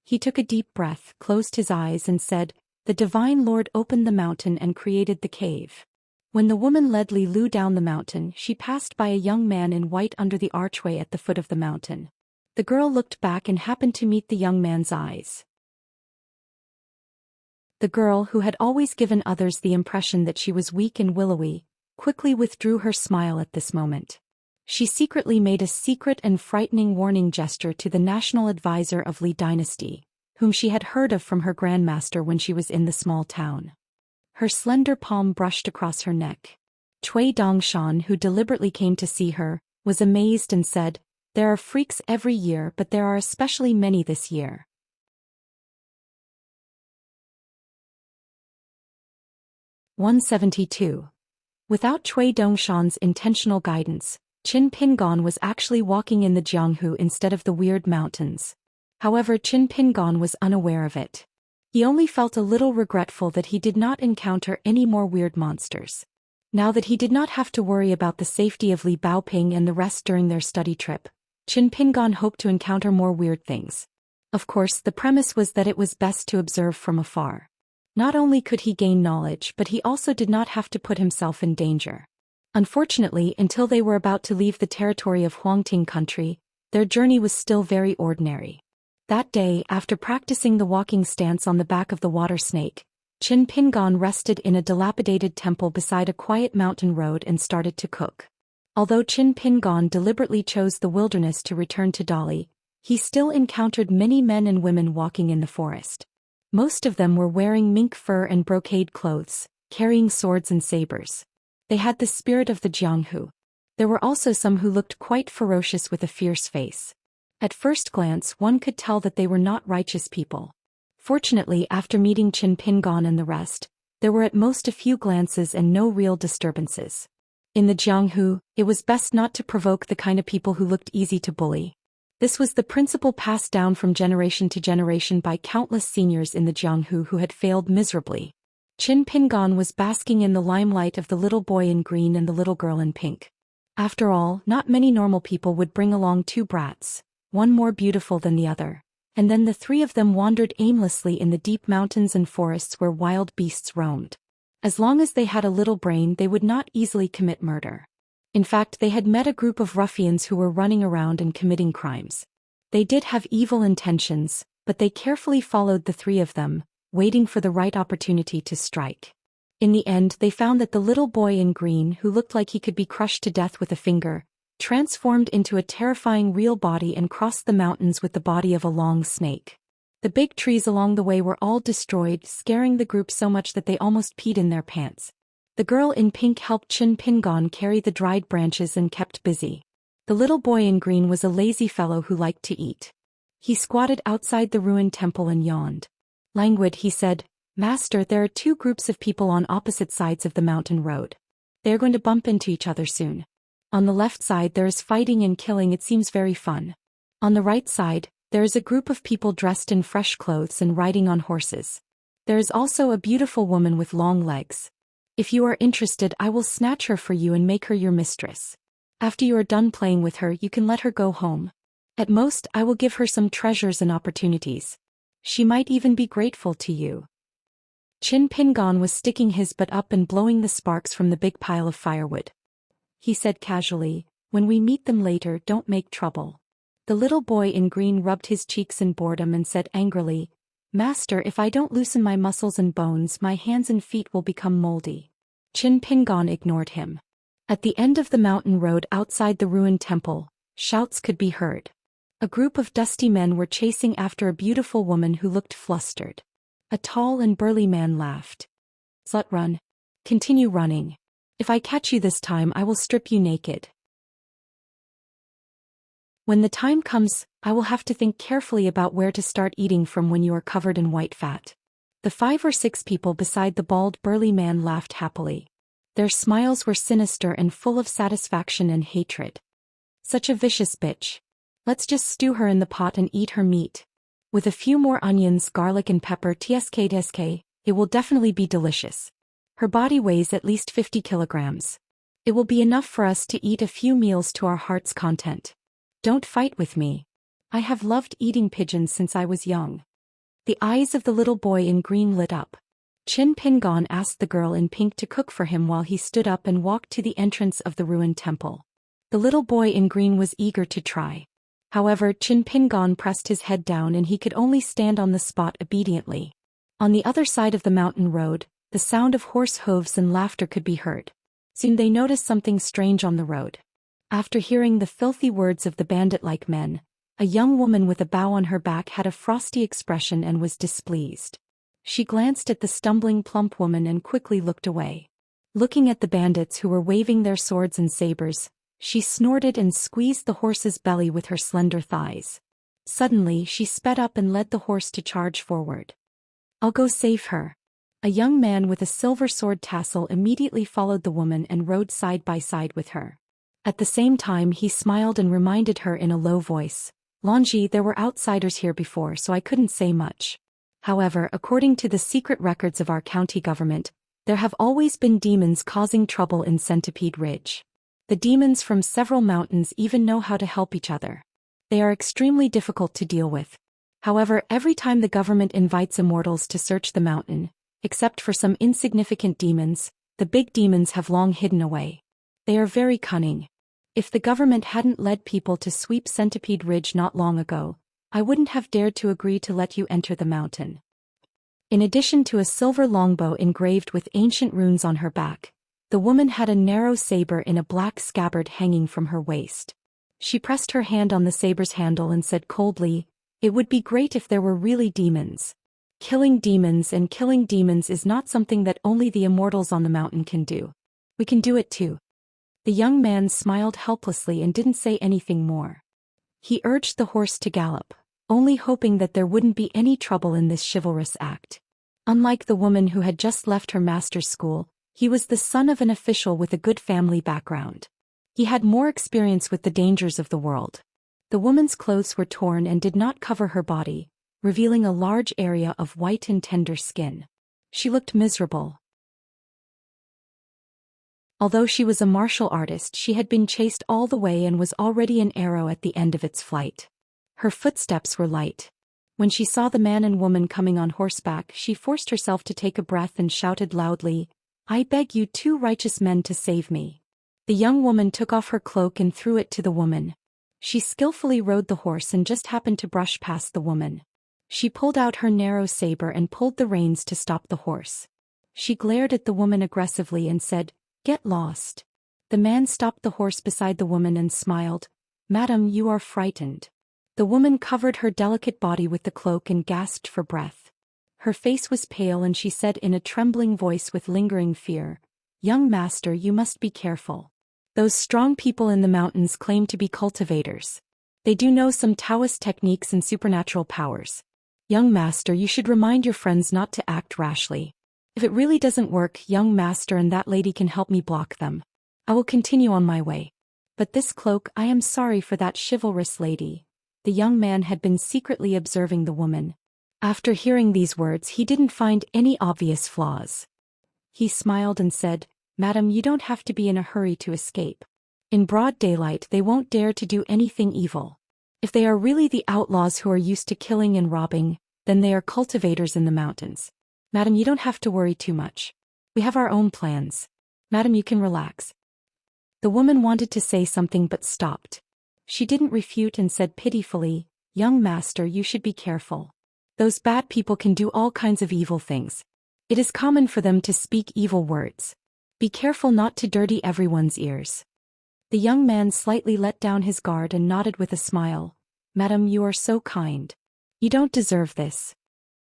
He took a deep breath, closed his eyes and said, "The Divine Lord opened the mountain and created the cave." When the woman led Li Lu down the mountain, she passed by a young man in white under the archway at the foot of the mountain. The girl looked back and happened to meet the young man's eyes. The girl, who had always given others the impression that she was weak and willowy, quickly withdrew her smile at this moment. She secretly made a secret and frightening warning gesture to the national advisor of Li dynasty, whom she had heard of from her grandmaster when she was in the small town. Her slender palm brushed across her neck. Cui Dongshan, who deliberately came to see her, was amazed and said, "There are freaks every year, but there are especially many this year." 172. Without Cui Dongshan's intentional guidance, Qin Pingon was actually walking in the Jianghu instead of the weird mountains. However, Qin Pingon was unaware of it. He only felt a little regretful that he did not encounter any more weird monsters. Now that he did not have to worry about the safety of Li Baoping and the rest during their study trip, Qin Pingon hoped to encounter more weird things. Of course, the premise was that it was best to observe from afar. Not only could he gain knowledge, but he also did not have to put himself in danger. Unfortunately, until they were about to leave the territory of Huangting country, their journey was still very ordinary. That day, after practicing the walking stance on the back of the water snake, Qin Pingon rested in a dilapidated temple beside a quiet mountain road and started to cook. Although Qin Pingon deliberately chose the wilderness to return to Dali, he still encountered many men and women walking in the forest. Most of them were wearing mink fur and brocade clothes, carrying swords and sabers. They had the spirit of the Jianghu. There were also some who looked quite ferocious with a fierce face. At first glance one could tell that they were not righteous people. Fortunately, after meeting Qin Pingon and the rest, There were at most a few glances and no real disturbances. In the Jianghu, it was best not to provoke the kind of people who looked easy to bully. This was the principle passed down from generation to generation by countless seniors in the Jianghu who had failed miserably. Qin Pingan was basking in the limelight of the little boy in green and the little girl in pink. After all, not many normal people would bring along two brats, one more beautiful than the other. And then the three of them wandered aimlessly in the deep mountains and forests where wild beasts roamed. As long as they had a little brain, they would not easily commit murder. In fact, they had met a group of ruffians who were running around and committing crimes. They did have evil intentions, but they carefully followed the three of them, waiting for the right opportunity to strike. In the end, they found that the little boy in green, who looked like he could be crushed to death with a finger, transformed into a terrifying real body and crossed the mountains with the body of a long snake. The big trees along the way were all destroyed, scaring the group so much that they almost peed in their pants. The girl in pink helped Qin Pingan carry the dried branches and kept busy. The little boy in green was a lazy fellow who liked to eat. He squatted outside the ruined temple and yawned. Languid, he said, "Master, there are two groups of people on opposite sides of the mountain road. They are going to bump into each other soon. On the left side there is fighting and killing. It seems very fun. On the right side, there is a group of people dressed in fresh clothes and riding on horses. There is also a beautiful woman with long legs. If you are interested, I will snatch her for you and make her your mistress. After you are done playing with her, you can let her go home. At most, I will give her some treasures and opportunities. She might even be grateful to you." Qin Pingan was sticking his butt up and blowing the sparks from the big pile of firewood. He said casually, "When we meet them later, don't make trouble." The little boy in green rubbed his cheeks in boredom and said angrily, "Master, if I don't loosen my muscles and bones, my hands and feet will become moldy." Qin Pingan ignored him. At the end of the mountain road outside the ruined temple, shouts could be heard. A group of dusty men were chasing after a beautiful woman who looked flustered. A tall and burly man laughed. "Slut, run. Continue running. If I catch you this time, I will strip you naked. When the time comes, I will have to think carefully about where to start eating from when you are covered in white fat." The 5 or 6 people beside the bald burly man laughed happily. Their smiles were sinister and full of satisfaction and hatred. "Such a vicious bitch. Let's just stew her in the pot and eat her meat. With a few more onions, garlic and pepper, tsk, it will definitely be delicious. Her body weighs at least 50 kilograms. It will be enough for us to eat a few meals to our heart's content. Don't fight with me. I have loved eating pigeons since I was young." The eyes of the little boy in green lit up. Qin Pingan asked the girl in pink to cook for him while he stood up and walked to the entrance of the ruined temple. The little boy in green was eager to try. However, Qin Pingan pressed his head down and he could only stand on the spot obediently. On the other side of the mountain road, the sound of horse hooves and laughter could be heard. Soon they noticed something strange on the road. After hearing the filthy words of the bandit-like men, a young woman with a bow on her back had a frosty expression and was displeased. She glanced at the stumbling plump woman and quickly looked away. Looking at the bandits who were waving their swords and sabers, she snorted and squeezed the horse's belly with her slender thighs. Suddenly, she sped up and led the horse to charge forward. "I'll go save her." A young man with a silver sword tassel immediately followed the woman and rode side by side with her. At the same time, he smiled and reminded her in a low voice, "Longi, there were outsiders here before, so I couldn't say much. However, according to the secret records of our county government, there have always been demons causing trouble in Centipede Ridge. The demons from several mountains even know how to help each other. They are extremely difficult to deal with. However, every time the government invites immortals to search the mountain, except for some insignificant demons, the big demons have long hidden away. They are very cunning. If the government hadn't led people to sweep Centipede Ridge not long ago, I wouldn't have dared to agree to let you enter the mountain." In addition to a silver longbow engraved with ancient runes on her back, the woman had a narrow saber in a black scabbard hanging from her waist. She pressed her hand on the saber's handle and said coldly, "It would be great if there were really demons. Killing demons is not something that only the immortals on the mountain can do. We can do it too." The young man smiled helplessly and didn't say anything more. He urged the horse to gallop, only hoping that there wouldn't be any trouble in this chivalrous act. Unlike the woman who had just left her master's school, he was the son of an official with a good family background. He had more experience with the dangers of the world. The woman's clothes were torn and did not cover her body, revealing a large area of white and tender skin. She looked miserable. Although she was a martial artist, she had been chased all the way and was already an arrow at the end of its flight. Her footsteps were light. When she saw the man and woman coming on horseback, she forced herself to take a breath and shouted loudly, "I beg you, two righteous men, to save me." The young woman took off her cloak and threw it to the woman. She skillfully rode the horse and just happened to brush past the woman. She pulled out her narrow saber and pulled the reins to stop the horse. She glared at the woman aggressively and said, "Get lost." The man stopped the horse beside the woman and smiled, "Madam, you are frightened." The woman covered her delicate body with the cloak and gasped for breath. Her face was pale and she said in a trembling voice with lingering fear, "Young master, you must be careful. Those strong people in the mountains claim to be cultivators. They do know some Taoist techniques and supernatural powers. Young master, you should remind your friends not to act rashly. If it really doesn't work, young master and that lady can help me block them. I will continue on my way. But this cloak, I am sorry for that chivalrous lady." The young man had been secretly observing the woman. After hearing these words, he didn't find any obvious flaws. He smiled and said, "Madam, you don't have to be in a hurry to escape. In broad daylight they won't dare to do anything evil. If they are really the outlaws who are used to killing and robbing, then they are cultivators in the mountains. Madam, you don't have to worry too much. We have our own plans. Madam, you can relax." The woman wanted to say something but stopped. She didn't refute and said pitifully, "Young master, you should be careful. Those bad people can do all kinds of evil things. It is common for them to speak evil words. Be careful not to dirty everyone's ears." The young man slightly let down his guard and nodded with a smile, "Madam, you are so kind. You don't deserve this."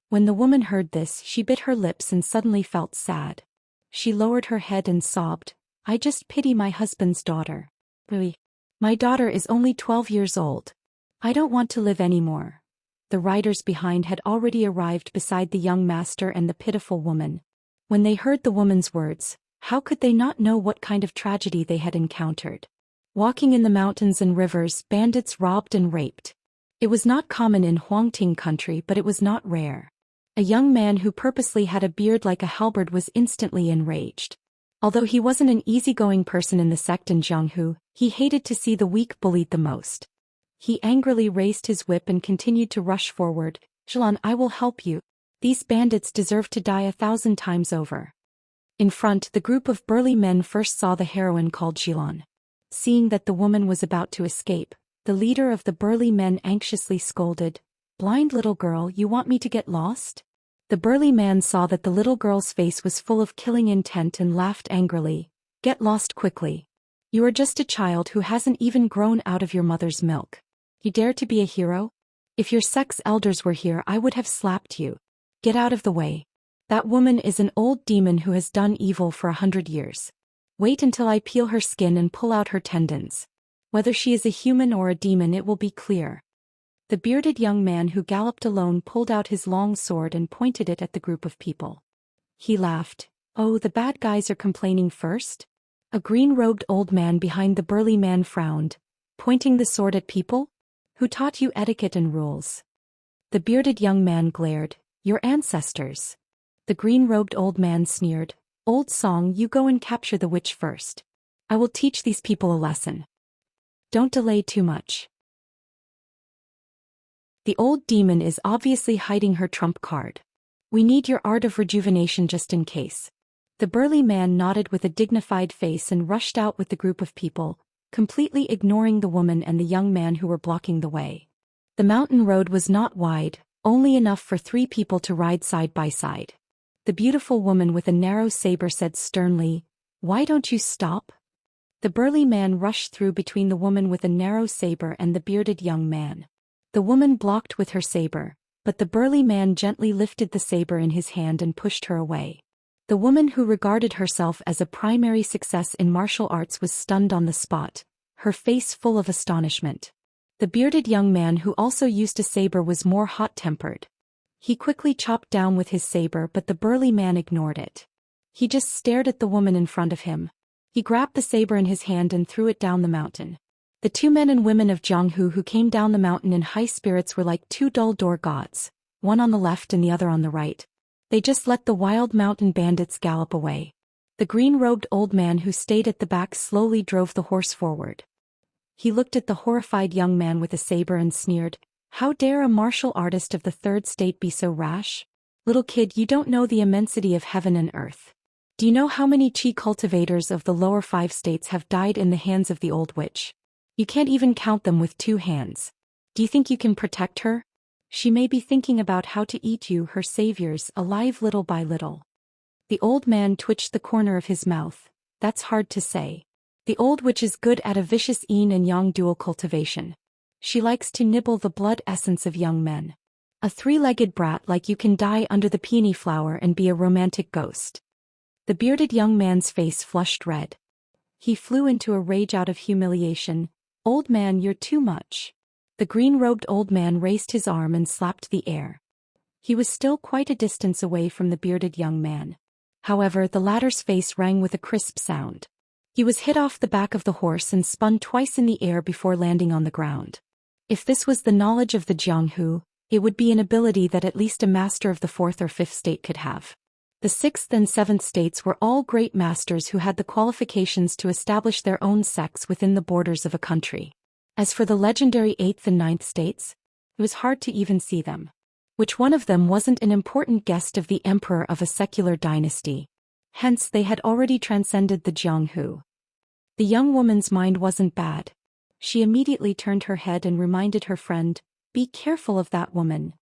When the woman heard this, she bit her lips and suddenly felt sad. She lowered her head and sobbed, "I just pity my husband's daughter. Really. My daughter is only 12 years old. I don't want to live anymore." The riders behind had already arrived beside the young master and the pitiful woman. When they heard the woman's words, how could they not know what kind of tragedy they had encountered? Walking in the mountains and rivers, bandits robbed and raped. It was not common in Huangting country, but it was not rare. A young man who purposely had a beard like a halberd was instantly enraged. Although he wasn't an easygoing person in the sect in Jianghu, he hated to see the weak bullied the most. He angrily raised his whip and continued to rush forward. "Zhilan, I will help you. These bandits deserve to die 1,000 times over." In front, the group of burly men first saw the heroine called Zhilan. Seeing that the woman was about to escape, the leader of the burly men anxiously scolded, "Blind little girl, you want me to get lost?" The burly man saw that the little girl's face was full of killing intent and laughed angrily, "Get lost quickly. You are just a child who hasn't even grown out of your mother's milk. You dare to be a hero? If your sect's elders were here, I would have slapped you. Get out of the way. That woman is an old demon who has done evil for 100 years. Wait until I peel her skin and pull out her tendons. Whether she is a human or a demon, it will be clear." The bearded young man who galloped alone pulled out his long sword and pointed it at the group of people. He laughed, "Oh, the bad guys are complaining first?" A green-robed old man behind the burly man frowned, pointing the sword at people? "Who taught you etiquette and rules?" The bearded young man glared, "Your ancestors." The green-robed old man sneered, "Old song, you go and capture the witch first. I will teach these people a lesson. Don't delay too much." The old demon is obviously hiding her trump card. "We need your art of rejuvenation just in case." The burly man nodded with a dignified face and rushed out with the group of people, completely ignoring the woman and the young man who were blocking the way. The mountain road was not wide, only enough for 3 people to ride side by side. The beautiful woman with a narrow saber said sternly, "Why don't you stop?" The burly man rushed through between the woman with a narrow saber and the bearded young man. The woman blocked with her saber, but the burly man gently lifted the saber in his hand and pushed her away. The woman who regarded herself as a primary success in martial arts was stunned on the spot, her face full of astonishment. The bearded young man who also used a saber was more hot-tempered. He quickly chopped down with his saber, but the burly man ignored it. He just stared at the woman in front of him. He grabbed the saber in his hand and threw it down the mountain. The two men and women of Jianghu who came down the mountain in high spirits were like two dull door gods, one on the left and the other on the right. They just let the wild mountain bandits gallop away. The green-robed old man who stayed at the back slowly drove the horse forward. He looked at the horrified young man with a saber and sneered, "How dare a martial artist of the third state be so rash? Little kid, you don't know the immensity of heaven and earth. Do you know how many qi cultivators of the lower 5 states have died in the hands of the old witch? You can't even count them with 2 hands. Do you think you can protect her? She may be thinking about how to eat you, her saviors, alive little by little." The old man twitched the corner of his mouth. "That's hard to say. The old witch is good at a vicious yin and yang dual cultivation. She likes to nibble the blood essence of young men. A 3-legged brat like you can die under the peony flower and be a romantic ghost." The bearded young man's face flushed red. He flew into a rage out of humiliation. "Old man, you're too much." The green-robed old man raised his arm and slapped the air. He was still quite a distance away from the bearded young man. However, the latter's face rang with a crisp sound. He was hit off the back of the horse and spun twice in the air before landing on the ground. If this was the knowledge of the Jianghu, it would be an ability that at least a master of the 4th or 5th state could have. The 6th and 7th states were all great masters who had the qualifications to establish their own sects within the borders of a country. As for the legendary 8th and 9th states, it was hard to even see them. Which one of them wasn't an important guest of the emperor of a secular dynasty? Hence they had already transcended the Jianghu. The young woman's mind wasn't bad. She immediately turned her head and reminded her friend, "Be careful of that woman."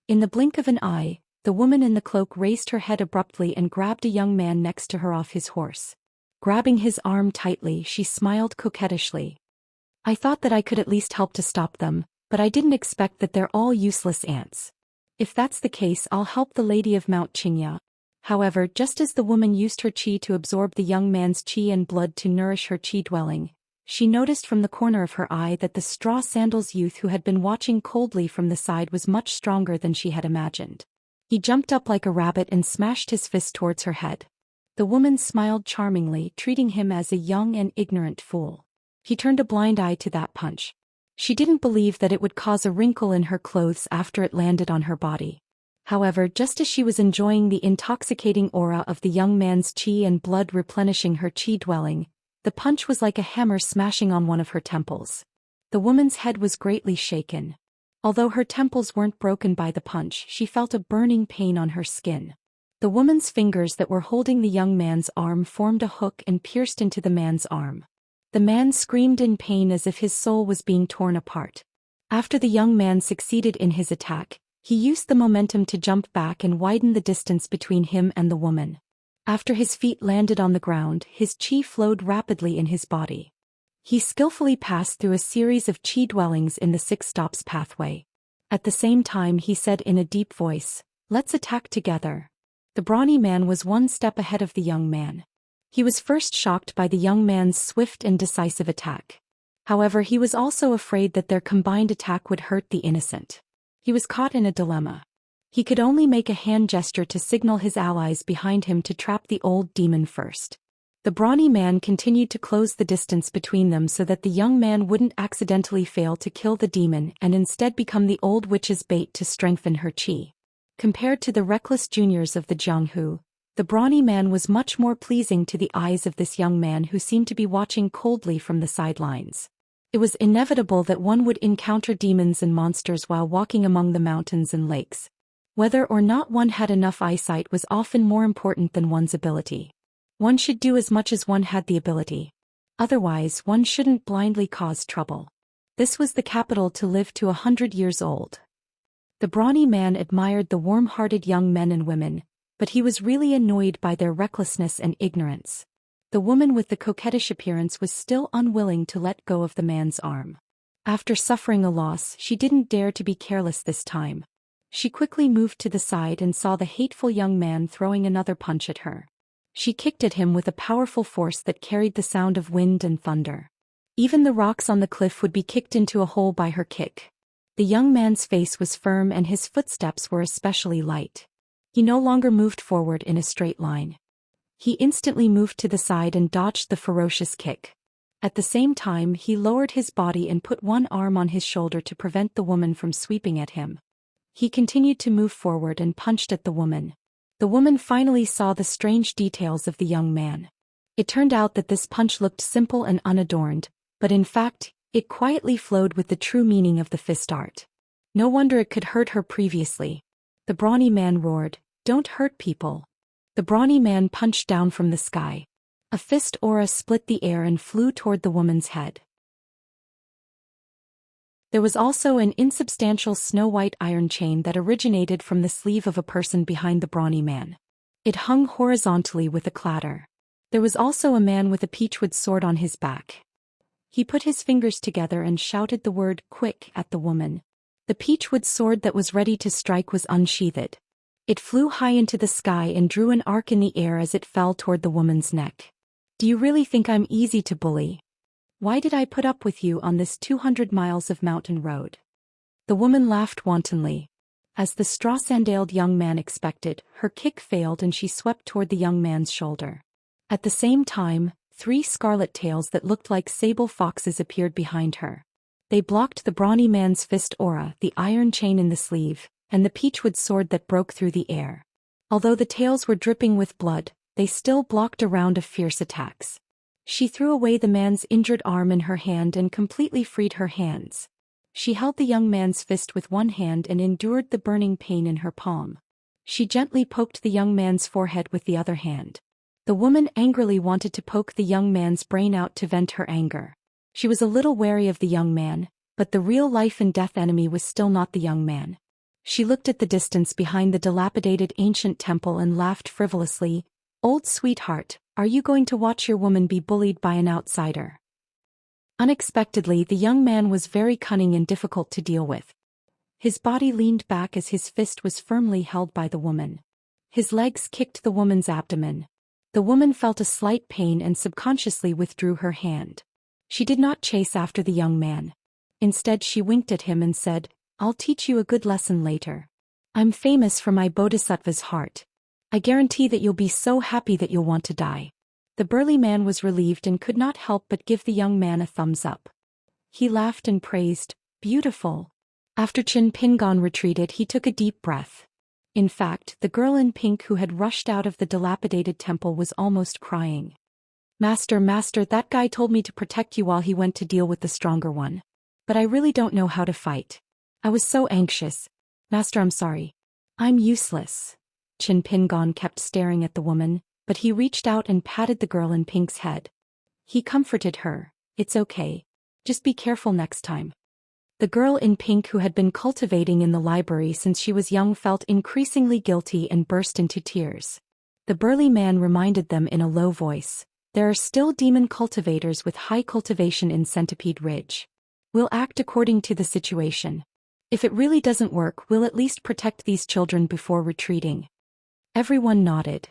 In the blink of an eye, the woman in the cloak raised her head abruptly and grabbed a young man next to her off his horse. Grabbing his arm tightly, she smiled coquettishly. "I thought that I could at least help to stop them, but I didn't expect that they're all useless ants. If that's the case, I'll help the lady of Mount Qingya." However, just as the woman used her qi to absorb the young man's qi and blood to nourish her qi dwelling, she noticed from the corner of her eye that the straw sandals youth who had been watching coldly from the side was much stronger than she had imagined. He jumped up like a rabbit and smashed his fist towards her head. The woman smiled charmingly, treating him as a young and ignorant fool. He turned a blind eye to that punch. She didn't believe that it would cause a wrinkle in her clothes after it landed on her body. However, just as she was enjoying the intoxicating aura of the young man's qi and blood replenishing her qi dwelling, the punch was like a hammer smashing on one of her temples. The woman's head was greatly shaken. Although her temples weren't broken by the punch, she felt a burning pain on her skin. The woman's fingers that were holding the young man's arm formed a hook and pierced into the man's arm. The man screamed in pain as if his soul was being torn apart. After the young man succeeded in his attack, he used the momentum to jump back and widen the distance between him and the woman. After his feet landed on the ground, his qi flowed rapidly in his body. He skillfully passed through a series of qi dwellings in the 6 stops pathway. At the same time he said in a deep voice, "Let's attack together." The brawny man was 1 step ahead of the young man. He was first shocked by the young man's swift and decisive attack. However, he was also afraid that their combined attack would hurt the innocent. He was caught in a dilemma. He could only make a hand gesture to signal his allies behind him to trap the old demon first. The brawny man continued to close the distance between them so that the young man wouldn't accidentally fail to kill the demon and instead become the old witch's bait to strengthen her qi. Compared to the reckless juniors of the Jianghu, the brawny man was much more pleasing to the eyes of this young man who seemed to be watching coldly from the sidelines. It was inevitable that one would encounter demons and monsters while walking among the mountains and lakes. Whether or not one had enough eyesight was often more important than one's ability. One should do as much as one had the ability. Otherwise, one shouldn't blindly cause trouble. This was the capital to live to 100 years old. The brawny man admired the warm-hearted young men and women, but he was really annoyed by their recklessness and ignorance. The woman with the coquettish appearance was still unwilling to let go of the man's arm. After suffering a loss, she didn't dare to be careless this time. She quickly moved to the side and saw the hateful young man throwing another punch at her. She kicked at him with a powerful force that carried the sound of wind and thunder. Even the rocks on the cliff would be kicked into a hole by her kick. The young man's face was firm and his footsteps were especially light. He no longer moved forward in a straight line. He instantly moved to the side and dodged the ferocious kick. At the same time, he lowered his body and put one arm on his shoulder to prevent the woman from sweeping at him. He continued to move forward and punched at the woman. The woman finally saw the strange details of the young man. It turned out that this punch looked simple and unadorned, but in fact, it quietly flowed with the true meaning of the fist art. No wonder it could hurt her previously. The brawny man roared, "Don't hurt people." The brawny man punched down from the sky. A fist aura split the air and flew toward the woman's head. There was also an insubstantial snow-white iron chain that originated from the sleeve of a person behind the brawny man. It hung horizontally with a clatter. There was also a man with a peachwood sword on his back. He put his fingers together and shouted the word "quick" at the woman. The peachwood sword that was ready to strike was unsheathed. It flew high into the sky and drew an arc in the air as it fell toward the woman's neck. "Do you really think I'm easy to bully? Why did I put up with you on this 200 miles of mountain road?" The woman laughed wantonly. As the straw-sandaled young man expected, her kick failed and she swept toward the young man's shoulder. At the same time, 3 scarlet tails that looked like sable foxes appeared behind her. They blocked the brawny man's fist aura, the iron chain in the sleeve, and the peachwood sword that broke through the air. Although the tails were dripping with blood, they still blocked a round of fierce attacks. She threw away the man's injured arm in her hand and completely freed her hands. She held the young man's fist with one hand and endured the burning pain in her palm. She gently poked the young man's forehead with the other hand. The woman angrily wanted to poke the young man's brain out to vent her anger. She was a little wary of the young man, but the real life-and-death enemy was still not the young man. She looked at the distance behind the dilapidated ancient temple and laughed frivolously. "Old sweetheart, are you going to watch your woman be bullied by an outsider?" Unexpectedly, the young man was very cunning and difficult to deal with. His body leaned back as his fist was firmly held by the woman. His legs kicked the woman's abdomen. The woman felt a slight pain and subconsciously withdrew her hand. She did not chase after the young man. Instead, she winked at him and said, "I'll teach you a good lesson later. I'm famous for my bodhisattva's heart. I guarantee that you'll be so happy that you'll want to die." The burly man was relieved and could not help but give the young man a thumbs up. He laughed and praised, "Beautiful." After Qin Pingon retreated, he took a deep breath. In fact, the girl in pink who had rushed out of the dilapidated temple was almost crying. Master, that guy told me to protect you while he went to deal with the stronger one. But I really don't know how to fight. I was so anxious. Master, I'm sorry. I'm useless." Qin Pingon kept staring at the woman, but he reached out and patted the girl in pink's head. He comforted her. "It's okay. Just be careful next time." The girl in pink, who had been cultivating in the library since she was young, felt increasingly guilty and burst into tears. The burly man reminded them in a low voice, "There are still demon cultivators with high cultivation in Centipede Ridge. We'll act according to the situation. If it really doesn't work, we'll at least protect these children before retreating." Everyone nodded.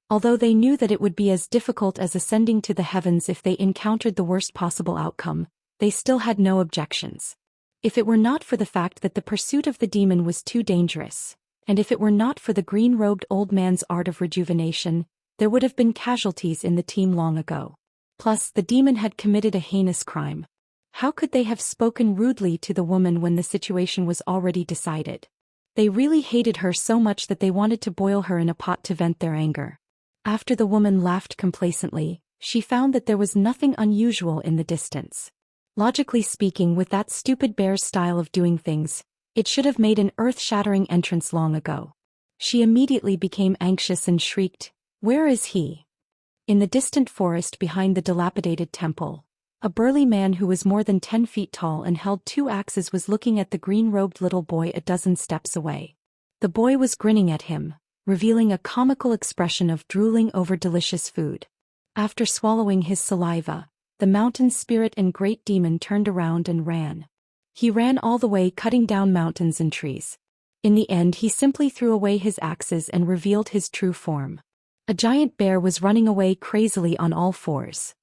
Although they knew that it would be as difficult as ascending to the heavens if they encountered the worst possible outcome, they still had no objections. If it were not for the fact that the pursuit of the demon was too dangerous, and if it were not for the green-robed old man's art of rejuvenation, there would have been casualties in the team long ago. Plus, the demon had committed a heinous crime. How could they have spoken rudely to the woman when the situation was already decided? They really hated her so much that they wanted to boil her in a pot to vent their anger. After the woman laughed complacently, she found that there was nothing unusual in the distance. Logically speaking, with that stupid bear's style of doing things, it should have made an earth-shattering entrance long ago. She immediately became anxious and shrieked, "Where is he?" In the distant forest behind the dilapidated temple, a burly man who was more than 10 feet tall and held 2 axes was looking at the green-robed little boy a dozen steps away. The boy was grinning at him, revealing a comical expression of drooling over delicious food. After swallowing his saliva, the mountain spirit and great demon turned around and ran. He ran all the way, cutting down mountains and trees. In the end, he simply threw away his axes and revealed his true form. A giant bear was running away crazily on all fours.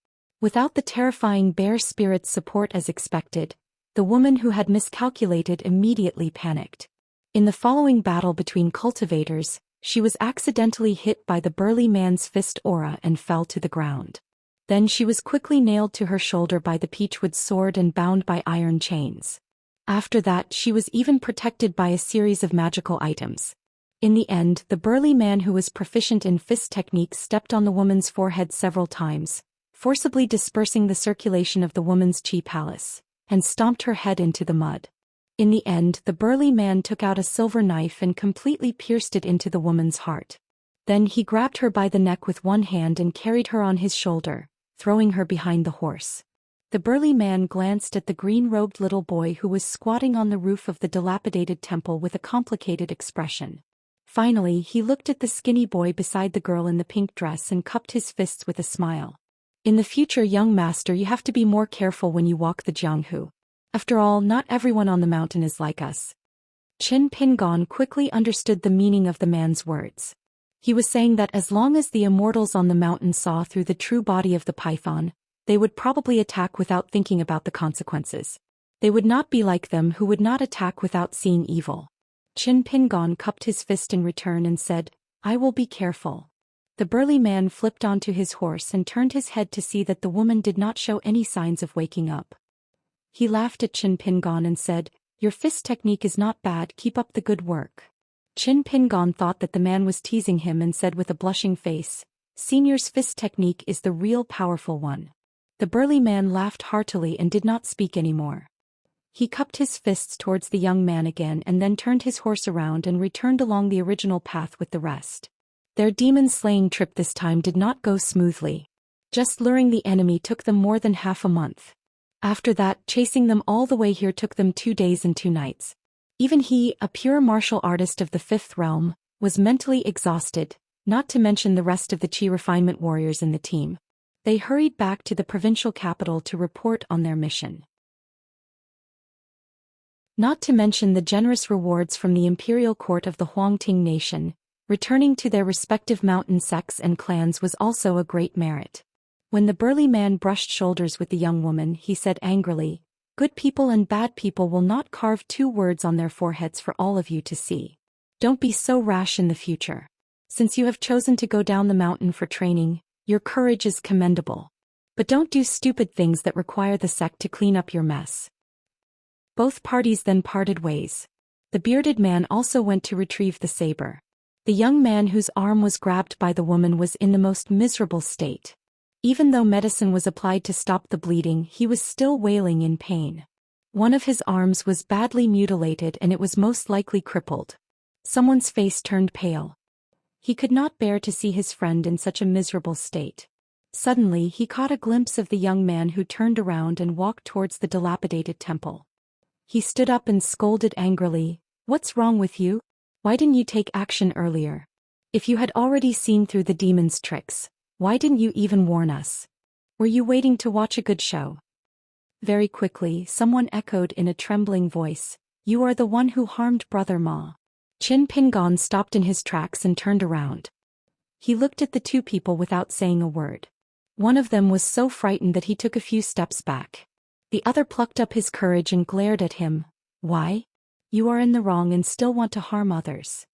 Without the terrifying bear spirit's support as expected, The woman who had miscalculated immediately panicked. In the following battle between cultivators, she was accidentally hit by the burly man's fist aura and fell to the ground. Then she was quickly nailed to her shoulder by the peachwood sword and bound by iron chains. After that, she was even protected by a series of magical items. In the end, the burly man who was proficient in fist techniques stepped on the woman's forehead several times, forcibly dispersing the circulation of the woman's chi palace, and stomped her head into the mud. In the end, the burly man took out a silver knife and completely pierced it into the woman's heart. Then he grabbed her by the neck with one hand and carried her on his shoulder, throwing her behind the horse. The burly man glanced at the green-robed little boy who was squatting on the roof of the dilapidated temple with a complicated expression. Finally, he looked at the skinny boy beside the girl in the pink dress and cupped his fists with a smile. In the future, young master, you have to be more careful when you walk the Jianghu. After all, not everyone on the mountain is like us. Qin Pingon quickly understood the meaning of the man's words. He was saying that as long as the immortals on the mountain saw through the true body of the python, they would probably attack without thinking about the consequences. They would not be like them who would not attack without seeing evil. Qin Pingon cupped his fist in return and said, "I will be careful." The burly man flipped onto his horse and turned his head to see that the woman did not show any signs of waking up. He laughed at Qin Pingon and said, "Your fist technique is not bad, keep up the good work." Qin Pingon thought that the man was teasing him and said with a blushing face, "Senior's fist technique is the real powerful one." The burly man laughed heartily and did not speak anymore. He cupped his fists towards the young man again and then turned his horse around and returned along the original path with the rest. Their demon-slaying trip this time did not go smoothly. Just luring the enemy took them more than half a month. After that, chasing them all the way here took them 2 days and 2 nights. Even he, a pure martial artist of the 5th realm, was mentally exhausted, not to mention the rest of the chi refinement warriors in the team. They hurried back to the provincial capital to report on their mission. Not to mention the generous rewards from the imperial court of the Huangting nation, returning to their respective mountain sects and clans was also a great merit. When the burly man brushed shoulders with the young woman, he said angrily, "Good people and bad people will not carve 2 words on their foreheads for all of you to see. Don't be so rash in the future. Since you have chosen to go down the mountain for training, your courage is commendable. But don't do stupid things that require the sect to clean up your mess." Both parties then parted ways. The bearded man also went to retrieve the saber. The young man whose arm was grabbed by the woman was in the most miserable state. Even though medicine was applied to stop the bleeding, he was still wailing in pain. One of his arms was badly mutilated and it was most likely crippled. Someone's face turned pale. He could not bear to see his friend in such a miserable state. Suddenly, he caught a glimpse of the young man who turned around and walked towards the dilapidated temple. He stood up and scolded angrily, "What's wrong with you? Why didn't you take action earlier? If you had already seen through the demon's tricks, why didn't you even warn us? Were you waiting to watch a good show?" Very quickly, someone echoed in a trembling voice, "You are the one who harmed Brother Ma." Qin Pingon stopped in his tracks and turned around. He looked at the 2 people without saying a word. One of them was so frightened that he took a few steps back. The other plucked up his courage and glared at him. "Why? You are in the wrong and still want to harm others."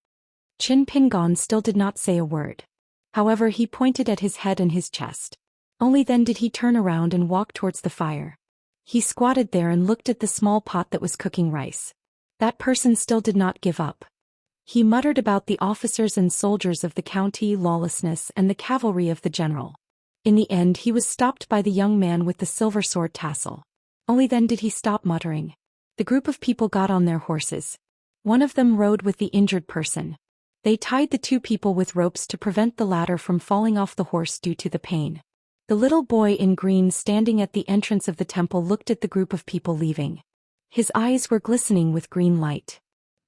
Qin Pingon still did not say a word. However, he pointed at his head and his chest. Only then did he turn around and walk towards the fire. He squatted there and looked at the small pot that was cooking rice. That person still did not give up. He muttered about the officers and soldiers of the county, lawlessness, and the cavalry of the general. In the end, he was stopped by the young man with the silver sword tassel. Only then did he stop muttering. The group of people got on their horses. One of them rode with the injured person. They tied the 2 people with ropes to prevent the latter from falling off the horse due to the pain. The little boy in green standing at the entrance of the temple looked at the group of people leaving. His eyes were glistening with green light.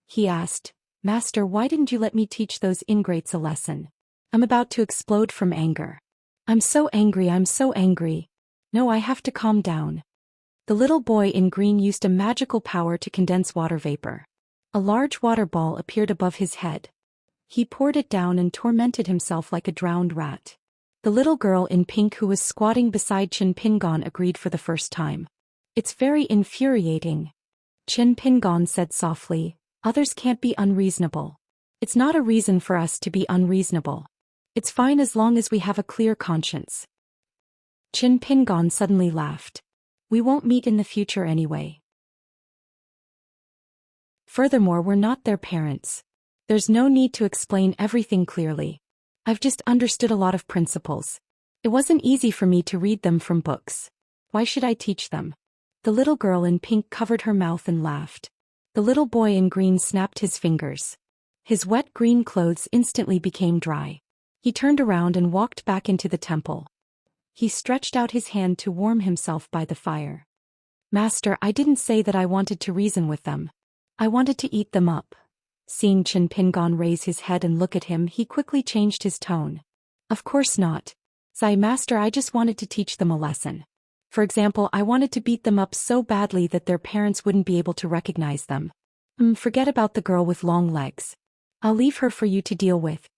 He asked, "Master, why didn't you let me teach those ingrates a lesson? I'm about to explode from anger. I'm so angry, I'm so angry. No, I have to calm down." The little boy in green used a magical power to condense water vapor. A large water ball appeared above his head. He poured it down and tormented himself like a drowned rat. The little girl in pink who was squatting beside Qin Pingon agreed for the first time. It's very infuriating. Qin Pingon said softly, others can't be unreasonable. It's not a reason for us to be unreasonable. It's fine as long as we have a clear conscience. Qin Pingon suddenly laughed. We won't meet in the future anyway. Furthermore, we're not their parents. There's no need to explain everything clearly. I've just understood a lot of principles. It wasn't easy for me to read them from books. Why should I teach them? The little girl in pink covered her mouth and laughed. The little boy in green snapped his fingers. His wet green clothes instantly became dry. He turned around and walked back into the temple. He stretched out his hand to warm himself by the fire. Master, I didn't say that I wanted to reason with them. I wanted to eat them up. Seeing Qin Pingon raise his head and look at him, he quickly changed his tone. Of course not. Master, I just wanted to teach them a lesson. For example, I wanted to beat them up so badly that their parents wouldn't be able to recognize them. Forget about the girl with long legs. I'll leave her for you to deal with.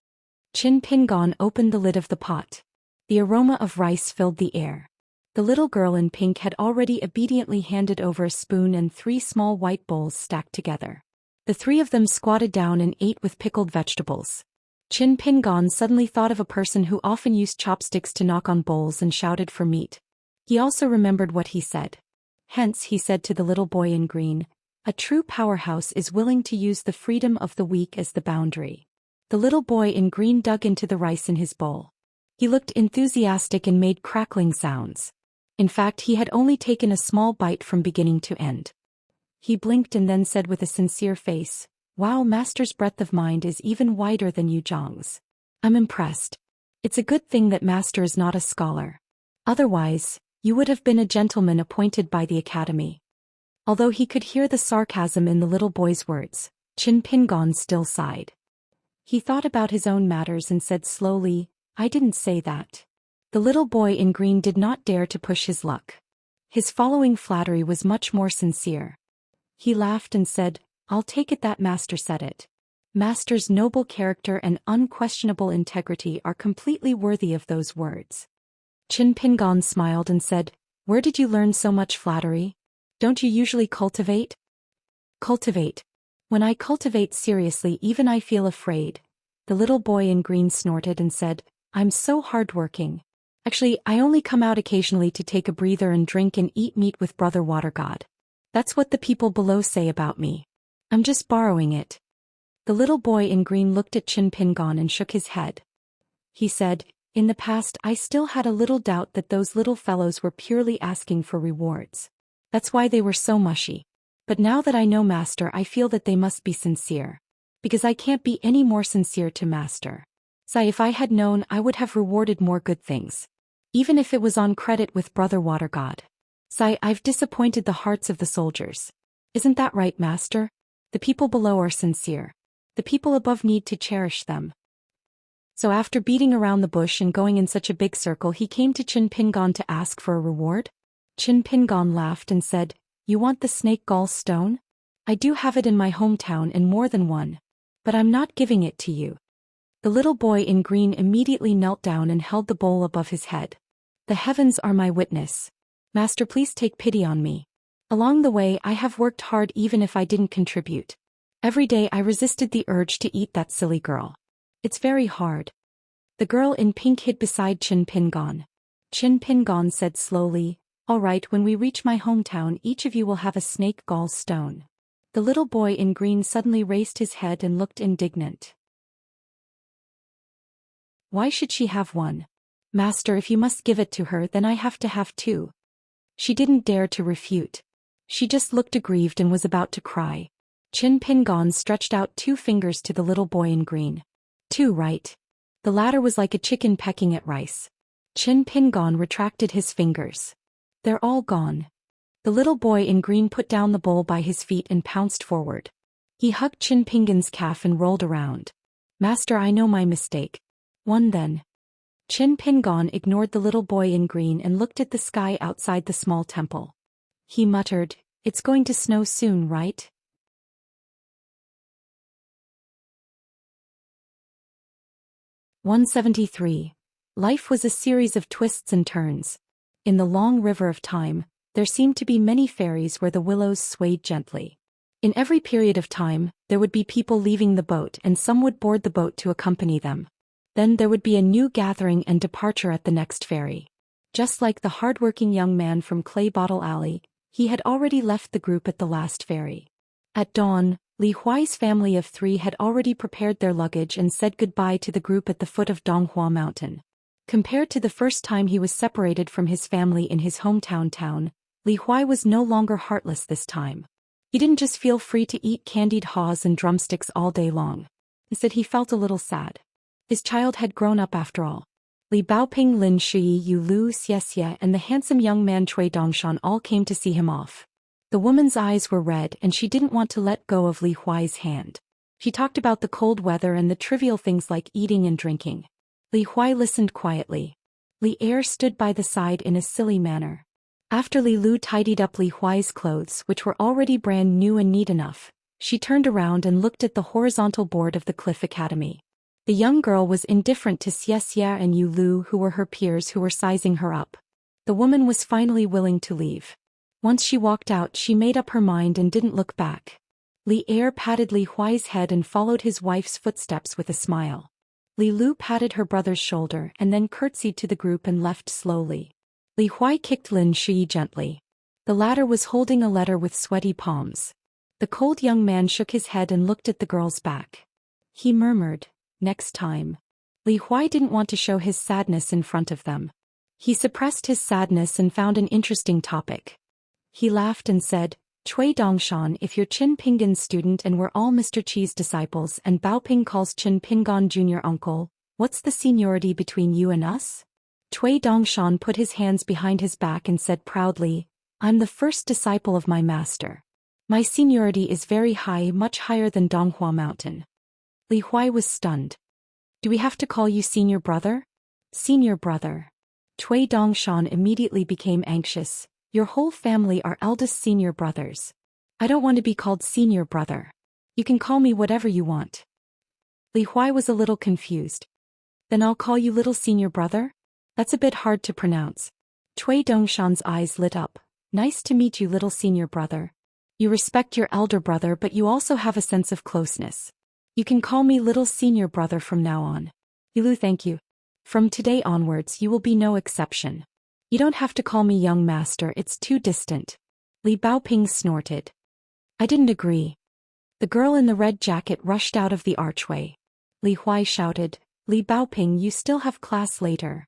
Qin Pingon opened the lid of the pot. The aroma of rice filled the air. The little girl in pink had already obediently handed over a spoon and 3 small white bowls stacked together. The 3 of them squatted down and ate with pickled vegetables. Qin Pingon suddenly thought of a person who often used chopsticks to knock on bowls and shouted for meat. He also remembered what he said. Hence, he said to the little boy in green, a true powerhouse is willing to use the freedom of the weak as the boundary. The little boy in green dug into the rice in his bowl. He looked enthusiastic and made crackling sounds. In fact, he had only taken a small bite from beginning to end. He blinked and then said with a sincere face, wow, Master's breadth of mind is even wider than Yu Zhang's. I'm impressed. It's a good thing that Master is not a scholar. Otherwise, you would have been a gentleman appointed by the academy. Although he could hear the sarcasm in the little boy's words, Qin Pingon still sighed. He thought about his own matters and said slowly, I didn't say that. The little boy in green did not dare to push his luck. His following flattery was much more sincere. He laughed and said, I'll take it that Master said it. Master's noble character and unquestionable integrity are completely worthy of those words. Qin Pingon smiled and said, where did you learn so much flattery? Don't you usually cultivate? Cultivate. When I cultivate seriously, even I feel afraid. The little boy in green snorted and said, I'm so hardworking. Actually, I only come out occasionally to take a breather and drink and eat meat with Brother Water God. That's what the people below say about me. I'm just borrowing it. The little boy in green looked at Qin Pingon and shook his head. He said, in the past I still had a little doubt that those little fellows were purely asking for rewards. That's why they were so mushy. But now that I know Master, I feel that they must be sincere. Because I can't be any more sincere to Master. If I had known, I would have rewarded more good things. Even if it was on credit with Brother Water God. I've disappointed the hearts of the soldiers. Isn't that right, Master? The people below are sincere. The people above need to cherish them. So after beating around the bush and going in such a big circle, he came to Qin Pingon to ask for a reward? Qin Pingon laughed and said, you want the snake gall stone? I do have it in my hometown and more than one. But I'm not giving it to you. The little boy in green immediately knelt down and held the bowl above his head. The heavens are my witness. Master, please take pity on me. Along the way, I have worked hard even if I didn't contribute. Every day I resisted the urge to eat that silly girl. It's very hard. The girl in pink hid beside Qin Pingon. Qin Pingon said slowly, all right, when we reach my hometown, each of you will have a snake gall stone. The little boy in green suddenly raised his head and looked indignant. Why should she have one? Master, if you must give it to her, then I have to have 2. She didn't dare to refute. She just looked aggrieved and was about to cry. Qin Pingon stretched out 2 fingers to the little boy in green. 2, right? The latter was like a chicken pecking at rice. Qin Pingon retracted his fingers. They're all gone. The little boy in green put down the bowl by his feet and pounced forward. He hugged Qin Pingon's calf and rolled around. Master, I know my mistake. 1 then. Qin Pingon ignored the little boy in green and looked at the sky outside the small temple. He muttered, it's going to snow soon, right? "173. Life was a series of twists and turns. In the long river of time, there seemed to be many fairies where the willows swayed gently. In every period of time, there would be people leaving the boat and some would board the boat to accompany them. Then there would be a new gathering and departure at the next ferry. Just like the hardworking young man from Clay Bottle Alley, he had already left the group at the last ferry. At dawn, Li Huai's family of 3 had already prepared their luggage and said goodbye to the group at the foot of Donghua Mountain. Compared to the first time he was separated from his family in his hometown town, Li Huai was no longer heartless this time. He didn't just feel free to eat candied haws and drumsticks all day long. Instead he felt a little sad. His child had grown up after all. Li Baoping, Lin Shui, Yu Lu, Xianxia and the handsome young man Cui Dongshan all came to see him off. The woman's eyes were red and she didn't want to let go of Li Huai's hand. She talked about the cold weather and the trivial things like eating and drinking. Li Huai listened quietly. Li Er stood by the side in a silly manner. After Li Lu tidied up Li Huai's clothes, which were already brand new and neat enough, she turned around and looked at the horizontal board of the Cliff Academy. The young girl was indifferent to Xianxia and Yu Lu, who were her peers who were sizing her up. The woman was finally willing to leave. Once she walked out, she made up her mind and didn't look back. Li Er patted Li Huai's head and followed his wife's footsteps with a smile. Li Lu patted her brother's shoulder and then curtsied to the group and left slowly. Li Huai kicked Lin Shui gently. The latter was holding a letter with sweaty palms. The cold young man shook his head and looked at the girl's back. He murmured, "Next time." Li Huai didn't want to show his sadness in front of them. He suppressed his sadness and found an interesting topic. He laughed and said, "Cui Dongshan, if you're Qin Pingan's student and we're all Mr. Qi's disciples and Baoping calls Qin Pingan junior uncle, what's the seniority between you and us?" Cui Dongshan put his hands behind his back and said proudly, "I'm the first disciple of my master. My seniority is very high, much higher than Donghua Mountain." Li Huai was stunned. "Do we have to call you senior brother?" "Senior brother." Cui Dongshan immediately became anxious. "Your whole family are eldest senior brothers. I don't want to be called senior brother. You can call me whatever you want." Li Huai was a little confused. "Then I'll call you little senior brother? That's a bit hard to pronounce." Cui Dongshan's eyes lit up. "Nice to meet you, little senior brother. You respect your elder brother, but you also have a sense of closeness. You can call me little senior brother from now on." "Yilu, thank you. From today onwards you will be no exception. You don't have to call me young master, it's too distant." Li Baoping snorted. "I didn't agree." The girl in the red jacket rushed out of the archway. Li Huai shouted, "Li Baoping, you still have class later."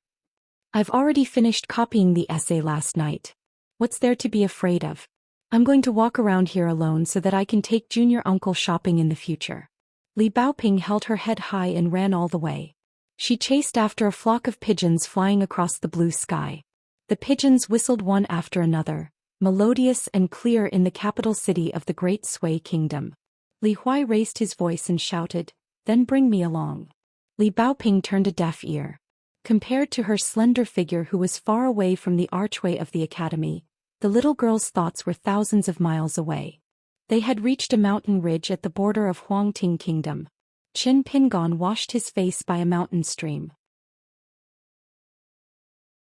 "I've already finished copying the essay last night. What's there to be afraid of? I'm going to walk around here alone so that I can take junior uncle shopping in the future." Li Baoping held her head high and ran all the way. She chased after a flock of pigeons flying across the blue sky. The pigeons whistled one after another, melodious and clear in the capital city of the Great Sui Kingdom. Li Huai raised his voice and shouted, "Then bring me along." Li Baoping turned a deaf ear. Compared to her slender figure who was far away from the archway of the academy, the little girl's thoughts were thousands of miles away. They had reached a mountain ridge at the border of Huangting Kingdom. Qin Pingan washed his face by a mountain stream.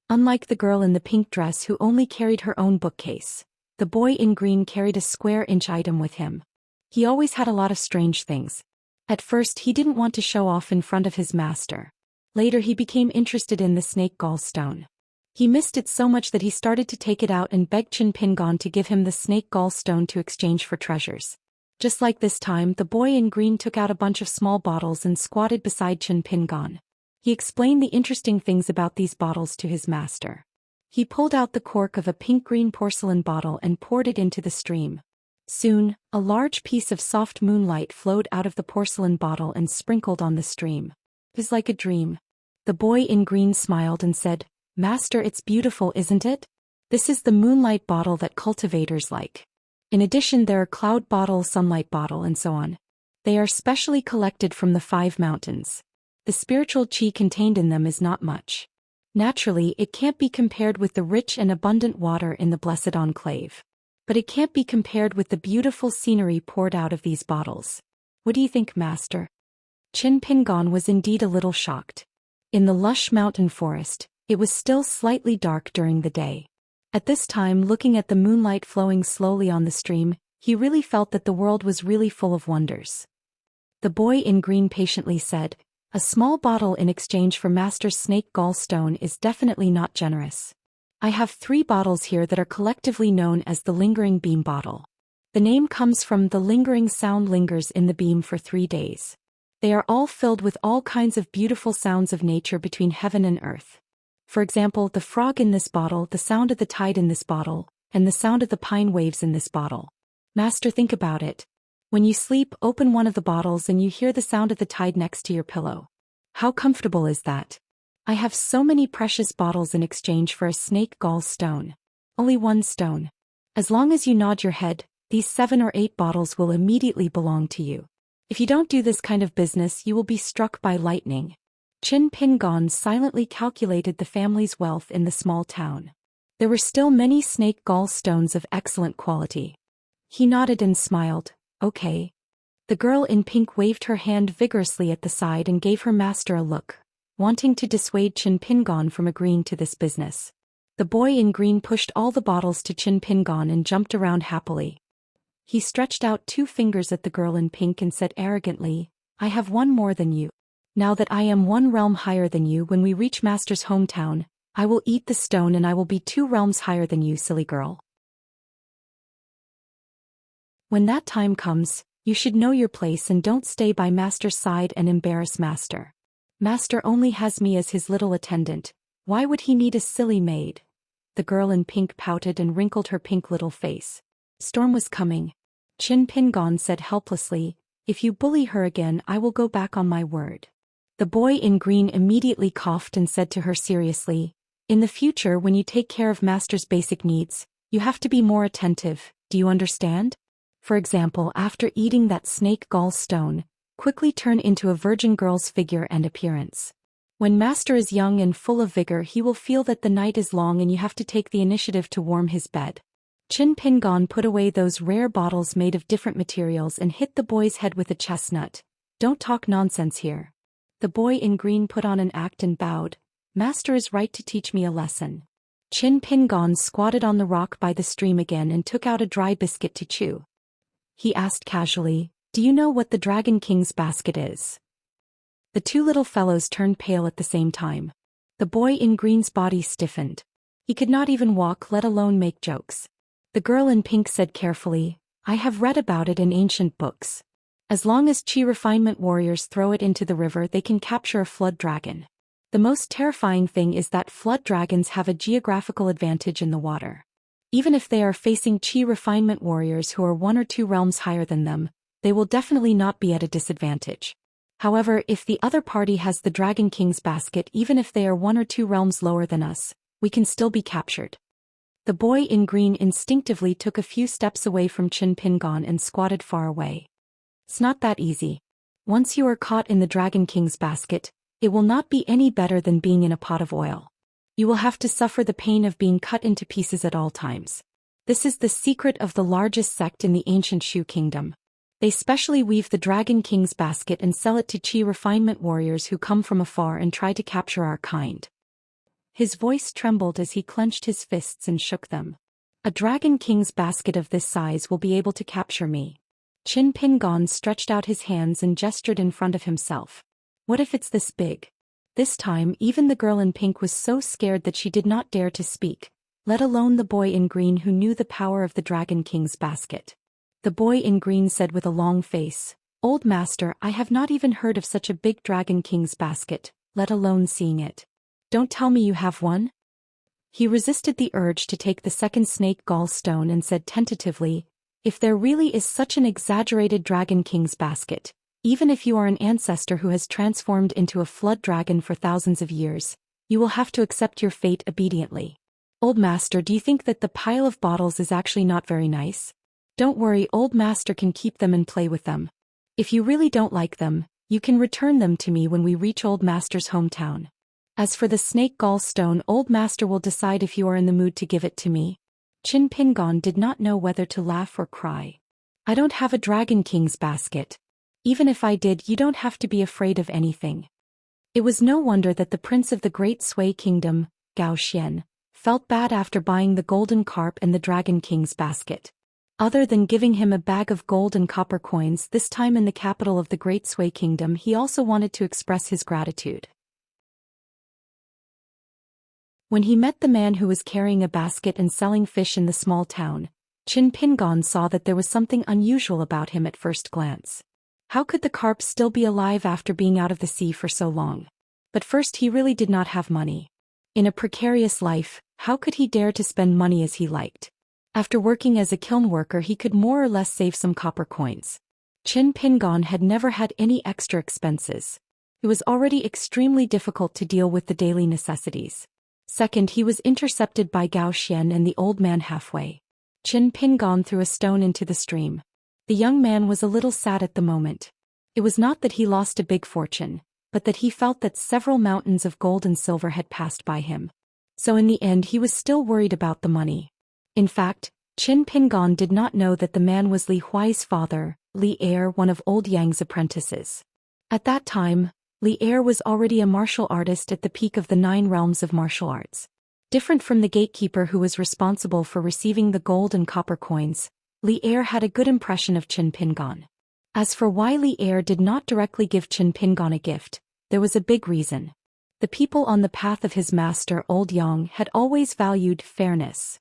Unlike the girl in the pink dress who only carried her own bookcase, the boy in green carried a square-inch item with him. He always had a lot of strange things. At first he didn't want to show off in front of his master. Later he became interested in the snake gallstone. He missed it so much that he started to take it out and begged Qin Pingan to give him the snake gallstone to exchange for treasures. Just like this time, the boy in green took out a bunch of small bottles and squatted beside Qin Pingan. He explained the interesting things about these bottles to his master. He pulled out the cork of a pink-green porcelain bottle and poured it into the stream. Soon, a large piece of soft moonlight flowed out of the porcelain bottle and sprinkled on the stream. It was like a dream. The boy in green smiled and said, "Master, it's beautiful, isn't it? This is the moonlight bottle that cultivators like. In addition, there are cloud bottle, sunlight bottle, and so on. They are specially collected from the 5 mountains. The spiritual qi contained in them is not much. Naturally, it can't be compared with the rich and abundant water in the Blessed Enclave. But it can't be compared with the beautiful scenery poured out of these bottles. What do you think, master?" Qin Pingan was indeed a little shocked. In the lush mountain forest, it was still slightly dark during the day. At this time, looking at the moonlight flowing slowly on the stream, he really felt that the world was really full of wonders. The boy in green patiently said, "A small bottle in exchange for Master's snake gall stone is definitely not generous. I have 3 bottles here that are collectively known as the lingering beam bottle. The name comes from the lingering sound lingers in the beam for 3 days. They are all filled with all kinds of beautiful sounds of nature between heaven and earth. For example, the frog in this bottle, the sound of the tide in this bottle, and the sound of the pine waves in this bottle. Master, think about it. When you sleep, open one of the bottles and you hear the sound of the tide next to your pillow. How comfortable is that? I have so many precious bottles in exchange for a snake gall stone. Only 1 stone. As long as you nod your head, these 7 or 8 bottles will immediately belong to you. If you don't do this kind of business, you will be struck by lightning." Qin Pingon silently calculated the family's wealth in the small town. There were still many snake gall stones of excellent quality. He nodded and smiled. "Okay." The girl in pink waved her hand vigorously at the side and gave her master a look, wanting to dissuade Qin Pingon from agreeing to this business. The boy in green pushed all the bottles to Qin Pingon and jumped around happily. He stretched out 2 fingers at the girl in pink and said arrogantly, "I have 1 more than you. Now that I am 1 realm higher than you, when we reach Master's hometown, I will eat the stone and I will be 2 realms higher than you, silly girl. When that time comes, you should know your place and don't stay by Master's side and embarrass Master. Master only has me as his little attendant. Why would he need a silly maid?" The girl in pink pouted and wrinkled her pink little face. Storm was coming. Qin Pingon said helplessly, "If you bully her again, I will go back on my word." The boy in green immediately coughed and said to her seriously, "In the future, when you take care of Master's basic needs, you have to be more attentive, do you understand? For example, after eating that snake gall stone, quickly turn into a virgin girl's figure and appearance. When Master is young and full of vigor, he will feel that the night is long and you have to take the initiative to warm his bed." Qin Pingon put away those rare bottles made of different materials and hit the boy's head with a chestnut. "Don't talk nonsense here." The boy in green put on an act and bowed. "Master is right to teach me a lesson." Qin Pingon squatted on the rock by the stream again and took out a dry biscuit to chew. He asked casually, "Do you know what the Dragon King's basket is?" The 2 little fellows turned pale at the same time. The boy in green's body stiffened. He could not even walk, let alone make jokes. The girl in pink said carefully, "I have read about it in ancient books. As long as Qi refinement warriors throw it into the river, they can capture a flood dragon. The most terrifying thing is that flood dragons have a geographical advantage in the water. Even if they are facing Qi refinement warriors who are 1 or 2 realms higher than them, they will definitely not be at a disadvantage. However, if the other party has the Dragon King's basket, even if they are 1 or 2 realms lower than us, we can still be captured." The boy in green instinctively took a few steps away from Qin Pingon and squatted far away. "It's not that easy. Once you are caught in the Dragon King's basket, it will not be any better than being in a pot of oil. You will have to suffer the pain of being cut into pieces at all times. This is the secret of the largest sect in the ancient Shu kingdom. They specially weave the Dragon King's basket and sell it to Qi refinement warriors who come from afar and try to capture our kind." His voice trembled as he clenched his fists and shook them. "A Dragon King's basket of this size will be able to capture me." Qin Pingon stretched out his hands and gestured in front of himself. "What if it's this big?" This time, even the girl in pink was so scared that she did not dare to speak, let alone the boy in green who knew the power of the Dragon King's basket. The boy in green said with a long face, "Old Master, I have not even heard of such a big Dragon King's basket, let alone seeing it. Don't tell me you have one?" He resisted the urge to take the second snake gall stone and said tentatively, "If there really is such an exaggerated Dragon King's basket, even if you are an ancestor who has transformed into a flood dragon for thousands of years, you will have to accept your fate obediently. Old Master, do you think that the pile of bottles is actually not very nice? Don't worry, Old Master can keep them and play with them. If you really don't like them, you can return them to me when we reach Old Master's hometown. As for the snake gall stone, Old Master will decide if you are in the mood to give it to me." Qin Pingon did not know whether to laugh or cry. "I don't have a Dragon King's basket. Even if I did, you don't have to be afraid of anything." It was no wonder that the prince of the Great Sui Kingdom, Zhou Xian, felt bad after buying the golden carp and the Dragon King's basket. Other than giving him a bag of gold and copper coins, this time in the capital of the Great Sui Kingdom, he also wanted to express his gratitude. When he met the man who was carrying a basket and selling fish in the small town, Qin Pingon saw that there was something unusual about him at first glance. How could the carp still be alive after being out of the sea for so long? But first, he really did not have money. In a precarious life, how could he dare to spend money as he liked? After working as a kiln worker, he could more or less save some copper coins. Qin Pingon had never had any extra expenses. It was already extremely difficult to deal with the daily necessities. Second, he was intercepted by Zhou Xian and the old man halfway. Qin Pingon threw a stone into the stream. The young man was a little sad at the moment. It was not that he lost a big fortune, but that he felt that several mountains of gold and silver had passed by him. So in the end, he was still worried about the money. In fact, Qin Pingon did not know that the man was Li Huai's father, Li Er, one of old Yang's apprentices. At that time, Li Er was already a martial artist at the peak of the 9 realms of martial arts. Different from the gatekeeper who was responsible for receiving the gold and copper coins, Li Er had a good impression of Qin Pingon. As for why Li Er did not directly give Qin Pingon a gift, there was a big reason. The people on the path of his master Old Yang had always valued fairness.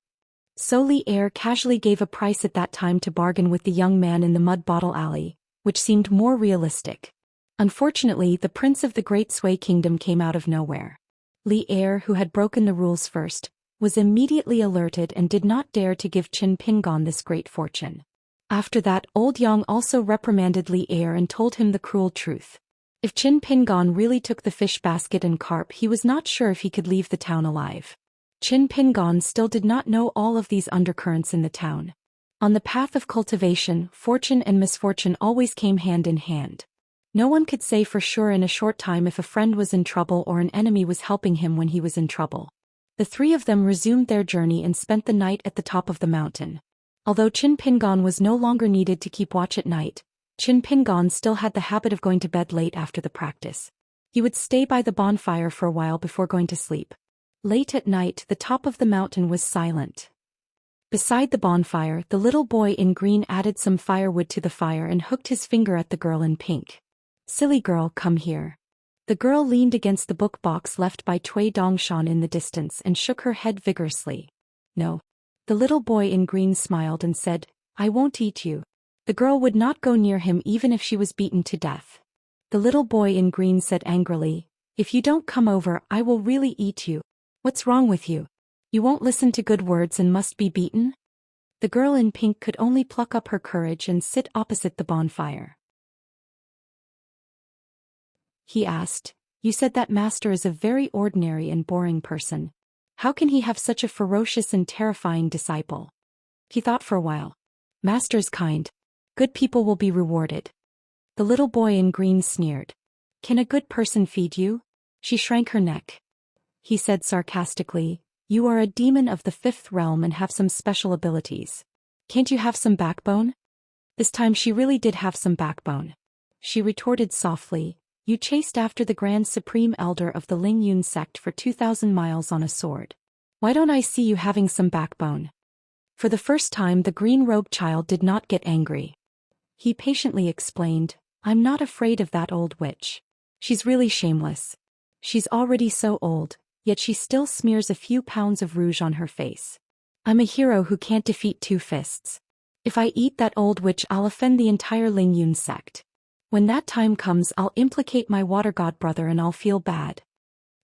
So Li Er casually gave a price at that time to bargain with the young man in the mud bottle alley, which seemed more realistic. Unfortunately, the prince of the Great Sui Kingdom came out of nowhere. Li Er, who had broken the rules first, was immediately alerted and did not dare to give Qin Pingon this great fortune. After that, Old Yang also reprimanded Li Er and told him the cruel truth. If Qin Pingon really took the fish basket and carp, he was not sure if he could leave the town alive. Qin Pingon still did not know all of these undercurrents in the town. On the path of cultivation, fortune and misfortune always came hand in hand. No one could say for sure in a short time if a friend was in trouble or an enemy was helping him when he was in trouble. The three of them resumed their journey and spent the night at the top of the mountain. Although Qin Pingon was no longer needed to keep watch at night, Qin Pingon still had the habit of going to bed late after the practice. He would stay by the bonfire for a while before going to sleep. Late at night, the top of the mountain was silent. Beside the bonfire, the little boy in green added some firewood to the fire and hooked his finger at the girl in pink. "Silly girl, come here." The girl leaned against the book box left by Cui Dongshan in the distance and shook her head vigorously. "No." The little boy in green smiled and said, "I won't eat you." The girl would not go near him even if she was beaten to death. The little boy in green said angrily, "If you don't come over, I will really eat you. What's wrong with you? You won't listen to good words and must be beaten?" The girl in pink could only pluck up her courage and sit opposite the bonfire. He asked, "You said that master is a very ordinary and boring person. How can he have such a ferocious and terrifying disciple?" He thought for a while. "Master's kind. Good people will be rewarded." The little boy in green sneered. "Can a good person feed you?" She shrank her neck. He said sarcastically, "You are a demon of the 5th realm and have some special abilities. Can't you have some backbone?" This time she really did have some backbone. She retorted softly, "You chased after the Grand Supreme Elder of the Lingyun sect for 2,000 miles on a sword. Why don't I see you having some backbone?" For the first time, the green-robed child did not get angry. He patiently explained, "I'm not afraid of that old witch. She's really shameless. She's already so old, yet she still smears a few pounds of rouge on her face. I'm a hero who can't defeat 2 fists. If I eat that old witch, I'll offend the entire Lingyun sect. When that time comes, I'll implicate my water god brother and I'll feel bad."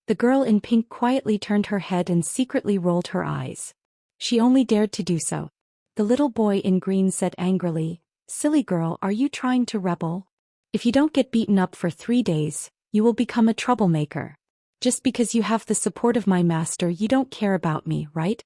The girl in pink quietly turned her head and secretly rolled her eyes. She only dared to do so. The little boy in green said angrily, "Silly girl, are you trying to rebel? If you don't get beaten up for 3 days, you will become a troublemaker. Just because you have the support of my master, you don't care about me, right?"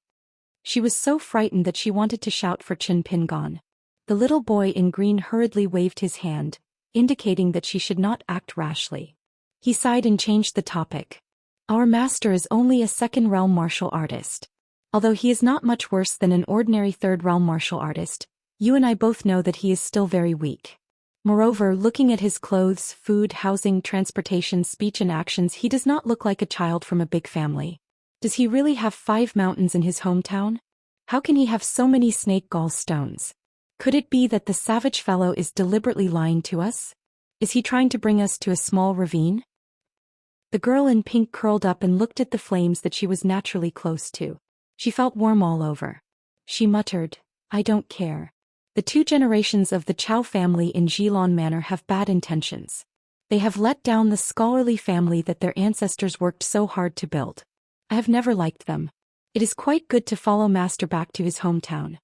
She was so frightened that she wanted to shout for Qin Pingon. The little boy in green hurriedly waved his hand, indicating that she should not act rashly. He sighed and changed the topic. "Our master is only a 2nd realm martial artist. Although he is not much worse than an ordinary 3rd realm martial artist, you and I both know that he is still very weak. Moreover, looking at his clothes, food, housing, transportation, speech and actions, he does not look like a child from a big family. Does he really have 5 mountains in his hometown? How can he have so many snake gall stones? Could it be that the savage fellow is deliberately lying to us? Is he trying to bring us to a small ravine? The girl in pink curled up and looked at the flames that she was naturally close to. She felt warm all over. She muttered, I don't care. The 2 generations of the Chow family in Zhilong Manor have bad intentions. They have let down the scholarly family that their ancestors worked so hard to build. I have never liked them. It is quite good to follow Master back to his hometown.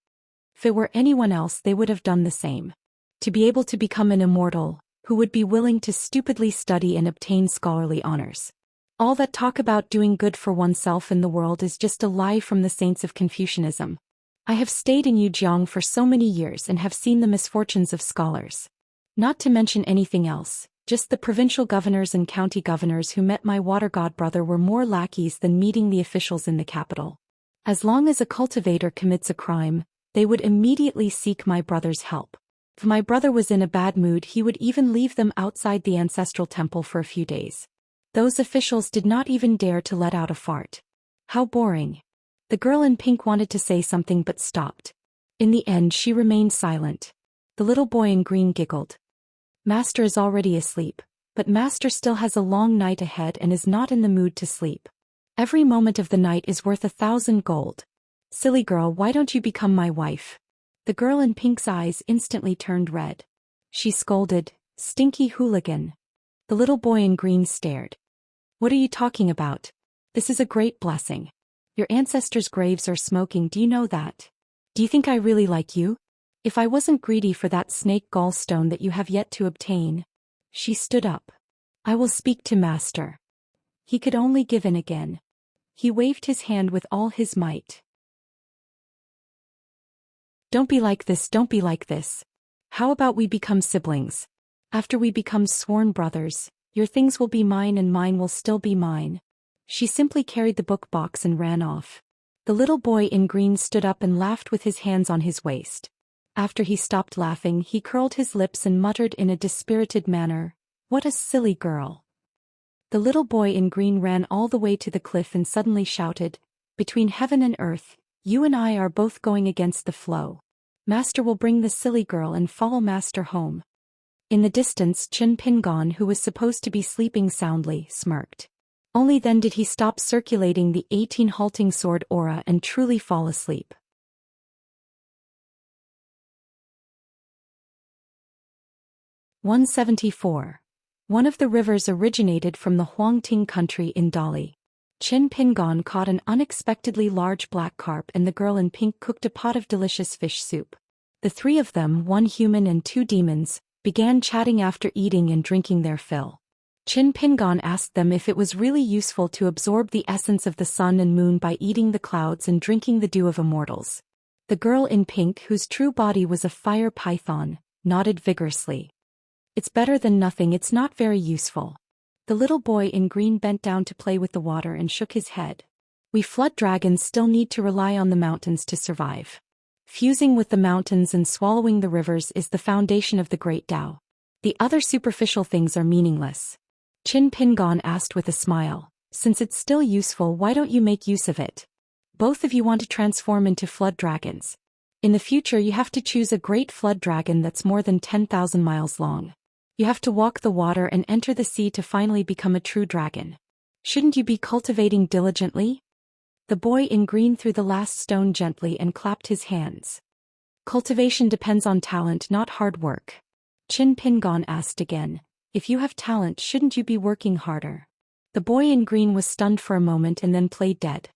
If it were anyone else, they would have done the same. To be able to become an immortal, who would be willing to stupidly study and obtain scholarly honors. All that talk about doing good for oneself in the world is just a lie from the saints of Confucianism. I have stayed in Yujiang for so many years and have seen the misfortunes of scholars. Not to mention anything else, just the provincial governors and county governors who met my water god brother were more lackeys than meeting the officials in the capital. As long as a cultivator commits a crime, they would immediately seek my brother's help. If my brother was in a bad mood, he would even leave them outside the ancestral temple for a few days. Those officials did not even dare to let out a fart. How boring. The girl in pink wanted to say something but stopped. In the end, she remained silent. The little boy in green giggled. Master is already asleep, but Master still has a long night ahead and is not in the mood to sleep. Every moment of the night is worth 1,000 gold. Silly girl, why don't you become my wife? The girl in pink's eyes instantly turned red. She scolded, stinky hooligan. The little boy in green stared. What are you talking about? This is a great blessing. Your ancestors' graves are smoking, do you know that? Do you think I really like you? If I wasn't greedy for that snake gallstone that you have yet to obtain. She stood up. I will speak to Master. He could only give in again. He waved his hand with all his might. Don't be like this, don't be like this. How about we become siblings? After we become sworn brothers, your things will be mine and mine will still be mine. She simply carried the book box and ran off. The little boy in green stood up and laughed with his hands on his waist. After he stopped laughing, he curled his lips and muttered in a dispirited manner, What a silly girl. The little boy in green ran all the way to the cliff and suddenly shouted, Between heaven and earth, you and I are both going against the flow. Master will bring the silly girl and follow Master home. In the distance, Chen Pingon, who was supposed to be sleeping soundly, smirked. Only then did he stop circulating the 18 halting sword aura and truly fall asleep. (174). One of the rivers originated from the Huangting country in Dali. Chen Pingon caught an unexpectedly large black carp and the girl in pink cooked a pot of delicious fish soup. The 3 of them, 1 human and 2 demons, began chatting after eating and drinking their fill. Chen Pingon asked them if it was really useful to absorb the essence of the sun and moon by eating the clouds and drinking the dew of immortals. The girl in pink, whose true body was a fire python, nodded vigorously. It's better than nothing, it's not very useful. The little boy in green bent down to play with the water and shook his head. We flood dragons still need to rely on the mountains to survive. Fusing with the mountains and swallowing the rivers is the foundation of the great Tao. The other superficial things are meaningless. Chen Pingon asked with a smile, Since it's still useful, why don't you make use of it? Both of you want to transform into flood dragons. In the future you have to choose a great flood dragon that's more than 10,000 miles long. You have to walk the water and enter the sea to finally become a true dragon. Shouldn't you be cultivating diligently? The boy in green threw the last stone gently and clapped his hands. Cultivation depends on talent, not hard work. Chen Pingon asked again, If you have talent, shouldn't you be working harder? The boy in green was stunned for a moment and then played dead.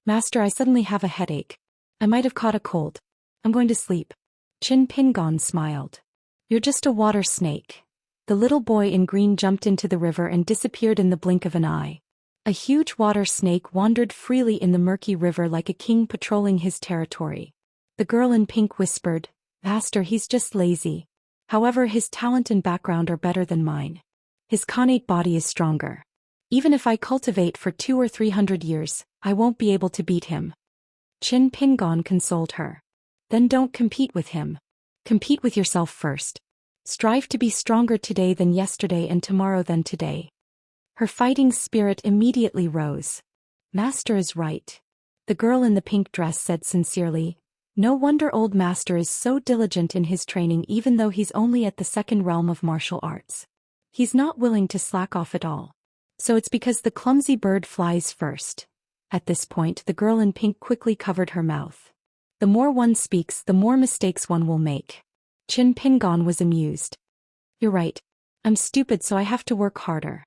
Master, I suddenly have a headache. I might have caught a cold. I'm going to sleep. Chen Pingon smiled. You're just a water snake. The little boy in green jumped into the river and disappeared in the blink of an eye. A huge water snake wandered freely in the murky river like a king patrolling his territory. The girl in pink whispered, Master, he's just lazy. However, his talent and background are better than mine. His connate body is stronger. Even if I cultivate for 200 or 300 years, I won't be able to beat him. Chen Pingon consoled her. Then don't compete with him. Compete with yourself first. Strive to be stronger today than yesterday and tomorrow than today. Her fighting spirit immediately rose. Master is right. The girl in the pink dress said sincerely. No wonder old master is so diligent in his training even though he's only at the second realm of martial arts. He's not willing to slack off at all. So it's because the clumsy bird flies first. At this point, the girl in pink quickly covered her mouth. The more one speaks, the more mistakes one will make. Qin Pingon was amused. You're right. I'm stupid, so I have to work harder.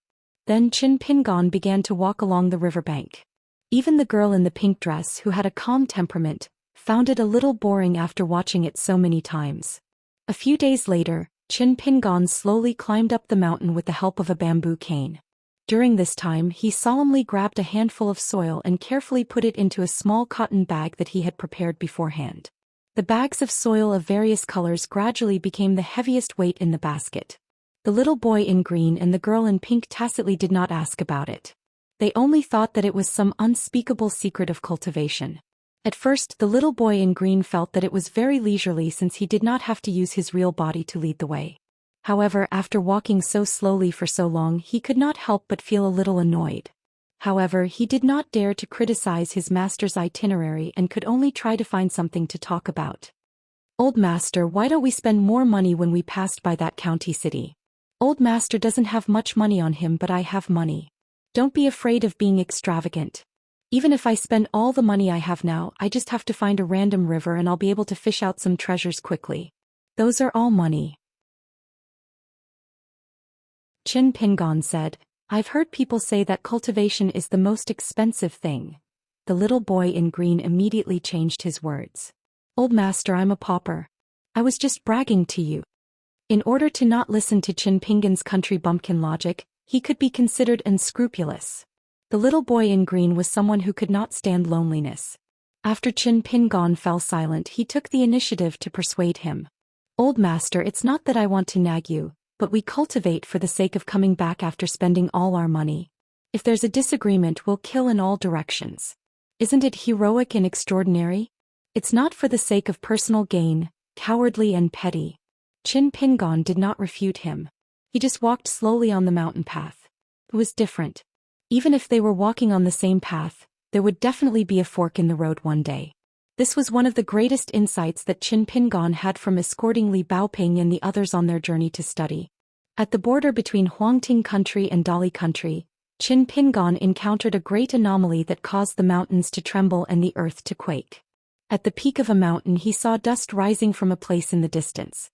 Then Qin Pingon began to walk along the riverbank. Even the girl in the pink dress, who had a calm temperament, found it a little boring after watching it so many times. A few days later, Qin Pingon slowly climbed up the mountain with the help of a bamboo cane. During this time, he solemnly grabbed a handful of soil and carefully put it into a small cotton bag that he had prepared beforehand. The bags of soil of various colors gradually became the heaviest weight in the basket. The little boy in green and the girl in pink tacitly did not ask about it. They only thought that it was some unspeakable secret of cultivation. At first, the little boy in green felt that it was very leisurely since he did not have to use his real body to lead the way. However, after walking so slowly for so long, he could not help but feel a little annoyed. However, he did not dare to criticize his master's itinerary and could only try to find something to talk about. Old master, why don't we spend more money when we passed by that county city? Old master doesn't have much money on him, but I have money. Don't be afraid of being extravagant. Even if I spend all the money I have now, I just have to find a random river and I'll be able to fish out some treasures quickly. Those are all money. Qin Pingon said, I've heard people say that cultivation is the most expensive thing. The little boy in green immediately changed his words. Old master, I'm a pauper. I was just bragging to you. In order to not listen to Qin Pingon's country bumpkin logic, he could be considered unscrupulous. The little boy in green was someone who could not stand loneliness. After Qin Pingon fell silent, he took the initiative to persuade him. Old master, it's not that I want to nag you, but we cultivate for the sake of coming back after spending all our money. If there's a disagreement, we'll kill in all directions. Isn't it heroic and extraordinary? It's not for the sake of personal gain, cowardly and petty. Qin Pingon did not refute him. He just walked slowly on the mountain path. It was different. Even if they were walking on the same path, there would definitely be a fork in the road one day. This was one of the greatest insights that Qin Pingon had from escorting Li Baoping and the others on their journey to study. At the border between Huangting country and Dali country, Qin Pingon encountered a great anomaly that caused the mountains to tremble and the earth to quake. At the peak of a mountain, he saw dust rising from a place in the distance.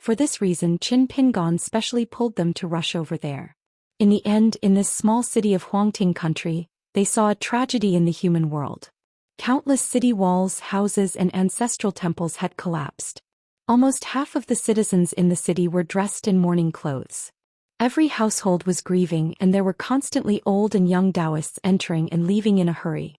For this reason, Qin Pingon specially pulled them to rush over there. In the end, in this small city of Huangting country, they saw a tragedy in the human world. Countless city walls, houses, and ancestral temples had collapsed. Almost half of the citizens in the city were dressed in mourning clothes. Every household was grieving, and there were constantly old and young Taoists entering and leaving in a hurry.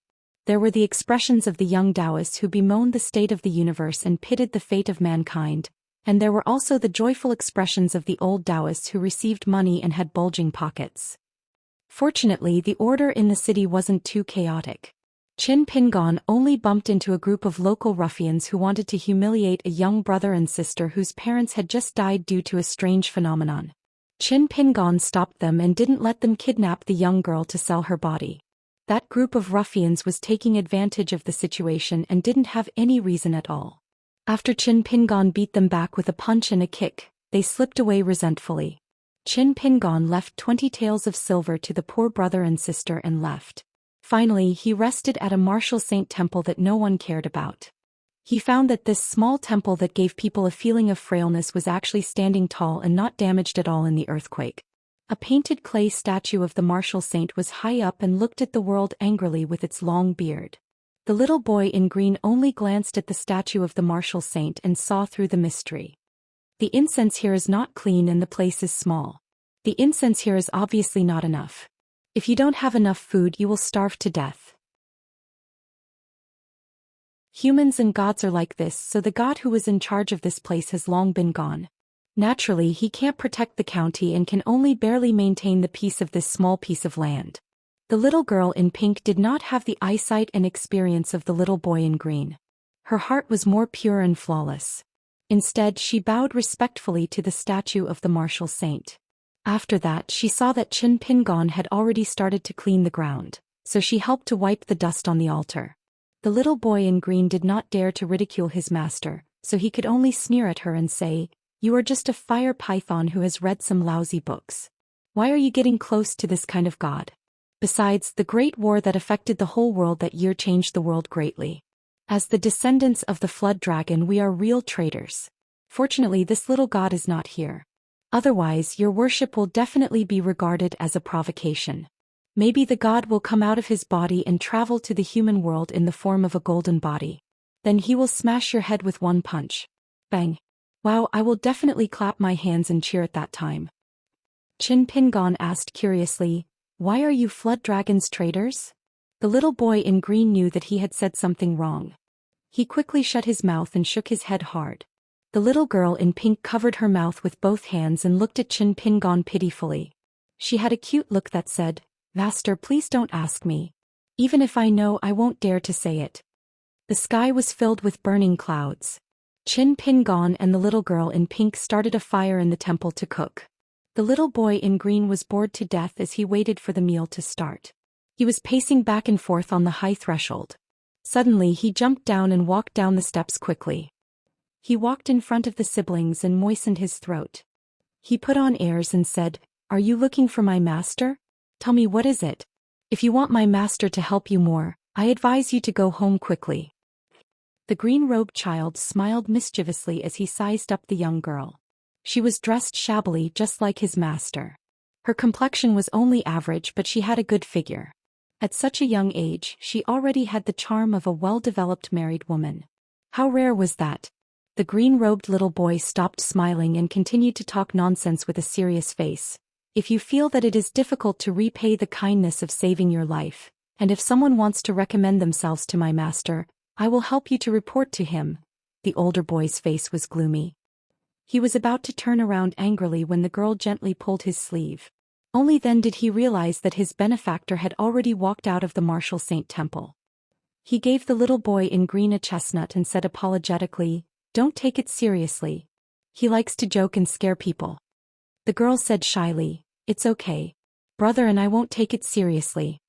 There were the expressions of the young Taoists who bemoaned the state of the universe and pitied the fate of mankind, and there were also the joyful expressions of the old Taoists who received money and had bulging pockets. Fortunately, the order in the city wasn't too chaotic. Qin Pingon only bumped into a group of local ruffians who wanted to humiliate a young brother and sister whose parents had just died due to a strange phenomenon. Qin Pingon stopped them and didn't let them kidnap the young girl to sell her body. That group of ruffians was taking advantage of the situation and didn't have any reason at all. After Qin Pingon beat them back with a punch and a kick, they slipped away resentfully. Qin Pingon left 20 taels of silver to the poor brother and sister and left. Finally, he rested at a martial saint temple that no one cared about. He found that this small temple that gave people a feeling of frailness was actually standing tall and not damaged at all in the earthquake. A painted clay statue of the martial saint was high up and looked at the world angrily with its long beard. The little boy in green only glanced at the statue of the martial saint and saw through the mystery. The incense here is not clean and the place is small. The incense here is obviously not enough. If you don't have enough food, you will starve to death. Humans and gods are like this, so the god who was in charge of this place has long been gone. Naturally, he can't protect the county and can only barely maintain the peace of this small piece of land. The little girl in pink did not have the eyesight and experience of the little boy in green. Her heart was more pure and flawless. Instead, she bowed respectfully to the statue of the martial saint. After that, she saw that Qin Pingon had already started to clean the ground. so she helped to wipe the dust on the altar. The little boy in green did not dare to ridicule his master, so he could only sneer at her and say, "You are just a fire python who has read some lousy books. Why are you getting close to this kind of god? Besides, the great war that affected the whole world that year changed the world greatly. As the descendants of the flood dragon, we are real traitors. Fortunately, this little god is not here. Otherwise, your worship will definitely be regarded as a provocation. Maybe the god will come out of his body and travel to the human world in the form of a golden body. Then he will smash your head with one punch. Bang. Wow, I will definitely clap my hands and cheer at that time." Qin Pingon asked curiously, "Why are you flood dragons traitors?" The little boy in green knew that he had said something wrong. He quickly shut his mouth and shook his head hard. The little girl in pink covered her mouth with both hands and looked at Qin Pingon pitifully. She had a cute look that said, "Master, please don't ask me. Even if I know, I won't dare to say it." The sky was filled with burning clouds. Qin Pingon and the little girl in pink started a fire in the temple to cook. The little boy in green was bored to death as he waited for the meal to start. He was pacing back and forth on the high threshold. Suddenly he jumped down and walked down the steps quickly. He walked in front of the siblings and moistened his throat. He put on airs and said, "Are you looking for my master? Tell me, what is it? If you want my master to help you more, I advise you to go home quickly." The green-robed child smiled mischievously as he sized up the young girl. She was dressed shabbily just like his master. Her complexion was only average, but she had a good figure. At such a young age, she already had the charm of a well-developed married woman. How rare was that? The green-robed little boy stopped smiling and continued to talk nonsense with a serious face. "If you feel that it is difficult to repay the kindness of saving your life, and if someone wants to recommend themselves to my master, I will help you to report to him." The older boy's face was gloomy. He was about to turn around angrily when the girl gently pulled his sleeve. Only then did he realize that his benefactor had already walked out of the martial saint temple. He gave the little boy in green a chestnut and said apologetically, "Don't take it seriously. He likes to joke and scare people." The girl said shyly, "It's okay. Brother and I won't take it seriously."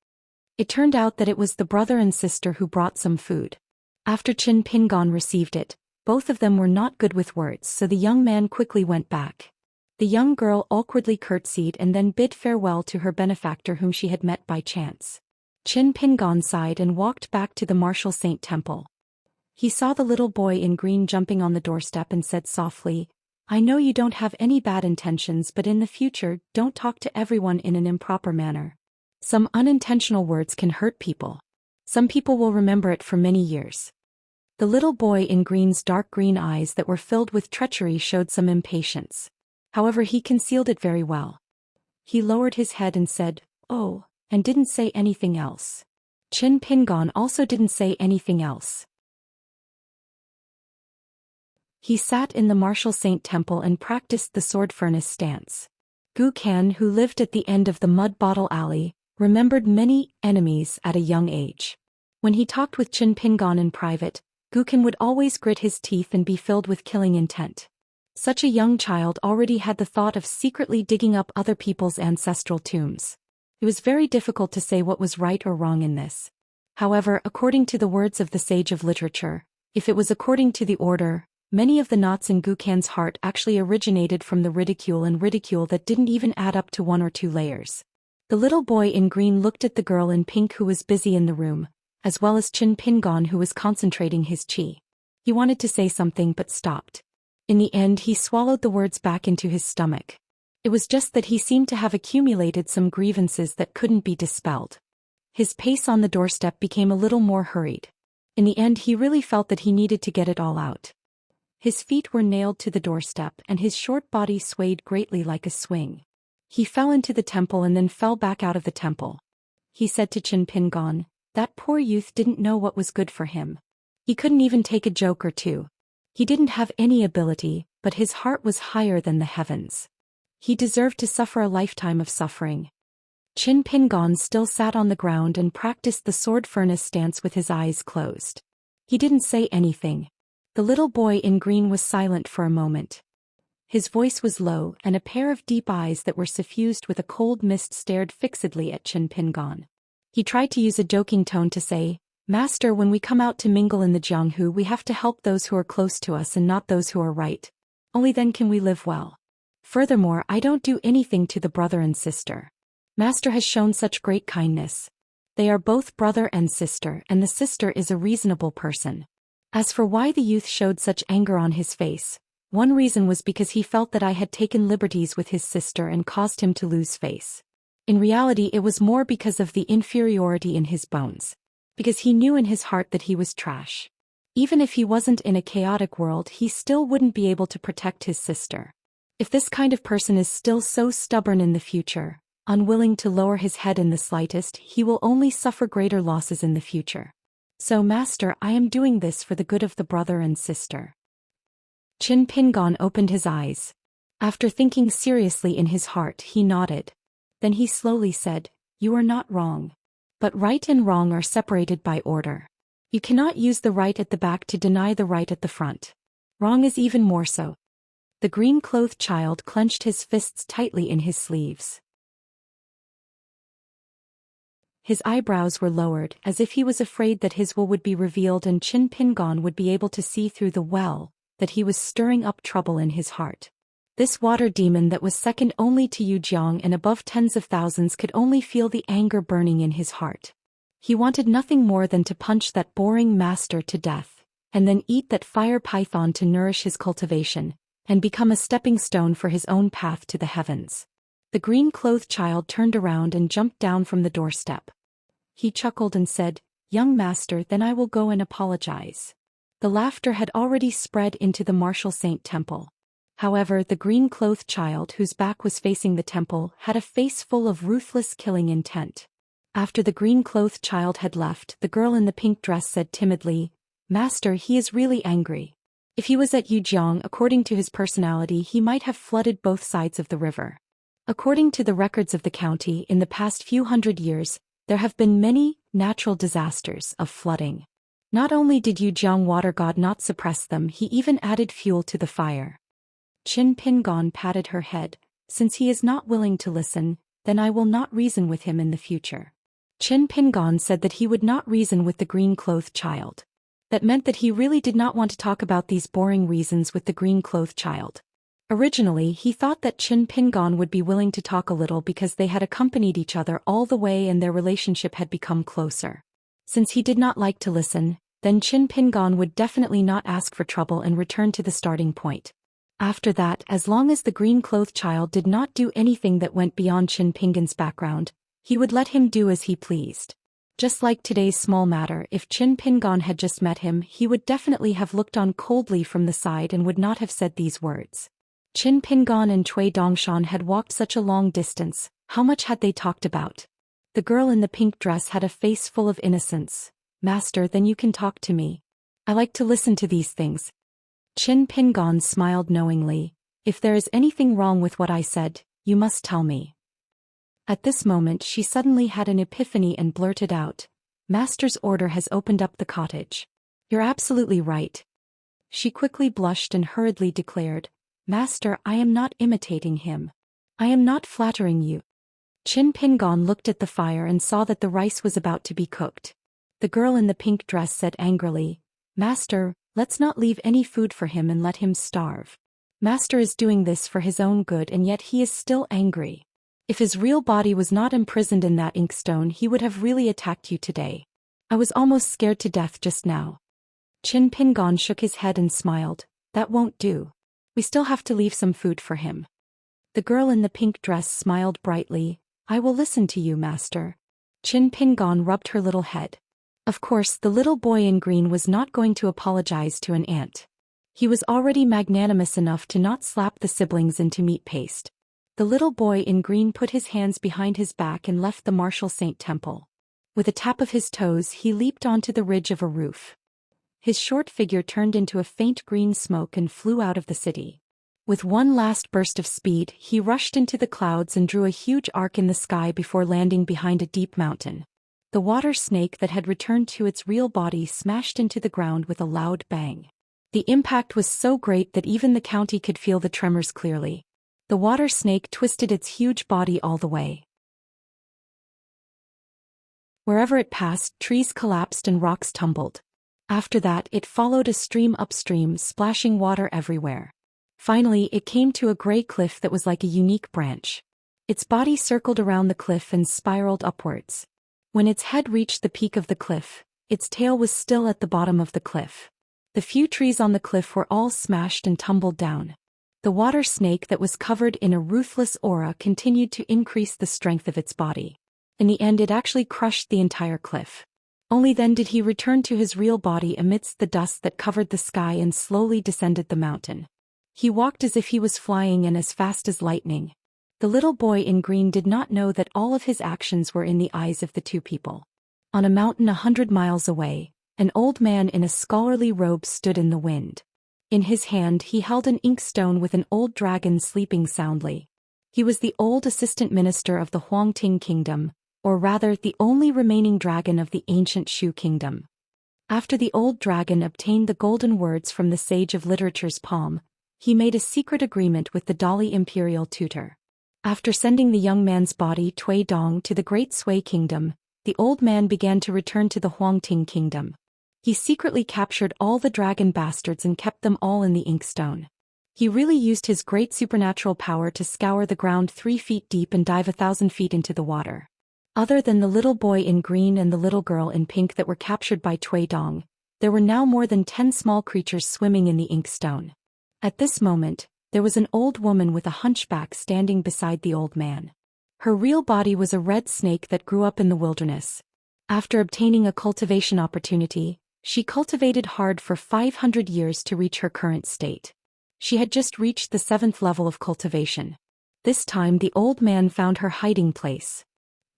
It turned out that it was the brother and sister who brought some food. After Qin Pingon received it, both of them were not good with words, so the young man quickly went back. The young girl awkwardly curtsied and then bid farewell to her benefactor whom she had met by chance. Qin Pingon sighed and walked back to the martial saint temple. He saw the little boy in green jumping on the doorstep and said softly, "I know you don't have any bad intentions, but in the future, don't talk to everyone in an improper manner. Some unintentional words can hurt people. Some people will remember it for many years." The little boy in green's dark green eyes that were filled with treachery showed some impatience. However, he concealed it very well. He lowered his head and said, "Oh," and didn't say anything else. Qin Pingon also didn't say anything else. He sat in the martial saint temple and practiced the sword furnace stance. Gu Kan, who lived at the end of the mud bottle alley, remembered many enemies at a young age. When he talked with Qin Pingon in private, Gu Kan would always grit his teeth and be filled with killing intent. Such a young child already had the thought of secretly digging up other people's ancestral tombs. It was very difficult to say what was right or wrong in this. However, according to the words of the sage of literature, if it was according to the order, many of the knots in Gu Kan's heart actually originated from the ridicule that didn't even add up to 1 or 2 layers. The little boy in green looked at the girl in pink who was busy in the room, as well as Qin Pingon who was concentrating his qi. He wanted to say something but stopped. In the end, he swallowed the words back into his stomach. It was just that he seemed to have accumulated some grievances that couldn't be dispelled. His pace on the doorstep became a little more hurried. In the end, he really felt that he needed to get it all out. His feet were nailed to the doorstep and his short body swayed greatly like a swing. He fell into the temple and then fell back out of the temple. He said to Qin Pingon, "That poor youth didn't know what was good for him. He couldn't even take a joke or two. He didn't have any ability, but his heart was higher than the heavens. He deserved to suffer a lifetime of suffering." Qin Pingon still sat on the ground and practiced the sword furnace stance with his eyes closed. He didn't say anything. The little boy in green was silent for a moment. His voice was low and a pair of deep eyes that were suffused with a cold mist stared fixedly at Qin Pingon. He tried to use a joking tone to say, "Master, when we come out to mingle in the Jianghu, we have to help those who are close to us and not those who are right. Only then can we live well. Furthermore, I don't do anything to the brother and sister. Master has shown such great kindness. They are both brother and sister, and the sister is a reasonable person." As for why the youth showed such anger on his face, one reason was because he felt that I had taken liberties with his sister and caused him to lose face. In reality, it was more because of the inferiority in his bones. Because he knew in his heart that he was trash. Even if he wasn't in a chaotic world, he still wouldn't be able to protect his sister. If this kind of person is still so stubborn in the future, unwilling to lower his head in the slightest, he will only suffer greater losses in the future. So, Master, I am doing this for the good of the brother and sister. Qin Pingon opened his eyes. After thinking seriously in his heart, he nodded. Then he slowly said, "You are not wrong. But right and wrong are separated by order. You cannot use the right at the back to deny the right at the front. Wrong is even more so." The green-clothed child clenched his fists tightly in his sleeves. His eyebrows were lowered, as if he was afraid that his will would be revealed and Qin Pingon would be able to see through the well, that he was stirring up trouble in his heart. This water demon that was second only to Yu Jiang and above tens of thousands could only feel the anger burning in his heart. He wanted nothing more than to punch that boring master to death, and then eat that fire python to nourish his cultivation, and become a stepping stone for his own path to the heavens. The green-clothed child turned around and jumped down from the doorstep. He chuckled and said, "Young master, then I will go and apologize." The laughter had already spread into the martial saint temple. However, the green-clothed child, whose back was facing the temple, had a face full of ruthless killing intent. After the green-clothed child had left, the girl in the pink dress said timidly, "Master, he is really angry. If he was at Yujiang, according to his personality, he might have flooded both sides of the river. According to the records of the county, in the past few hundred years, there have been many natural disasters of flooding. Not only did Yujiang water god not suppress them, he even added fuel to the fire." Qin Pingon patted her head. "Since he is not willing to listen, then I will not reason with him in the future." Qin Pingon said that he would not reason with the green-clothed child. That meant that he really did not want to talk about these boring reasons with the green-clothed child. Originally, he thought that Qin Pingon would be willing to talk a little because they had accompanied each other all the way and their relationship had become closer. Since he did not like to listen, then Qin Pingon would definitely not ask for trouble and return to the starting point. After that, as long as the green-clothed child did not do anything that went beyond Qin Pingon's background, he would let him do as he pleased. Just like today's small matter, if Qin Pingon had just met him, he would definitely have looked on coldly from the side and would not have said these words. Qin Pingon and Cui Dongshan had walked such a long distance. How much had they talked about? The girl in the pink dress had a face full of innocence. "Master, then you can talk to me. I like to listen to these things." Qin Pingon smiled knowingly. "If there is anything wrong with what I said, you must tell me." At this moment she suddenly had an epiphany and blurted out, "Master's order has opened up the cottage." "You're absolutely right." She quickly blushed and hurriedly declared, "Master, I am not imitating him. I am not flattering you." Qin Pingon looked at the fire and saw that the rice was about to be cooked. The girl in the pink dress said angrily, "Master, let's not leave any food for him and let him starve. Master is doing this for his own good and yet he is still angry. If his real body was not imprisoned in that inkstone, he would have really attacked you today. I was almost scared to death just now." Qin Pingon shook his head and smiled. "That won't do. We still have to leave some food for him." The girl in the pink dress smiled brightly. "I will listen to you, master." Qin Pingon rubbed her little head. Of course, the little boy in green was not going to apologize to an ant. He was already magnanimous enough to not slap the siblings into meat paste. The little boy in green put his hands behind his back and left the martial saint temple. With a tap of his toes, he leaped onto the ridge of a roof. His short figure turned into a faint green smoke and flew out of the city. With one last burst of speed, he rushed into the clouds and drew a huge arc in the sky before landing behind a deep mountain. The water snake that had returned to its real body smashed into the ground with a loud bang. The impact was so great that even the county could feel the tremors clearly. The water snake twisted its huge body all the way. Wherever it passed, trees collapsed and rocks tumbled. After that, it followed a stream upstream, splashing water everywhere. Finally, it came to a gray cliff that was like a unique branch. Its body circled around the cliff and spiraled upwards. When its head reached the peak of the cliff, its tail was still at the bottom of the cliff. The few trees on the cliff were all smashed and tumbled down. The water snake that was covered in a ruthless aura continued to increase the strength of its body. In the end, it actually crushed the entire cliff. Only then did he return to his real body amidst the dust that covered the sky and slowly descended the mountain. He walked as if he was flying and as fast as lightning. The little boy in green did not know that all of his actions were in the eyes of the two people. On a mountain 100 miles away, an old man in a scholarly robe stood in the wind. In his hand he held an inkstone with an old dragon sleeping soundly. He was the old assistant minister of the Huangting kingdom, or rather the only remaining dragon of the ancient Shu kingdom. After the old dragon obtained the golden words from the sage of literature's palm, he made a secret agreement with the Dali imperial tutor. After sending the young man's body Tui Dong to the great Sui kingdom, the old man began to return to the Huangting kingdom. He secretly captured all the dragon bastards and kept them all in the inkstone. He really used his great supernatural power to scour the ground 3 feet deep and dive 1,000 feet into the water. Other than the little boy in green and the little girl in pink that were captured by Tui Dong, there were now more than 10 small creatures swimming in the inkstone. At this moment, there was an old woman with a hunchback standing beside the old man. Her real body was a red snake that grew up in the wilderness. After obtaining a cultivation opportunity, she cultivated hard for 500 years to reach her current state. She had just reached the 7th level of cultivation. This time the old man found her hiding place.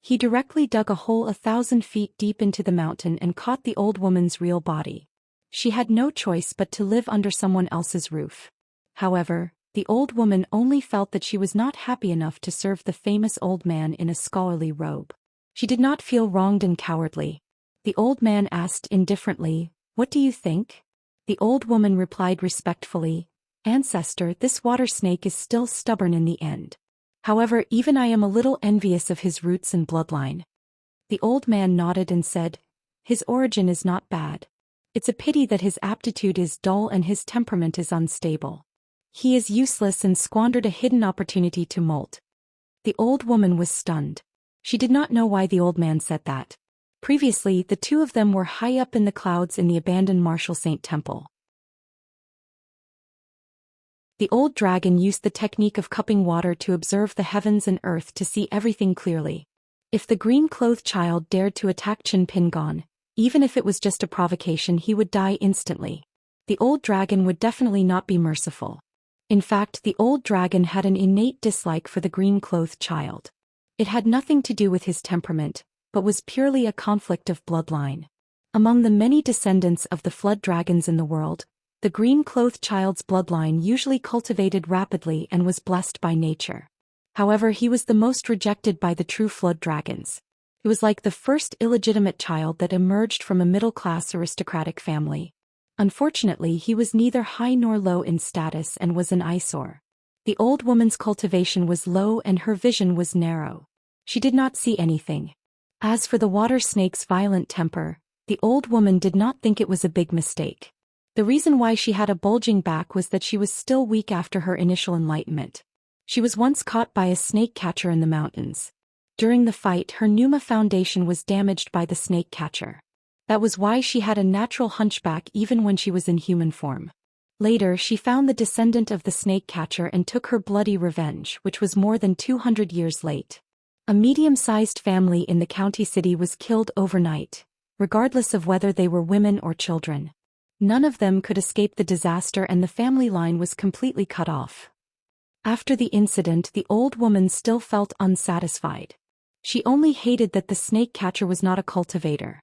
He directly dug a hole 1,000 feet deep into the mountain and caught the old woman's real body. She had no choice but to live under someone else's roof. However, the old woman only felt that she was not happy enough to serve the famous old man in a scholarly robe. She did not feel wronged and cowardly. The old man asked indifferently, "What do you think?" The old woman replied respectfully, "Ancestor, this water snake is still stubborn in the end. However, even I am a little envious of his roots and bloodline." The old man nodded and said, "His origin is not bad. It's a pity that his aptitude is dull and his temperament is unstable. He is useless and squandered a hidden opportunity to molt." The old woman was stunned. She did not know why the old man said that. Previously, the two of them were high up in the clouds in the abandoned Marshal Saint Temple. The old dragon used the technique of cupping water to observe the heavens and earth to see everything clearly. If the green-clothed child dared to attack Chen Pingon, even if it was just a provocation, he would die instantly. The old dragon would definitely not be merciful. In fact, the old dragon had an innate dislike for the green-clothed child. It had nothing to do with his temperament, but was purely a conflict of bloodline. Among the many descendants of the flood dragons in the world, the green-clothed child's bloodline usually cultivated rapidly and was blessed by nature. However, he was the most rejected by the true flood dragons. It was like the first illegitimate child that emerged from a middle-class aristocratic family. Unfortunately, he was neither high nor low in status and was an eyesore. The old woman's cultivation was low and her vision was narrow. She did not see anything. As for the water snake's violent temper, the old woman did not think it was a big mistake. The reason why she had a bulging back was that she was still weak after her initial enlightenment. She was once caught by a snake catcher in the mountains. During the fight, her Pneuma foundation was damaged by the snake catcher. That was why she had a natural hunchback even when she was in human form. Later, she found the descendant of the snake catcher and took her bloody revenge, which was more than 200 years late. A medium-sized family in the county city was killed overnight, regardless of whether they were women or children. None of them could escape the disaster and the family line was completely cut off. After the incident, the old woman still felt unsatisfied. She only hated that the snake catcher was not a cultivator.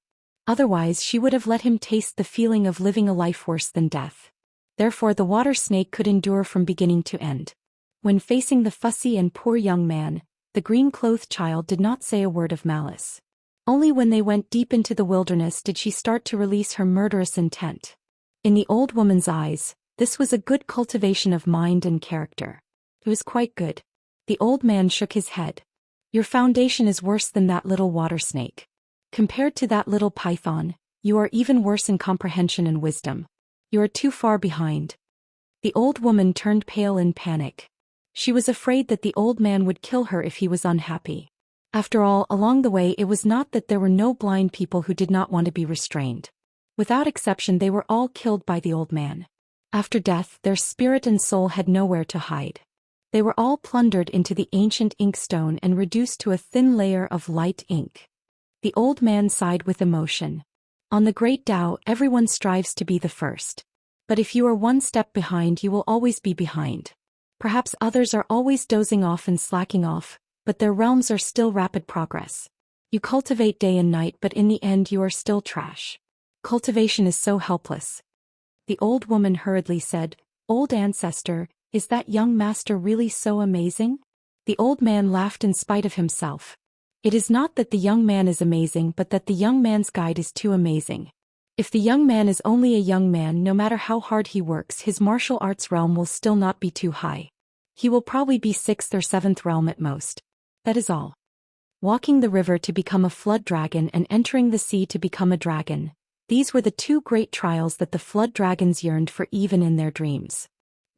Otherwise, she would have let him taste the feeling of living a life worse than death. Therefore, the water snake could endure from beginning to end. When facing the fussy and poor young man, the green-clothed child did not say a word of malice. Only when they went deep into the wilderness did she start to release her murderous intent. In the old woman's eyes, this was a good cultivation of mind and character. It was quite good. The old man shook his head. "Your foundation is worse than that little water snake. Compared to that little python, you are even worse in comprehension and wisdom. You are too far behind. The old woman turned pale in panic. She was afraid that the old man would kill her if he was unhappy. After all, along the way it was not that there were no blind people who did not want to be restrained. Without exception they were all killed by the old man. After death, their spirit and soul had nowhere to hide. They were all plundered into the ancient inkstone and reduced to a thin layer of light ink. The old man sighed with emotion. On the great Tao, everyone strives to be the first. But if you are one step behind, you will always be behind. Perhaps others are always dozing off and slacking off, but their realms are still rapid progress. You cultivate day and night, but in the end you are still trash. Cultivation is so helpless. The old woman hurriedly said, "Old ancestor, is that young master really so amazing?" The old man laughed in spite of himself. It is not that the young man is amazing, but that the young man's guide is too amazing. If the young man is only a young man, no matter how hard he works, his martial arts realm will still not be too high. He will probably be 6th or 7th realm at most. That is all. Walking the river to become a flood dragon and entering the sea to become a dragon. These were the two great trials that the flood dragons yearned for even in their dreams.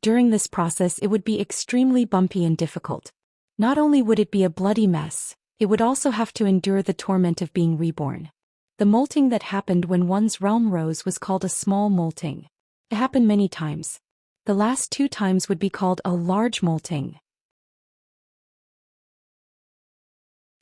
During this process it would be extremely bumpy and difficult. Not only would it be a bloody mess, it would also have to endure the torment of being reborn. The molting that happened when one's realm rose was called a small molting. It happened many times. The last 2 times would be called a large molting.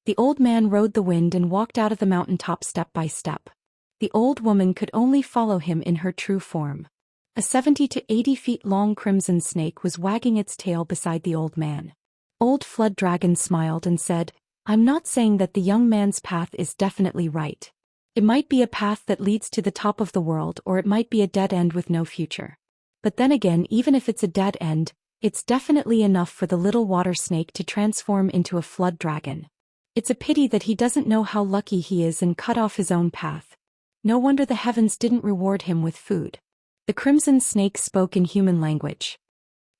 The old man rode the wind and walked out of the mountaintop step by step. The old woman could only follow him in her true form. A 70 to 80 feet long crimson snake was wagging its tail beside the old man. Old Flood Dragon smiled and said, "I'm not saying that the young man's path is definitely right. It might be a path that leads to the top of the world, or it might be a dead end with no future. But then again, even if it's a dead end, it's definitely enough for the little water snake to transform into a flood dragon. It's a pity that he doesn't know how lucky he is and cut off his own path. No wonder the heavens didn't reward him with food." The crimson snake spoke in human language.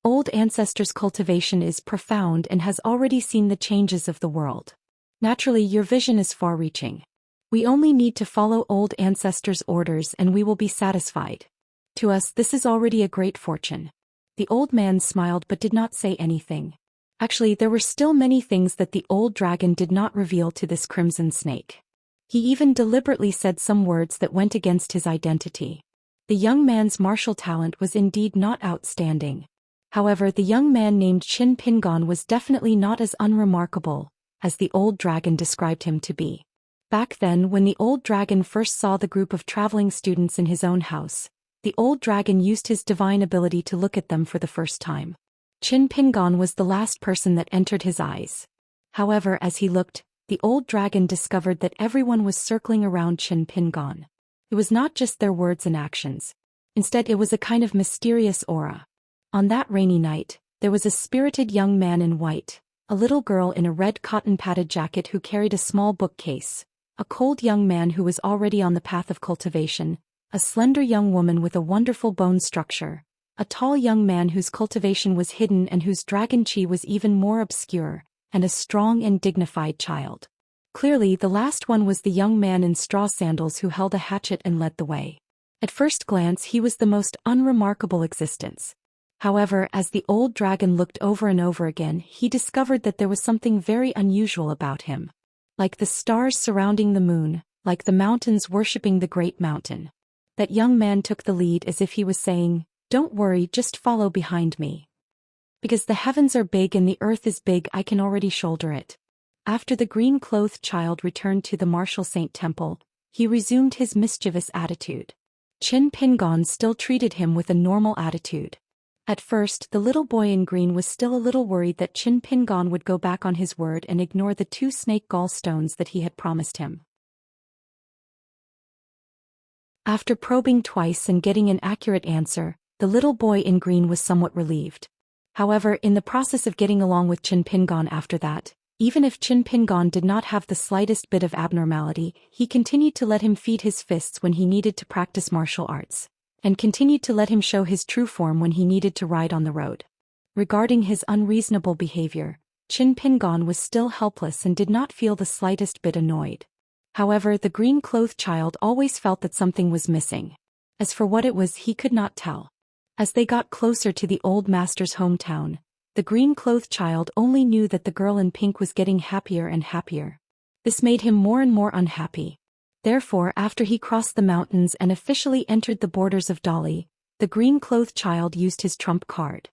Old ancestors' cultivation is profound and has already seen the changes of the world. Naturally, your vision is far-reaching. We only need to follow old ancestors' orders and we will be satisfied. To us, this is already a great fortune. The old man smiled but did not say anything. Actually, there were still many things that the old dragon did not reveal to this crimson snake. He even deliberately said some words that went against his identity. The young man's martial talent was indeed not outstanding. However, the young man named Qin Pingon was definitely not as unremarkable as the old dragon described him to be. Back then, when the old dragon first saw the group of traveling students in his own house, the old dragon used his divine ability to look at them for the first time. Qin Pingon was the last person that entered his eyes. However, as he looked, the old dragon discovered that everyone was circling around Qin Pingon. It was not just their words and actions. Instead, it was a kind of mysterious aura. On that rainy night, there was a spirited young man in white, a little girl in a red cotton-padded jacket who carried a small bookcase, a cold young man who was already on the path of cultivation, a slender young woman with a wonderful bone structure, a tall young man whose cultivation was hidden and whose dragon chi was even more obscure, and a strong and dignified child. Clearly, the last one was the young man in straw sandals who held a hatchet and led the way. At first glance, he was the most unremarkable existence. However, as the old dragon looked over and over again, he discovered that there was something very unusual about him. Like the stars surrounding the moon, like the mountains worshipping the great mountain. That young man took the lead as if he was saying, "Don't worry, just follow behind me. Because the heavens are big and the earth is big, I can already shoulder it." After the green-clothed child returned to the martial saint temple, he resumed his mischievous attitude. Qin Pingon still treated him with a normal attitude. At first, the little boy in green was still a little worried that Qin Pingon would go back on his word and ignore the 2 snake gallstones that he had promised him. After probing twice and getting an accurate answer, the little boy in green was somewhat relieved. However, in the process of getting along with Qin Pingon after that, even if Qin Pingon did not have the slightest bit of abnormality, he continued to let him feed his fists when he needed to practice martial arts, and continued to let him show his true form when he needed to ride on the road. Regarding his unreasonable behavior, Qin Pingon was still helpless and did not feel the slightest bit annoyed. However, the green-clothed child always felt that something was missing. As for what it was, he could not tell. As they got closer to the old master's hometown, the green-clothed child only knew that the girl in pink was getting happier and happier. This made him more and more unhappy. Therefore, after he crossed the mountains and officially entered the borders of Dali, the green-clothed child used his trump card.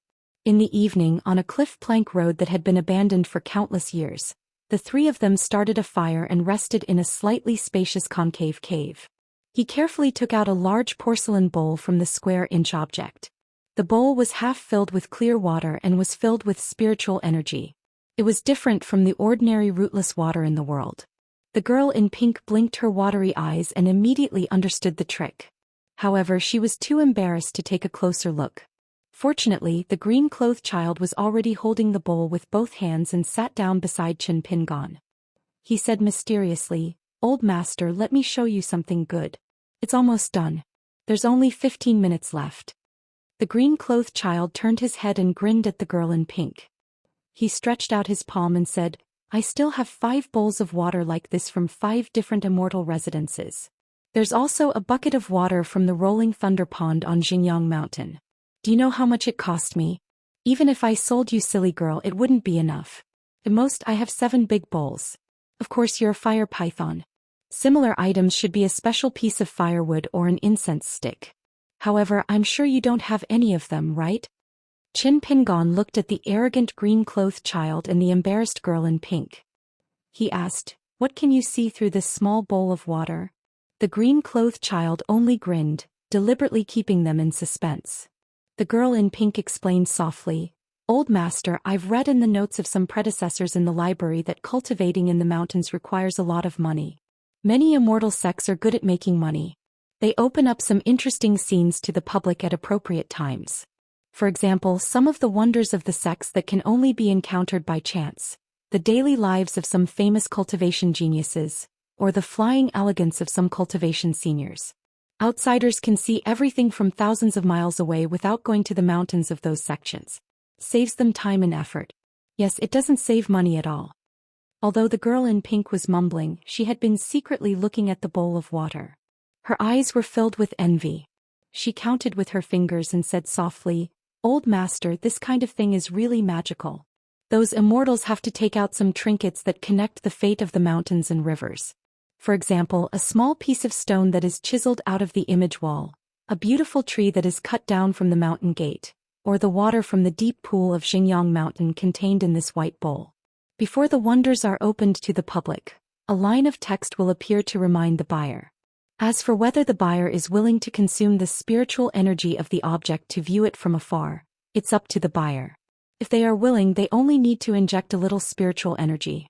In the evening, on a cliff-plank road that had been abandoned for countless years, the three of them started a fire and rested in a slightly spacious concave cave. He carefully took out a large porcelain bowl from the square-inch object. The bowl was half filled with clear water and was filled with spiritual energy. It was different from the ordinary rootless water in the world. The girl in pink blinked her watery eyes and immediately understood the trick. However, she was too embarrassed to take a closer look. Fortunately, the green-clothed child was already holding the bowl with both hands and sat down beside Qin Pingon. He said mysteriously, "Old master, let me show you something good. It's almost done. There's only 15 minutes left." The green-clothed child turned his head and grinned at the girl in pink. He stretched out his palm and said, "I still have 5 bowls of water like this from 5 different immortal residences. There's also a bucket of water from the rolling thunder pond on Xingyang Mountain. Do you know how much it cost me? Even if I sold you, silly girl, it wouldn't be enough. At most, I have 7 big bowls. Of course, you're a fire python. Similar items should be a special piece of firewood or an incense stick. However, I'm sure you don't have any of them, right?" Qin Pingon looked at the arrogant green-clothed child and the embarrassed girl in pink. He asked, "What can you see through this small bowl of water?" The green-clothed child only grinned, deliberately keeping them in suspense. The girl in pink explained softly, "Old master, I've read in the notes of some predecessors in the library that cultivating in the mountains requires a lot of money. Many immortal sects are good at making money. They open up some interesting scenes to the public at appropriate times. For example, some of the wonders of the sects that can only be encountered by chance, the daily lives of some famous cultivation geniuses, or the flying elegance of some cultivation seniors. Outsiders can see everything from thousands of miles away without going to the mountains of those sections. Saves them time and effort. Yes, it doesn't save money at all." Although the girl in pink was mumbling, she had been secretly looking at the bowl of water. Her eyes were filled with envy. She counted with her fingers and said softly, "Old master, this kind of thing is really magical. Those immortals have to take out some trinkets that connect the fate of the mountains and rivers. For example, a small piece of stone that is chiseled out of the image wall, a beautiful tree that is cut down from the mountain gate, or the water from the deep pool of Xingyang Mountain contained in this white bowl. Before the wonders are opened to the public, a line of text will appear to remind the buyer. As for whether the buyer is willing to consume the spiritual energy of the object to view it from afar, it's up to the buyer. If they are willing, they only need to inject a little spiritual energy.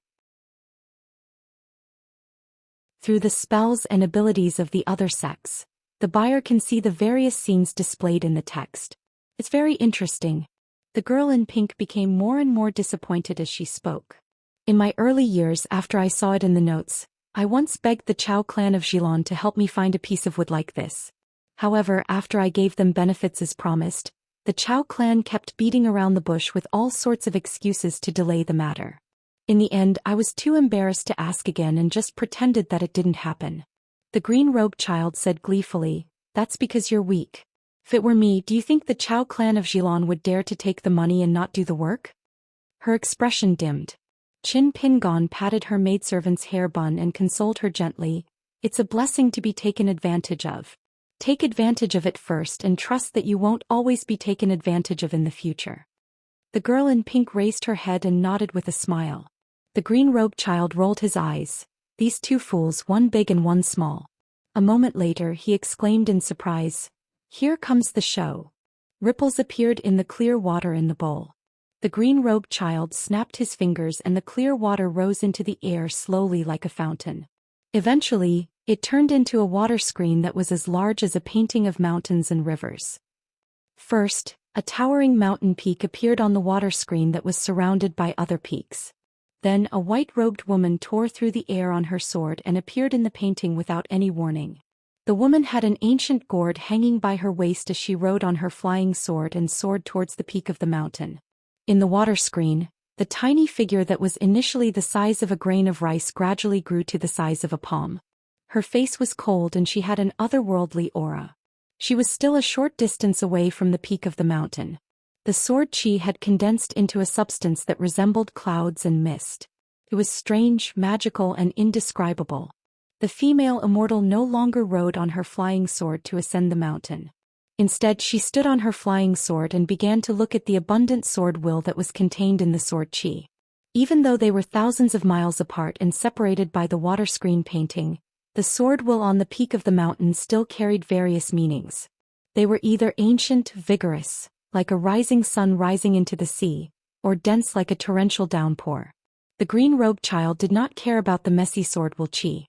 Through the spells and abilities of the other sects, the buyer can see the various scenes displayed in the text. It's very interesting." The girl in pink became more and more disappointed as she spoke. "In my early years, after I saw it in the notes, I once begged the Chao clan of Zhilon to help me find a piece of wood like this. However, after I gave them benefits as promised, the Chao clan kept beating around the bush with all sorts of excuses to delay the matter. In the end, I was too embarrassed to ask again and just pretended that it didn't happen." The green-robed child said gleefully, "That's because you're weak. If it were me, do you think the Chao clan of Zhilon would dare to take the money and not do the work?" Her expression dimmed. Qin Pingon patted her maidservant's hair bun and consoled her gently, "It's a blessing to be taken advantage of. Take advantage of it first and trust that you won't always be taken advantage of in the future." The girl in pink raised her head and nodded with a smile. The green-robed child rolled his eyes. "These 2 fools, one big and one small." A moment later, he exclaimed in surprise, "Here comes the show." Ripples appeared in the clear water in the bowl. The green-robed child snapped his fingers and the clear water rose into the air slowly like a fountain. Eventually, it turned into a water screen that was as large as a painting of mountains and rivers. First, a towering mountain peak appeared on the water screen that was surrounded by other peaks. Then a white-robed woman tore through the air on her sword and appeared in the painting without any warning. The woman had an ancient gourd hanging by her waist as she rode on her flying sword and soared towards the peak of the mountain. In the water screen, The tiny figure that was initially the size of a grain of rice gradually grew to the size of a palm. Her face was cold and she had an otherworldly aura. She was still a short distance away from the peak of the mountain. The sword chi had condensed into a substance that resembled clouds and mist. It was strange, magical, and indescribable. The female immortal no longer rode on her flying sword to ascend the mountain. Instead, she stood on her flying sword and began to look at the abundant sword will that was contained in the sword chi. Even though they were thousands of miles apart and separated by the water screen painting, the sword will on the peak of the mountain still carried various meanings. They were either ancient, vigorous, like a rising sun rising into the sea, or dense like a torrential downpour. The green-robed child did not care about the messy sword will chi.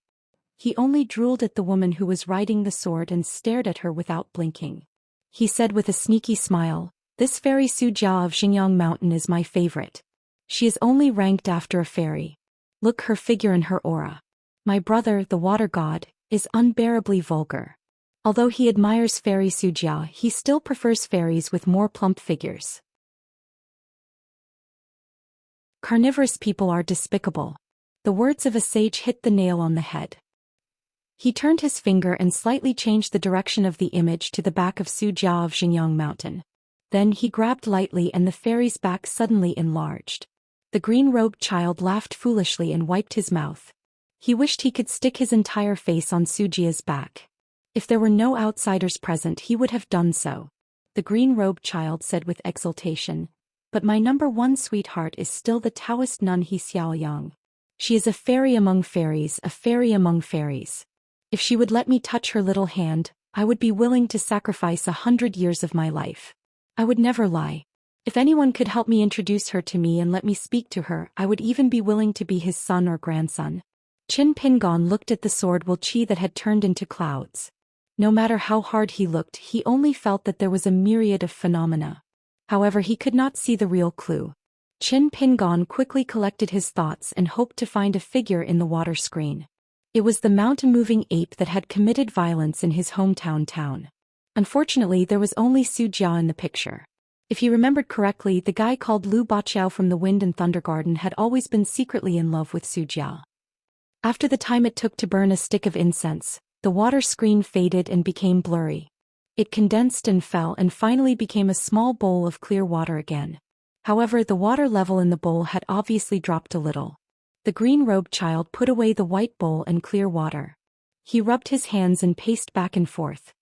He only drooled at the woman who was riding the sword and stared at her without blinking. He said with a sneaky smile, "This fairy Sujia of Xingyang Mountain is my favorite. She is only ranked after a fairy. Look her figure and her aura. My brother, the water god, is unbearably vulgar. Although he admires fairy Sujia, he still prefers fairies with more plump figures. Carnivorous people are despicable." The words of a sage hit the nail on the head. He turned his finger and slightly changed the direction of the image to the back of Sujia of Xingyang Mountain. Then he grabbed lightly and the fairy's back suddenly enlarged. The green-robed child laughed foolishly and wiped his mouth. He wished he could stick his entire face on Sujia's back. If there were no outsiders present, he would have done so. The green-robed child said with exultation, "But my number one sweetheart is still the Taoist nun He Xiaoyang. She is a fairy among fairies, a fairy among fairies. If she would let me touch her little hand, I would be willing to sacrifice 100 years of my life. I would never lie. If anyone could help me introduce her to me and let me speak to her, I would even be willing to be his son or grandson." Qin Pingon looked at the sword will chi that had turned into clouds. No matter how hard he looked, he only felt that there was a myriad of phenomena. However, he could not see the real clue. Qin Pingon quickly collected his thoughts and hoped to find a figure in the water screen. It was the mountain-moving ape that had committed violence in his hometown town. Unfortunately, there was only Sujia in the picture. If he remembered correctly, the guy called Lu Baqiao from the Wind and Thunder Garden had always been secretly in love with Sujia. After the time it took to burn a stick of incense, the water screen faded and became blurry. It condensed and fell and finally became a small bowl of clear water again. However, the water level in the bowl had obviously dropped a little. The green-robed child put away the white bowl and clear water. He rubbed his hands and paced back and forth.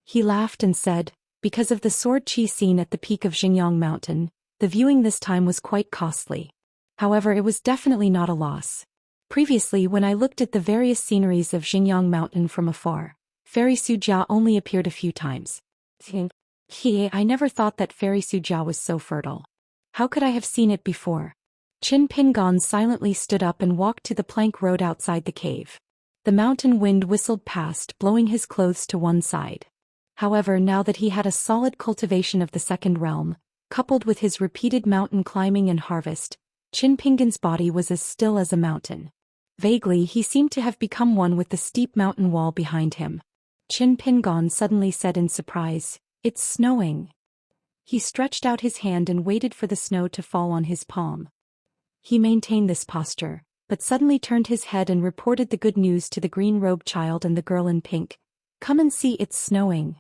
He laughed and said, "Because of the sword chi seen at the peak of Xingyang Mountain, the viewing this time was quite costly. However, it was definitely not a loss. Previously, when I looked at the various sceneries of Xingyang Mountain from afar, Fairy Sujia only appeared a few times. I never thought that Fairy Sujia was so fertile. How could I have seen it before?" Qin Pingon silently stood up and walked to the plank road outside the cave. The mountain wind whistled past, blowing his clothes to one side. However, now that he had a solid cultivation of the second realm, coupled with his repeated mountain climbing and harvest, Qin Pingon's body was as still as a mountain. Vaguely, he seemed to have become one with the steep mountain wall behind him. Qin Pingon suddenly said in surprise, "It's snowing." He stretched out his hand and waited for the snow to fall on his palm. He maintained this posture, but suddenly turned his head and reported the good news to the green-robed child and the girl in pink. "Come and see, it's snowing."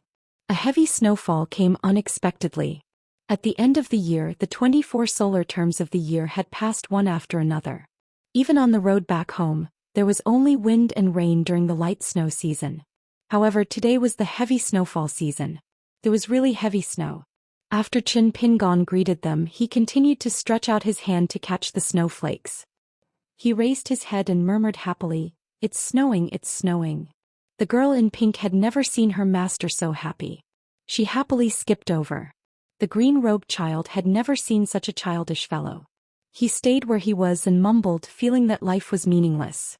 A heavy snowfall came unexpectedly. At the end of the year, the 24 solar terms of the year had passed one after another. Even on the road back home, there was only wind and rain during the light snow season. However, today was the heavy snowfall season. There was really heavy snow. After Qin Pingon greeted them, he continued to stretch out his hand to catch the snowflakes. He raised his head and murmured happily, "It's snowing, it's snowing." The girl in pink had never seen her master so happy. She happily skipped over. The green-robed child had never seen such a childish fellow. He stayed where he was and mumbled, feeling that life was meaningless.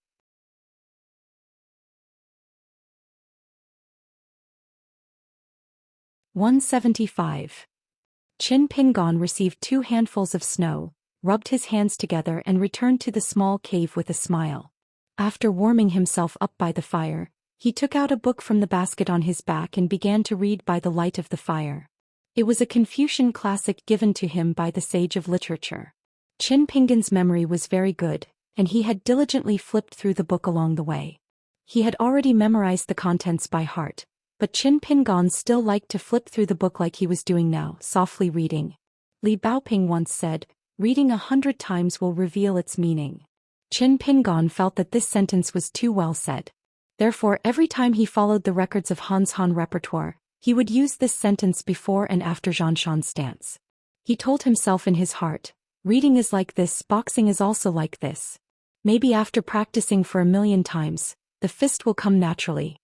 175. Qin Pingon received 2 handfuls of snow, rubbed his hands together and returned to the small cave with a smile. After warming himself up by the fire, he took out a book from the basket on his back and began to read by the light of the fire. It was a Confucian classic given to him by the sage of literature. Qin Pingan's memory was very good, and he had diligently flipped through the book along the way. He had already memorized the contents by heart, but Qin Pingan still liked to flip through the book like he was doing now, softly reading. Li Baoping once said, "Reading 100 times will reveal its meaning." Qin Pingan felt that this sentence was too well said. Therefore, every time he followed the records of Han's Han repertoire, he would use this sentence before and after Xianxia's stance. He told himself in his heart, reading is like this, boxing is also like this. Maybe after practicing for 1,000,000 times, the fist will come naturally.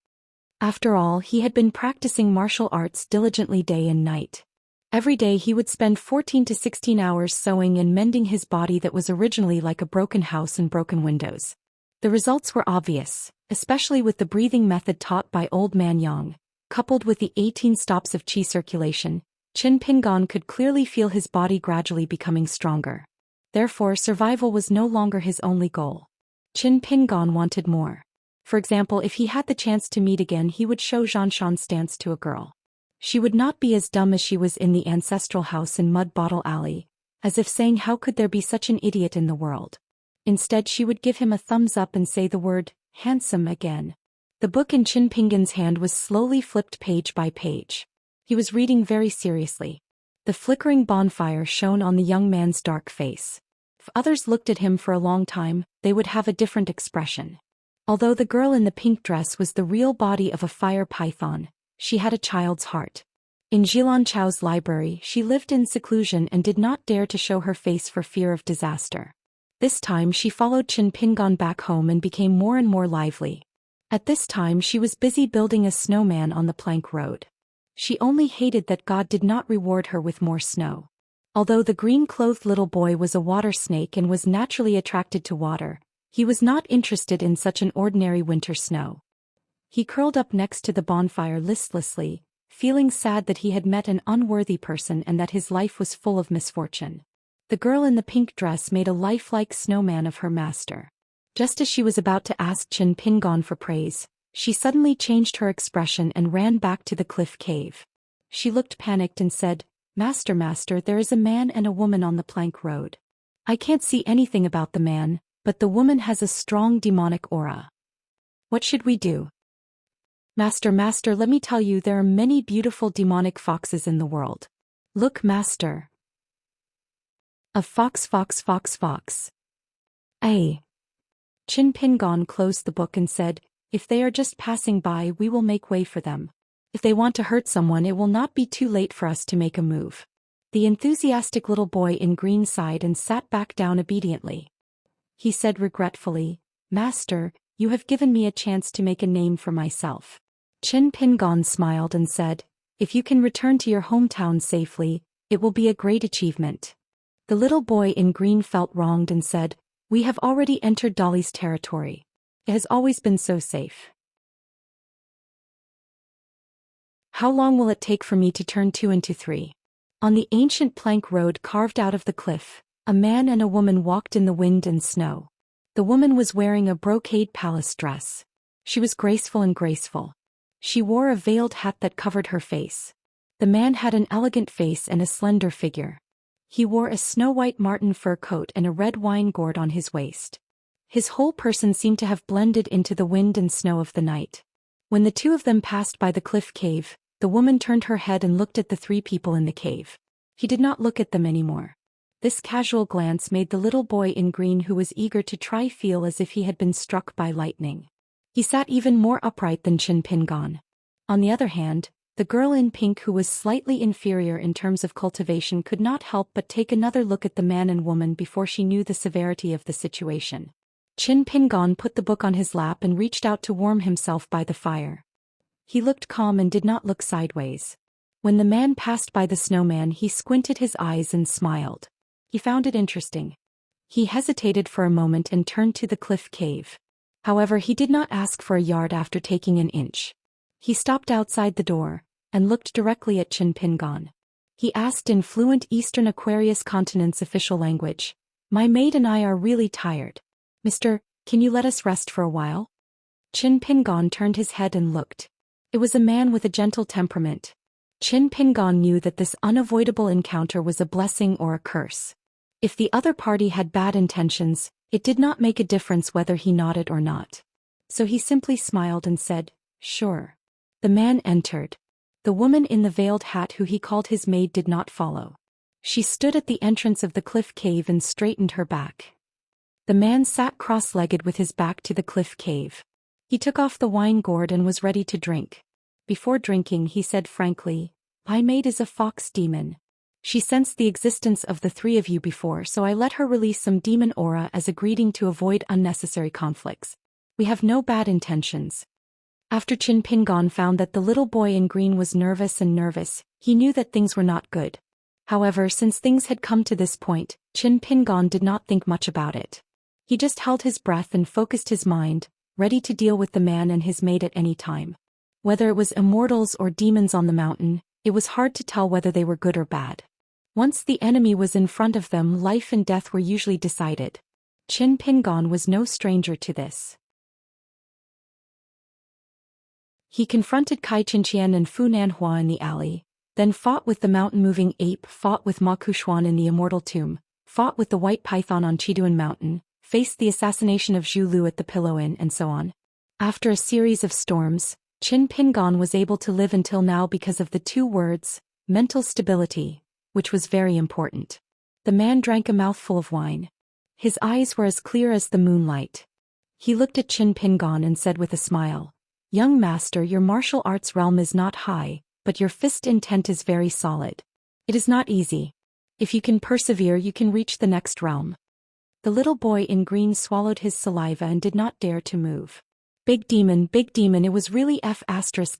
After all, he had been practicing martial arts diligently day and night. Every day he would spend 14 to 16 hours sewing and mending his body that was originally like a broken house and broken windows. The results were obvious, especially with the breathing method taught by Old Man Yang, coupled with the 18 stops of qi circulation. Qin Pingan could clearly feel his body gradually becoming stronger. Therefore, survival was no longer his only goal. Qin Pingan wanted more. For example, if he had the chance to meet again, he would show Xianxia's stance to a girl. She would not be as dumb as she was in the ancestral house in Mud Bottle Alley, as if saying how could there be such an idiot in the world. Instead, she would give him a thumbs up and say the word, handsome, again. The book in Qin Pingan's hand was slowly flipped page by page. He was reading very seriously. The flickering bonfire shone on the young man's dark face. If others looked at him for a long time, they would have a different expression. Although the girl in the pink dress was the real body of a fire python, she had a child's heart. In Zhilan Chao's library, she lived in seclusion and did not dare to show her face for fear of disaster. This time she followed Qin Pingan back home and became more and more lively. At this time she was busy building a snowman on the plank road. She only hated that God did not reward her with more snow. Although the green-clothed little boy was a water snake and was naturally attracted to water, he was not interested in such an ordinary winter snow. He curled up next to the bonfire listlessly, feeling sad that he had met an unworthy person and that his life was full of misfortune. The girl in the pink dress made a lifelike snowman of her master. Just as she was about to ask Qin Pingan for praise, she suddenly changed her expression and ran back to the cliff cave. She looked panicked and said, "Master, master, there is a man and a woman on the plank road. I can't see anything about the man, but the woman has a strong demonic aura. What should we do?" "Master, master, let me tell you, there are many beautiful demonic foxes in the world. Look, master. A fox, fox, fox, fox." "Ay." Qin Pingan closed the book and said, "If they are just passing by, we will make way for them. If they want to hurt someone, it will not be too late for us to make a move." The enthusiastic little boy in green sighed and sat back down obediently. He said regretfully, "Master, you have given me a chance to make a name for myself." Qin Pingan smiled and said, "If you can return to your hometown safely, it will be a great achievement." The little boy in green felt wronged and said, "We have already entered Dolly's territory. It has always been so safe. How long will it take for me to turn 2 into 3? On the ancient plank road carved out of the cliff, a man and a woman walked in the wind and snow. The woman was wearing a brocade palace dress. She was graceful and graceful. She wore a veiled hat that covered her face. The man had an elegant face and a slender figure. He wore a snow-white marten fur coat and a red wine gourd on his waist. His whole person seemed to have blended into the wind and snow of the night. When the two of them passed by the cliff cave, the woman turned her head and looked at the 3 people in the cave. He did not look at them anymore. This casual glance made the little boy in green, who was eager to try, feel as if he had been struck by lightning. He sat even more upright than Qin Pingan. On the other hand, the girl in pink, who was slightly inferior in terms of cultivation, could not help but take another look at the man and woman before she knew the severity of the situation. Qin Pingan put the book on his lap and reached out to warm himself by the fire. He looked calm and did not look sideways. When the man passed by the snowman, he squinted his eyes and smiled. He found it interesting. He hesitated for a moment and turned to the cliff cave. However, he did not ask for a yard after taking an inch. He stopped outside the door and looked directly at Qin Pingan. He asked in fluent Eastern Aquarius continent's official language, "My maid and I are really tired. Mister, can you let us rest for a while?" Qin Pingan turned his head and looked. It was a man with a gentle temperament. Qin Pingan knew that this unavoidable encounter was a blessing or a curse. If the other party had bad intentions, it did not make a difference whether he nodded or not. So he simply smiled and said, "Sure." The man entered. The woman in the veiled hat who he called his maid did not follow. She stood at the entrance of the cliff cave and straightened her back. The man sat cross-legged with his back to the cliff cave. He took off the wine gourd and was ready to drink. Before drinking, he said frankly, "My maid is a fox demon. She sensed the existence of the three of you before, so I let her release some demon aura as a greeting to avoid unnecessary conflicts. We have no bad intentions." After Qin Pingon found that the little boy in green was nervous, he knew that things were not good. However, since things had come to this point, Qin Pingon did not think much about it. He just held his breath and focused his mind, ready to deal with the man and his maid at any time. Whether it was immortals or demons on the mountain, it was hard to tell whether they were good or bad. Once the enemy was in front of them, life and death were usually decided. Qin Pingon was no stranger to this. He confronted Kai Xianxia and Fu Nanhua in the alley, then fought with the mountain-moving ape, fought with Ma Kushuan in the immortal tomb, fought with the white python on Chiduan Mountain, faced the assassination of Zhu Lu at the Pillow Inn, and so on. After a series of storms, Qin Pingon was able to live until now because of the two words, mental stability, which was very important. The man drank a mouthful of wine. His eyes were as clear as the moonlight. He looked at Qin Pingon and said with a smile, "Young master, your martial arts realm is not high, but your fist intent is very solid. It is not easy. If you can persevere, you can reach the next realm." The little boy in green swallowed his saliva and did not dare to move. Big demon, it was really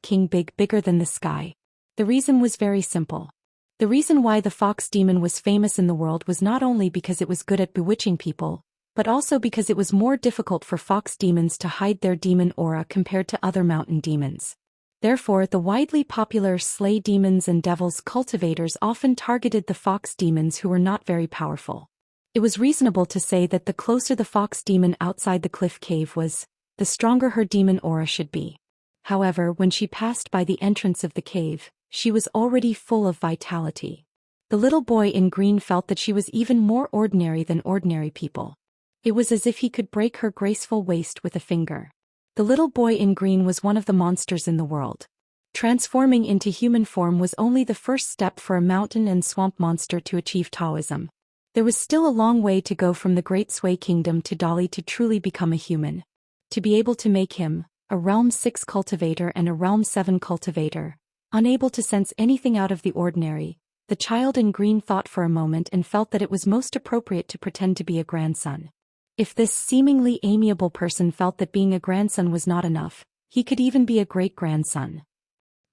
King big, bigger than the sky. The reason was very simple. The reason why the fox demon was famous in the world was not only because it was good at bewitching people, but also because it was more difficult for fox demons to hide their demon aura compared to other mountain demons. Therefore, the widely popular slay demons and devils cultivators often targeted the fox demons who were not very powerful. It was reasonable to say that the closer the fox demon outside the cliff cave was, the stronger her demon aura should be. However, when she passed by the entrance of the cave, she was already full of vitality. The little boy in green felt that she was even more ordinary than ordinary people. It was as if he could break her graceful waist with a finger. The little boy in green was one of the monsters in the world. Transforming into human form was only the first step for a mountain and swamp monster to achieve Taoism. There was still a long way to go from the Great Sui Kingdom to Dali to truly become a human. To be able to make him, a Realm 6 cultivator and a Realm 7 cultivator, unable to sense anything out of the ordinary, the child in green thought for a moment and felt that it was most appropriate to pretend to be a grandson. If this seemingly amiable person felt that being a grandson was not enough, he could even be a great-grandson.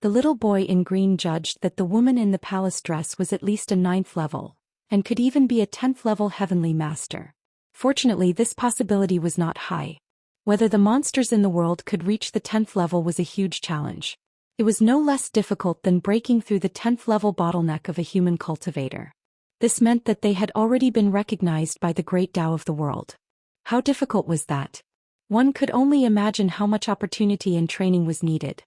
The little boy in green judged that the woman in the palace dress was at least a 9th level, and could even be a 10th level heavenly master. Fortunately, this possibility was not high. Whether the monsters in the world could reach the 10th level was a huge challenge. It was no less difficult than breaking through the 10th level bottleneck of a human cultivator. This meant that they had already been recognized by the great Tao of the world. How difficult was that? One could only imagine how much opportunity and training was needed.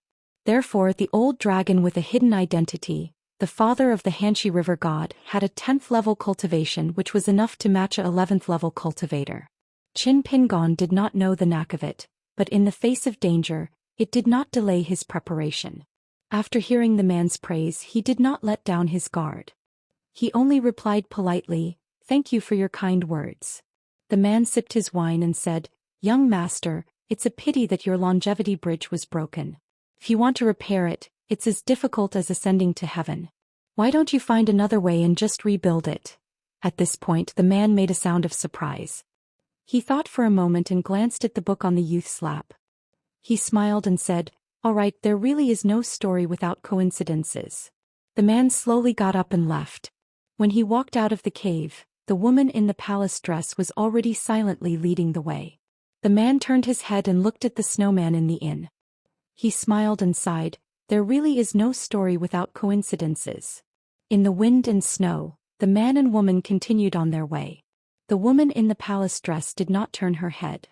Therefore, the old dragon with a hidden identity, the father of the Hanxi River god, had a 10th level cultivation which was enough to match a 11th level cultivator. Qin Pingon did not know the knack of it, but in the face of danger, it did not delay his preparation. After hearing the man's praise, he did not let down his guard. He only replied politely, "Thank you for your kind words." The man sipped his wine and said, "Young master, it's a pity that your longevity bridge was broken. If you want to repair it, it's as difficult as ascending to heaven. Why don't you find another way and just rebuild it?" At this point, the man made a sound of surprise. He thought for a moment and glanced at the book on the youth's lap. He smiled and said, "All right, there really is no story without coincidences." The man slowly got up and left. When he walked out of the cave, the woman in the palace dress was already silently leading the way. The man turned his head and looked at the snowman in the inn. He smiled and sighed, "There really is no story without coincidences." In the wind and snow, the man and woman continued on their way. The woman in the palace dress did not turn her head.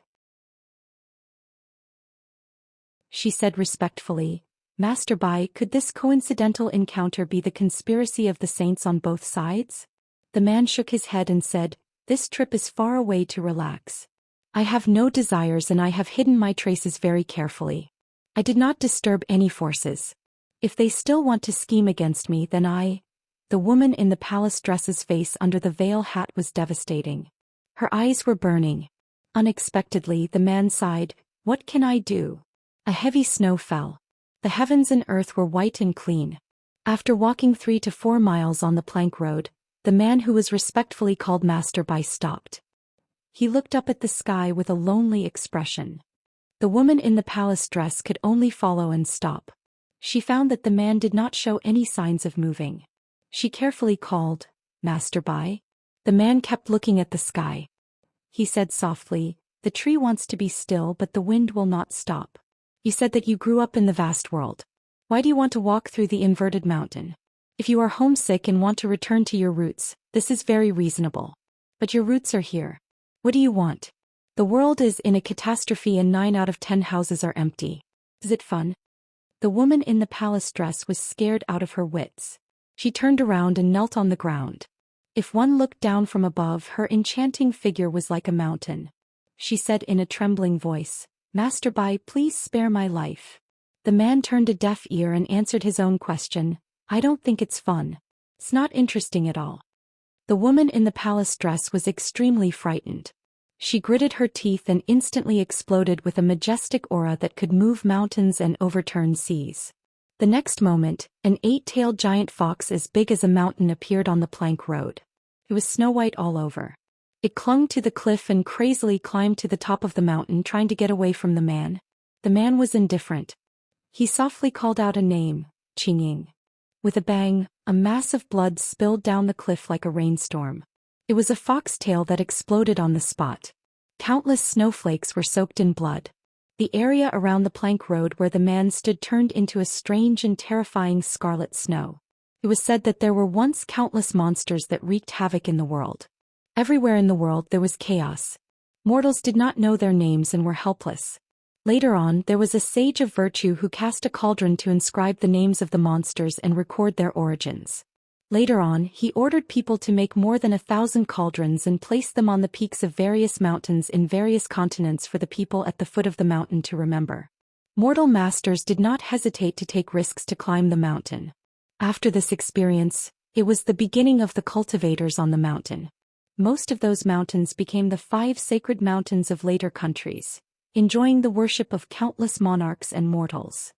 She said respectfully, "Master Bai, could this coincidental encounter be the conspiracy of the saints on both sides?" The man shook his head and said, "This trip is far away to relax. I have no desires and I have hidden my traces very carefully. I did not disturb any forces. If they still want to scheme against me, then I—" The woman in the palace dress's face under the veil hat was devastating. Her eyes were burning. Unexpectedly, the man sighed, "What can I do?" A heavy snow fell. The heavens and earth were white and clean. After walking 3 to 4 miles on the plank road, the man who was respectfully called Master Bai stopped. He looked up at the sky with a lonely expression. The woman in the palace dress could only follow and stop. She found that the man did not show any signs of moving. She carefully called, "Master Bai?" The man kept looking at the sky. He said softly, "The tree wants to be still, but the wind will not stop. You said that you grew up in the vast world. Why do you want to walk through the inverted mountain? If you are homesick and want to return to your roots, this is very reasonable. But your roots are here. What do you want? The world is in a catastrophe and 9 out of 10 houses are empty. Is it fun?" The woman in the palace dress was scared out of her wits. She turned around and knelt on the ground. If one looked down from above, her enchanting figure was like a mountain. She said in a trembling voice, "Master Bai, please spare my life." The man turned a deaf ear and answered his own question, "I don't think it's fun. It's not interesting at all." The woman in the palace dress was extremely frightened. She gritted her teeth and instantly exploded with a majestic aura that could move mountains and overturn seas. The next moment, an 8-tailed giant fox as big as a mountain appeared on the plank road. It was snow-white all over. It clung to the cliff and crazily climbed to the top of the mountain, trying to get away from the man. The man was indifferent. He softly called out a name, Qingying. With a bang, a mass of blood spilled down the cliff like a rainstorm. It was a foxtail that exploded on the spot. Countless snowflakes were soaked in blood. The area around the plank road where the man stood turned into a strange and terrifying scarlet snow. It was said that there were once countless monsters that wreaked havoc in the world. Everywhere in the world there was chaos. Mortals did not know their names and were helpless. Later on, there was a sage of virtue who cast a cauldron to inscribe the names of the monsters and record their origins. Later on, he ordered people to make more than 1,000 cauldrons and place them on the peaks of various mountains in various continents for the people at the foot of the mountain to remember. Mortal masters did not hesitate to take risks to climb the mountain. After this experience, it was the beginning of the cultivators on the mountain. Most of those mountains became the 5 sacred mountains of later countries, enjoying the worship of countless monarchs and mortals.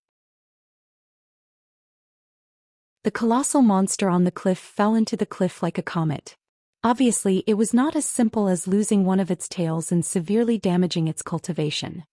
The colossal monster on the cliff fell into the cliff like a comet. Obviously, it was not as simple as losing one of its tails and severely damaging its cultivation.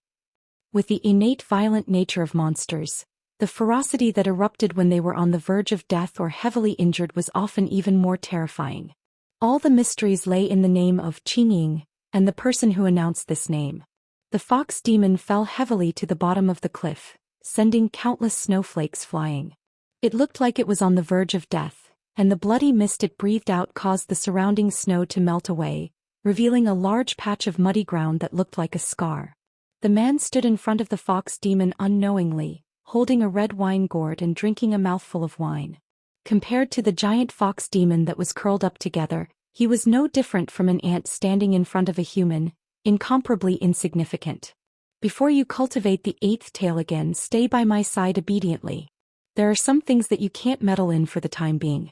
With the innate violent nature of monsters, the ferocity that erupted when they were on the verge of death or heavily injured was often even more terrifying. All the mysteries lay in the name of Qingying, and the person who announced this name. The fox demon fell heavily to the bottom of the cliff, sending countless snowflakes flying. It looked like it was on the verge of death, and the bloody mist it breathed out caused the surrounding snow to melt away, revealing a large patch of muddy ground that looked like a scar. The man stood in front of the fox demon unknowingly, holding a red wine gourd and drinking a mouthful of wine. Compared to the giant fox demon that was curled up together, he was no different from an ant standing in front of a human, incomparably insignificant. Before you cultivate the 8th tail again, stay by my side obediently. There are some things that you can't meddle in for the time being.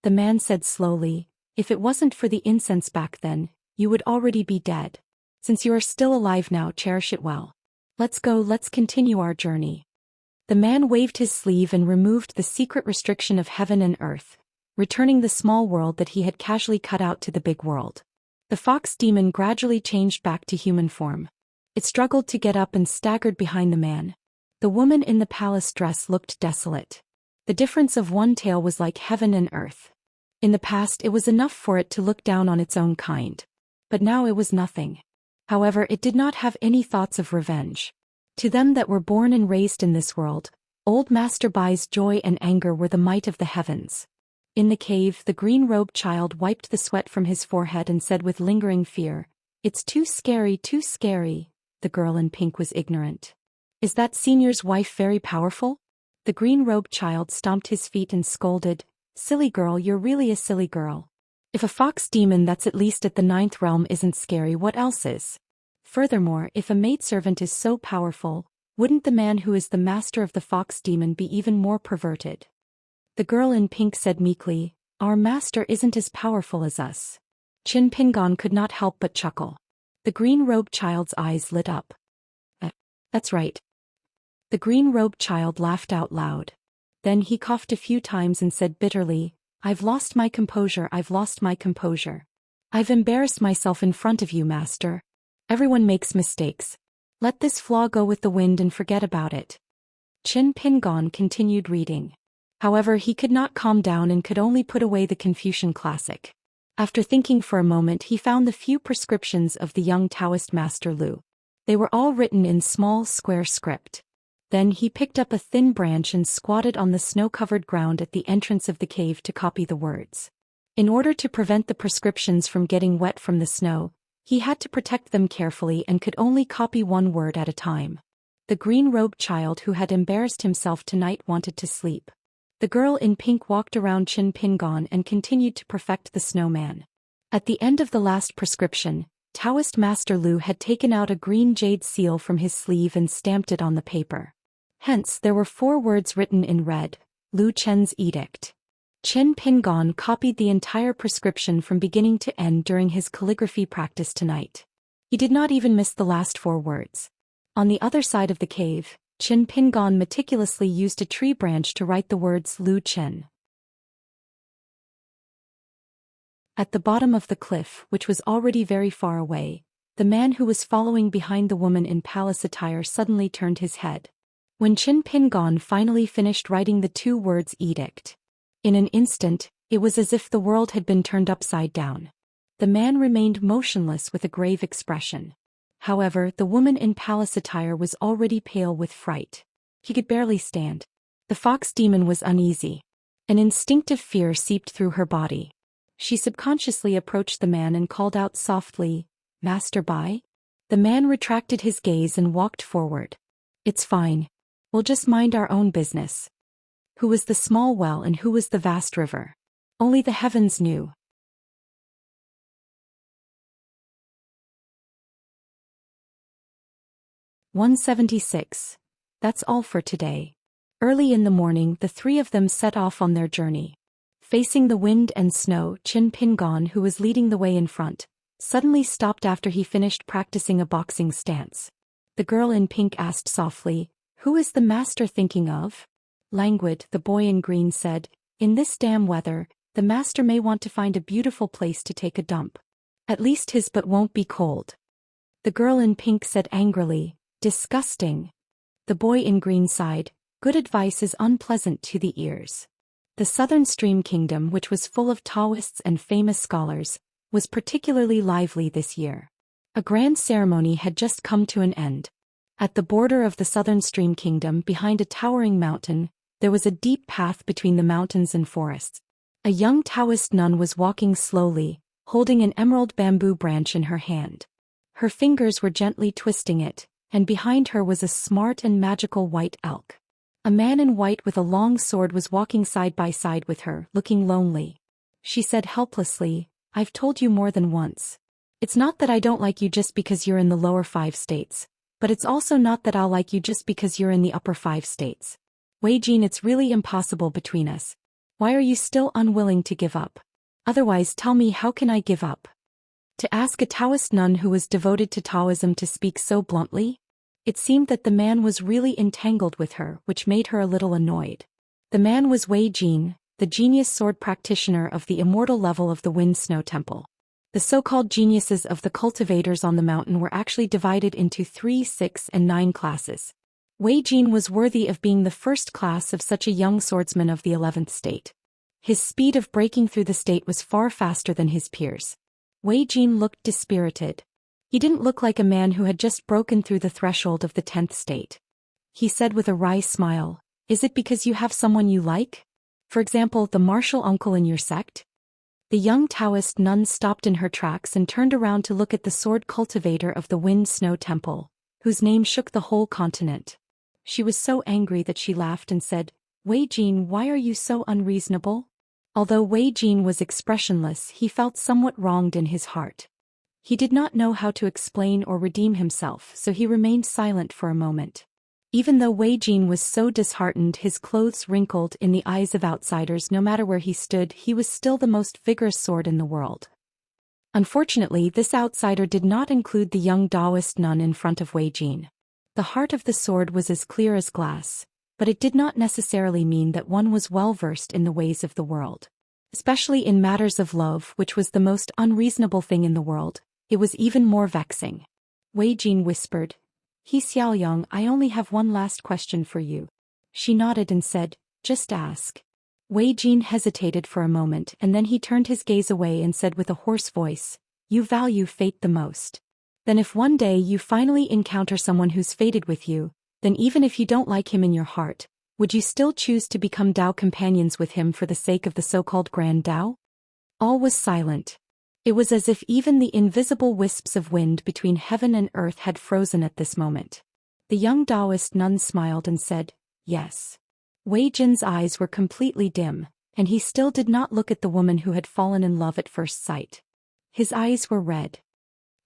The man said slowly, "If it wasn't for the incense back then, you would already be dead. Since you are still alive now, cherish it well. Let's go, let's continue our journey." The man waved his sleeve and removed the secret restriction of heaven and earth, returning the small world that he had casually cut out to the big world. The fox demon gradually changed back to human form. It struggled to get up and staggered behind the man. The woman in the palace dress looked desolate. The difference of one tail was like heaven and earth. In the past it was enough for it to look down on its own kind. But now it was nothing. However, it did not have any thoughts of revenge. To them that were born and raised in this world, old Master Bai's joy and anger were the might of the heavens. In the cave, the green-robed child wiped the sweat from his forehead and said with lingering fear, "It's too scary, too scary." The girl in pink was ignorant. "Is that senior's wife very powerful?" The green-robed child stomped his feet and scolded, "Silly girl, you're really a silly girl. If a fox demon that's at least at the 9th realm isn't scary, what else is? Furthermore, if a maidservant is so powerful, wouldn't the man who is the master of the fox demon be even more perverted? The girl in pink said meekly, "Our master isn't as powerful as us." Qin Pingon could not help but chuckle. The green-robed child's eyes lit up. That's right." The green-robed child laughed out loud. Then he coughed a few times and said bitterly, I've lost my composure. I've embarrassed myself in front of you, master. Everyone makes mistakes. Let this flaw go with the wind and forget about it." Qin Pingon continued reading. However, he could not calm down and could only put away the Confucian classic. After thinking for a moment, he found the few prescriptions of the young Taoist master Lu. They were all written in small square script. Then he picked up a thin branch and squatted on the snow-covered ground at the entrance of the cave to copy the words. In order to prevent the prescriptions from getting wet from the snow, he had to protect them carefully and could only copy one word at a time. The green-robed child who had embarrassed himself tonight wanted to sleep. The girl in pink walked around Qin Pingon and continued to perfect the snowman. At the end of the last prescription, Taoist Master Lu had taken out a green jade seal from his sleeve and stamped it on the paper. Hence, there were 4 words written in red, Lu Chen's edict. Qin Pingon copied the entire prescription from beginning to end during his calligraphy practice tonight. He did not even miss the last 4 words. On the other side of the cave, Qin Pingon meticulously used a tree branch to write the words Lu Chen. At the bottom of the cliff, which was already very far away, the man who was following behind the woman in palace attire suddenly turned his head. When Qin Pingon finally finished writing the 2 words edict, in an instant, it was as if the world had been turned upside down. The man remained motionless with a grave expression. However, the woman in palace attire was already pale with fright. He could barely stand. The fox demon was uneasy. An instinctive fear seeped through her body. She subconsciously approached the man and called out softly, "Master Bai?" The man retracted his gaze and walked forward. "It's fine. We'll just mind our own business." Who was the small well and who was the vast river? Only the heavens knew. "176. That's all for today." Early in the morning, the 3 of them set off on their journey. Facing the wind and snow, Qin Pingon, who was leading the way in front, suddenly stopped after he finished practicing a boxing stance. The girl in pink asked softly, "Who is the master thinking of?" "Languid," the boy in green said. "In this damn weather, the master may want to find a beautiful place to take a dump. At least his butt won't be cold." The girl in pink said angrily, "Disgusting." The boy in green sighed, "Good advice is unpleasant to the ears." The Southern Stream Kingdom, which was full of Taoists and famous scholars, was particularly lively this year. A grand ceremony had just come to an end. At the border of the Southern Stream Kingdom, behind a towering mountain, there was a deep path between the mountains and forests. A young Taoist nun was walking slowly, holding an emerald bamboo branch in her hand. Her fingers were gently twisting it, and behind her was a smart and magical white elk. A man in white with a long sword was walking side by side with her, looking lonely. She said helplessly, "I've told you more than once. It's not that I don't like you just because you're in the lower 5 states, but it's also not that I'll like you just because you're in the upper 5 states. Wei Jin, it's really impossible between us. Why are you still unwilling to give up? Otherwise, tell me, how can I give up?" To ask a Taoist nun who was devoted to Taoism to speak so bluntly? It seemed that the man was really entangled with her, which made her a little annoyed. The man was Wei Jin, the genius sword practitioner of the immortal level of the Wind Snow Temple. The so-called geniuses of the cultivators on the mountain were actually divided into 3, 6, and 9 classes. Wei Jin was worthy of being the first class of such a young swordsman of the 11th state. His speed of breaking through the state was far faster than his peers. Wei Jin looked dispirited. He didn't look like a man who had just broken through the threshold of the 10th state. He said with a wry smile, "Is it because you have someone you like? For example, the martial uncle in your sect?" The young Taoist nun stopped in her tracks and turned around to look at the sword cultivator of the Wind Snow Temple, whose name shook the whole continent. She was so angry that she laughed and said, "Wei Jin, why are you so unreasonable? Although Wei Jin was expressionless, he felt somewhat wronged in his heart. He did not know how to explain or redeem himself, so he remained silent for a moment. Even though Wei Jin was so disheartened, his clothes wrinkled in the eyes of outsiders, no matter where he stood, he was still the most vigorous sword in the world. Unfortunately, this outsider did not include the young Taoist nun in front of Wei Jin. The heart of the sword was as clear as glass, but it did not necessarily mean that one was well-versed in the ways of the world. Especially in matters of love, which was the most unreasonable thing in the world, it was even more vexing. Wei Jin whispered, "Xiaoyang, I only have one last question for you." She nodded and said, "Just ask." Wei Jin hesitated for a moment and then he turned his gaze away and said with a hoarse voice, "You value fate the most. Then if one day you finally encounter someone who's fated with you, then even if you don't like him in your heart, would you still choose to become Dao companions with him for the sake of the so-called Grand Dao?" All was silent. It was as if even the invisible wisps of wind between heaven and earth had frozen at this moment. The young Taoist nun smiled and said, "Yes." Wei Jin's eyes were completely dim, and he still did not look at the woman who had fallen in love at first sight. His eyes were red.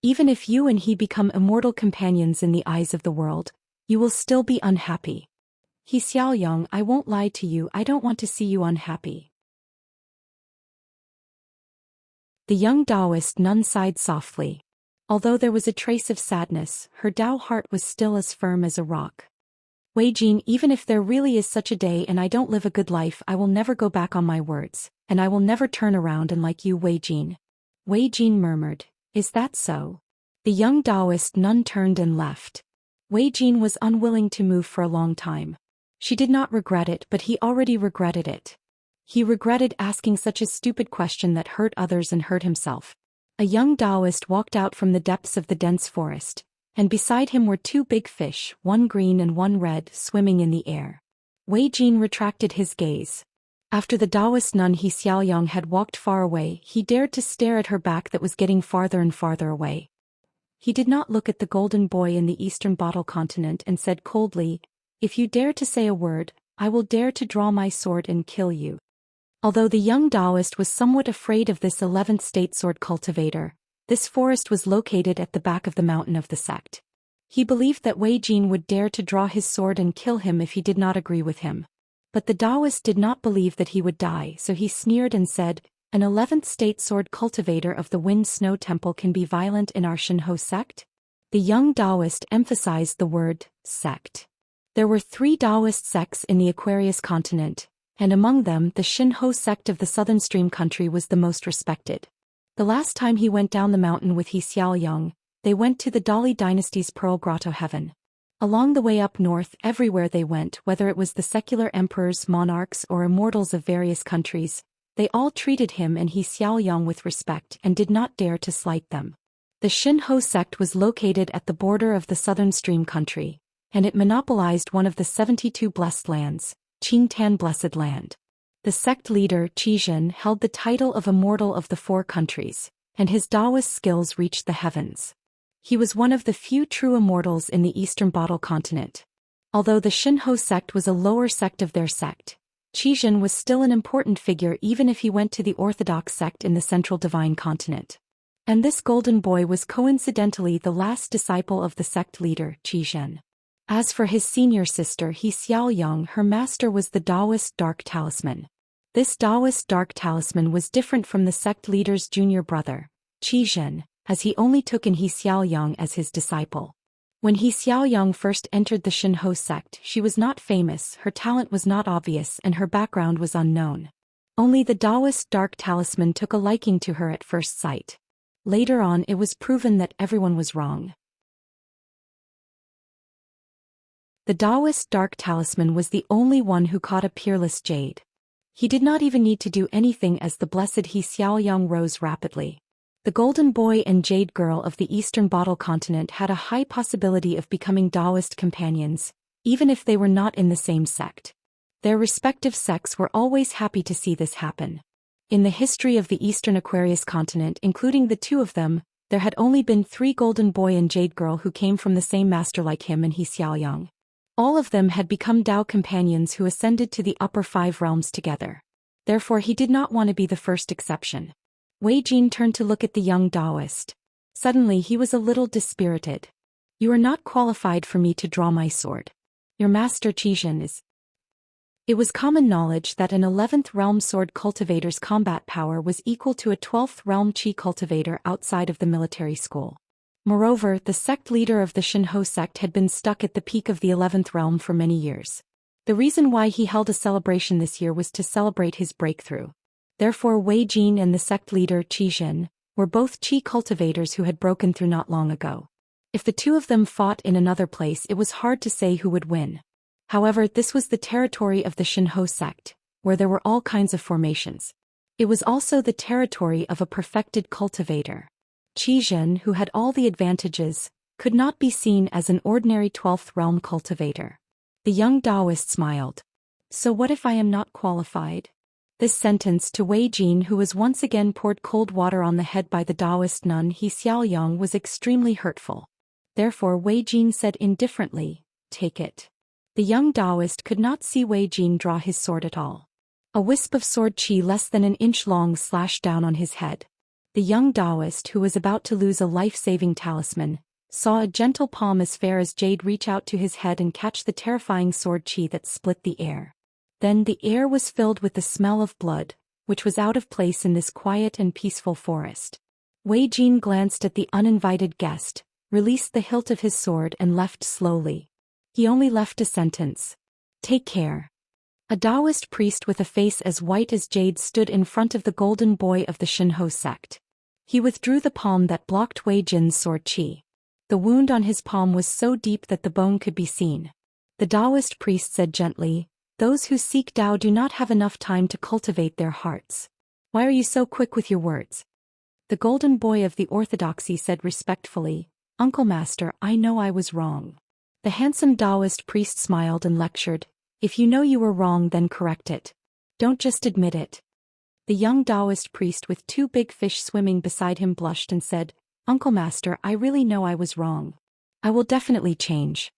"Even if you and he become immortal companions in the eyes of the world, you will still be unhappy. Xiaoyang, I won't lie to you, I don't want to see you unhappy." The young Taoist nun sighed softly. Although there was a trace of sadness, her Tao heart was still as firm as a rock. "Wei Jin, even if there really is such a day and I don't live a good life, I will never go back on my words, and I will never turn around and like you, Wei Jin." Wei Jin murmured, "Is that so?" The young Taoist nun turned and left. Wei Jin was unwilling to move for a long time. She did not regret it, but he already regretted it. He regretted asking such a stupid question that hurt others and hurt himself. A young Taoist walked out from the depths of the dense forest, and beside him were two big fish, one green and one red, swimming in the air. Wei Jin retracted his gaze. After the Taoist nun Xiaoyang had walked far away, he dared to stare at her back that was getting farther and farther away. He did not look at the golden boy in the eastern bottle continent and said coldly, "If you dare to say a word, I will dare to draw my sword and kill you." Although the young Taoist was somewhat afraid of this 11th state sword cultivator, this forest was located at the back of the mountain of the sect. He believed that Wei Jin would dare to draw his sword and kill him if he did not agree with him. But the Taoist did not believe that he would die, so he sneered and said, "An 11th state sword cultivator of the Wind Snow Temple can be violent in our Shinho sect?" The young Taoist emphasized the word, sect. There were 3 Taoist sects in the Aquarius continent, and among them the Shinho sect of the Southern Stream country was the most respected. The last time he went down the mountain with Xiaoyang, they went to the Dali dynasty's Pearl Grotto heaven. Along the way up north, everywhere they went, whether it was the secular emperors, monarchs, or immortals of various countries, they all treated him and Xiaoyang with respect and did not dare to slight them. The Shinho sect was located at the border of the Southern Stream country, and it monopolized one of the 72 blessed lands, Qingtan Blessed Land. The sect leader, Xianxia, held the title of Immortal of the 4 countries, and his Taoist skills reached the heavens. He was one of the few true immortals in the Eastern Bottle continent. Although the Shinho sect was a lower sect of their sect, Xianxia was still an important figure even if he went to the Orthodox sect in the Central Divine Continent. And this golden boy was coincidentally the last disciple of the sect leader, Xianxia. As for his senior sister Xiaoyang, her master was the Taoist Dark Talisman. This Taoist Dark Talisman was different from the sect leader's junior brother, Xianxia, as he only took in Xiaoyang as his disciple. When Xiaoyang first entered the Shinho sect, she was not famous, her talent was not obvious, and her background was unknown. Only the Taoist Dark Talisman took a liking to her at first sight. Later on, it was proven that everyone was wrong. The Taoist Dark Talisman was the only one who caught a peerless jade. He did not even need to do anything as the blessed Xiaoyang rose rapidly. The golden boy and jade girl of the Eastern Bottle continent had a high possibility of becoming Taoist companions, even if they were not in the same sect. Their respective sects were always happy to see this happen. In the history of the Eastern Aquarius continent, including the 2 of them, there had only been 3 golden boy and jade girl who came from the same master like him and Xiaoyang. All of them had become Tao companions who ascended to the upper 5 realms together. Therefore he did not want to be the first exception. Wei Jin turned to look at the young Taoist. Suddenly he was a little dispirited. You are not qualified for me to draw my sword. Your master Xian is. It was common knowledge that an 11th realm sword cultivator's combat power was equal to a 12th realm qi cultivator outside of the military school. Moreover, the sect leader of the Xianxia sect had been stuck at the peak of the 11th realm for many years. The reason why he held a celebration this year was to celebrate his breakthrough. Therefore Wei Jin and the sect leader Xian were both qi cultivators who had broken through not long ago. If the two of them fought in another place, it was hard to say who would win. However, this was the territory of the Xianxia sect, where there were all kinds of formations. It was also the territory of a perfected cultivator. Xian, who had all the advantages, could not be seen as an ordinary 12th realm cultivator. The young Taoist smiled. So what if I am not qualified? This sentence to Wei Jin, who was once again poured cold water on the head by the Taoist nun Xiaoyang, was extremely hurtful. Therefore Wei Jin said indifferently, "Take it." The young Taoist could not see Wei Jin draw his sword at all. A wisp of sword qi less than an inch long slashed down on his head. The young Taoist, who was about to lose a life-saving talisman, saw a gentle palm as fair as jade reach out to his head and catch the terrifying sword qi that split the air. Then the air was filled with the smell of blood, which was out of place in this quiet and peaceful forest. Wei Jin glanced at the uninvited guest, released the hilt of his sword and left slowly. He only left a sentence. Take care. A Taoist priest with a face as white as jade stood in front of the golden boy of the Xianxia sect. He withdrew the palm that blocked Wei Jin's sword qi. The wound on his palm was so deep that the bone could be seen. The Taoist priest said gently, "Those who seek Tao do not have enough time to cultivate their hearts. Why are you so quick with your words?" The golden boy of the orthodoxy said respectfully, "Uncle Master, I know I was wrong." The handsome Taoist priest smiled and lectured, "If you know you were wrong, then correct it. Don't just admit it." The young Taoist priest with two big fish swimming beside him blushed and said, "Uncle Master, I really know I was wrong. I will definitely change."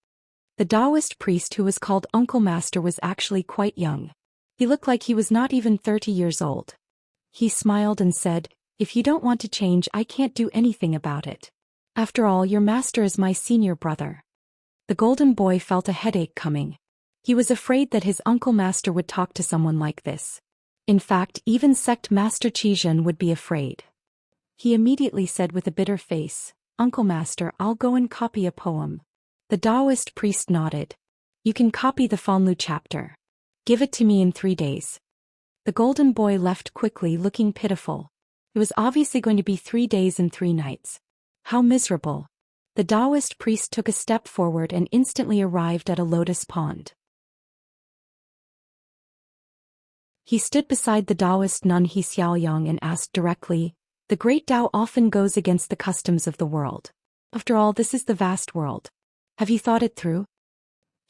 The Taoist priest who was called Uncle Master was actually quite young. He looked like he was not even 30 years old. He smiled and said, "If you don't want to change, I can't do anything about it. After all, your master is my senior brother." The golden boy felt a headache coming. He was afraid that his Uncle Master would talk to someone like this. In fact, even sect Master Xian would be afraid. He immediately said with a bitter face, "Uncle Master, I'll go and copy a poem." The Taoist priest nodded. "You can copy the Fanlu chapter. Give it to me in 3 days." The golden boy left quickly, looking pitiful. It was obviously going to be 3 days and 3 nights. How miserable. The Taoist priest took a step forward and instantly arrived at a lotus pond. He stood beside the Taoist nun Xiaoyang and asked directly, "The great Tao often goes against the customs of the world. After all, this is the vast world. Have you thought it through?"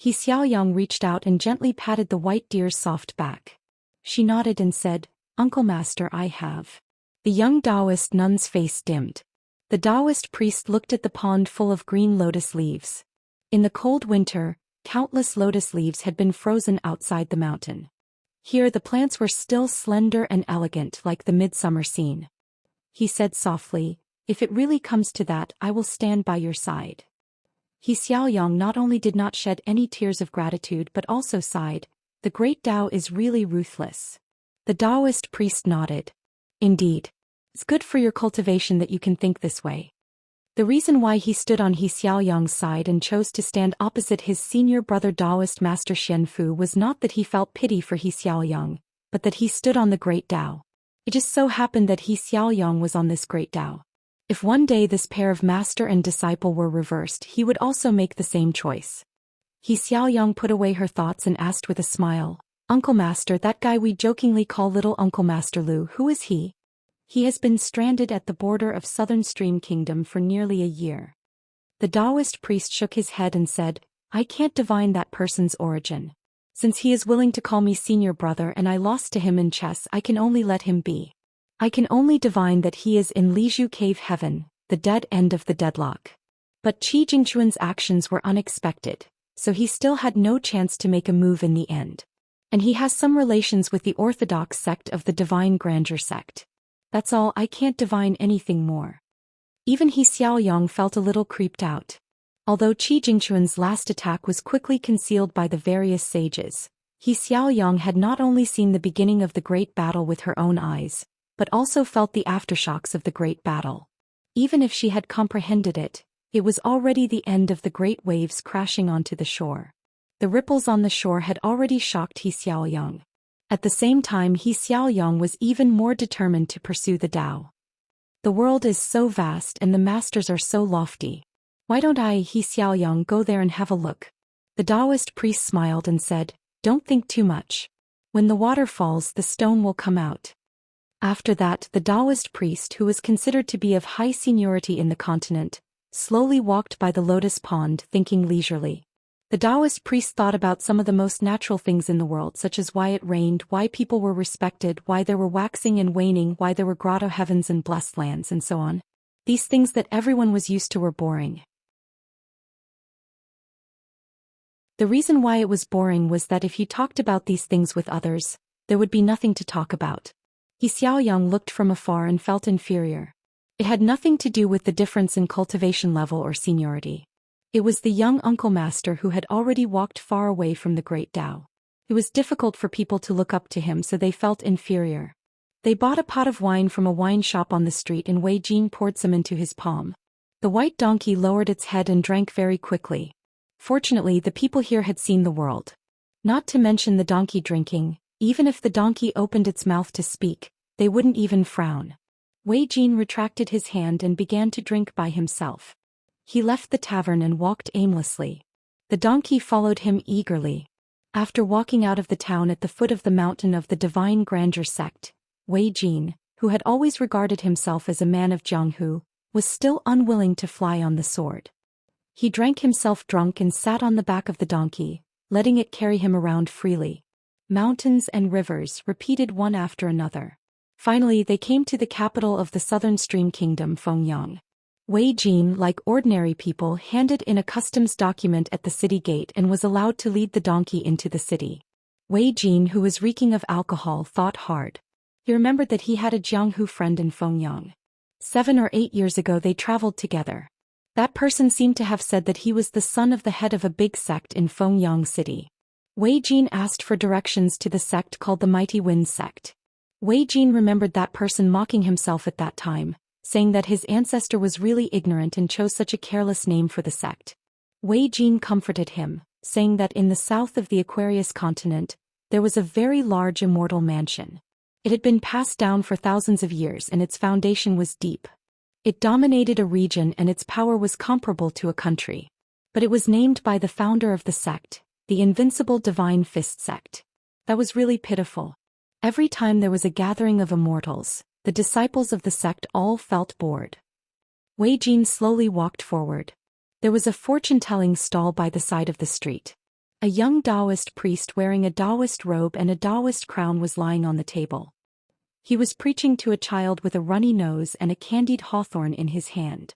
Xiaoyang reached out and gently patted the white deer's soft back. She nodded and said, "Uncle Master, I have." The young Taoist nun's face dimmed. The Taoist priest looked at the pond full of green lotus leaves. In the cold winter, countless lotus leaves had been frozen outside the mountain. Here the plants were still slender and elegant like the midsummer scene. He said softly, "If it really comes to that, I will stand by your side." Xiaoyang not only did not shed any tears of gratitude but also sighed, "The great Tao is really ruthless." The Taoist priest nodded. "Indeed. It's good for your cultivation that you can think this way." The reason why he stood on Xiaoyang's side and chose to stand opposite his senior brother Taoist Master Xianfu was not that he felt pity for Xiaoyang, but that he stood on the great Tao. It just so happened that Xiaoyang was on this great Tao. If one day this pair of master and disciple were reversed, he would also make the same choice. Xiaoyang put away her thoughts and asked with a smile, "Uncle Master, that guy we jokingly call Little Uncle Master Lu, who is he?" "He has been stranded at the border of Southern Stream Kingdom for nearly a year." The Taoist priest shook his head and said, "I can't divine that person's origin. Since he is willing to call me senior brother and I lost to him in chess, I can only let him be. I can only divine that he is in Liju Cave Heaven, the dead end of the deadlock." But Qi Jingchuan's actions were unexpected, so he still had no chance to make a move in the end. And he has some relations with the orthodox sect of the divine grandeur sect. That's all, I can't divine anything more. Even Xiaoyang felt a little creeped out. Although Qi Jingquan's last attack was quickly concealed by the various sages, Xiaoyang had not only seen the beginning of the great battle with her own eyes, but also felt the aftershocks of the great battle. Even if she had comprehended it, it was already the end of the great waves crashing onto the shore. The ripples on the shore had already shocked Xiaoyang. At the same time, Xiaoyang was even more determined to pursue the Tao. The world is so vast and the masters are so lofty. Why don't I, Xiaoyang, go there and have a look? The Taoist priest smiled and said, don't think too much. When the water falls, the stone will come out. After that, the Taoist priest, who was considered to be of high seniority in the continent, slowly walked by the lotus pond, thinking leisurely. The Taoist priest thought about some of the most natural things in the world, such as why it rained, why people were respected, why there were waxing and waning, why there were grotto heavens and blessed lands, and so on. These things that everyone was used to were boring. The reason why it was boring was that if you talked about these things with others, there would be nothing to talk about. Xiaoyang looked from afar and felt inferior. It had nothing to do with the difference in cultivation level or seniority. It was the young uncle master who had already walked far away from the great Tao. It was difficult for people to look up to him, so they felt inferior. They bought a pot of wine from a wine shop on the street and Wei Jin poured some into his palm. The white donkey lowered its head and drank very quickly. Fortunately, the people here had seen the world. Not to mention the donkey drinking, even if the donkey opened its mouth to speak, they wouldn't even frown. Wei Jin retracted his hand and began to drink by himself. He left the tavern and walked aimlessly. The donkey followed him eagerly. After walking out of the town at the foot of the mountain of the divine grandeur sect, Wei Jin, who had always regarded himself as a man of Jianghu, was still unwilling to fly on the sword. He drank himself drunk and sat on the back of the donkey, letting it carry him around freely. Mountains and rivers repeated one after another. Finally, they came to the capital of the southern stream kingdom, Fengyang. Wei Jin, like ordinary people, handed in a customs document at the city gate and was allowed to lead the donkey into the city. Wei Jin, who was reeking of alcohol, thought hard. He remembered that he had a Jianghu friend in Fengyang. 7 or 8 years ago they traveled together. That person seemed to have said that he was the son of the head of a big sect in Fengyang city. Wei Jin asked for directions to the sect called the Mighty Wind sect. Wei Jin remembered that person mocking himself at that time, saying that his ancestor was really ignorant and chose such a careless name for the sect. Wei Jin comforted him, saying that in the south of the Aquarius continent, there was a very large immortal mansion. It had been passed down for thousands of years and its foundation was deep. It dominated a region and its power was comparable to a country. But it was named by the founder of the sect, the Invincible Divine Fist sect. That was really pitiful. Every time there was a gathering of immortals, the disciples of the sect all felt bored. Wei Jin slowly walked forward. There was a fortune-telling stall by the side of the street. A young Taoist priest wearing a Taoist robe and a Taoist crown was lying on the table. He was preaching to a child with a runny nose and a candied hawthorn in his hand.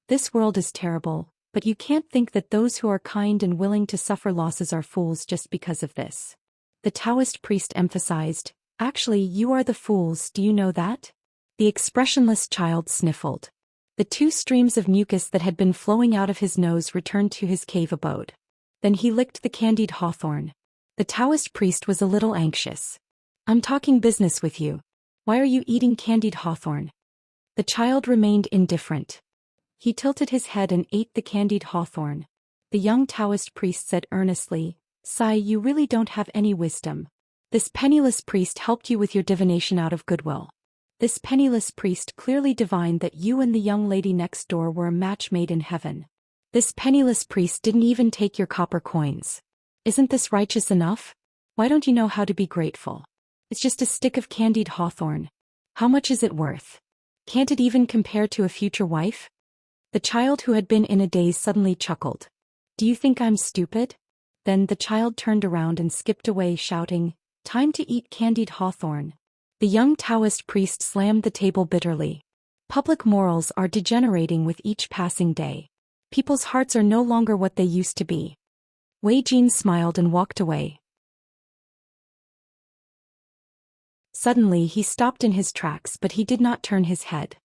This world is terrible, but you can't think that those who are kind and willing to suffer losses are fools just because of this. The Taoist priest emphasized, actually, you are the fools, do you know that? The expressionless child sniffled. The 2 streams of mucus that had been flowing out of his nose returned to his cave abode. Then he licked the candied hawthorn. The Taoist priest was a little anxious. I'm talking business with you. Why are you eating candied hawthorn? The child remained indifferent. He tilted his head and ate the candied hawthorn. The young Taoist priest said earnestly, Sai, you really don't have any wisdom. This penniless priest helped you with your divination out of goodwill. This penniless priest clearly divined that you and the young lady next door were a match made in heaven. This penniless priest didn't even take your copper coins. Isn't this righteous enough? Why don't you know how to be grateful? It's just a stick of candied hawthorn. How much is it worth? Can't it even compare to a future wife? The child, who had been in a daze, suddenly chuckled. Do you think I'm stupid? Then the child turned around and skipped away, shouting, Time to eat candied hawthorn. The young Taoist priest slammed the table bitterly. Public morals are degenerating with each passing day. People's hearts are no longer what they used to be. Wei Jin smiled and walked away. Suddenly he stopped in his tracks, but he did not turn his head.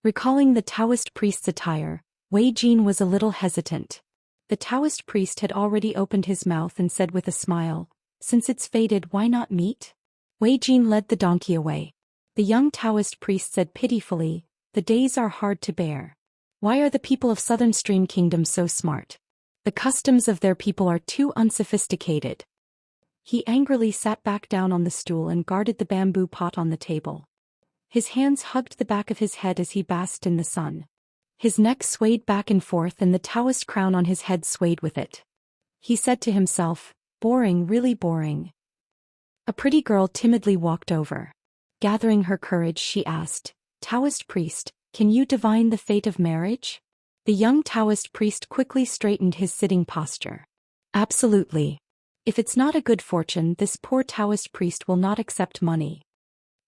Recalling the Taoist priest's attire, Wei Jin was a little hesitant. The Taoist priest had already opened his mouth and said with a smile, "Since it's faded, why not meet?" Wei Jin led the donkey away. The young Taoist priest said pitifully, "The days are hard to bear. Why are the people of Southern Stream Kingdom so smart? The customs of their people are too unsophisticated." He angrily sat back down on the stool and guarded the bamboo pot on the table. His hands hugged the back of his head as he basked in the sun. His neck swayed back and forth and the Taoist crown on his head swayed with it. He said to himself, "Boring, really boring." A pretty girl timidly walked over. Gathering her courage, she asked, "Taoist priest, can you divine the fate of marriage?" The young Taoist priest quickly straightened his sitting posture. "Absolutely. If it's not a good fortune, this poor Taoist priest will not accept money."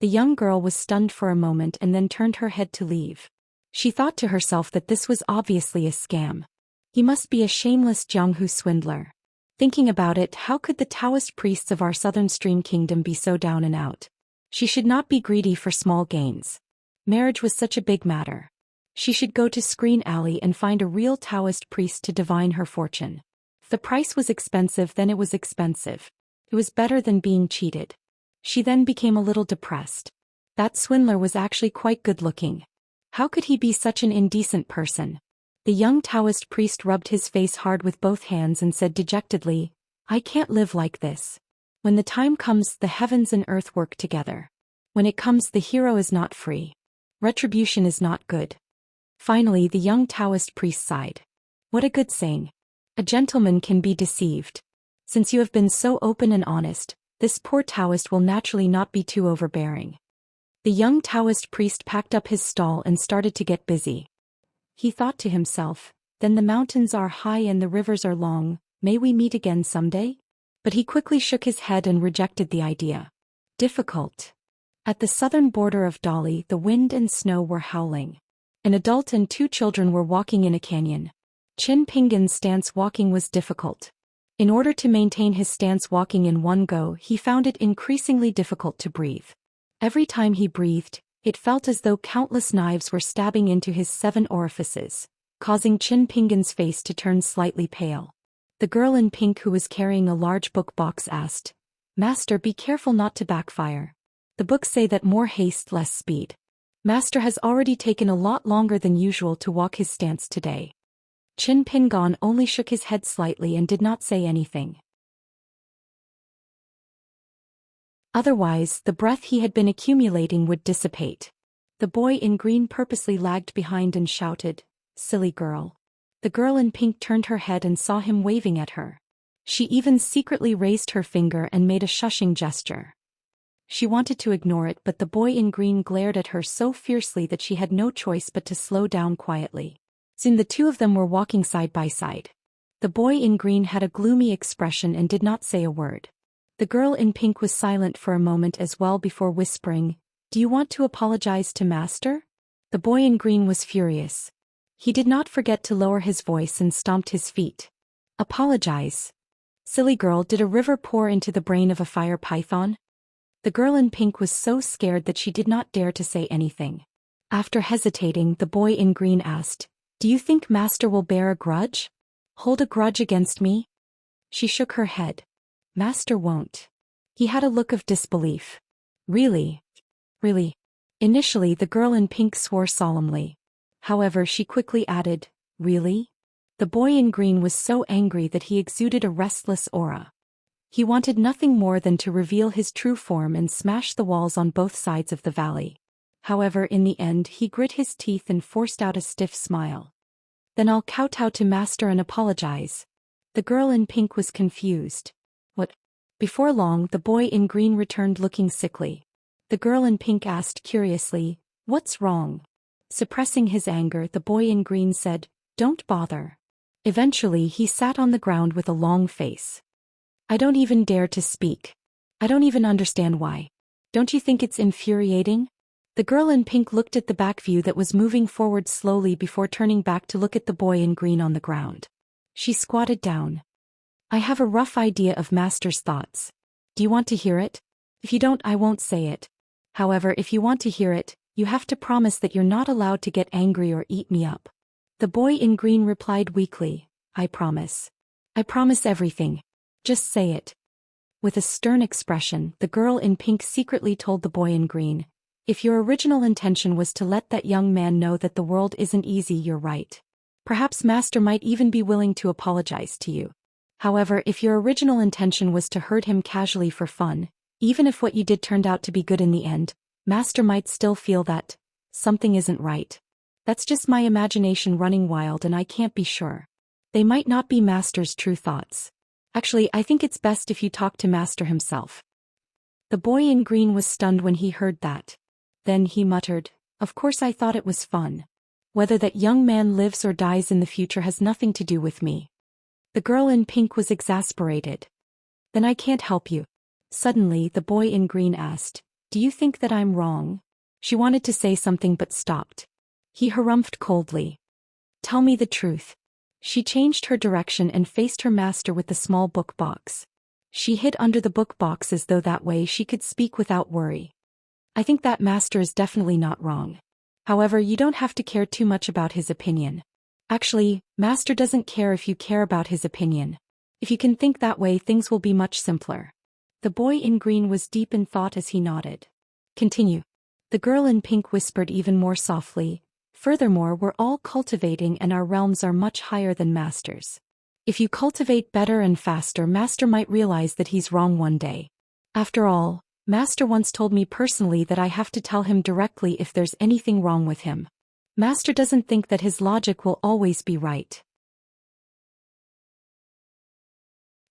The young girl was stunned for a moment and then turned her head to leave. She thought to herself that this was obviously a scam. He must be a shameless Jianghu swindler. Thinking about it, how could the Taoist priests of our Southern Stream Kingdom be so down and out? She should not be greedy for small gains. Marriage was such a big matter. She should go to Screen Alley and find a real Taoist priest to divine her fortune. If the price was expensive, then it was expensive. It was better than being cheated. She then became a little depressed. That swindler was actually quite good-looking. How could he be such an indecent person? The young Taoist priest rubbed his face hard with both hands and said dejectedly, "I can't live like this. When the time comes, the heavens and earth work together. When it comes, the hero is not free. Retribution is not good." Finally, the young Taoist priest sighed. "What a good saying. A gentleman can be deceived. Since you have been so open and honest, this poor Taoist will naturally not be too overbearing." The young Taoist priest packed up his stall and started to get busy. He thought to himself, "Then the mountains are high and the rivers are long, may we meet again someday?" But he quickly shook his head and rejected the idea. Difficult. At the southern border of Dali, the wind and snow were howling. An adult and two children were walking in a canyon. Qin Pingan's stance walking was difficult. In order to maintain his stance walking in one go, he found it increasingly difficult to breathe. Every time he breathed, it felt as though countless knives were stabbing into his 7 orifices, causing Qin Pingan's face to turn slightly pale. The girl in pink who was carrying a large book box asked, "Master, be careful not to backfire. The books say that more haste, less speed. Master has already taken a lot longer than usual to walk his stance today." Qin Pingan only shook his head slightly and did not say anything. Otherwise, the breath he had been accumulating would dissipate. The boy in green purposely lagged behind and shouted, "Silly girl." The girl in pink turned her head and saw him waving at her. She even secretly raised her finger and made a shushing gesture. She wanted to ignore it, but the boy in green glared at her so fiercely that she had no choice but to slow down quietly. Soon the two of them were walking side by side. The boy in green had a gloomy expression and did not say a word. The girl in pink was silent for a moment as well before whispering, "Do you want to apologize to Master?" The boy in green was furious. He did not forget to lower his voice and stomped his feet. "Apologize? Silly girl, did a river pour into the brain of a fire python?" The girl in pink was so scared that she did not dare to say anything. After hesitating, the boy in green asked, "Do you think Master will bear a grudge? Hold a grudge against me?" She shook her head. "Master won't." He had a look of disbelief. "Really? Really?" Initially, the girl in pink swore solemnly. However, she quickly added, "Really?" The boy in green was so angry that he exuded a restless aura. He wanted nothing more than to reveal his true form and smash the walls on both sides of the valley. However, in the end, he grit his teeth and forced out a stiff smile. "Then I'll kowtow to Master and apologize." The girl in pink was confused. "What?" Before long, the boy in green returned looking sickly. The girl in pink asked curiously, "What's wrong?" Suppressing his anger, the boy in green said, "Don't bother." Eventually, he sat on the ground with a long face. "I don't even dare to speak. I don't even understand why. Don't you think it's infuriating?" The girl in pink looked at the back view that was moving forward slowly before turning back to look at the boy in green on the ground. She squatted down. "I have a rough idea of Master's thoughts. Do you want to hear it? If you don't, I won't say it." However, if you want to hear it, you have to promise that you're not allowed to get angry or eat me up." The boy in green replied weakly, "I promise. I promise everything. Just say it." With a stern expression, the girl in pink secretly told the boy in green, "If your original intention was to let that young man know that the world isn't easy, you're right. Perhaps Master might even be willing to apologize to you. However, if your original intention was to hurt him casually for fun, even if what you did turned out to be good in the end, Master might still feel that something isn't right. That's just my imagination running wild, and I can't be sure. They might not be Master's true thoughts. Actually, I think it's best if you talk to Master himself." The boy in green was stunned when he heard that. Then he muttered, "Of course I thought it was fun. Whether that young man lives or dies in the future has nothing to do with me." The girl in pink was exasperated. "Then I can't help you." Suddenly, the boy in green asked, "Do you think that I'm wrong?" She wanted to say something but stopped. He harumphed coldly. "Tell me the truth." She changed her direction and faced her master with the small book box. She hid under the book box as though that way she could speak without worry. "I think that Master is definitely not wrong. However, you don't have to care too much about his opinion. Actually, Master doesn't care if you care about his opinion. If you can think that way, things will be much simpler." The boy in green was deep in thought as he nodded. "Continue." The girl in pink whispered even more softly, "Furthermore, we're all cultivating and our realms are much higher than Master's. If you cultivate better and faster, Master might realize that he's wrong one day. After all, Master once told me personally that I have to tell him directly if there's anything wrong with him. Master doesn't think that his logic will always be right.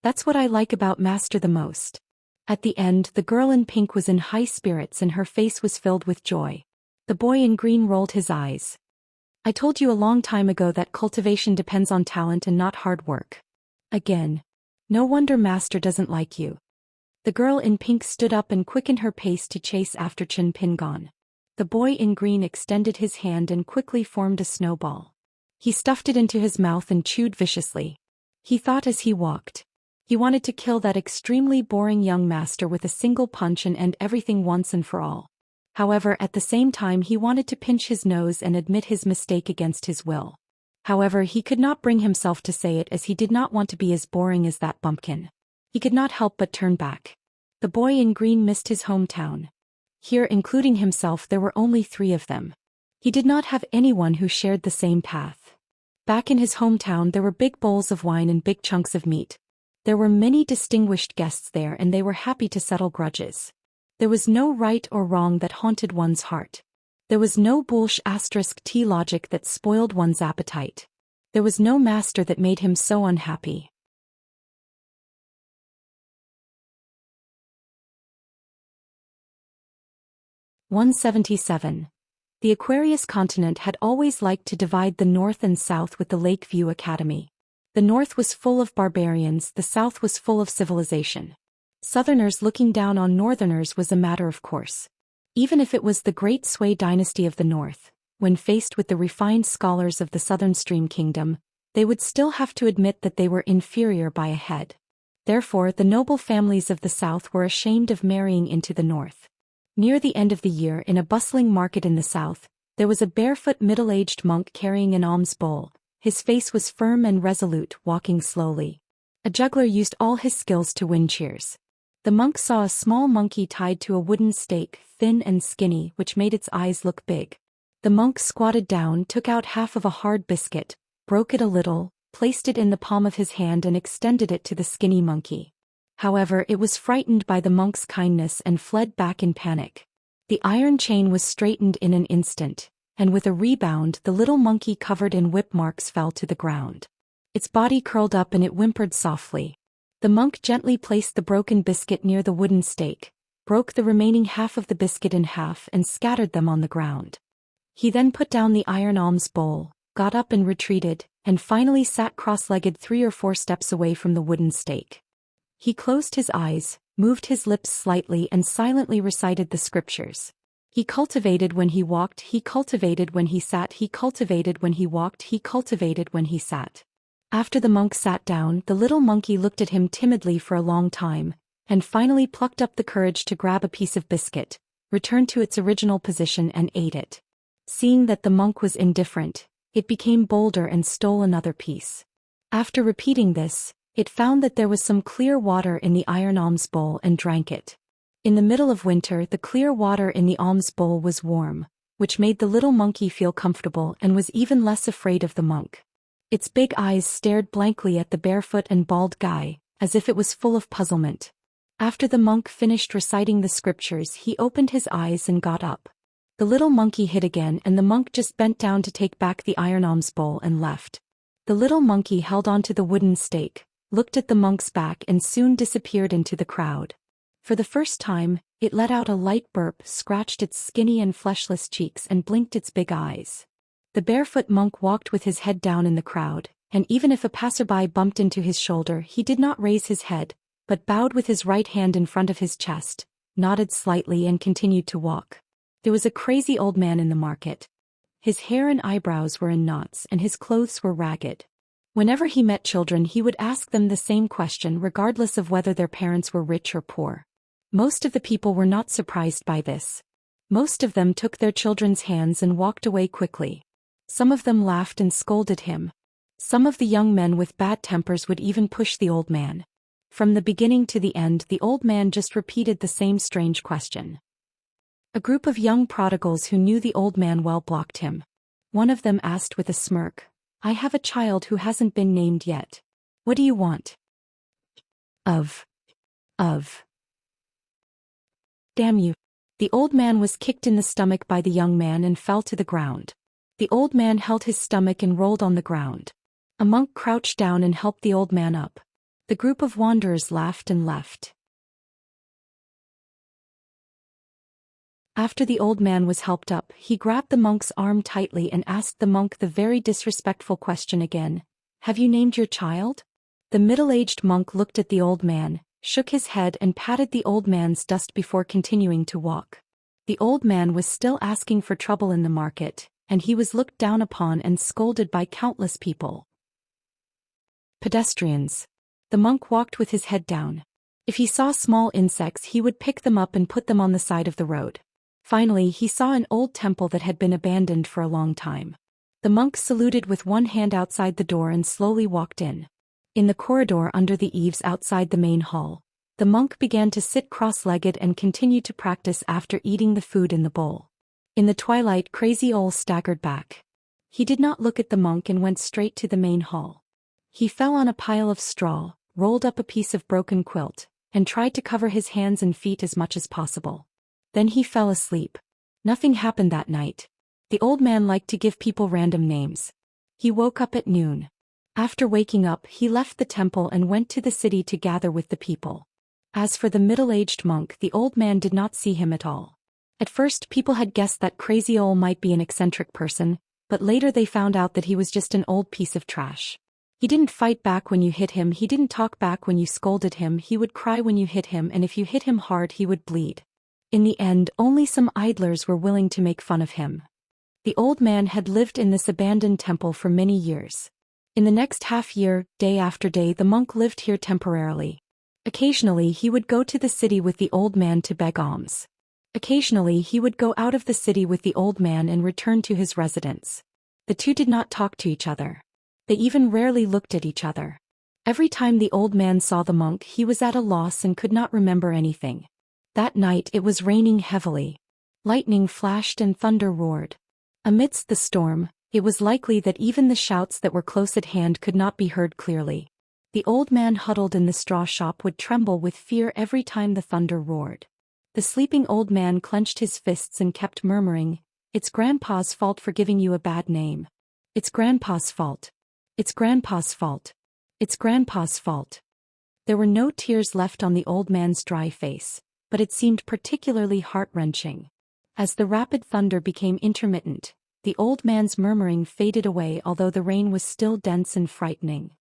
That's what I like about Master the most." At the end, the girl in pink was in high spirits and her face was filled with joy. The boy in green rolled his eyes. "I told you a long time ago that cultivation depends on talent and not hard work. Again. No wonder Master doesn't like you." The girl in pink stood up and quickened her pace to chase after Chen Pingon. The boy in green extended his hand and quickly formed a snowball. He stuffed it into his mouth and chewed viciously. He thought as he walked. He wanted to kill that extremely boring young master with a single punch and end everything once and for all. However, at the same time he wanted to pinch his nose and admit his mistake against his will. However, he could not bring himself to say it as he did not want to be as boring as that bumpkin. He could not help but turn back. The boy in green missed his hometown. Here, including himself, there were only 3 of them. He did not have anyone who shared the same path. Back in his hometown there were big bowls of wine and big chunks of meat. There were many distinguished guests there and they were happy to settle grudges. There was no right or wrong that haunted one's heart. There was no bullsh*t logic that spoiled one's appetite. There was no master that made him so unhappy. (177) The Aquarius continent had always liked to divide the North and South with the Lakeview Academy. The North was full of barbarians, the South was full of civilization. Southerners looking down on Northerners was a matter of course. Even if it was the Great Sui dynasty of the North, when faced with the refined scholars of the Southern Stream Kingdom, they would still have to admit that they were inferior by a head. Therefore, the noble families of the South were ashamed of marrying into the North. Near the end of the year, in a bustling market in the South, there was a barefoot middle-aged monk carrying an alms bowl. His face was firm and resolute, walking slowly. A juggler used all his skills to win cheers. The monk saw a small monkey tied to a wooden stake, thin and skinny, which made its eyes look big. The monk squatted down, took out half of a hard biscuit, broke it a little, placed it in the palm of his hand and extended it to the skinny monkey. However, it was frightened by the monk's kindness and fled back in panic. The iron chain was straightened in an instant, and with a rebound the little monkey covered in whip marks fell to the ground. Its body curled up and it whimpered softly. The monk gently placed the broken biscuit near the wooden stake, broke the remaining half of the biscuit in half and scattered them on the ground. He then put down the iron alms bowl, got up and retreated, and finally sat cross-legged 3 or 4 steps away from the wooden stake. He closed his eyes, moved his lips slightly and silently recited the scriptures. He cultivated when he walked, he cultivated when he sat, he cultivated when he walked, he cultivated when he sat. After the monk sat down, the little monkey looked at him timidly for a long time, and finally plucked up the courage to grab a piece of biscuit, returned to its original position and ate it. Seeing that the monk was indifferent, it became bolder and stole another piece. After repeating this, it found that there was some clear water in the iron alms bowl and drank it. In the middle of winter, the clear water in the alms bowl was warm, which made the little monkey feel comfortable and was even less afraid of the monk. Its big eyes stared blankly at the barefoot and bald guy, as if it was full of puzzlement. After the monk finished reciting the scriptures, he opened his eyes and got up. The little monkey hid again, and the monk just bent down to take back the iron alms bowl and left. The little monkey held onto the wooden stake, looked at the monk's back and soon disappeared into the crowd. For the first time, it let out a light burp, scratched its skinny and fleshless cheeks and blinked its big eyes. The barefoot monk walked with his head down in the crowd, and even if a passerby bumped into his shoulder, he did not raise his head, but bowed with his right hand in front of his chest, nodded slightly and continued to walk. There was a crazy old man in the market. His hair and eyebrows were in knots and his clothes were ragged. Whenever he met children, he would ask them the same question regardless of whether their parents were rich or poor. Most of the people were not surprised by this. Most of them took their children's hands and walked away quickly. Some of them laughed and scolded him. Some of the young men with bad tempers would even push the old man. From the beginning to the end, the old man just repeated the same strange question. A group of young prodigals who knew the old man well blocked him. One of them asked with a smirk, "I have a child who hasn't been named yet. What do you want?" Of. Damn you. The old man was kicked in the stomach by the young man and fell to the ground. The old man held his stomach and rolled on the ground. A monk crouched down and helped the old man up. The group of wanderers laughed and left. After the old man was helped up, he grabbed the monk's arm tightly and asked the monk the very disrespectful question again. "Have you named your child?" The middle-aged monk looked at the old man, shook his head and patted the old man's dust before continuing to walk. The old man was still asking for trouble in the market, and he was looked down upon and scolded by countless people. Pedestrians. The monk walked with his head down. If he saw small insects, he would pick them up and put them on the side of the road. Finally, he saw an old temple that had been abandoned for a long time. The monk saluted with one hand outside the door and slowly walked in. In the corridor under the eaves outside the main hall, the monk began to sit cross-legged and continued to practice after eating the food in the bowl. In the twilight, Crazy Ole staggered back. He did not look at the monk and went straight to the main hall. He fell on a pile of straw, rolled up a piece of broken quilt, and tried to cover his hands and feet as much as possible. Then he fell asleep. Nothing happened that night. The old man liked to give people random names. He woke up at noon. After waking up, he left the temple and went to the city to gather with the people. As for the middle-aged monk, the old man did not see him at all. At first, people had guessed that Crazy Ole might be an eccentric person, but later they found out that he was just an old piece of trash. He didn't fight back when you hit him, he didn't talk back when you scolded him, he would cry when you hit him, and if you hit him hard he would bleed. In the end, only some idlers were willing to make fun of him. The old man had lived in this abandoned temple for many years. In the next half-year, day after day, the monk lived here temporarily. Occasionally he would go to the city with the old man to beg alms. Occasionally he would go out of the city with the old man and return to his residence. The two did not talk to each other. They even rarely looked at each other. Every time the old man saw the monk, he was at a loss and could not remember anything. That night it was raining heavily. Lightning flashed and thunder roared. Amidst the storm, it was likely that even the shouts that were close at hand could not be heard clearly. The old man huddled in the straw shop would tremble with fear every time the thunder roared. The sleeping old man clenched his fists and kept murmuring, "It's Grandpa's fault for giving you a bad name. It's Grandpa's fault. It's Grandpa's fault. It's Grandpa's fault." There were no tears left on the old man's dry face, but it seemed particularly heart-wrenching. As the rapid thunder became intermittent, the old man's murmuring faded away, although the rain was still dense and frightening.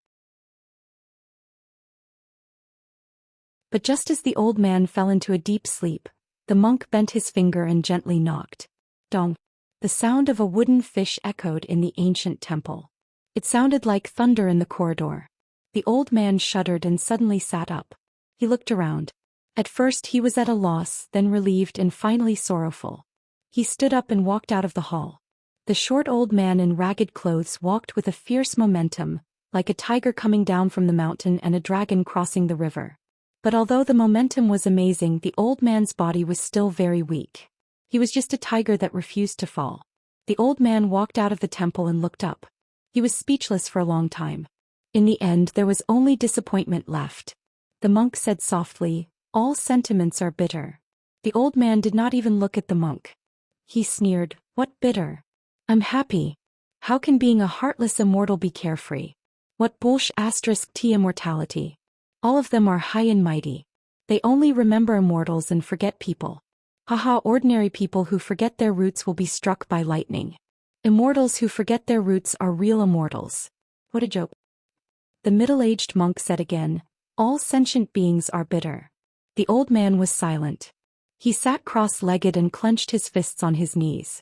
But just as the old man fell into a deep sleep, the monk bent his finger and gently knocked. Dong! The sound of a wooden fish echoed in the ancient temple. It sounded like thunder in the corridor. The old man shuddered and suddenly sat up. He looked around. At first he was at a loss, then relieved and finally sorrowful. He stood up and walked out of the hall. The short old man in ragged clothes walked with a fierce momentum, like a tiger coming down from the mountain and a dragon crossing the river. But although the momentum was amazing, the old man's body was still very weak. He was just a tiger that refused to fall. The old man walked out of the temple and looked up. He was speechless for a long time. In the end, there was only disappointment left. The monk said softly, "All sentiments are bitter." The old man did not even look at the monk. He sneered, "What bitter? I'm happy. How can being a heartless immortal be carefree? What bullsh*t immortality? All of them are high and mighty. They only remember immortals and forget people. Haha, ordinary people who forget their roots will be struck by lightning. Immortals who forget their roots are real immortals." What a joke. The middle-aged monk said again, "All sentient beings are bitter." The old man was silent. He sat cross-legged and clenched his fists on his knees.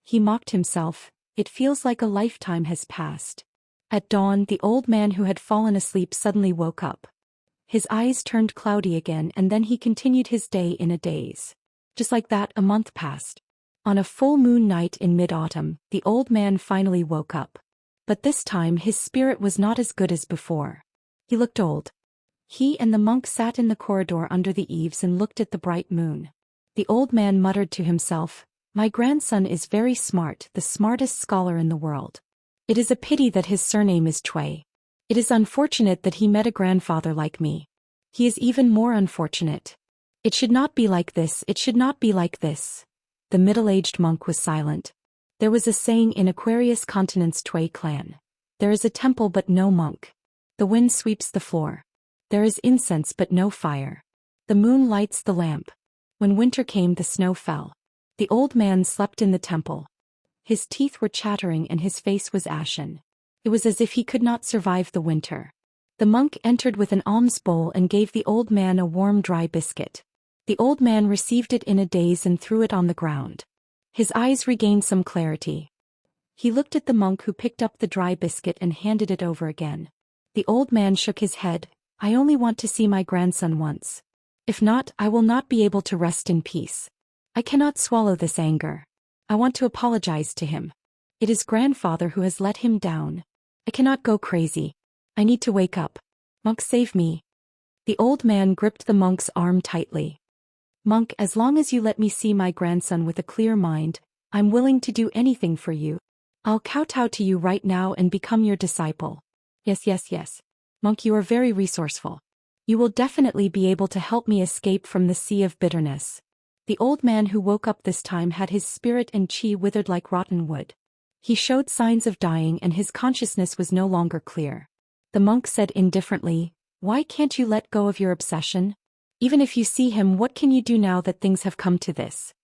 He mocked himself, "It feels like a lifetime has passed." At dawn, the old man who had fallen asleep suddenly woke up. His eyes turned cloudy again, and then he continued his day in a daze. Just like that, a month passed. On a full moon night in mid-autumn, the old man finally woke up. But this time his spirit was not as good as before. He looked old. He and the monk sat in the corridor under the eaves and looked at the bright moon. The old man muttered to himself, "My grandson is very smart, the smartest scholar in the world. It is a pity that his surname is Cui. It is unfortunate that he met a grandfather like me. He is even more unfortunate. It should not be like this, it should not be like this." The middle-aged monk was silent. There was a saying in Aquarius Continent's Tui clan. There is a temple but no monk. The wind sweeps the floor. There is incense but no fire. The moon lights the lamp. When winter came, the snow fell. The old man slept in the temple. His teeth were chattering and his face was ashen. It was as if he could not survive the winter. The monk entered with an alms bowl and gave the old man a warm dry biscuit. The old man received it in a daze and threw it on the ground. His eyes regained some clarity. He looked at the monk who picked up the dry biscuit and handed it over again. The old man shook his head, "I only want to see my grandson once. If not, I will not be able to rest in peace. I cannot swallow this anger. I want to apologize to him. It is grandfather who has let him down. I cannot go crazy. I need to wake up. Monk, save me." The old man gripped the monk's arm tightly. "Monk, as long as you let me see my grandson with a clear mind, I'm willing to do anything for you. I'll kowtow to you right now and become your disciple." Yes. Monk, you are very resourceful. You will definitely be able to help me escape from the sea of bitterness." The old man who woke up this time had his spirit and chi withered like rotten wood. He showed signs of dying and his consciousness was no longer clear. The monk said indifferently, "Why can't you let go of your obsession? Even if you see him, what can you do now that things have come to this?"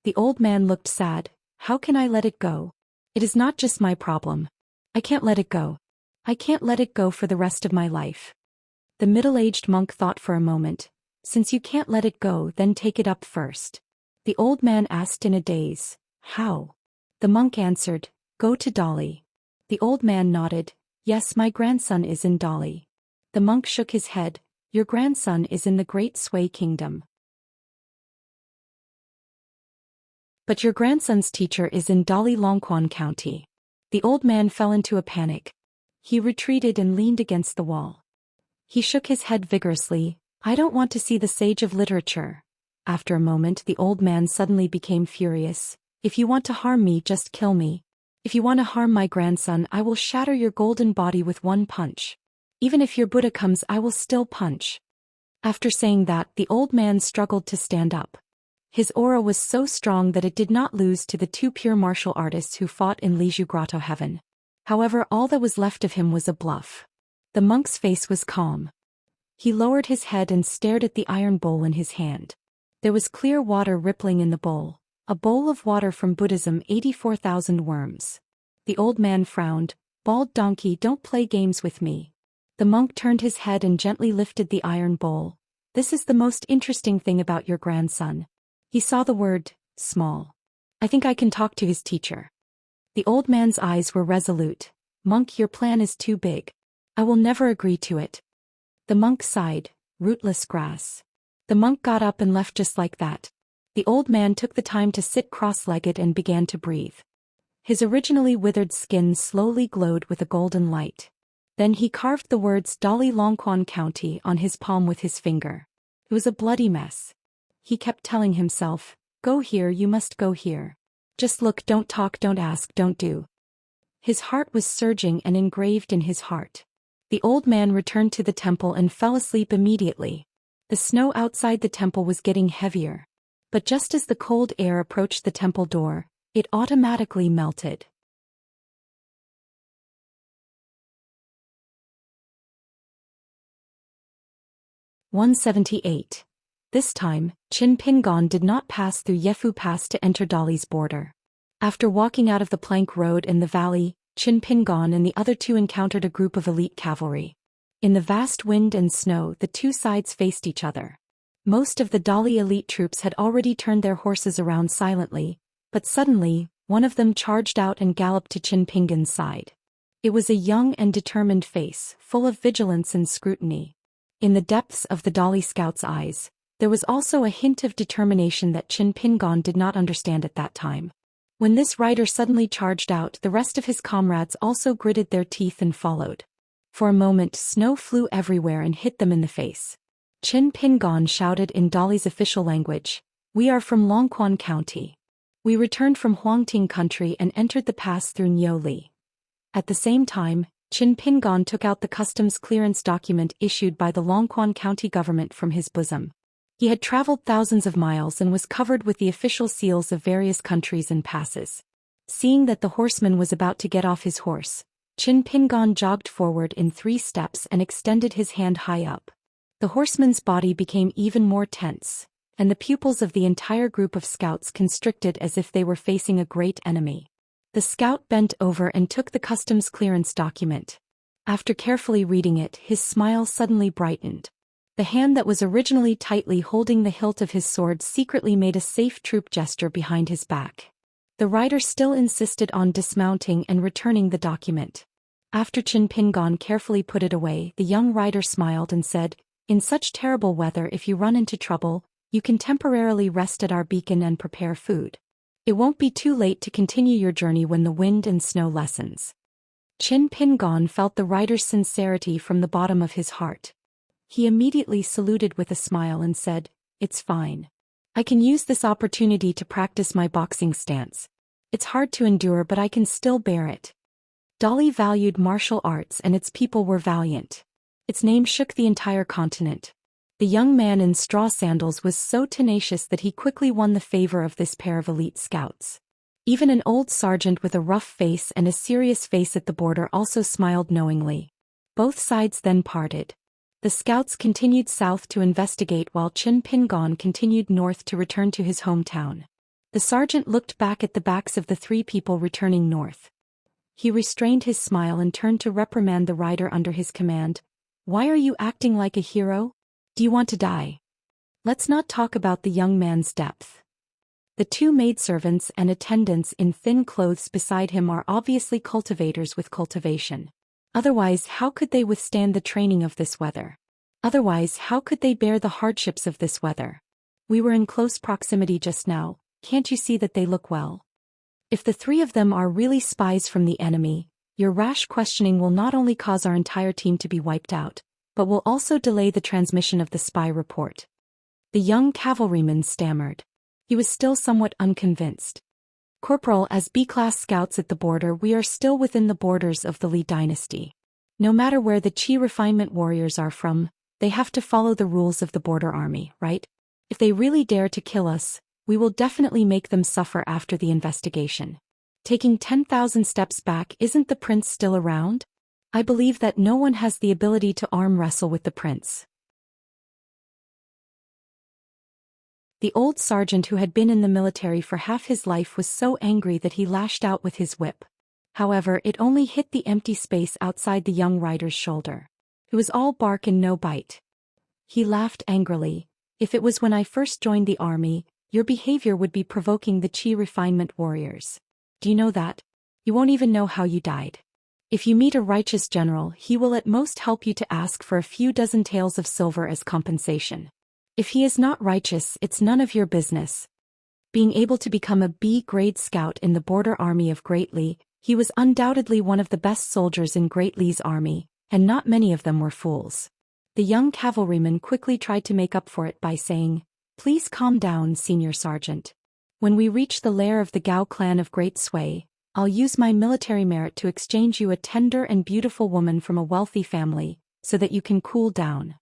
The old man looked sad. "How can I let it go? It is not just my problem. I can't let it go. I can't let it go for the rest of my life." The middle-aged monk thought for a moment. "Since you can't let it go, then take it up first." The old man asked in a daze, "How?" The monk answered, "Go to Dali." The old man nodded, "Yes, my grandson is in Dali." The monk shook his head, "Your grandson is in the Great Sui Kingdom. But your grandson's teacher is in Dali Longquan County." The old man fell into a panic. He retreated and leaned against the wall. He shook his head vigorously, "I don't want to see the sage of literature." After a moment, the old man suddenly became furious. "If you want to harm me, just kill me. If you want to harm my grandson, I will shatter your golden body with one punch. Even if your Buddha comes, I will still punch." After saying that, the old man struggled to stand up. His aura was so strong that it did not lose to the two pure martial artists who fought in Liju Grotto Heaven. However, all that was left of him was a bluff. The monk's face was calm. He lowered his head and stared at the iron bowl in his hand. There was clear water rippling in the bowl. A bowl of water from Buddhism, 84,000 worms. The old man frowned. "Bald donkey, don't play games with me." The monk turned his head and gently lifted the iron bowl. "This is the most interesting thing about your grandson." He saw the word, small. "I think I can talk to his teacher." The old man's eyes were resolute. "Monk, your plan is too big. I will never agree to it." The monk sighed, "Rootless grass. The monk got up and left just like that. The old man took the time to sit cross-legged and began to breathe. His originally withered skin slowly glowed with a golden light. Then he carved the words Dali Longquan County on his palm with his finger. It was a bloody mess. He kept telling himself, "Go here, you must go here. Just look, don't talk, don't ask, don't do." His heart was surging and engraved in his heart. The old man returned to the temple and fell asleep immediately. The snow outside the temple was getting heavier. But just as the cold air approached the temple door, it automatically melted. "178. This time, Qin Pingon did not pass through Yefu Pass to enter Dali's border. After walking out of the plank road in the valley, Qin Pingon and the other two encountered a group of elite cavalry. In the vast wind and snow, the two sides faced each other. Most of the Dali elite troops had already turned their horses around silently, but suddenly, one of them charged out and galloped to Qin Pingon's side. It was a young and determined face, full of vigilance and scrutiny. In the depths of the Dali scout's eyes, there was also a hint of determination that Qin Pingon did not understand at that time. When this rider suddenly charged out, the rest of his comrades also gritted their teeth and followed. For a moment, snow flew everywhere and hit them in the face. Qin Pingon shouted in Dali's official language, "We are from Longquan County. We returned from Huangting country and entered the pass through Niuli." At the same time, Qin Pingon took out the customs clearance document issued by the Longquan County government from his bosom. He had traveled thousands of miles and was covered with the official seals of various countries and passes. Seeing that the horseman was about to get off his horse, Qin Pingon jogged forward in 3 steps and extended his hand high up. The horseman's body became even more tense, and the pupils of the entire group of scouts constricted as if they were facing a great enemy. The scout bent over and took the customs clearance document. After carefully reading it, his smile suddenly brightened. The hand that was originally tightly holding the hilt of his sword secretly made a safe troop gesture behind his back. The rider still insisted on dismounting and returning the document. After Qin Pingon carefully put it away, the young rider smiled and said, "In such terrible weather, if you run into trouble, you can temporarily rest at our beacon and prepare food. It won't be too late to continue your journey when the wind and snow lessens." Qin Pingon felt the rider's sincerity from the bottom of his heart. He immediately saluted with a smile and said, "It's fine. I can use this opportunity to practice my boxing stance. It's hard to endure, but I can still bear it." Dali valued martial arts and its people were valiant. Its name shook the entire continent. The young man in straw sandals was so tenacious that he quickly won the favor of this pair of elite scouts. Even an old sergeant with a rough face and a serious face at the border also smiled knowingly. Both sides then parted. The scouts continued south to investigate while Qin Pingon continued north to return to his hometown. The sergeant looked back at the backs of the 3 people returning north. He restrained his smile and turned to reprimand the rider under his command. "Why are you acting like a hero? Do you want to die?" Let's not talk about the young man's depth. The 2 maidservants and attendants in thin clothes beside him are obviously cultivators with cultivation. Otherwise, how could they withstand the training of this weather? Otherwise, how could they bear the hardships of this weather? We were in close proximity just now, can't you see that they look well? If the 3 of them are really spies from the enemy, your rash questioning will not only cause our entire team to be wiped out, but will also delay the transmission of the spy report. The young cavalryman stammered. He was still somewhat unconvinced. "Corporal, as B-class scouts at the border, we are still within the borders of the Li dynasty. No matter where the Qi refinement warriors are from, they have to follow the rules of the border army, right? If they really dare to kill us, we will definitely make them suffer after the investigation." Taking 10,000 steps back, isn't the prince still around? I believe that no one has the ability to arm wrestle with the prince. The old sergeant who had been in the military for half his life was so angry that he lashed out with his whip. However, it only hit the empty space outside the young rider's shoulder. It was all bark and no bite. He laughed angrily. "If it was when I first joined the army, your behavior would be provoking the Qi refinement warriors. Do you know that? You won't even know how you died. If you meet a righteous general, he will at most help you to ask for a few dozen taels of silver as compensation. If he is not righteous, it's none of your business. Being able to become a B-grade scout in the border army of Great Li, he was undoubtedly one of the best soldiers in Great Li's army, and not many of them were fools. The young cavalryman quickly tried to make up for it by saying, "Please calm down, Senior Sergeant. When we reach the lair of the Gao clan of Great Sui, I'll use my military merit to exchange you a tender and beautiful woman from a wealthy family, so that you can cool down."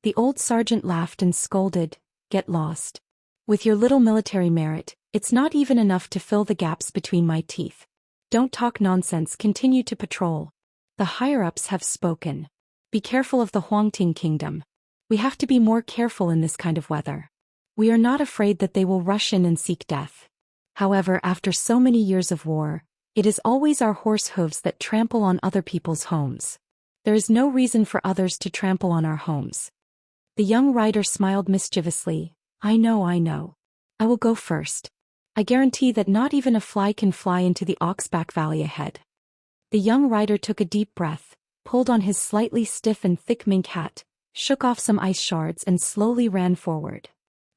The old sergeant laughed and scolded, "Get lost. With your little military merit, it's not even enough to fill the gaps between my teeth. Don't talk nonsense, continue to patrol. The higher-ups have spoken. Be careful of the Huangting Kingdom. We have to be more careful in this kind of weather. We are not afraid that they will rush in and seek death. However, after so many years of war, it is always our horse hooves that trample on other people's homes. There is no reason for others to trample on our homes." The young rider smiled mischievously. I know. I will go first. I guarantee that not even a fly can fly into the Oxback Valley ahead." The young rider took a deep breath, pulled on his slightly stiff and thick mink hat, shook off some ice shards and slowly ran forward.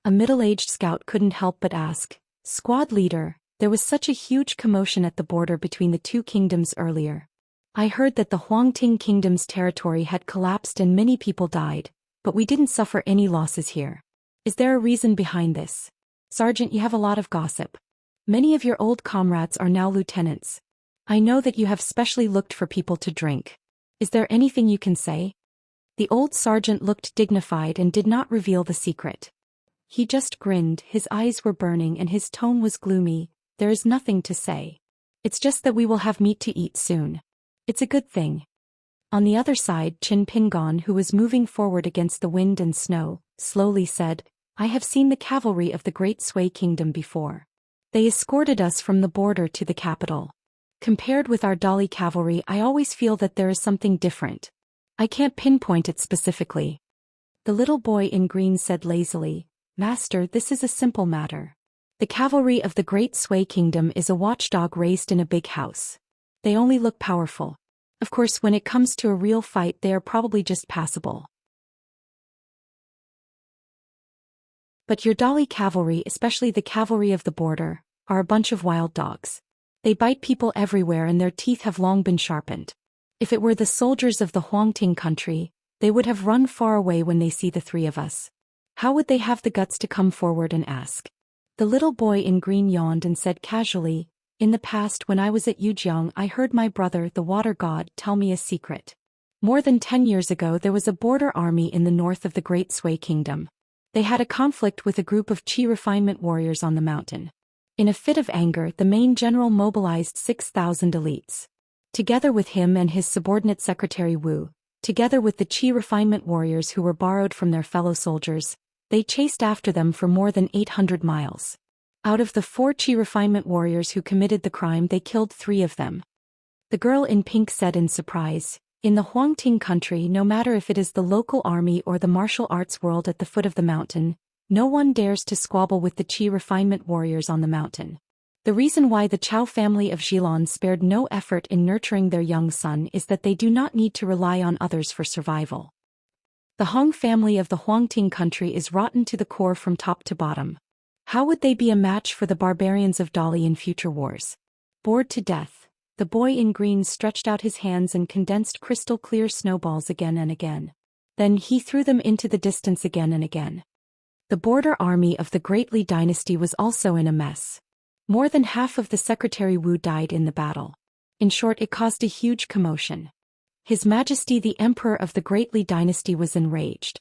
A middle-aged scout couldn't help but ask, "Squad leader, there was such a huge commotion at the border between the two kingdoms earlier. I heard that the Huangting Kingdom's territory had collapsed and many people died, but we didn't suffer any losses here. Is there a reason behind this? Sergeant, you have a lot of gossip. Many of your old comrades are now lieutenants. I know that you have specially looked for people to drink. Is there anything you can say?" The old sergeant looked dignified and did not reveal the secret. He just grinned, his eyes were burning and his tone was gloomy. "There is nothing to say. It's just that we will have meat to eat soon. It's a good thing." On the other side, Qin Pingon, who was moving forward against the wind and snow, slowly said, "I have seen the cavalry of the Great Sui Kingdom before. They escorted us from the border to the capital. Compared with our Dali cavalry, I always feel that there is something different. I can't pinpoint it specifically." The little boy in green said lazily, "Master, this is a simple matter. The cavalry of the Great Sui Kingdom is a watchdog raised in a big house. They only look powerful. Of course, when it comes to a real fight, they are probably just passable. But your Dali cavalry, especially the cavalry of the border, are a bunch of wild dogs. They bite people everywhere and their teeth have long been sharpened. If it were the soldiers of the Huangting country, they would have run far away when they see the three of us. How would they have the guts to come forward and ask?" The little boy in green yawned and said casually, "In the past, when I was at Yujiang, I heard my brother, the water god, tell me a secret. More than 10 years ago, there was a border army in the north of the Great Sui Kingdom. They had a conflict with a group of Qi refinement warriors on the mountain. In a fit of anger, the main general mobilized 6,000 elites. Together with him and his subordinate secretary Wu, together with the Qi refinement warriors who were borrowed from their fellow soldiers, they chased after them for more than 800 miles. Out of the 4 Qi refinement warriors who committed the crime, they killed 3 of them." The girl in pink said in surprise, "In the Huangting country, no matter if it is the local army or the martial arts world at the foot of the mountain, no one dares to squabble with the Qi refinement warriors on the mountain. The reason why the Chao family of Zhilon spared no effort in nurturing their young son is that they do not need to rely on others for survival. The Hong family of the Huangting country is rotten to the core from top to bottom. How would they be a match for the barbarians of Dali in future wars?" Bored to death, the boy in green stretched out his hands and condensed crystal-clear snowballs again and again. Then he threw them into the distance again and again. The border army of the Great Li dynasty was also in a mess. More than half of the Secretary Wu died in the battle. In short, it caused a huge commotion. His Majesty the Emperor of the Great Li dynasty was enraged.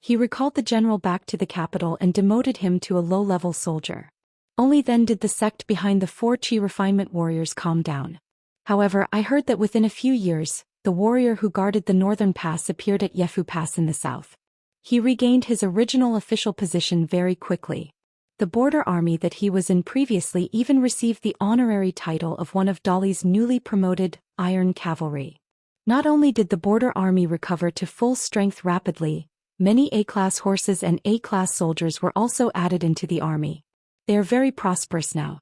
He recalled the general back to the capital and demoted him to a low-level soldier. Only then did the sect behind the 4 Qi refinement warriors calm down. However, I heard that within a few years, the warrior who guarded the northern pass appeared at Yefu Pass in the south. He regained his original official position very quickly. The border army that he was in previously even received the honorary title of one of Dali's newly promoted Iron Cavalry. Not only did the border army recover to full strength rapidly, many A-class horses and A-class soldiers were also added into the army. They are very prosperous now."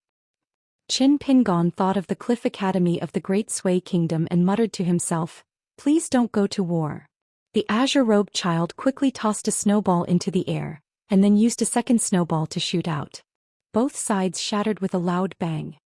Qin Pingon thought of the Cliff Academy of the Great Sui Kingdom and muttered to himself, "Please don't go to war." The azure-robed child quickly tossed a snowball into the air, and then used a second snowball to shoot out. Both sides shattered with a loud bang.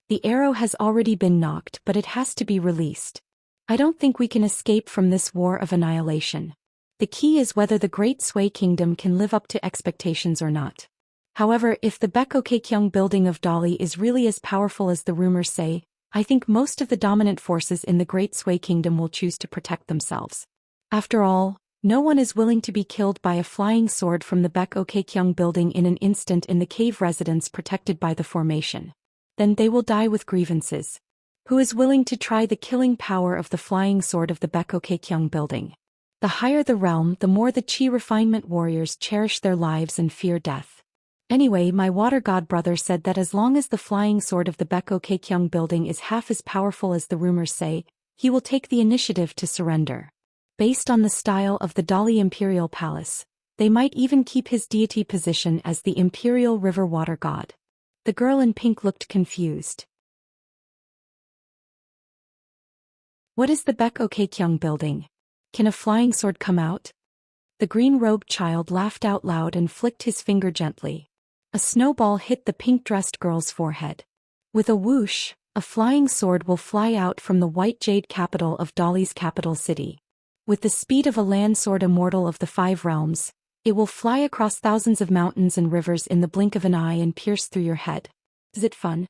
The arrow has already been knocked, but it has to be released. I don't think we can escape from this war of annihilation. The key is whether the Great Sui Kingdom can live up to expectations or not. However, if the Baekokyekyung building of Dali is really as powerful as the rumors say, I think most of the dominant forces in the Great Sui Kingdom will choose to protect themselves. After all, no one is willing to be killed by a flying sword from the Baekokyekyung building in an instant in the cave residence protected by the formation. Then they will die with grievances. Who is willing to try the killing power of the flying sword of the Baekokyekyung building? The higher the realm, the more the Qi refinement warriors cherish their lives and fear death. Anyway, my water god brother said that as long as the flying sword of the Baekokyekyung building is half as powerful as the rumors say, he will take the initiative to surrender. Based on the style of the Dali Imperial Palace, they might even keep his deity position as the Imperial River Water God. The girl in pink looked confused. What is the Baekokyekyung building? Can a flying sword come out? The green-robed child laughed out loud and flicked his finger gently. A snowball hit the pink-dressed girl's forehead. With a whoosh, a flying sword will fly out from the white jade capital of Dali's capital city. With the speed of a land sword immortal of the 5 realms, it will fly across thousands of mountains and rivers in the blink of an eye and pierce through your head. Is it fun?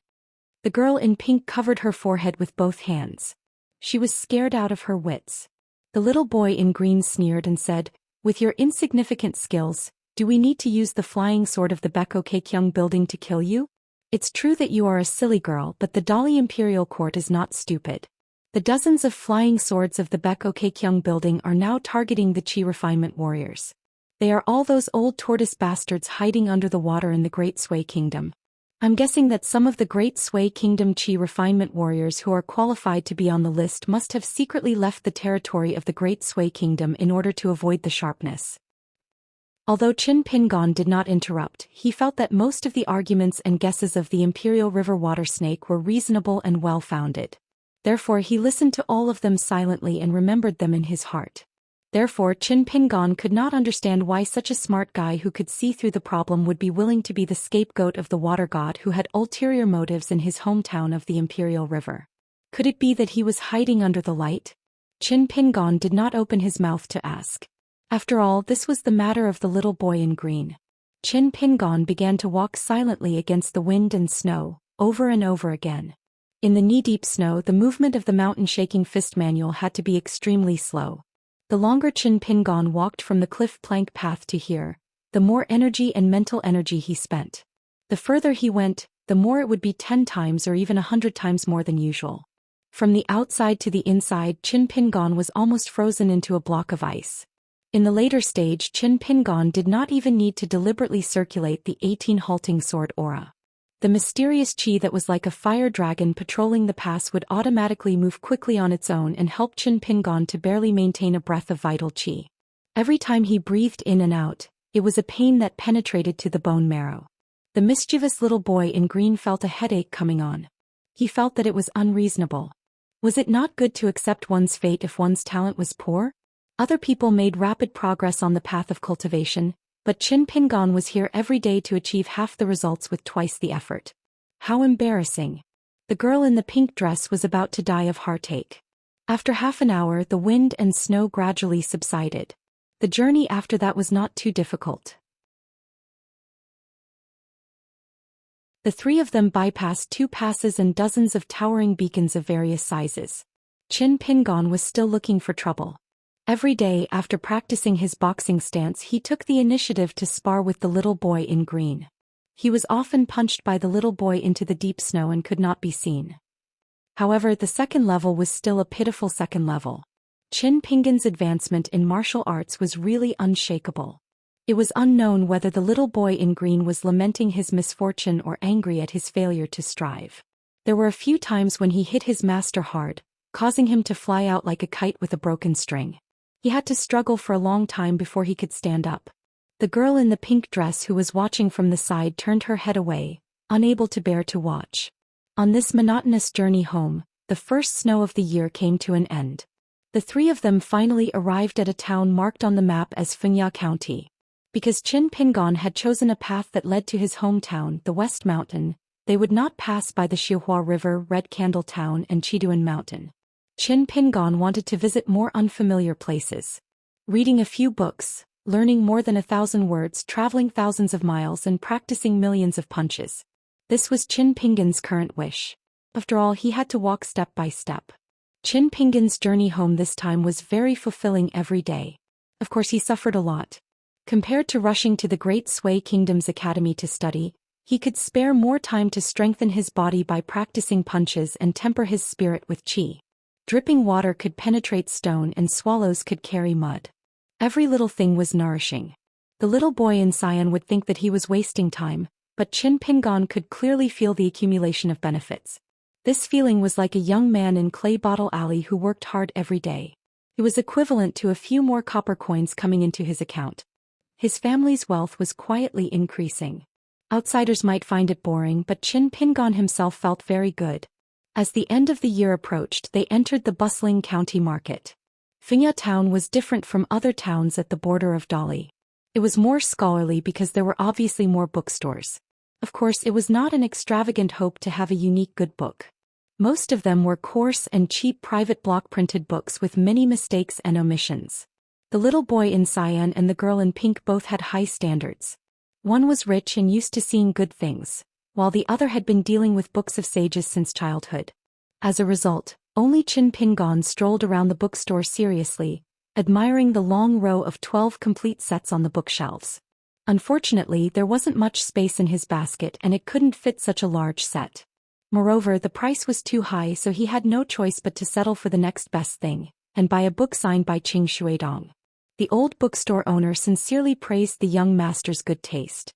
The girl in pink covered her forehead with both hands. She was scared out of her wits. The little boy in green sneered and said, "With your insignificant skills, do we need to use the flying sword of the Baekokyekyung building to kill you? It's true that you are a silly girl, but the Dali Imperial Court is not stupid. The dozens of flying swords of the Baekokyekyung building are now targeting the Qi refinement warriors. They are all those old tortoise bastards hiding under the water in the Great Sui Kingdom. I'm guessing that some of the Great Sui Kingdom Qi refinement warriors who are qualified to be on the list must have secretly left the territory of the Great Sui Kingdom in order to avoid the sharpness." Although Qin Pingon did not interrupt, he felt that most of the arguments and guesses of the Imperial River Water Snake were reasonable and well-founded. Therefore he listened to all of them silently and remembered them in his heart. Therefore Qin Pingon could not understand why such a smart guy who could see through the problem would be willing to be the scapegoat of the water god who had ulterior motives in his hometown of the Imperial River. Could it be that he was hiding under the light? Qin Pingon did not open his mouth to ask. After all, this was the matter of the little boy in green. Qin Pingon began to walk silently against the wind and snow, over and over again. In the knee-deep snow, the movement of the mountain-shaking fist manual had to be extremely slow. The longer Qin Pingon walked from the cliff plank path to here, the more energy and mental energy he spent. The further he went, the more it would be 10 times or even 100 times more than usual. From the outside to the inside, Qin Pingon was almost frozen into a block of ice. In the later stage, Qin Pingon did not even need to deliberately circulate the 18 halting sword aura. The mysterious Qi that was like a fire dragon patrolling the pass would automatically move quickly on its own and help Qin Pingon to barely maintain a breath of vital Qi. Every time he breathed in and out, it was a pain that penetrated to the bone marrow. The mischievous little boy in green felt a headache coming on. He felt that it was unreasonable. Was it not good to accept one's fate if one's talent was poor? Other people made rapid progress on the path of cultivation, but Qin Pingon was here every day to achieve half the results with twice the effort. How embarrassing. The girl in the pink dress was about to die of heartache. After half an hour, the wind and snow gradually subsided. The journey after that was not too difficult. The 3 of them bypassed 2 passes and dozens of towering beacons of various sizes. Qin Pingon was still looking for trouble. Every day after practicing his boxing stance, he took the initiative to spar with the little boy in green. He was often punched by the little boy into the deep snow and could not be seen. However, the second level was still a pitiful second level. Qin Pingon's advancement in martial arts was really unshakable. It was unknown whether the little boy in green was lamenting his misfortune or angry at his failure to strive. There were a few times when he hit his master hard, causing him to fly out like a kite with a broken string. He had to struggle for a long time before he could stand up. The girl in the pink dress who was watching from the side turned her head away, unable to bear to watch. On this monotonous journey home, the first snow of the year came to an end. The 3 of them finally arrived at a town marked on the map as Fengya County. Because Qin Pingon had chosen a path that led to his hometown, the West Mountain, they would not pass by the Xihua River, Red Candle Town and Chiduan Mountain. Qin Pingon wanted to visit more unfamiliar places. Reading a few books, learning more than 1,000 words, traveling thousands of miles and practicing millions of punches. This was Qin Pingon's current wish. After all, he had to walk step by step. Qin Pingon's journey home this time was very fulfilling every day. Of course, he suffered a lot. Compared to rushing to the Great Sui Kingdom's academy to study, he could spare more time to strengthen his body by practicing punches and temper his spirit with qi. Dripping water could penetrate stone and swallows could carry mud. Every little thing was nourishing. The little boy in Xian would think that he was wasting time, but Qin Pingon could clearly feel the accumulation of benefits. This feeling was like a young man in Clay Bottle Alley who worked hard every day. It was equivalent to a few more copper coins coming into his account. His family's wealth was quietly increasing. Outsiders might find it boring, but Qin Pingon himself felt very good. As the end of the year approached, they entered the bustling county market. Fengya town was different from other towns at the border of Dali. It was more scholarly because there were obviously more bookstores. Of course, it was not an extravagant hope to have a unique good book. Most of them were coarse and cheap private block-printed books with many mistakes and omissions. The little boy in cyan and the girl in pink both had high standards. One was rich and used to seeing good things, while the other had been dealing with books of sages since childhood. As a result, only Qin Pingon strolled around the bookstore seriously, admiring the long row of 12 complete sets on the bookshelves. Unfortunately, there wasn't much space in his basket and it couldn't fit such a large set. Moreover, the price was too high, so he had no choice but to settle for the next best thing, and buy a book signed by Qing Xuedong. The old bookstore owner sincerely praised the young master's good taste.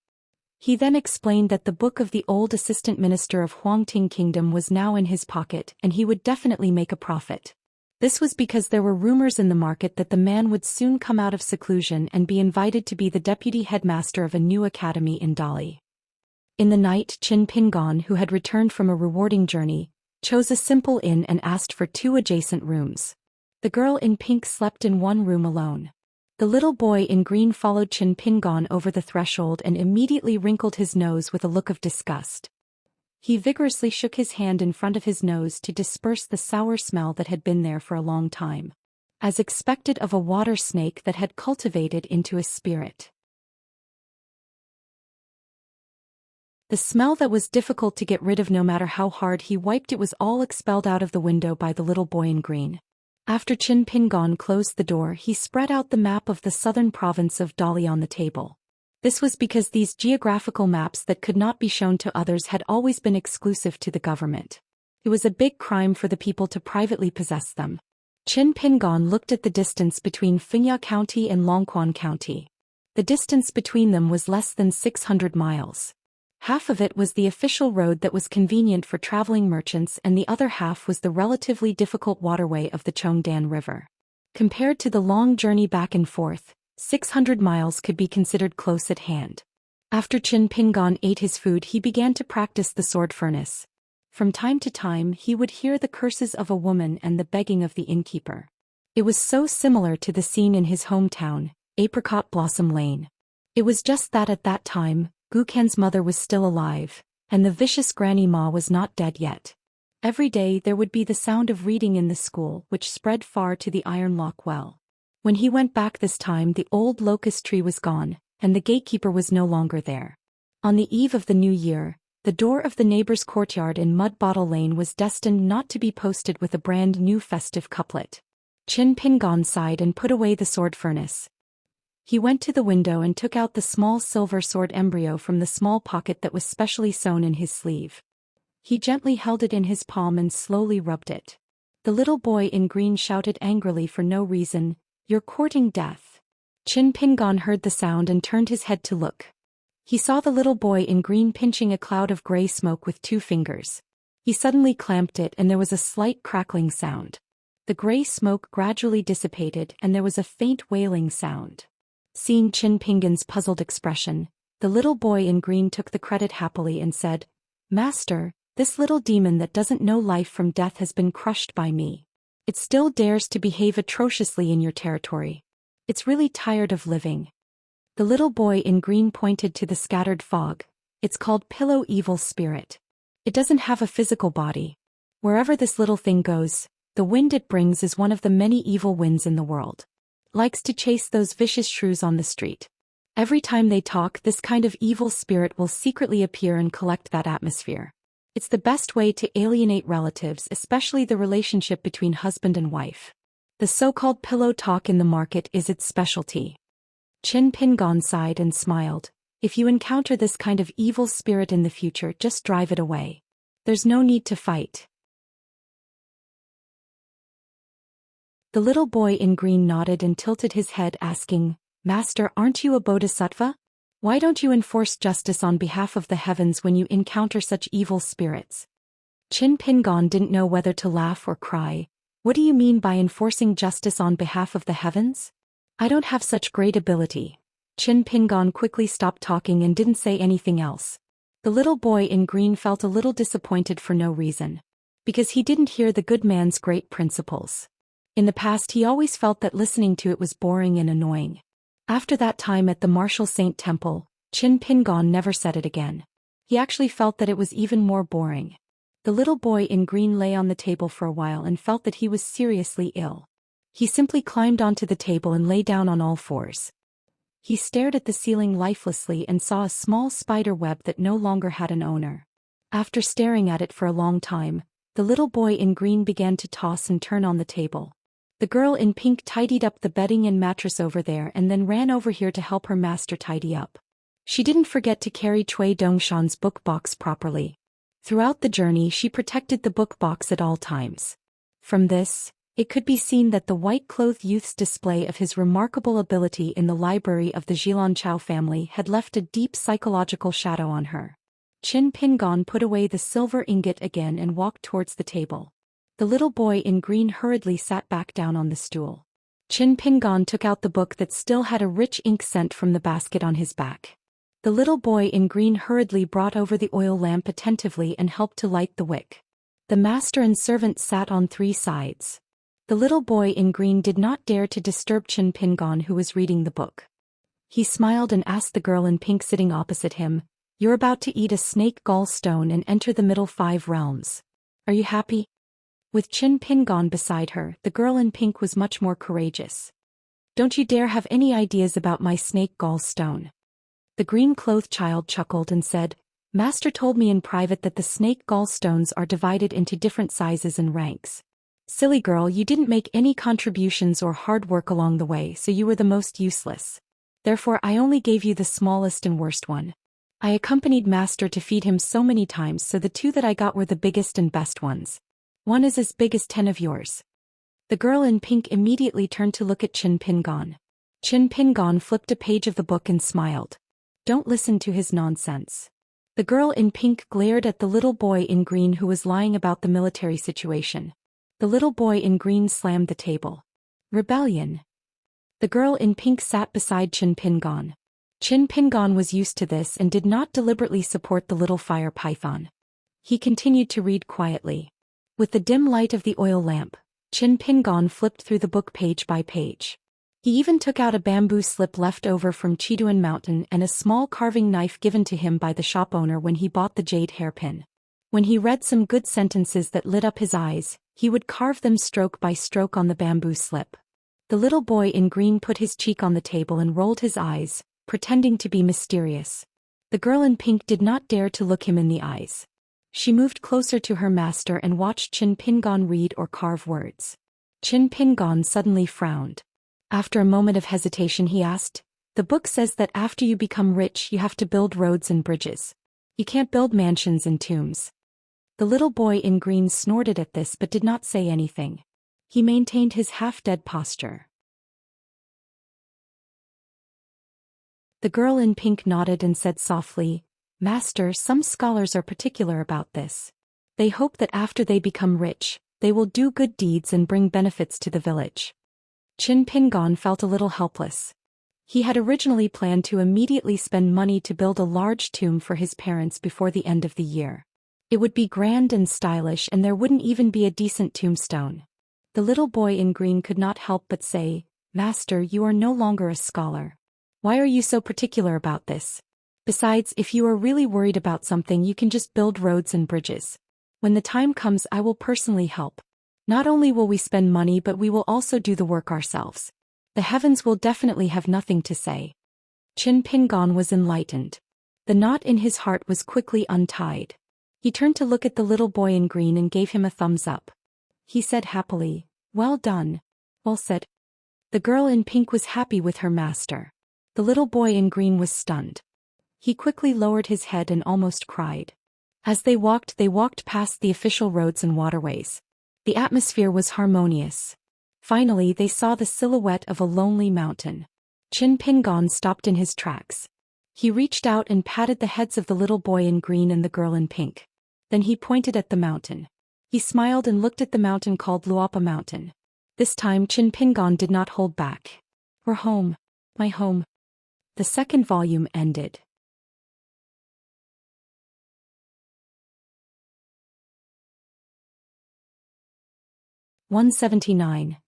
He then explained that the book of the old assistant minister of Huangting Kingdom was now in his pocket and he would definitely make a profit. This was because there were rumors in the market that the man would soon come out of seclusion and be invited to be the deputy headmaster of a new academy in Dali. In the night, Qin Pingon, who had returned from a rewarding journey, chose a simple inn and asked for 2 adjacent rooms. The girl in pink slept in one room alone. The little boy in green followed Qin Pingon over the threshold and immediately wrinkled his nose with a look of disgust. He vigorously shook his hand in front of his nose to disperse the sour smell that had been there for a long time, as expected of a water snake that had cultivated into a spirit. The smell that was difficult to get rid of no matter how hard he wiped, it was all expelled out of the window by the little boy in green. After Qin Pingon closed the door, he spread out the map of the southern province of Dali on the table. This was because these geographical maps that could not be shown to others had always been exclusive to the government. It was a big crime for the people to privately possess them. Qin Pingon looked at the distance between Fengya County and Longquan County. The distance between them was less than 600 miles. Half of it was the official road that was convenient for traveling merchants and the other half was the relatively difficult waterway of the Chongdan River. Compared to the long journey back and forth, 600 miles could be considered close at hand. After Qin Pingon ate his food, he began to practice the sword furnace. From time to time, he would hear the curses of a woman and the begging of the innkeeper. It was so similar to the scene in his hometown, Apricot Blossom Lane. It was just that at that time, Gukan's mother was still alive, and the vicious Granny Ma was not dead yet. Every day there would be the sound of reading in the school, which spread far to the Iron Lock Well. When he went back this time, the old locust tree was gone, and the gatekeeper was no longer there. On the eve of the new year, the door of the neighbor's courtyard in Mud Bottle Lane was destined not to be posted with a brand new festive couplet. Qin Pingon sighed and put away the sword furnace. He went to the window and took out the small silver sword embryo from the small pocket that was specially sewn in his sleeve. He gently held it in his palm and slowly rubbed it. The little boy in green shouted angrily for no reason, "You're courting death." Qin Pingon heard the sound and turned his head to look. He saw the little boy in green pinching a cloud of gray smoke with 2 fingers. He suddenly clamped it and there was a slight crackling sound. The gray smoke gradually dissipated and there was a faint wailing sound. Seeing Qin Pingon's puzzled expression, the little boy in green took the credit happily and said, "Master, this little demon that doesn't know life from death has been crushed by me. It still dares to behave atrociously in your territory. It's really tired of living." The little boy in green pointed to the scattered fog. It's called Pillow Evil Spirit. It doesn't have a physical body. Wherever this little thing goes, the wind it brings is one of the many evil winds in the world. Likes to chase those vicious shrews on the street. Every time they talk, this kind of evil spirit will secretly appear and collect that atmosphere. It's the best way to alienate relatives, especially the relationship between husband and wife. The so-called pillow talk in the market is its specialty. Qin Pingon sighed and smiled. If you encounter this kind of evil spirit in the future, just drive it away. There's no need to fight. The little boy in green nodded and tilted his head, asking, Master, aren't you a bodhisattva? Why don't you enforce justice on behalf of the heavens when you encounter such evil spirits? Qin Pingon didn't know whether to laugh or cry. What do you mean by enforcing justice on behalf of the heavens? I don't have such great ability. Qin Pingon quickly stopped talking and didn't say anything else. The little boy in green felt a little disappointed for no reason. Because he didn't hear the good man's great principles. In the past he always felt that listening to it was boring and annoying. After that time at the Martial Saint Temple, Qin Pingon never said it again. He actually felt that it was even more boring. The little boy in green lay on the table for a while and felt that he was seriously ill. He simply climbed onto the table and lay down on all fours. He stared at the ceiling lifelessly and saw a small spider web that no longer had an owner. After staring at it for a long time, the little boy in green began to toss and turn on the table. The girl in pink tidied up the bedding and mattress over there and then ran over here to help her master tidy up. She didn't forget to carry Cui Dongshan's book box properly. Throughout the journey she protected the book box at all times. From this, it could be seen that the white-clothed youth's display of his remarkable ability in the library of the Xianxia family had left a deep psychological shadow on her. Qin Pingon put away the silver ingot again and walked towards the table. The little boy in green hurriedly sat back down on the stool. Qin Pingon took out the book that still had a rich ink scent from the basket on his back. The little boy in green hurriedly brought over the oil lamp attentively and helped to light the wick. The master and servant sat on three sides. The little boy in green did not dare to disturb Qin Pingon, who was reading the book. He smiled and asked the girl in pink sitting opposite him, You're about to eat a snake gallstone and enter the middle 5 realms. Are you happy? With Qin Pingon beside her, the girl in pink was much more courageous. Don't you dare have any ideas about my snake gallstone. The green-clothed child chuckled and said, Master told me in private that the snake gallstones are divided into different sizes and ranks. Silly girl, you didn't make any contributions or hard work along the way, so you were the most useless. Therefore I only gave you the smallest and worst one. I accompanied Master to feed him so many times, so the 2 that I got were the biggest and best ones. One is as big as 10 of yours. The girl in pink immediately turned to look at Qin Pingon. Qin Pingon flipped a page of the book and smiled. Don't listen to his nonsense. The girl in pink glared at the little boy in green who was lying about the military situation. The little boy in green slammed the table. Rebellion. The girl in pink sat beside Qin Pingon. Qin Pingon was used to this and did not deliberately support the little fire python. He continued to read quietly. With the dim light of the oil lamp, Qin Pingon flipped through the book page by page. He even took out a bamboo slip left over from Chiduan Mountain and a small carving knife given to him by the shop owner when he bought the jade hairpin. When he read some good sentences that lit up his eyes, he would carve them stroke by stroke on the bamboo slip. The little boy in green put his cheek on the table and rolled his eyes, pretending to be mysterious. The girl in pink did not dare to look him in the eyes. She moved closer to her master and watched Qin Pingon read or carve words. Qin Pingon suddenly frowned. After a moment of hesitation he asked, The book says that after you become rich you have to build roads and bridges. You can't build mansions and tombs. The little boy in green snorted at this but did not say anything. He maintained his half-dead posture. The girl in pink nodded and said softly, Master, some scholars are particular about this. They hope that after they become rich, they will do good deeds and bring benefits to the village. Qin Pingon felt a little helpless. He had originally planned to immediately spend money to build a large tomb for his parents before the end of the year. It would be grand and stylish and there wouldn't even be a decent tombstone. The little boy in green could not help but say, Master, you are no longer a scholar. Why are you so particular about this? Besides, if you are really worried about something, you can just build roads and bridges. When the time comes, I will personally help. Not only will we spend money, but we will also do the work ourselves. The heavens will definitely have nothing to say. Qin Pingon was enlightened. The knot in his heart was quickly untied. He turned to look at the little boy in green and gave him a thumbs up. He said happily, "Well done. Well said." The girl in pink was happy with her master. The little boy in green was stunned. He quickly lowered his head and almost cried. As they walked past the official roads and waterways. The atmosphere was harmonious. Finally, they saw the silhouette of a lonely mountain. Qin Pingon stopped in his tracks. He reached out and patted the heads of the little boy in green and the girl in pink. Then he pointed at the mountain. He smiled and looked at the mountain called Luopa Mountain. This time Qin Pingon did not hold back. "We're home. My home." The second volume ended. 179.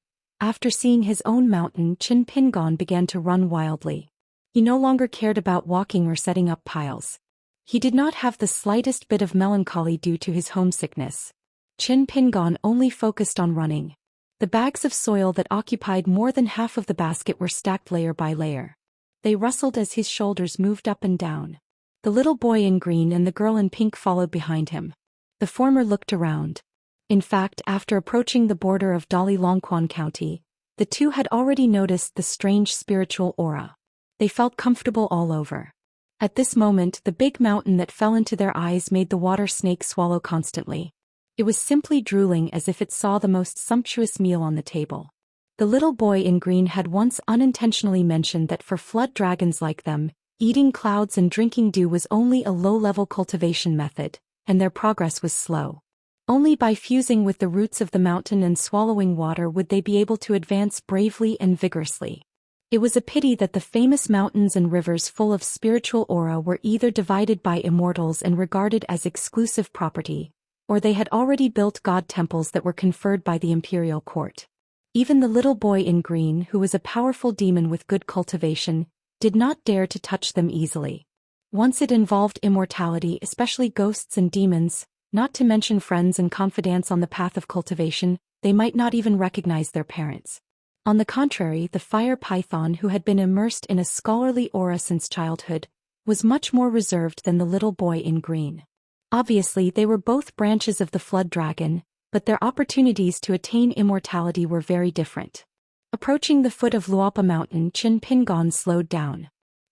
After seeing his own mountain, Qin Pingon began to run wildly. He no longer cared about walking or setting up piles. He did not have the slightest bit of melancholy due to his homesickness. Qin Pingon only focused on running. The bags of soil that occupied more than half of the basket were stacked layer by layer. They rustled as his shoulders moved up and down. The little boy in green and the girl in pink followed behind him. The former looked around. In fact, after approaching the border of Dali-Longquan County, the two had already noticed the strange spiritual aura. They felt comfortable all over. At this moment, the big mountain that fell into their eyes made the water snake swallow constantly. It was simply drooling as if it saw the most sumptuous meal on the table. The little boy in green had once unintentionally mentioned that for flood dragons like them, eating clouds and drinking dew was only a low-level cultivation method, and their progress was slow. Only by fusing with the roots of the mountain and swallowing water would they be able to advance bravely and vigorously. It was a pity that the famous mountains and rivers full of spiritual aura were either divided by immortals and regarded as exclusive property, or they had already built god temples that were conferred by the imperial court. Even the little boy in green, who was a powerful demon with good cultivation, did not dare to touch them easily. Once it involved immortality, especially ghosts and demons, not to mention friends and confidants on the path of cultivation, they might not even recognize their parents. On the contrary, the fire python, who had been immersed in a scholarly aura since childhood, was much more reserved than the little boy in green. Obviously, they were both branches of the flood dragon, but their opportunities to attain immortality were very different. Approaching the foot of Luopa Mountain, Qin Pingon slowed down.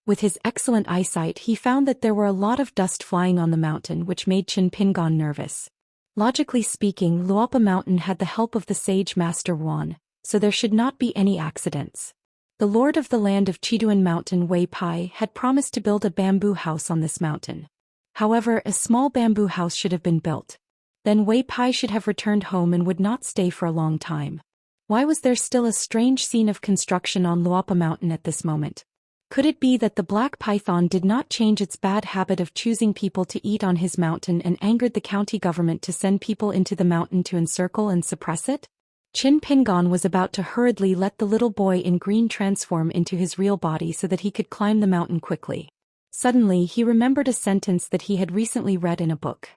With his excellent eyesight, he found that there were a lot of dust flying on the mountain, which made Qin Pingon nervous. Logically speaking, Luopa Mountain had the help of the sage Master Wan, so there should not be any accidents. The lord of the land of Chiduan Mountain, Wei Pai, had promised to build a bamboo house on this mountain. However, a small bamboo house should have been built. Then Wei Pai should have returned home and would not stay for a long time. Why was there still a strange scene of construction on Luopa Mountain at this moment? Could it be that the black python did not change its bad habit of choosing people to eat on his mountain and angered the county government to send people into the mountain to encircle and suppress it? Qin Pingon was about to hurriedly let the little boy in green transform into his real body so that he could climb the mountain quickly. Suddenly, he remembered a sentence that he had recently read in a book.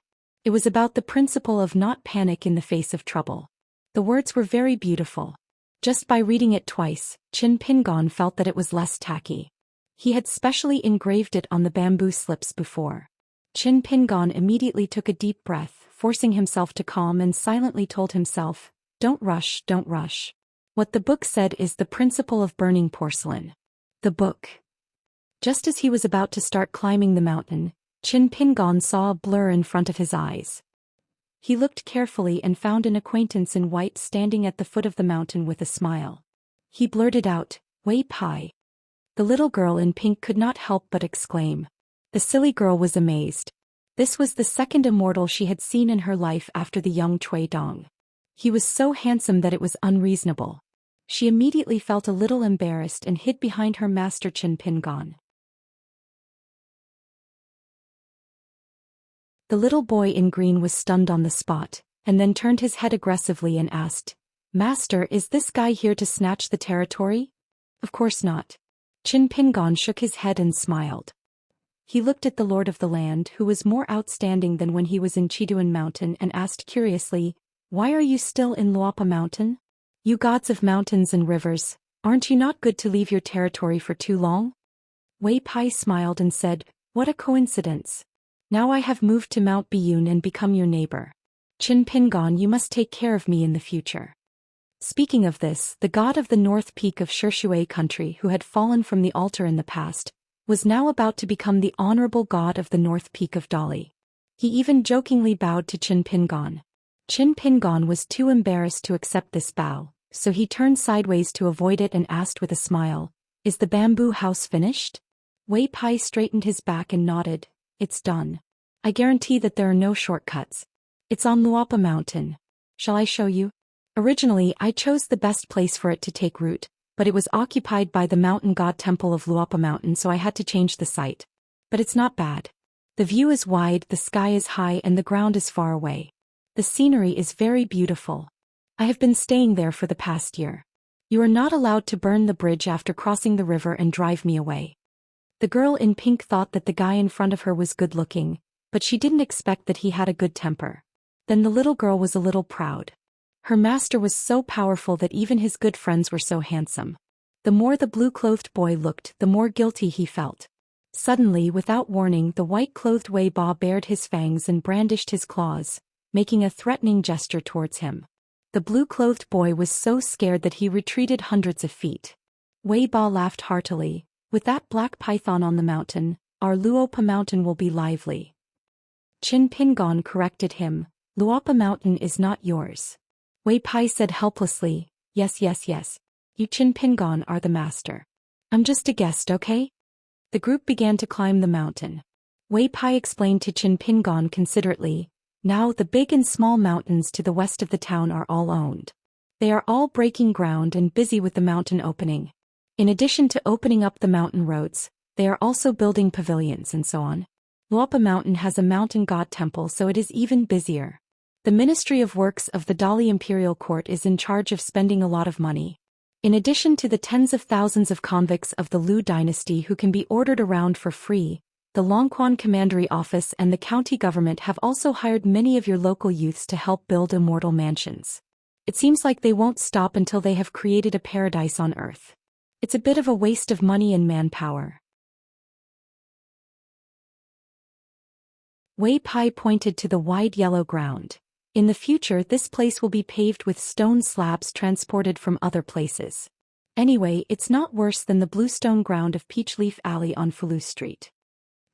It was about the principle of not panic in the face of trouble. The words were very beautiful. Just by reading it twice, Qin Pingon felt that it was less tacky. He had specially engraved it on the bamboo slips before. Qin Pingon immediately took a deep breath, forcing himself to calm, and silently told himself, "Don't rush, don't rush. What the book said is the principle of burning porcelain." The book. Just as he was about to start climbing the mountain, Qin Pingon saw a blur in front of his eyes. He looked carefully and found an acquaintance in white standing at the foot of the mountain with a smile. He blurted out, "Wei Pai." The little girl in pink could not help but exclaim. The silly girl was amazed. This was the second immortal she had seen in her life after the young Cui Dong. He was so handsome that it was unreasonable. She immediately felt a little embarrassed and hid behind her master Qin Pingon. The little boy in green was stunned on the spot, and then turned his head aggressively and asked, "Master, is this guy here to snatch the territory?" "Of course not. Qin Pingon shook his head and smiled. He looked at the lord of the land, who was more outstanding than when he was in Chiduan Mountain, and asked curiously, "Why are you still in Luopa Mountain? You gods of mountains and rivers, aren't you not good to leave your territory for too long?" Wei Pai smiled and said, "What a coincidence. Now I have moved to Mount Biyun and become your neighbor. Qin Pingon, you must take care of me in the future." Speaking of this, the god of the north peak of Shishui country, who had fallen from the altar in the past, was now about to become the honorable god of the north peak of Dali. He even jokingly bowed to Qin Pingon. Qin Pingon was too embarrassed to accept this bow, so he turned sideways to avoid it and asked with a smile, "Is the bamboo house finished?" Wei Pai straightened his back and nodded. "It's done. I guarantee that there are no shortcuts. It's on Luopa Mountain. Shall I show you? Originally, I chose the best place for it to take root, but it was occupied by the mountain god temple of Luopa Mountain, so I had to change the site. But it's not bad. The view is wide, the sky is high, and the ground is far away. The scenery is very beautiful. I have been staying there for the past year. You are not allowed to burn the bridge after crossing the river and drive me away." The girl in pink thought that the guy in front of her was good-looking, but she didn't expect that he had a good temper. Then the little girl was a little proud. Her master was so powerful that even his good friends were so handsome. The more the blue-clothed boy looked, the more guilty he felt. Suddenly, without warning, the white-clothed Wei Ba bared his fangs and brandished his claws, making a threatening gesture towards him. The blue-clothed boy was so scared that he retreated hundreds of feet. Wei Ba laughed heartily. "With that black python on the mountain, our Luopa Mountain will be lively." Qin Pingon corrected him. "Luopa Mountain is not yours." Wei Pai said helplessly, Yes. You Qin Pingon are the master. I'm just a guest, okay?" The group began to climb the mountain. Wei Pai explained to Qin Pingon considerately, "Now the big and small mountains to the west of the town are all owned. They are all breaking ground and busy with the mountain opening. In addition to opening up the mountain roads, they are also building pavilions and so on. Luopa Mountain has a mountain god temple, so it is even busier. The Ministry of Works of the Dali Imperial Court is in charge of spending a lot of money. In addition to the tens of thousands of convicts of the Lu dynasty who can be ordered around for free, the Longquan Commandery Office and the county government have also hired many of your local youths to help build immortal mansions. It seems like they won't stop until they have created a paradise on Earth. It's a bit of a waste of money and manpower." Wei Pai pointed to the wide yellow ground. "In the future, this place will be paved with stone slabs transported from other places. Anyway, it's not worse than the bluestone ground of Peach Leaf Alley on Fulu Street."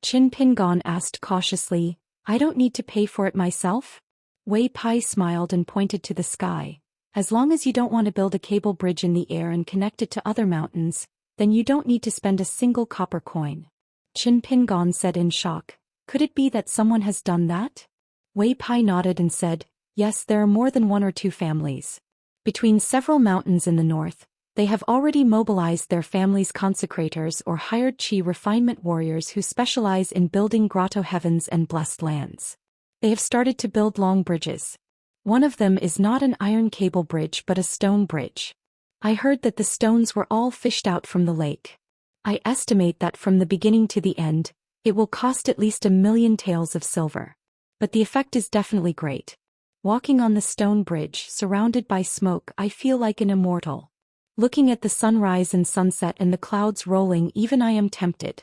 Qin Pingon asked cautiously, "I don't need to pay for it myself?" Wei Pai smiled and pointed to the sky. "As long as you don't want to build a cable bridge in the air and connect it to other mountains, then you don't need to spend a single copper coin." Qin Pingon said in shock, "Could it be that someone has done that?" Wei Pai nodded and said, "Yes, there are more than one or two families. Between several mountains in the north, they have already mobilized their families' consecrators or hired chi refinement warriors who specialize in building grotto heavens and blessed lands. They have started to build long bridges. One of them is not an iron cable bridge but a stone bridge. I heard that the stones were all fished out from the lake. I estimate that from the beginning to the end, it will cost at least 1,000,000 taels of silver. But the effect is definitely great. Walking on the stone bridge, surrounded by smoke, I feel like an immortal. Looking at the sunrise and sunset and the clouds rolling, even I am tempted."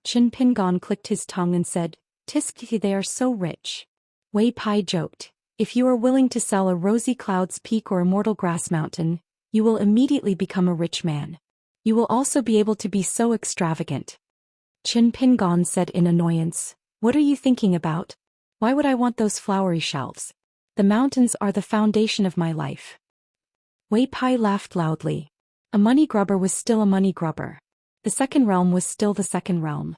Qin Pingon clicked his tongue and said, "Tiski, they are so rich." Wei Pai joked, "If you are willing to sell a Rosy Clouds Peak or Immortal Grass Mountain, you will immediately become a rich man. You will also be able to be so extravagant." Qin Pingon said in annoyance, "What are you thinking about? Why would I want those flowery shelves? The mountains are the foundation of my life." Wei Pai laughed loudly. A money grubber was still a money grubber. The second realm was still the second realm.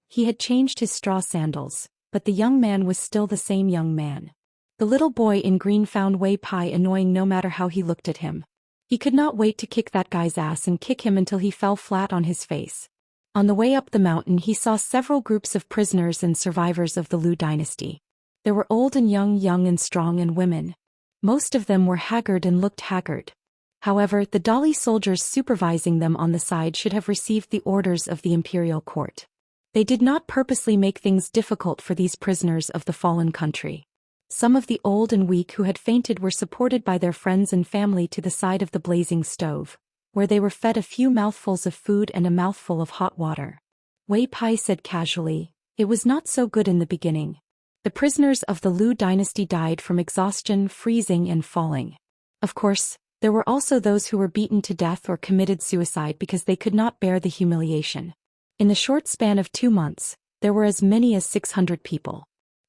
He had changed his straw sandals, but the young man was still the same young man. The little boy in green found Wei Pai annoying no matter how he looked at him. He could not wait to kick that guy's ass and kick him until he fell flat on his face. On the way up the mountain, he saw several groups of prisoners and survivors of the Lu dynasty. There were old and young and strong and women. Most of them were haggard and looked haggard. However, the Dali soldiers supervising them on the side should have received the orders of the imperial court. They did not purposely make things difficult for these prisoners of the fallen country. Some of the old and weak who had fainted were supported by their friends and family to the side of the blazing stove, where they were fed a few mouthfuls of food and a mouthful of hot water. Wei Pai said casually, "It was not so good in the beginning. The prisoners of the Liu dynasty died from exhaustion, freezing and falling. Of course, there were also those who were beaten to death or committed suicide because they could not bear the humiliation. In the short span of 2 months, there were as many as 600 people.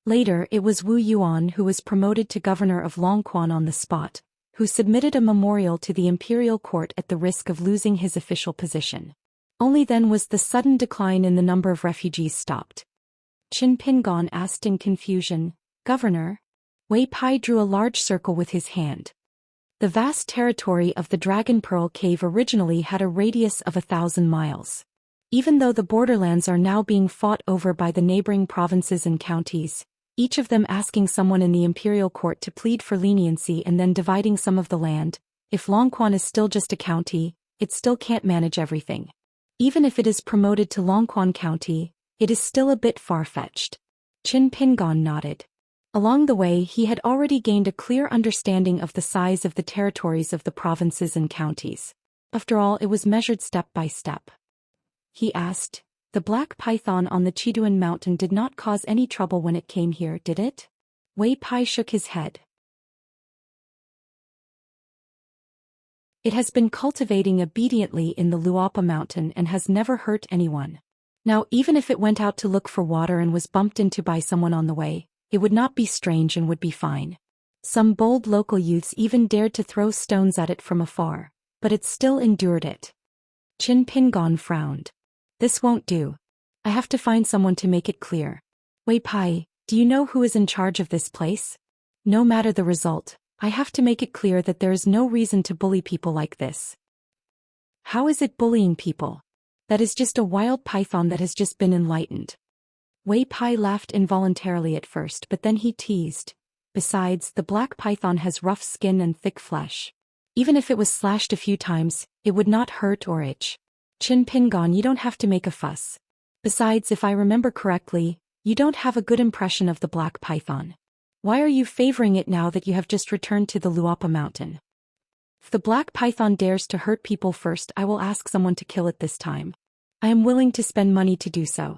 Later it was Wu Yuan who was promoted to governor of Longquan on the spot, who submitted a memorial to the imperial court at the risk of losing his official position. Only then was the sudden decline in the number of refugees stopped." Qin Pingon asked in confusion, "Governor?" Wei Pai drew a large circle with his hand. The vast territory of the Dragon Pearl Cave originally had a radius of 1,000 miles. Even though the borderlands are now being fought over by the neighboring provinces and counties, each of them asking someone in the imperial court to plead for leniency and then dividing some of the land, if Longquan is still just a county, it still can't manage everything. Even if it is promoted to Longquan County, it is still a bit far-fetched. Qin Pingon nodded. Along the way he had already gained a clear understanding of the size of the territories of the provinces and counties. After all, it was measured step by step. He asked, "The black python on the Chiduan mountain did not cause any trouble when it came here, did it?" Wei Pai shook his head. "It has been cultivating obediently in the Luopa mountain and has never hurt anyone. Now even if it went out to look for water and was bumped into by someone on the way, it would not be strange and would be fine. Some bold local youths even dared to throw stones at it from afar, but it still endured it." Qin Pingon frowned. "This won't do. I have to find someone to make it clear. Wei Pai, do you know who is in charge of this place? No matter the result, I have to make it clear that there is no reason to bully people like this." "How is it bullying people? That is just a wild python that has just been enlightened." Wei Pai laughed involuntarily at first, but then he teased, "Besides, the black python has rough skin and thick flesh. Even if it was slashed a few times, it would not hurt or itch. Qin Pingon, you don't have to make a fuss. Besides, if I remember correctly, you don't have a good impression of the black python. Why are you favoring it now that you have just returned to the Luopa mountain? If the black python dares to hurt people first, I will ask someone to kill it this time. I am willing to spend money to do so."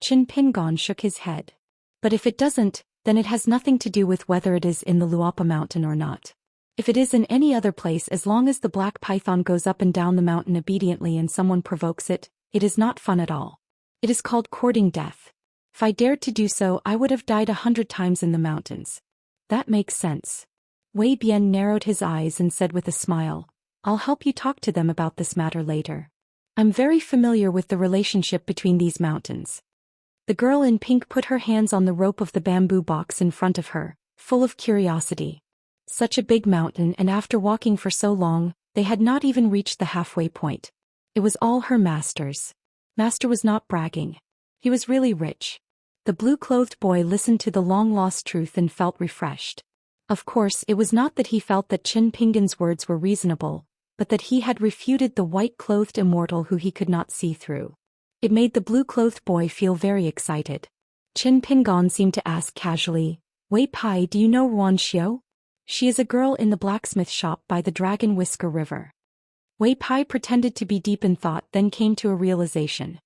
Qin Pingon shook his head. "But if it doesn't, then it has nothing to do with whether it is in the Luopa mountain or not. If it is in any other place, as long as the black python goes up and down the mountain obediently and someone provokes it, it is not fun at all. It is called courting death. If I dared to do so, I would have died 100 times in the mountains." "That makes sense." Wei Bian narrowed his eyes and said with a smile, "I'll help you talk to them about this matter later. I'm very familiar with the relationship between these mountains." The girl in pink put her hands on the rope of the bamboo box in front of her, full of curiosity. Such a big mountain, and after walking for so long, they had not even reached the halfway point. It was all her master's. Master was not bragging. He was really rich. The blue-clothed boy listened to the long-lost truth and felt refreshed. Of course, it was not that he felt that Qin Pingon's words were reasonable, but that he had refuted the white-clothed immortal who he could not see through. It made the blue-clothed boy feel very excited. Qin Pingon seemed to ask casually, "Wei Pai, do you know Ruan Xiao? She is a girl in the blacksmith shop by the Dragon Whisker River." Wei Pai pretended to be deep in thought, then came to a realization.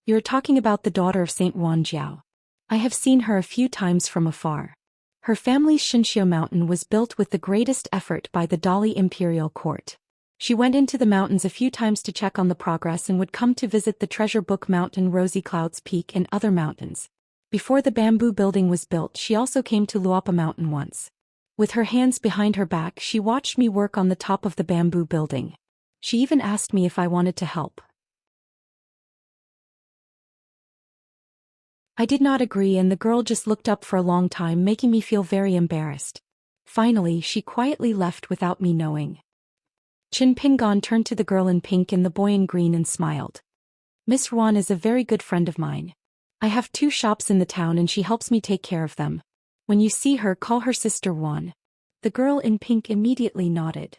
"You are talking about the daughter of Saint Wanjiao. I have seen her a few times from afar. Her family's Xianxia mountain was built with the greatest effort by the Dali imperial court. She went into the mountains a few times to check on the progress and would come to visit the Treasure Book Mountain, Rosy Clouds Peak and other mountains. Before the bamboo building was built, she also came to Luopa Mountain once. With her hands behind her back, she watched me work on the top of the bamboo building. She even asked me if I wanted to help. I did not agree, and the girl just looked up for a long time, making me feel very embarrassed. Finally, she quietly left without me knowing." Qin Pingon turned to the girl in pink and the boy in green and smiled. "Miss Ruan is a very good friend of mine. I have 2 shops in the town and she helps me take care of them. When you see her, call her Sister Ruan." The girl in pink immediately nodded.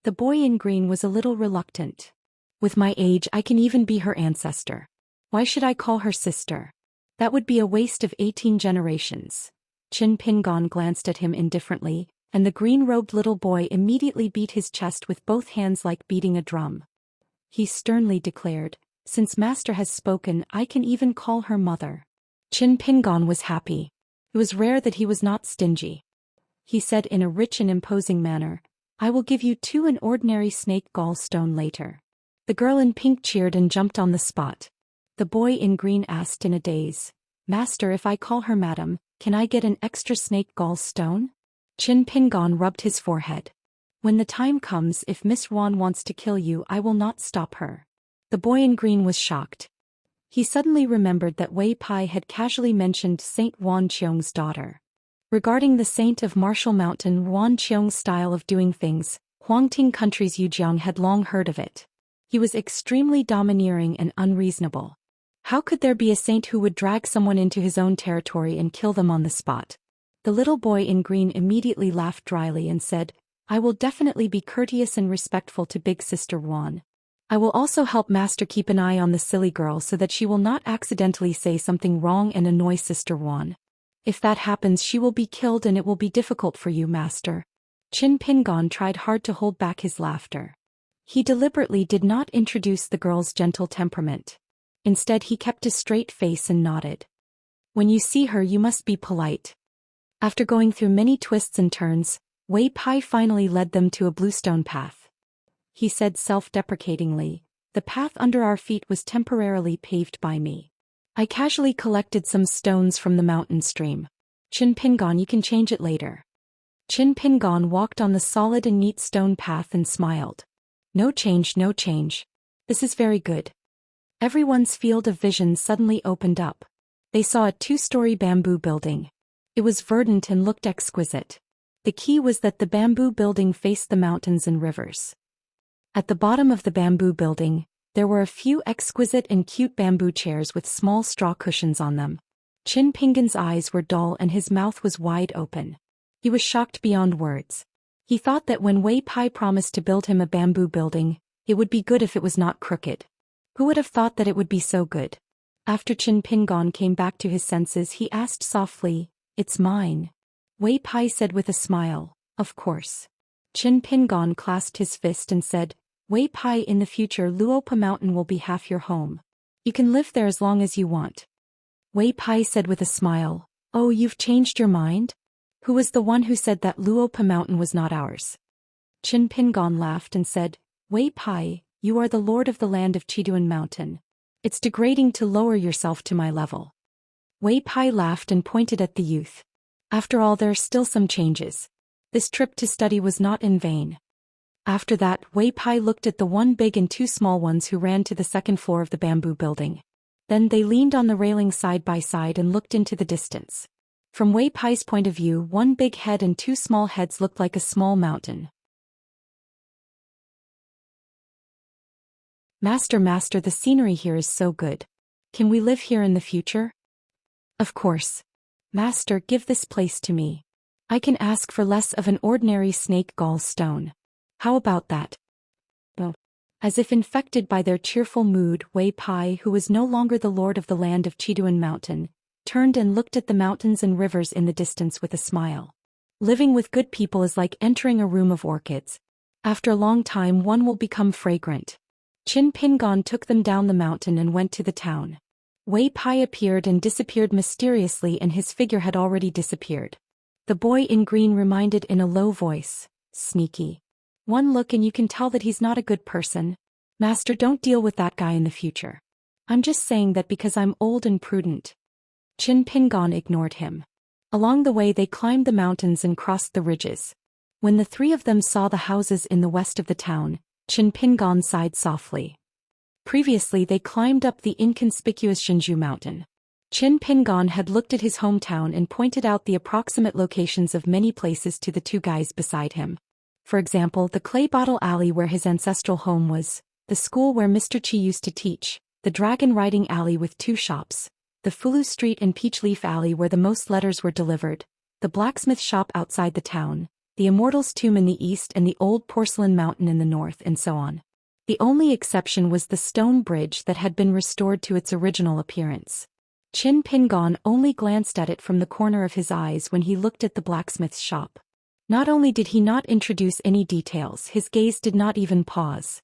The boy in green was a little reluctant. With my age I can even be her ancestor. Why should I call her sister? That would be a waste of 18 generations. Qin Pingon glanced at him indifferently, and the green-robed little boy immediately beat his chest with both hands like beating a drum. He sternly declared, "Since Master has spoken, I can even call her mother." Qin Pingon was happy. It was rare that he was not stingy. He said in a rich and imposing manner, "I will give you 2 an ordinary snake gallstone later." The girl in pink cheered and jumped on the spot. The boy in green asked in a daze, "Master, if I call her madam, can I get an extra snake gallstone?" Qin Pingon rubbed his forehead. "When the time comes, if Miss Wan wants to kill you, I will not stop her." The boy in green was shocked. He suddenly remembered that Wei Pai had casually mentioned Saint Wan Qiong's daughter. Regarding the saint of Martial Mountain Wan Qiong's style of doing things, Huangting country's Yujiang had long heard of it. He was extremely domineering and unreasonable. How could there be a saint who would drag someone into his own territory and kill them on the spot? The little boy in green immediately laughed dryly and said, "I will definitely be courteous and respectful to Big Sister Wan. I will also help Master keep an eye on the silly girl so that she will not accidentally say something wrong and annoy Sister Wan. If that happens, she will be killed and it will be difficult for you, Master." Qin Pingon tried hard to hold back his laughter. He deliberately did not introduce the girl's gentle temperament. Instead, he kept a straight face and nodded. "When you see her, you must be polite." After going through many twists and turns, Wei Pai finally led them to a bluestone path. He said self-deprecatingly, "The path under our feet was temporarily paved by me. I casually collected some stones from the mountain stream. Qin Pingon, you can change it later." Qin Pingon walked on the solid and neat stone path and smiled. "No change, no change. This is very good." Everyone's field of vision suddenly opened up. They saw a 2-story bamboo building. It was verdant and looked exquisite. The key was that the bamboo building faced the mountains and rivers. At the bottom of the bamboo building, there were a few exquisite and cute bamboo chairs with small straw cushions on them. Qin Pingon's eyes were dull and his mouth was wide open. He was shocked beyond words. He thought that when Wei Pai promised to build him a bamboo building, it would be good if it was not crooked. Who would have thought that it would be so good? After Qin Pingon came back to his senses, he asked softly, "It's mine?" Wei Pai said with a smile, "Of course." Qin Pingon clasped his fist and said, "Wei Pai, in the future Luopa Mountain will be half your home. You can live there as long as you want." Wei Pai said with a smile, "Oh, you've changed your mind? Who was the one who said that Luopa Mountain was not ours?" Qin Pingon laughed and said, "Wei Pai, you are the lord of the land of Chiduan Mountain. It's degrading to lower yourself to my level." Wei Pai laughed and pointed at the youth. "After all, there are still some changes. This trip to study was not in vain." After that, Wei Pai looked at the 1 big and 2 small ones who ran to the 2nd floor of the bamboo building. Then they leaned on the railing side by side and looked into the distance. From Wei Pai's point of view, 1 big head and 2 small heads looked like a small mountain. "Master, the scenery here is so good. Can we live here in the future?" "Of course. Master, give this place to me. I can ask for less of an ordinary snake gall stone. How about that?" Oh. As if infected by their cheerful mood, Wei Pai, who was no longer the lord of the land of Chiduan Mountain, turned and looked at the mountains and rivers in the distance with a smile. Living with good people is like entering a room of orchids. After a long time, one will become fragrant. Qin Pingon took them down the mountain and went to the town. Wei Pai appeared and disappeared mysteriously, and his figure had already disappeared. The boy in green reminded in a low voice, "Sneaky. One look and you can tell that he's not a good person. Master, don't deal with that guy in the future. I'm just saying that because I'm old and prudent." Qin Pingon ignored him. Along the way they climbed the mountains and crossed the ridges. When the 3 of them saw the houses in the west of the town, Qin Pingon sighed softly. Previously they climbed up the inconspicuous Xinzhu Mountain. Qin Pingon had looked at his hometown and pointed out the approximate locations of many places to the 2 guys beside him. For example, the Clay Bottle Alley where his ancestral home was, the school where Mr. Qi used to teach, the Dragon Riding Alley with 2 shops, the Fulu Street and Peach Leaf Alley where the most letters were delivered, the blacksmith shop outside the town, the Immortal's Tomb in the east and the Old Porcelain Mountain in the north, and so on. The only exception was the stone bridge that had been restored to its original appearance. Qin Pingon only glanced at it from the corner of his eyes when he looked at the blacksmith's shop. Not only did he not introduce any details, his gaze did not even pause.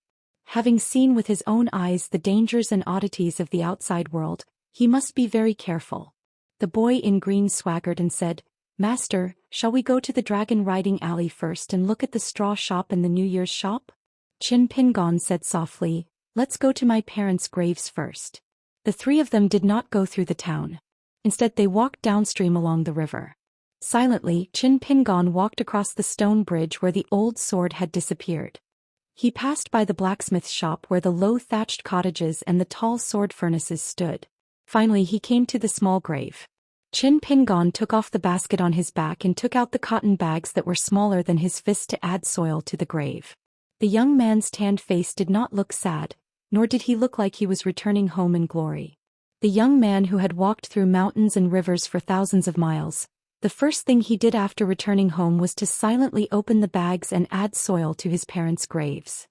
Having seen with his own eyes the dangers and oddities of the outside world, he must be very careful. The boy in green swaggered and said, "Master, shall we go to the dragon riding alley first and look at the straw shop and the New Year's shop?" Qin Pingon said softly, "Let's go to my parents' graves first." The three of them did not go through the town. Instead they walked downstream along the river. Silently, Qin Pingon walked across the stone bridge where the old sword had disappeared. He passed by the blacksmith's shop where the low thatched cottages and the tall sword furnaces stood. Finally he came to the small grave. Qin Pingon took off the basket on his back and took out the cotton bags that were smaller than his fist to add soil to the grave. The young man's tanned face did not look sad, nor did he look like he was returning home in glory. The young man who had walked through mountains and rivers for thousands of miles, the first thing he did after returning home was to silently open the bags and add soil to his parents' graves.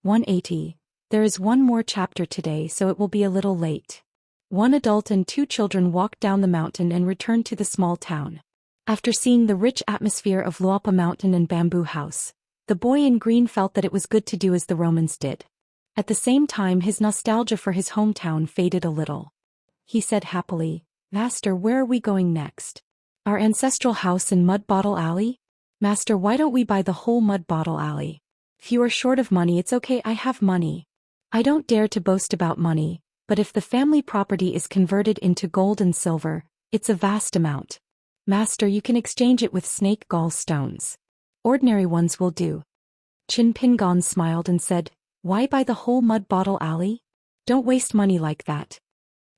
(180) There is one more chapter today, so it will be a little late. One adult and two children walked down the mountain and returned to the small town. After seeing the rich atmosphere of Luopa Mountain and Bamboo House, the boy in green felt that it was good to do as the Romans did. At the same time his nostalgia for his hometown faded a little. He said happily, "Master, where are we going next? Our ancestral house in Mud Bottle Alley? Master, why don't we buy the whole Mud Bottle Alley? If you are short of money, it's okay, I have money. I don't dare to boast about money, but if the family property is converted into gold and silver, it's a vast amount. Master, you can exchange it with snake gall stones. Ordinary ones will do." Qin Pingon smiled and said, "Why buy the whole Mud Bottle Alley? Don't waste money like that."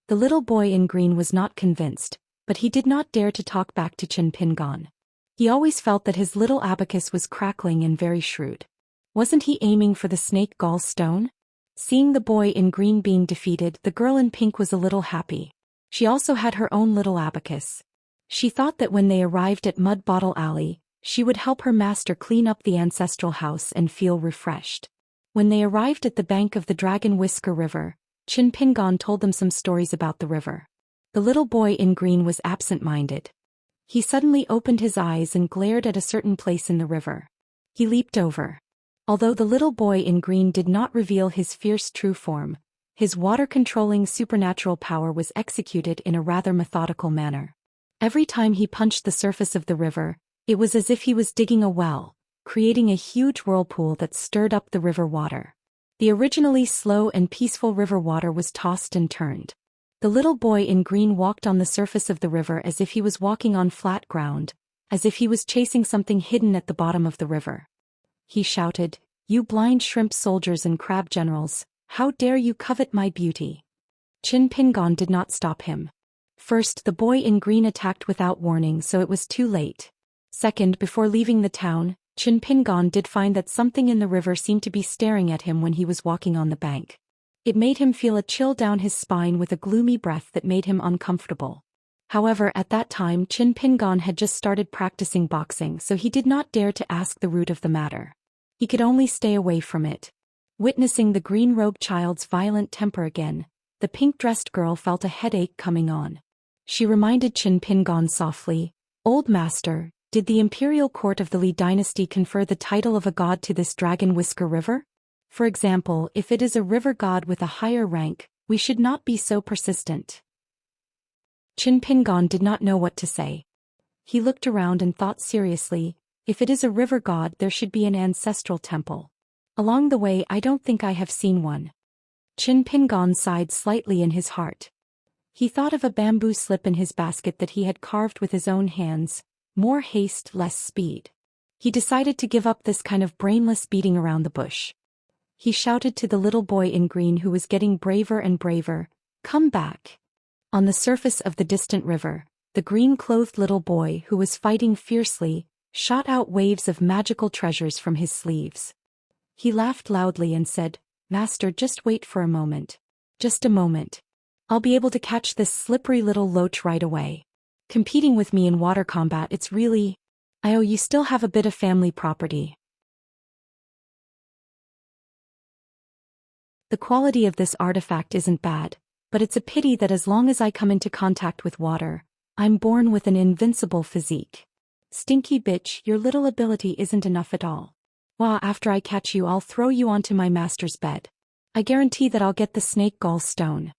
The little boy in green was not convinced, but he did not dare to talk back to Qin Pingon. He always felt that his little abacus was crackling and very shrewd. Wasn't he aiming for the snake gall stone? Seeing the boy in green being defeated, the girl in pink was a little happy. She also had her own little abacus. She thought that when they arrived at Mud Bottle Alley, she would help her master clean up the ancestral house and feel refreshed. When they arrived at the bank of the Dragon Whisker River, Qin Pingon told them some stories about the river. The little boy in green was absent-minded. He suddenly opened his eyes and glared at a certain place in the river. He leaped over. Although the little boy in green did not reveal his fierce true form, his water-controlling supernatural power was executed in a rather methodical manner. Every time he punched the surface of the river, it was as if he was digging a well, creating a huge whirlpool that stirred up the river water. The originally slow and peaceful river water was tossed and turned. The little boy in green walked on the surface of the river as if he was walking on flat ground, as if he was chasing something hidden at the bottom of the river. He shouted, "You blind shrimp soldiers and crab generals, how dare you covet my beauty?" Qin Pingon did not stop him. First, the boy in green attacked without warning, so it was too late. Second, before leaving the town, Qin Pingon did find that something in the river seemed to be staring at him when he was walking on the bank. It made him feel a chill down his spine with a gloomy breath that made him uncomfortable. However, at that time Qin Pingon had just started practicing boxing, so he did not dare to ask the root of the matter. He could only stay away from it. Witnessing the green-robed child's violent temper again, the pink-dressed girl felt a headache coming on. She reminded Qin Pingon softly, "Old master, did the imperial court of the Li dynasty confer the title of a god to this Dragon Whisker River? For example, if it is a river god with a higher rank, we should not be so persistent." Qin Pingon did not know what to say. He looked around and thought seriously, if it is a river god, there should be an ancestral temple. Along the way, I don't think I have seen one. Qin Pingon sighed slightly in his heart. He thought of a bamboo slip in his basket that he had carved with his own hands, more haste, less speed. He decided to give up this kind of brainless beating around the bush. He shouted to the little boy in green who was getting braver and braver, "Come back." On the surface of the distant river, the green-clothed little boy who was fighting fiercely, shot out waves of magical treasures from his sleeves. He laughed loudly and said, "Master, just wait for a moment. Just a moment." I'll be able to catch this slippery little loach right away. Competing with me in water combat, it's really... you still have a bit of family property. The quality of this artifact isn't bad, but it's a pity that as long as I come into contact with water, I'm born with an invincible physique. Stinky bitch, your little ability isn't enough at all. Wah, after I catch you I'll throw you onto my master's bed. I guarantee that I'll get the snake gall stone.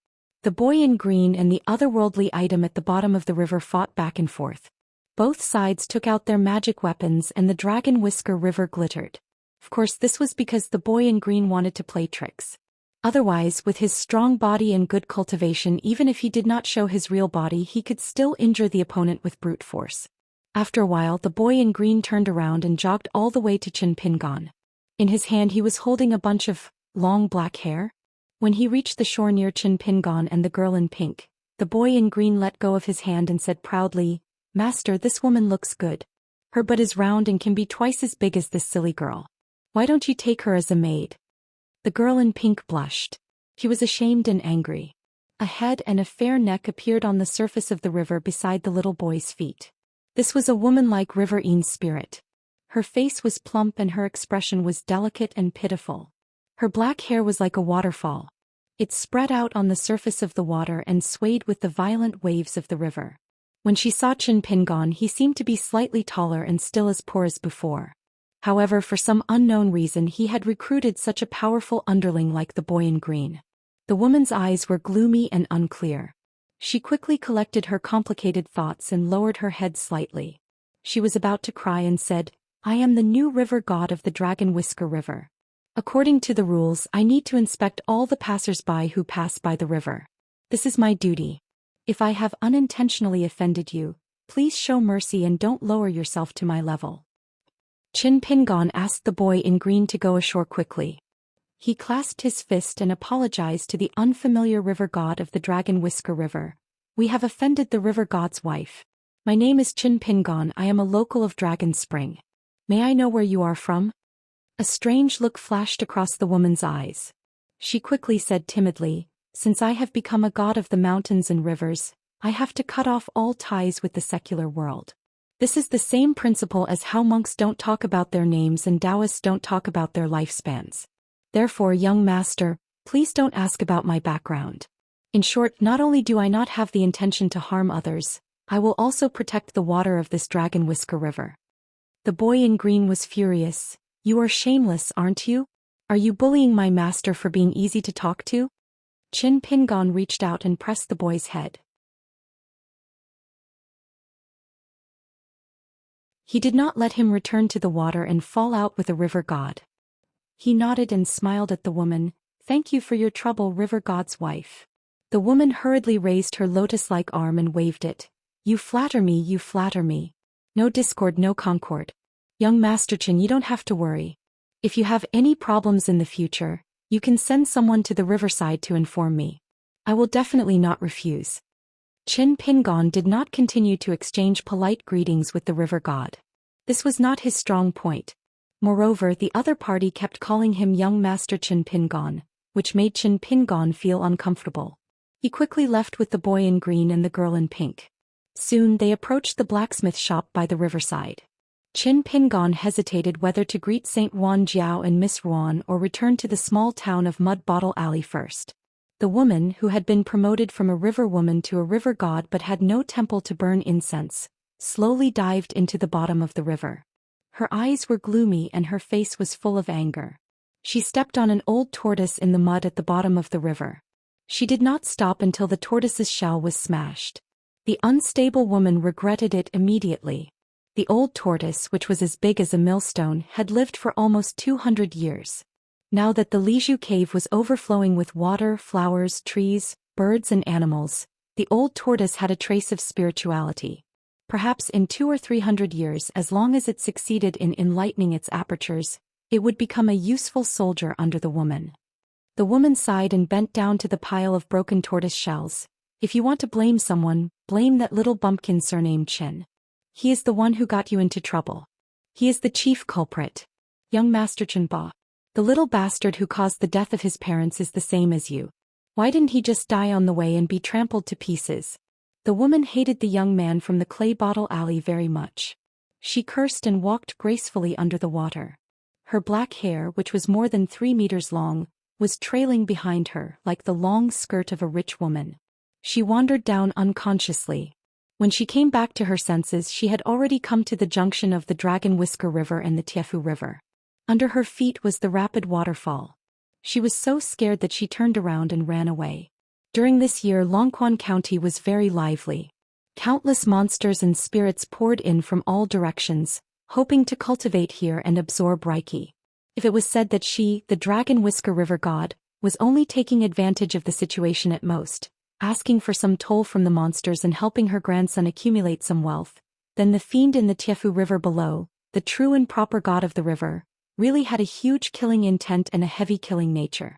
The boy in green and the otherworldly item at the bottom of the river fought back and forth. Both sides took out their magic weapons and the dragon whisker river glittered. Of course this was because the boy in green wanted to play tricks. Otherwise, with his strong body and good cultivation, even if he did not show his real body, he could still injure the opponent with brute force. After a while the boy in green turned around and jogged all the way to Chin Pingon. In his hand he was holding a bunch of long black hair. When he reached the shore near Chin Pingon and the girl in pink, the boy in green let go of his hand and said proudly, "Master, this woman looks good. Her butt is round and can be twice as big as this silly girl. Why don't you take her as a maid?" The girl in pink blushed. She was ashamed and angry. A head and a fair neck appeared on the surface of the river beside the little boy's feet. This was a woman-like riverine spirit. Her face was plump and her expression was delicate and pitiful. Her black hair was like a waterfall. It spread out on the surface of the water and swayed with the violent waves of the river. When she saw Chin Pingon, he seemed to be slightly taller and still as poor as before. However, for some unknown reason he had recruited such a powerful underling like the boy in green. The woman's eyes were gloomy and unclear. She quickly collected her complicated thoughts and lowered her head slightly. She was about to cry and said, "I am the new river god of the Dragon Whisker River. According to the rules, I need to inspect all the passers-by who pass by the river. This is my duty. If I have unintentionally offended you, please show mercy and don't lower yourself to my level." Chin Pingon asked the boy in green to go ashore quickly. He clasped his fist and apologized to the unfamiliar river god of the Dragon Whisker River. "We have offended the river god's wife. My name is Chin Pingon. I am a local of Dragon Spring. May I know where you are from?" A strange look flashed across the woman's eyes. She quickly said timidly, "Since I have become a god of the mountains and rivers, I have to cut off all ties with the secular world. This is the same principle as how monks don't talk about their names and Taoists don't talk about their lifespans. Therefore, young master, please don't ask about my background. In short, not only do I not have the intention to harm others, I will also protect the water of this Dragon Whisker River." The boy in green was furious. "You are shameless, aren't you? Are you bullying my master for being easy to talk to?" Chin Pingon reached out and pressed the boy's head. He did not let him return to the water and fall out with a river god. He nodded and smiled at the woman. "Thank you for your trouble, river god's wife." The woman hurriedly raised her lotus-like arm and waved it. "You flatter me, you flatter me. No discord, no concord. Young Master Chin, you don't have to worry. If you have any problems in the future, you can send someone to the riverside to inform me. I will definitely not refuse." Chin Pingon did not continue to exchange polite greetings with the river god. This was not his strong point. Moreover, the other party kept calling him young Master Chin Pingon, which made Chin Pingon feel uncomfortable. He quickly left with the boy in green and the girl in pink. Soon they approached the blacksmith shop by the riverside. Chin Pingon hesitated whether to greet Saint Wan Jiao and Miss Ruan or return to the small town of Mud Bottle Alley first. The woman, who had been promoted from a river woman to a river god but had no temple to burn incense, slowly dived into the bottom of the river. Her eyes were gloomy and her face was full of anger. She stepped on an old tortoise in the mud at the bottom of the river. She did not stop until the tortoise's shell was smashed. The unstable woman regretted it immediately. The old tortoise, which was as big as a millstone, had lived for almost 200 years. Now that the Liju cave was overflowing with water, flowers, trees, birds and animals, the old tortoise had a trace of spirituality. Perhaps in 200 or 300 years, as long as it succeeded in enlightening its apertures, it would become a useful soldier under the woman. The woman sighed and bent down to the pile of broken tortoise shells. "If you want to blame someone, blame that little bumpkin surnamed Chin. He is the one who got you into trouble. He is the chief culprit. Young Master Chin Ba. The little bastard who caused the death of his parents is the same as you. Why didn't he just die on the way and be trampled to pieces? The woman hated the young man from the clay bottle alley very much. She cursed and walked gracefully under the water. Her black hair, which was more than 3 meters long, was trailing behind her like the long skirt of a rich woman. She wandered down unconsciously. When she came back to her senses, she had already come to the junction of the Dragon Whisker River and the Tiefu River. Under her feet was the rapid waterfall. She was so scared that she turned around and ran away. During this year, Longquan County was very lively. Countless monsters and spirits poured in from all directions, hoping to cultivate here and absorb Reiki. If it was said that she, the Dragon Whisker River god, was only taking advantage of the situation at most, asking for some toll from the monsters and helping her grandson accumulate some wealth, then the fiend in the Tiefu River below, the true and proper god of the river, really had a huge killing intent and a heavy killing nature.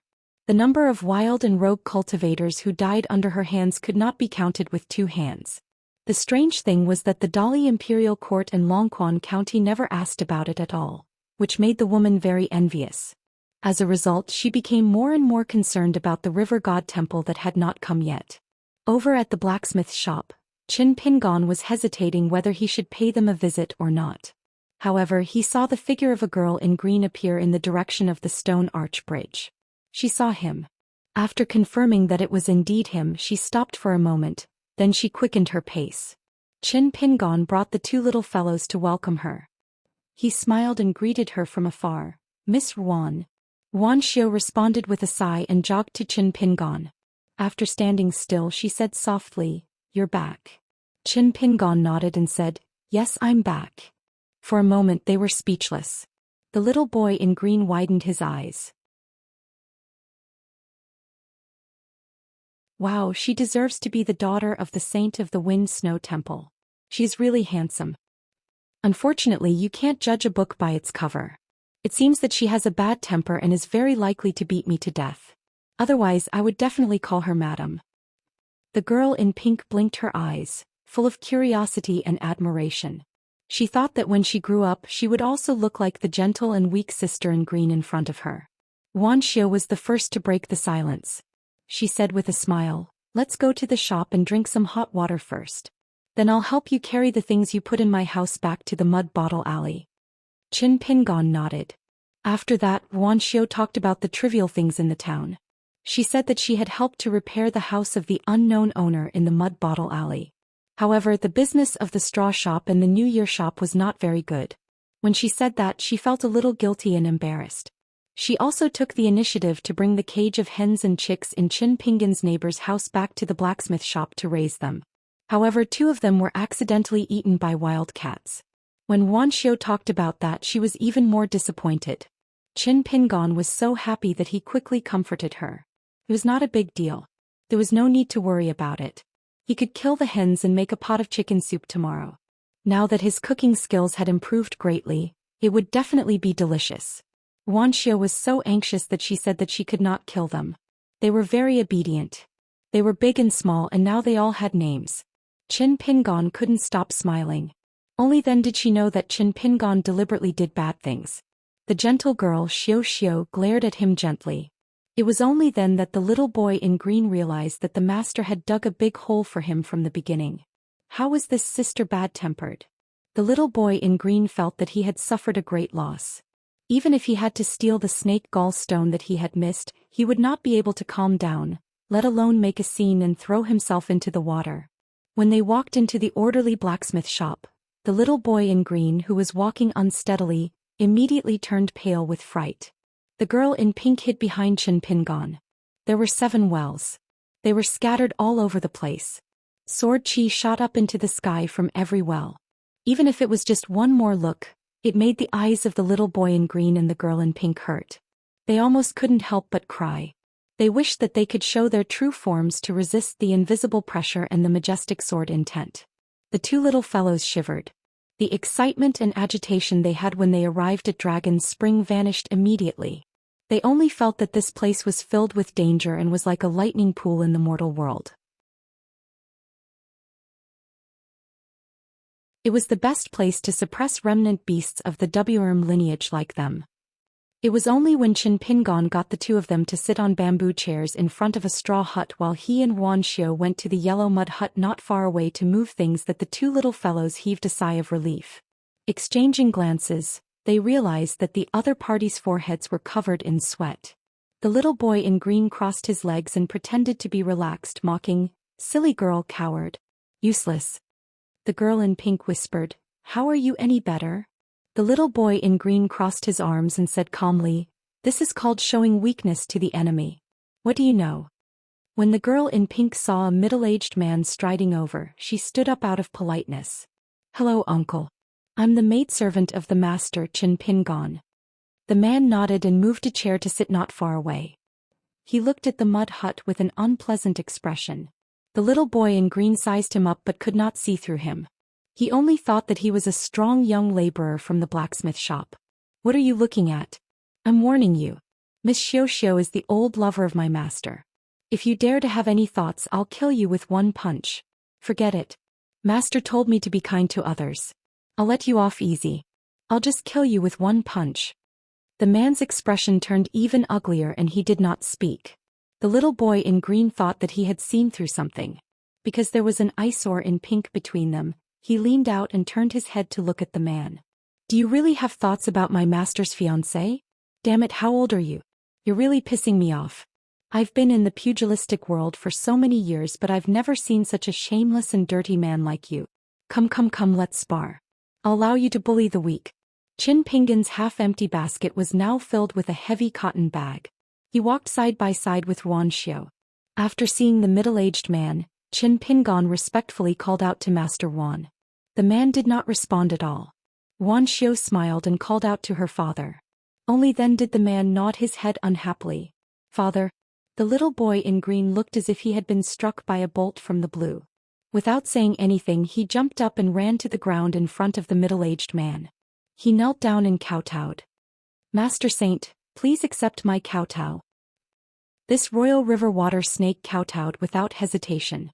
The number of wild and rogue cultivators who died under her hands could not be counted with 2 hands. The strange thing was that the Dali Imperial Court and Longquan County never asked about it at all, which made the woman very envious. As a result, she became more and more concerned about the river god temple that had not come yet. Over at the blacksmith's shop, Qin Pingon was hesitating whether he should pay them a visit or not. However, he saw the figure of a girl in green appear in the direction of the stone arch bridge. She saw him. After confirming that it was indeed him, she stopped for a moment, then she quickened her pace. Qin Pingon brought the 2 little fellows to welcome her. He smiled and greeted her from afar. "Miss Wan." Wan Xiu responded with a sigh and jogged to Qin Pingon. After standing still, she said softly, "You're back." Qin Pingon nodded and said, "Yes, I'm back." For a moment they were speechless. The little boy in green widened his eyes. Wow, she deserves to be the daughter of the Saint of the Wind Snow Temple. She's really handsome. Unfortunately, you can't judge a book by its cover. It seems that she has a bad temper and is very likely to beat me to death. Otherwise, I would definitely call her madam. The girl in pink blinked her eyes, full of curiosity and admiration. She thought that when she grew up, she would also look like the gentle and weak sister in green in front of her. Wan Xiu was the first to break the silence. She said with a smile, "Let's go to the shop and drink some hot water first. Then I'll help you carry the things you put in my house back to the mud bottle alley." Qin Pingon nodded. After that, Wan Xiu talked about the trivial things in the town. She said that she had helped to repair the house of the unknown owner in the mud bottle alley. However, the business of the straw shop and the New Year shop was not very good. When she said that, she felt a little guilty and embarrassed. She also took the initiative to bring the cage of hens and chicks in Qin Pingon's neighbor's house back to the blacksmith shop to raise them. However, 2 of them were accidentally eaten by wild cats. When Wan Xiu talked about that, she was even more disappointed. Qin Pingon was so happy that he quickly comforted her. It was not a big deal. There was no need to worry about it. He could kill the hens and make a pot of chicken soup tomorrow. Now that his cooking skills had improved greatly, it would definitely be delicious. Wan Xiu was so anxious that she said that she could not kill them. They were very obedient. They were big and small, and now they all had names. Qin Pingon couldn't stop smiling. Only then did she know that Qin Pingon deliberately did bad things. The gentle girl Xiu Xiu glared at him gently. It was only then that the little boy in green realized that the master had dug a big hole for him from the beginning. How was this sister bad-tempered? The little boy in green felt that he had suffered a great loss. Even if he had to steal the snake gall stone that he had missed, he would not be able to calm down, let alone make a scene and throw himself into the water. When they walked into the orderly blacksmith shop, the little boy in green, who was walking unsteadily, immediately turned pale with fright. The girl in pink hid behind Qin Pingon. There were 7 wells. They were scattered all over the place. Sword chi shot up into the sky from every well. Even if it was just one more look, it made the eyes of the little boy in green and the girl in pink hurt. They almost couldn't help but cry. They wished that they could show their true forms to resist the invisible pressure and the majestic sword intent. The 2 little fellows shivered. The excitement and agitation they had when they arrived at Dragon's Spring vanished immediately. They only felt that this place was filled with danger and was like a lightning pool in the mortal world. It was the best place to suppress remnant beasts of the Wurm lineage like them. It was only when Qin Pingon got the two of them to sit on bamboo chairs in front of a straw hut while he and Wan Xiu went to the yellow mud hut not far away to move things that the two little fellows heaved a sigh of relief. Exchanging glances, they realized that the other party's foreheads were covered in sweat. The little boy in green crossed his legs and pretended to be relaxed, mocking, "Silly girl, coward. Useless." The girl in pink whispered, "How are you any better?" The little boy in green crossed his arms and said calmly, "This is called showing weakness to the enemy. What do you know?" When the girl in pink saw a middle-aged man striding over, she stood up out of politeness. "Hello, uncle. I'm the maidservant of the master, Qin Pingon." The man nodded and moved a chair to sit not far away. He looked at the mud hut with an unpleasant expression. The little boy in green sized him up but could not see through him. He only thought that he was a strong young laborer from the blacksmith shop. "What are you looking at? I'm warning you. Miss Xiao is the old lover of my master. If you dare to have any thoughts, I'll kill you with one punch. Forget it. Master told me to be kind to others. I'll let you off easy. I'll just kill you with one punch." The man's expression turned even uglier and he did not speak. The little boy in green thought that he had seen through something. Because there was an eyesore in pink between them, he leaned out and turned his head to look at the man. "Do you really have thoughts about my master's fiancée? Damn it, how old are you? You're really pissing me off. I've been in the pugilistic world for so many years but I've never seen such a shameless and dirty man like you. Come, let's spar. I'll allow you to bully the weak." Qin Pingon's half-empty basket was now filled with a heavy cotton bag. He walked side by side with Wan Xiu. After seeing the middle-aged man, Qin Pingon respectfully called out to Master Wan. The man did not respond at all. Wan Xiu smiled and called out to her father. Only then did the man nod his head unhappily. "Father." The little boy in green looked as if he had been struck by a bolt from the blue. Without saying anything, he jumped up and ran to the ground in front of the middle-aged man. He knelt down and kowtowed. "Master Saint, please accept my kowtow." This royal river water snake kowtowed without hesitation.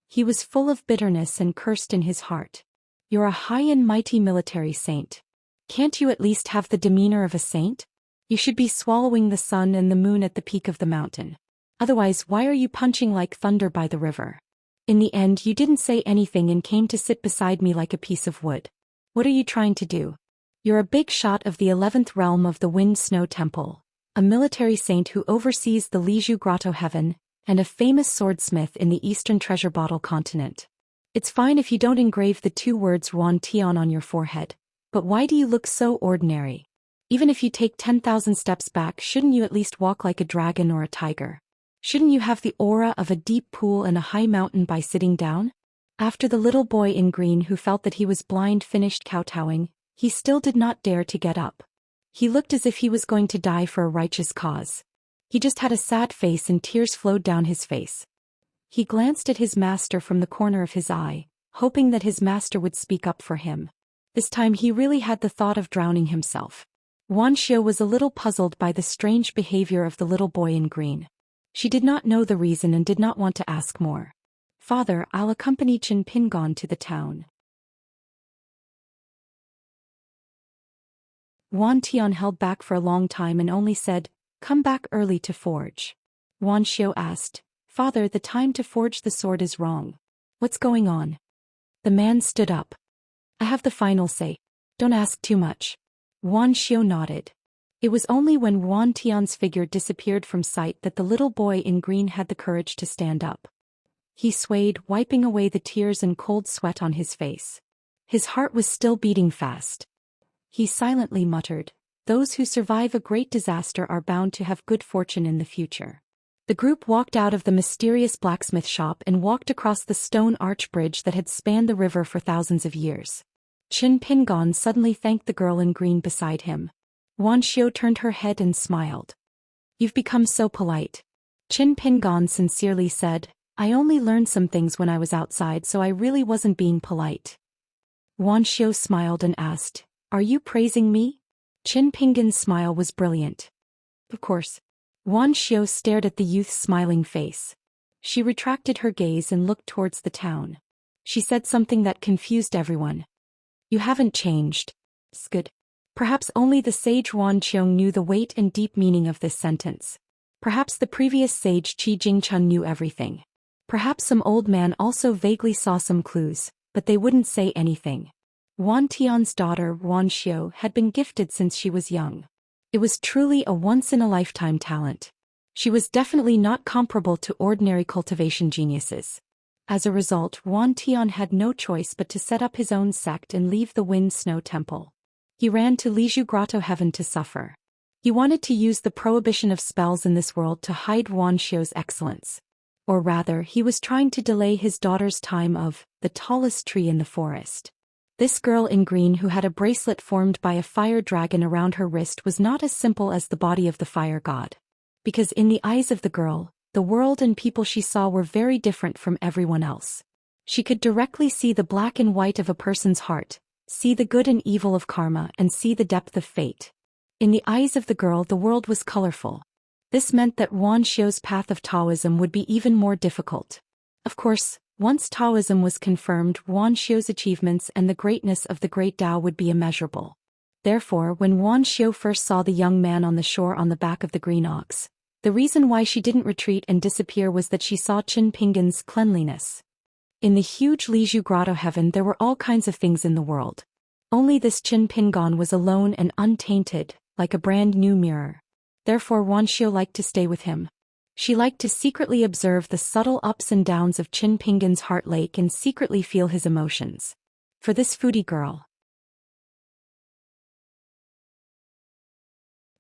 He was full of bitterness and cursed in his heart. "You're a high and mighty military saint. Can't you at least have the demeanor of a saint? You should be swallowing the sun and the moon at the peak of the mountain. Otherwise, why are you punching like thunder by the river? In the end, you didn't say anything and came to sit beside me like a piece of wood. What are you trying to do? You're a big shot of the 11th realm of the Wind Snow Temple, a military saint who oversees the Liju Grotto Heaven, and a famous swordsmith in the Eastern Treasure Bottle continent. It's fine if you don't engrave the two words Wan Tian on your forehead, but why do you look so ordinary? Even if you take 10,000 steps back, shouldn't you at least walk like a dragon or a tiger? Shouldn't you have the aura of a deep pool and a high mountain by sitting down?" After the little boy in green who felt that he was blind finished kowtowing, he still did not dare to get up. He looked as if he was going to die for a righteous cause. He just had a sad face and tears flowed down his face. He glanced at his master from the corner of his eye, hoping that his master would speak up for him. This time he really had the thought of drowning himself. Wan Xiu was a little puzzled by the strange behavior of the little boy in green. She did not know the reason and did not want to ask more. "Father, I'll accompany Qin Pingon to the town." Wan Tian held back for a long time and only said, "Come back early to forge." Wan Xiu asked, "Father, the time to forge the sword is wrong. What's going on?" The man stood up. "I have the final say. Don't ask too much." Wan Xiu nodded. It was only when Wan Tian's figure disappeared from sight that the little boy in green had the courage to stand up. He swayed, wiping away the tears and cold sweat on his face. His heart was still beating fast. He silently muttered, "Those who survive a great disaster are bound to have good fortune in the future." The group walked out of the mysterious blacksmith shop and walked across the stone arch bridge that had spanned the river for thousands of years. Qin Pingon suddenly thanked the girl in green beside him. Wan Xiu turned her head and smiled. "You've become so polite." Qin Pingon sincerely said, "I only learned some things when I was outside, so I really wasn't being polite." Wan Xiu smiled and asked, "Are you praising me?" Qin Pingon's smile was brilliant. "Of course." Wan Xiu stared at the youth's smiling face. She retracted her gaze and looked towards the town. She said something that confused everyone. "You haven't changed. It's good." Perhaps only the sage Wan Qiong knew the weight and deep meaning of this sentence. Perhaps the previous sage Qi Jingchun knew everything. Perhaps some old man also vaguely saw some clues, but they wouldn't say anything. Wan Tian's daughter, Wan Xiu, had been gifted since she was young. It was truly a once-in-a-lifetime talent. She was definitely not comparable to ordinary cultivation geniuses. As a result, Wan Tian had no choice but to set up his own sect and leave the Wind Snow Temple. He ran to Liju Grotto Heaven to suffer. He wanted to use the prohibition of spells in this world to hide Wan Xiu's excellence. Or rather, he was trying to delay his daughter's time of the tallest tree in the forest. This girl in green who had a bracelet formed by a fire dragon around her wrist was not as simple as the body of the fire god. Because in the eyes of the girl, the world and people she saw were very different from everyone else. She could directly see the black and white of a person's heart, see the good and evil of karma, and see the depth of fate. In the eyes of the girl, the world was colorful. This meant that Wan Xiu's path of Taoism would be even more difficult. Of course, once Taoism was confirmed, Wan Xiu's achievements and the greatness of the great Tao would be immeasurable. Therefore, when Wan Xiu first saw the young man on the shore on the back of the green ox, the reason why she didn't retreat and disappear was that she saw Qin Pingan's cleanliness. In the huge Liju Grotto Heaven there were all kinds of things in the world. Only this Qin Pingan was alone and untainted, like a brand new mirror. Therefore Wan Xiu liked to stay with him. She liked to secretly observe the subtle ups and downs of Qin Pingan's heart lake and secretly feel his emotions. For this foodie girl,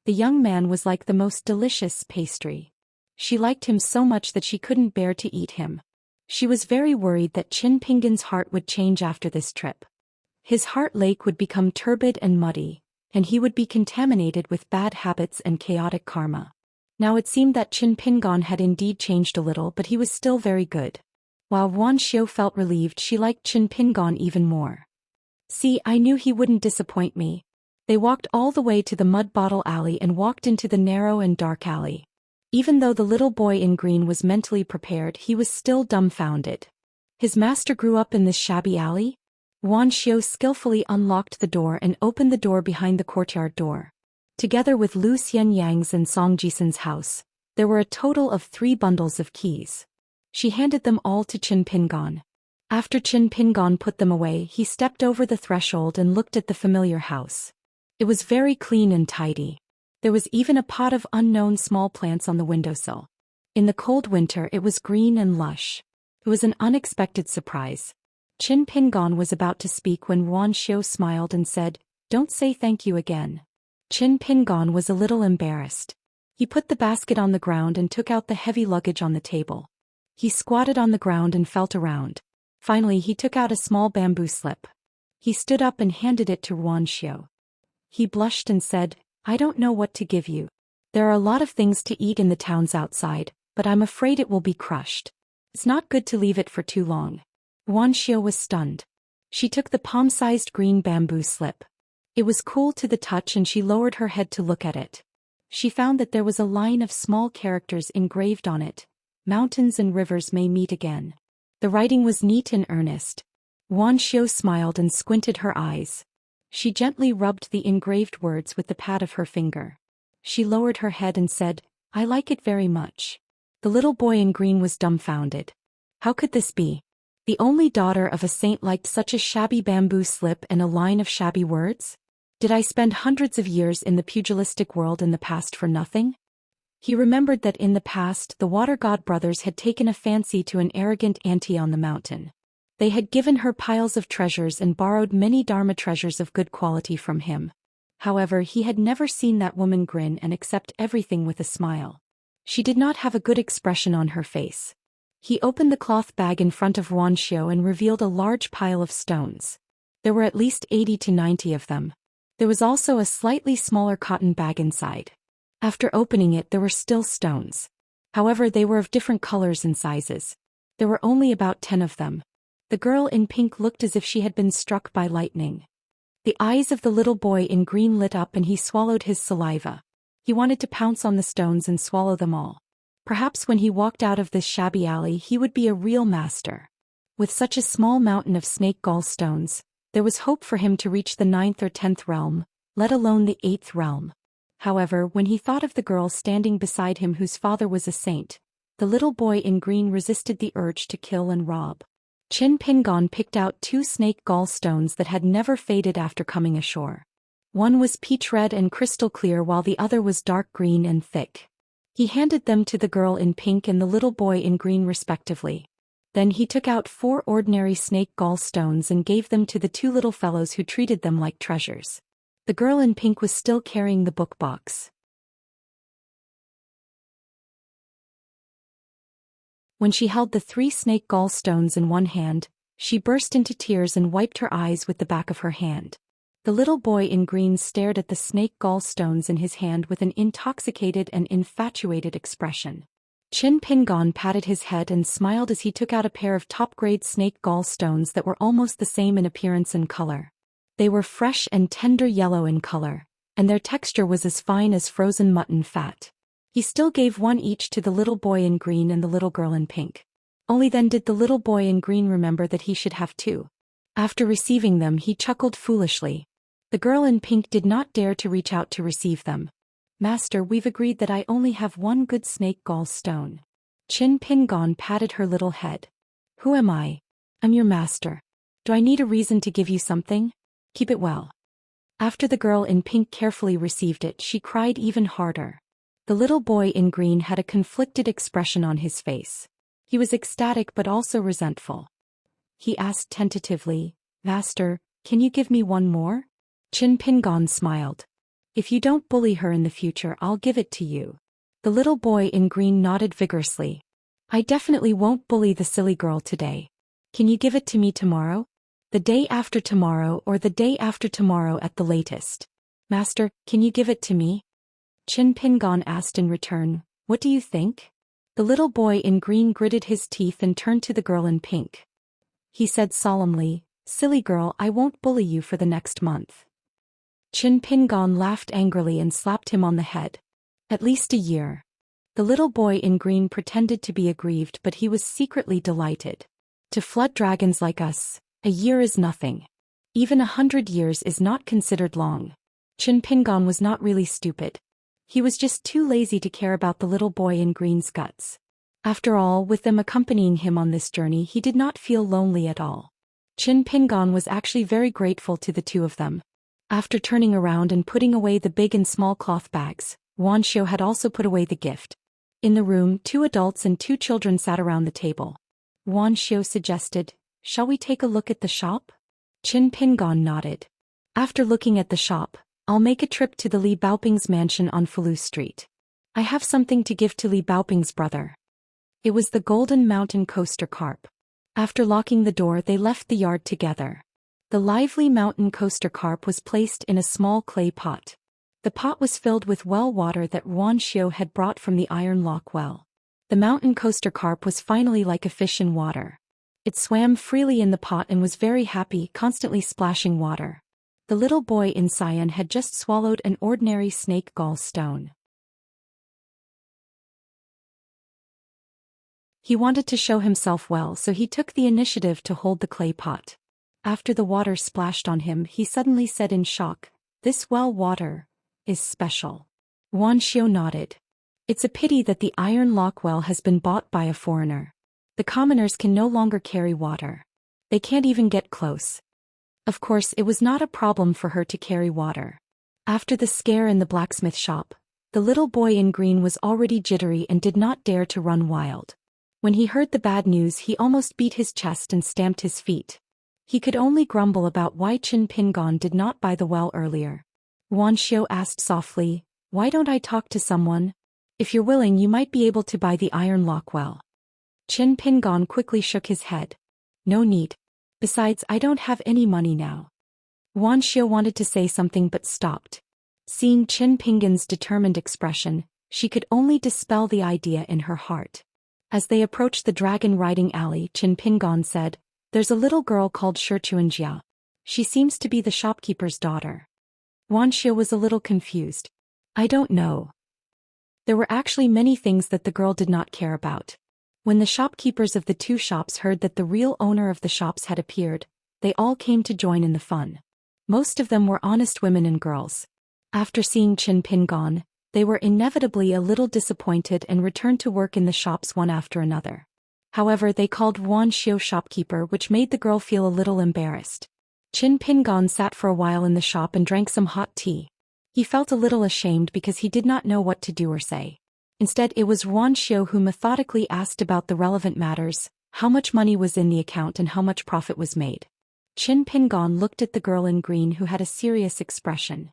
the young man was like the most delicious pastry. She liked him so much that she couldn't bear to eat him. She was very worried that Qin Pingan's heart would change after this trip. His heart lake would become turbid and muddy, and he would be contaminated with bad habits and chaotic karma. Now it seemed that Qin Pingan had indeed changed a little, but he was still very good. While Wan Xiu felt relieved, she liked Qin Pingan even more. See, I knew he wouldn't disappoint me. They walked all the way to the mud bottle alley and walked into the narrow and dark alley. Even though the little boy in green was mentally prepared, he was still dumbfounded. His master grew up in this shabby alley? Wan Xiu skillfully unlocked the door and opened the door behind the courtyard door. Together with Lu Xianyang's and Song Jisen's house, there were a total of 3 bundles of keys. She handed them all to Qin Pingan. After Qin Pingan put them away, he stepped over the threshold and looked at the familiar house. It was very clean and tidy. There was even a pot of unknown small plants on the windowsill. In the cold winter it was green and lush. It was an unexpected surprise. Qin Pingan was about to speak when Wan Xiu smiled and said, "Don't say thank you again." Qin Pingan was a little embarrassed. He put the basket on the ground and took out the heavy luggage on the table. He squatted on the ground and felt around. Finally he took out a small bamboo slip. He stood up and handed it to Wan Xiu. He blushed and said, "I don't know what to give you. There are a lot of things to eat in the towns outside, but I'm afraid it will be crushed. It's not good to leave it for too long." Wan Xiu was stunned. She took the palm-sized green bamboo slip. It was cool to the touch and she lowered her head to look at it. She found that there was a line of small characters engraved on it. "Mountains and rivers may meet again." The writing was neat and earnest. Wan Xiu smiled and squinted her eyes. She gently rubbed the engraved words with the pad of her finger. She lowered her head and said, "I like it very much." The little boy in green was dumbfounded. How could this be? The only daughter of a saint liked such a shabby bamboo slip and a line of shabby words? Did I spend hundreds of years in the pugilistic world in the past for nothing? He remembered that in the past the water god brothers had taken a fancy to an arrogant auntie on the mountain. They had given her piles of treasures and borrowed many dharma treasures of good quality from him. However, he had never seen that woman grin and accept everything with a smile. She did not have a good expression on her face. He opened the cloth bag in front of Wan Xiu and revealed a large pile of stones. There were at least 80 to 90 of them. There was also a slightly smaller cotton bag inside. After opening it, there were still stones. However, they were of different colors and sizes. There were only about 10 of them. The girl in pink looked as if she had been struck by lightning. The eyes of the little boy in green lit up and he swallowed his saliva. He wanted to pounce on the stones and swallow them all. Perhaps when he walked out of this shabby alley he would be a real master. With such a small mountain of snake gall stones, there was hope for him to reach the 9th or 10th realm, let alone the 8th realm. However, when he thought of the girl standing beside him whose father was a saint, the little boy in green resisted the urge to kill and rob. Qin Pingon picked out 2 snake gall stones that had never faded after coming ashore. One was peach red and crystal clear while the other was dark green and thick. He handed them to the girl in pink and the little boy in green respectively. Then he took out 4 ordinary snake gall stones and gave them to the 2 little fellows who treated them like treasures. The girl in pink was still carrying the book box. When she held the 3 snake gall stones in one hand, she burst into tears and wiped her eyes with the back of her hand. The little boy in green stared at the snake gall stones in his hand with an intoxicated and infatuated expression. Qin Pingon patted his head and smiled as he took out a pair of top-grade snake gall stones that were almost the same in appearance and color. They were fresh and tender yellow in color, and their texture was as fine as frozen mutton fat. He still gave 1 each to the little boy in green and the little girl in pink. Only then did the little boy in green remember that he should have 2. After receiving them, he chuckled foolishly. The girl in pink did not dare to reach out to receive them. "Master, we've agreed that I only have 1 good snake gall stone." Qin Pingon patted her little head. "Who am I? I'm your master. Do I need a reason to give you something? Keep it well." After the girl in pink carefully received it, she cried even harder. The little boy in green had a conflicted expression on his face. He was ecstatic but also resentful. He asked tentatively, "Master, can you give me 1 more?" Qin Pingon smiled. "If you don't bully her in the future, I'll give it to you." The little boy in green nodded vigorously. "I definitely won't bully the silly girl today. Can you give it to me tomorrow? The day after tomorrow or the day after tomorrow at the latest. Master, can you give it to me?" Qin Pingon asked in return, "What do you think?" The little boy in green gritted his teeth and turned to the girl in pink. He said solemnly, "Silly girl, I won't bully you for the next month." Qin Pingon laughed angrily and slapped him on the head. "At least a year." The little boy in green pretended to be aggrieved, but he was secretly delighted. To flood dragons like us, a year is nothing. Even 100 years is not considered long. Qin Pingon was not really stupid. He was just too lazy to care about the little boy in green's guts. After all, with them accompanying him on this journey, he did not feel lonely at all. Qin Pingon was actually very grateful to the 2 of them. After turning around and putting away the big and small cloth bags, Wuxia had also put away the gift. In the room, 2 adults and 2 children sat around the table. Wuxia suggested, "Shall we take a look at the shop?" Qin Pingon nodded. "After looking at the shop, I'll make a trip to the Li Baoping's mansion on Falu Street. I have something to give to Li Baoping's brother." It was the Golden Mountain Coaster Carp. After locking the door, they left the yard together. The lively mountain coaster carp was placed in a small clay pot. The pot was filled with well water that Wuxia had brought from the Iron Lock well. The mountain coaster carp was finally like a fish in water. It swam freely in the pot and was very happy, constantly splashing water. The little boy in Xian had just swallowed an ordinary snake gall stone. He wanted to show himself well, so he took the initiative to hold the clay pot. After the water splashed on him, he suddenly said in shock, "This well water is special." Wuxia nodded. "It's a pity that the Iron Lock well has been bought by a foreigner. The commoners can no longer carry water. They can't even get close." Of course, it was not a problem for her to carry water. After the scare in the blacksmith shop, the little boy in green was already jittery and did not dare to run wild. When he heard the bad news, he almost beat his chest and stamped his feet. He could only grumble about why Qin Pingon did not buy the well earlier. Wuxia asked softly, "Why don't I talk to someone? If you're willing, you might be able to buy the Iron Lock well." Qin Pingon quickly shook his head. "No need. Besides, I don't have any money now." Wuxia wanted to say something but stopped. Seeing Qin Pingon's determined expression, she could only dispel the idea in her heart. As they approached the dragon riding alley, Qin Pingon said, "There's a little girl called Xianxia. She seems to be the shopkeeper's daughter." Wuxia was a little confused. "I don't know." There were actually many things that the girl did not care about. When the shopkeepers of the 2 shops heard that the real owner of the shops had appeared, they all came to join in the fun. Most of them were honest women and girls. After seeing Qin Pingan, they were inevitably a little disappointed and returned to work in the shops one after another. However, they called Wan Xiu shopkeeper, which made the girl feel a little embarrassed. Qin Pingan sat for a while in the shop and drank some hot tea. He felt a little ashamed because he did not know what to do or say. Instead, it was Wan Xiu who methodically asked about the relevant matters, how much money was in the account and how much profit was made. Qin Pingan looked at the girl in green who had a serious expression.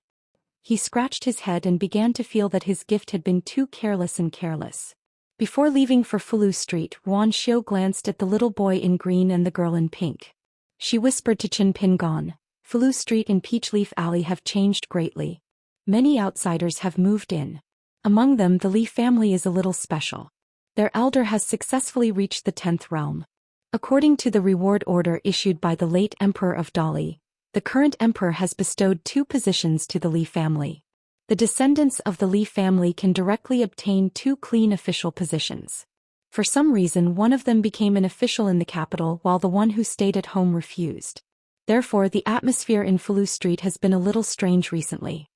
He scratched his head and began to feel that his gift had been too careless. Before leaving for Fulu Street, Wan Xiu glanced at the little boy in green and the girl in pink. She whispered to Qin Pingan, "Fulu Street and Peach Leaf Alley have changed greatly. Many outsiders have moved in. Among them, the Li family is a little special. Their elder has successfully reached the 10th realm. According to the reward order issued by the late Emperor of Dali, the current emperor has bestowed 2 positions to the Li family. The descendants of the Li family can directly obtain 2 clean official positions. For some reason, one of them became an official in the capital while the one who stayed at home refused. Therefore, the atmosphere in Fulu Street has been a little strange recently."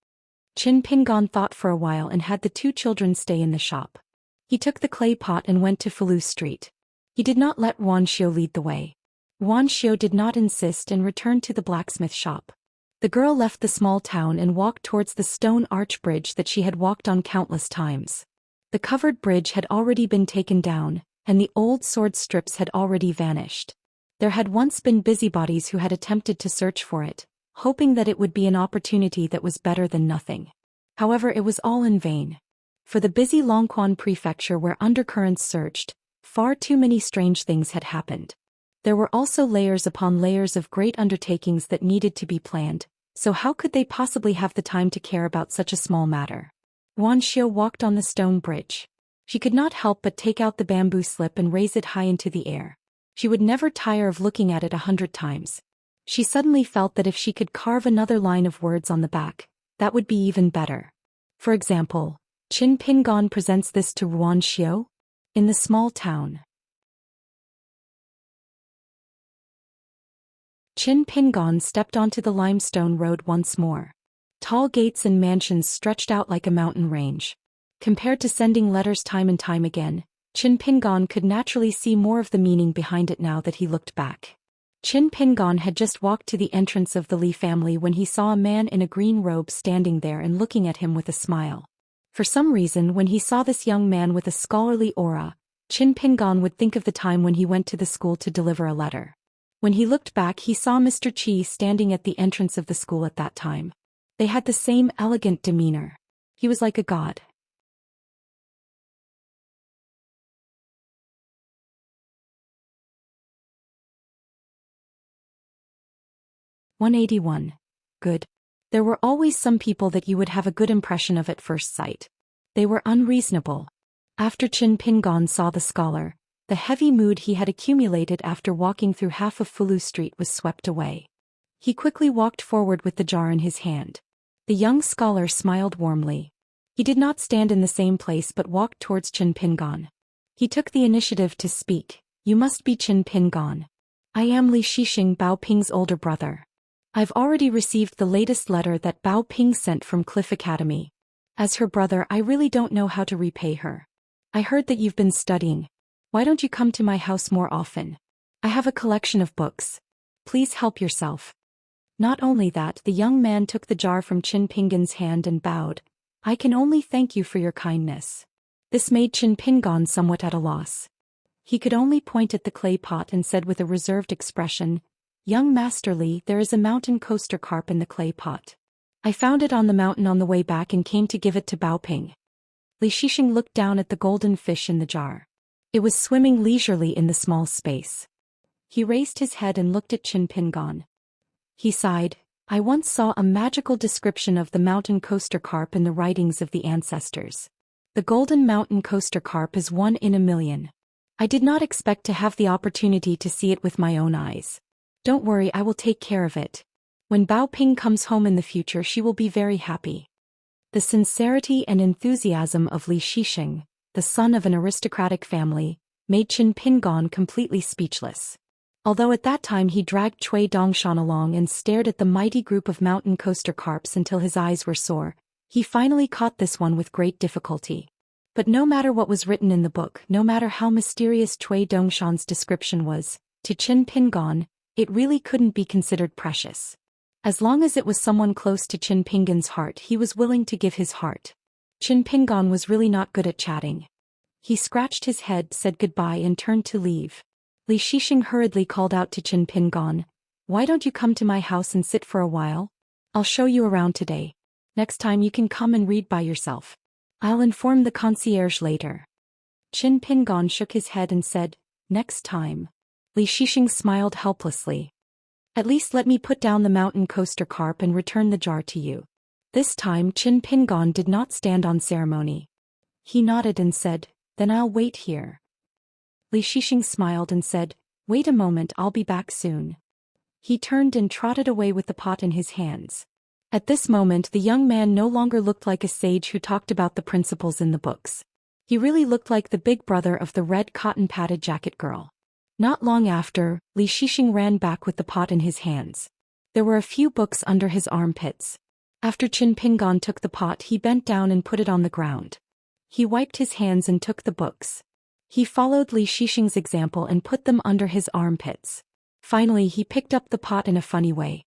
Qin Pingan thought for a while and had the 2 children stay in the shop. He took the clay pot and went to Fulu Street. He did not let Wan Xiu lead the way. Wan Xiu did not insist and returned to the blacksmith shop. The girl left the small town and walked towards the stone arch bridge that she had walked on countless times. The covered bridge had already been taken down, and the old sword strips had already vanished. There had once been busybodies who had attempted to search for it, hoping that it would be an opportunity that was better than nothing. However, it was all in vain. For the busy Longquan prefecture where undercurrents surged, far too many strange things had happened. There were also layers upon layers of great undertakings that needed to be planned, so how could they possibly have the time to care about such a small matter? Wan Xiu walked on the stone bridge. She could not help but take out the bamboo slip and raise it high into the air. She would never tire of looking at it 100 times. She suddenly felt that if she could carve another line of words on the back, that would be even better. For example, Qin Pingan presents this to Wan Xiu in the small town. Qin Pingan stepped onto the limestone road once more. Tall gates and mansions stretched out like a mountain range. Compared to sending letters time and time again, Qin Pingan could naturally see more of the meaning behind it now that he looked back. Qin Pingan had just walked to the entrance of the Li family when he saw a man in a green robe standing there and looking at him with a smile. For some reason, when he saw this young man with a scholarly aura, Qin Pingan would think of the time when he went to the school to deliver a letter. When he looked back, he saw Mr. Qi standing at the entrance of the school at that time. They had the same elegant demeanor. He was like a god. "181. Good. There were always some people that you would have a good impression of at first sight. They were unreasonable." After Qin Pingan saw the scholar, the heavy mood he had accumulated after walking through half of Fulu Street was swept away. He quickly walked forward with the jar in his hand. The young scholar smiled warmly. He did not stand in the same place but walked towards Qin Pingan. He took the initiative to speak. "You must be Qin Pingan. I am Li Shixing, Bao Ping's older brother. I've already received the latest letter that Bao Ping sent from Cliff Academy. As her brother, I really don't know how to repay her. I heard that you've been studying. Why don't you come to my house more often? I have a collection of books. Please help yourself." Not only that, the young man took the jar from Qin Pingan's hand and bowed. "I can only thank you for your kindness." This made Qin Pingan somewhat at a loss. He could only point at the clay pot and said with a reserved expression, "Young Master Li, there is a mountain coaster carp in the clay pot. I found it on the mountain on the way back and came to give it to Bao Ping." Li Shixing looked down at the golden fish in the jar. It was swimming leisurely in the small space. He raised his head and looked at Qin Pingan. He sighed. "I once saw a magical description of the mountain coaster carp in the writings of the ancestors. The golden mountain coaster carp is 1 in a million. I did not expect to have the opportunity to see it with my own eyes. Don't worry, I will take care of it. When Bao Ping comes home in the future, she will be very happy." The sincerity and enthusiasm of Li Shixing, the son of an aristocratic family, made Qin Pingan completely speechless. Although at that time he dragged Cui Dongshan along and stared at the mighty group of mountain coaster carps until his eyes were sore, he finally caught this one with great difficulty. But no matter what was written in the book, no matter how mysterious Cui Dongshan's description was, to Qin Pingan, it really couldn't be considered precious. As long as it was someone close to Qin Pingan's heart, he was willing to give his heart. Qin Pingan was really not good at chatting. He scratched his head, said goodbye and turned to leave. Li Shixing hurriedly called out to Qin Pingan, "Why don't you come to my house and sit for a while? I'll show you around today. Next time you can come and read by yourself. I'll inform the concierge later." Qin Pingan shook his head and said, "Next time." Li Shixing smiled helplessly. "At least let me put down the mountain coaster carp and return the jar to you." This time Qin Pingan did not stand on ceremony. He nodded and said, "Then I'll wait here." Li Shixing smiled and said, "Wait a moment, I'll be back soon." He turned and trotted away with the pot in his hands. At this moment the young man no longer looked like a sage who talked about the principles in the books. He really looked like the big brother of the red cotton-padded jacket girl. Not long after, Li Shixing ran back with the pot in his hands. There were a few books under his armpits. After Qin Pingan took the pot, he bent down and put it on the ground. He wiped his hands and took the books. He followed Li Shixing's example and put them under his armpits. Finally he picked up the pot in a funny way.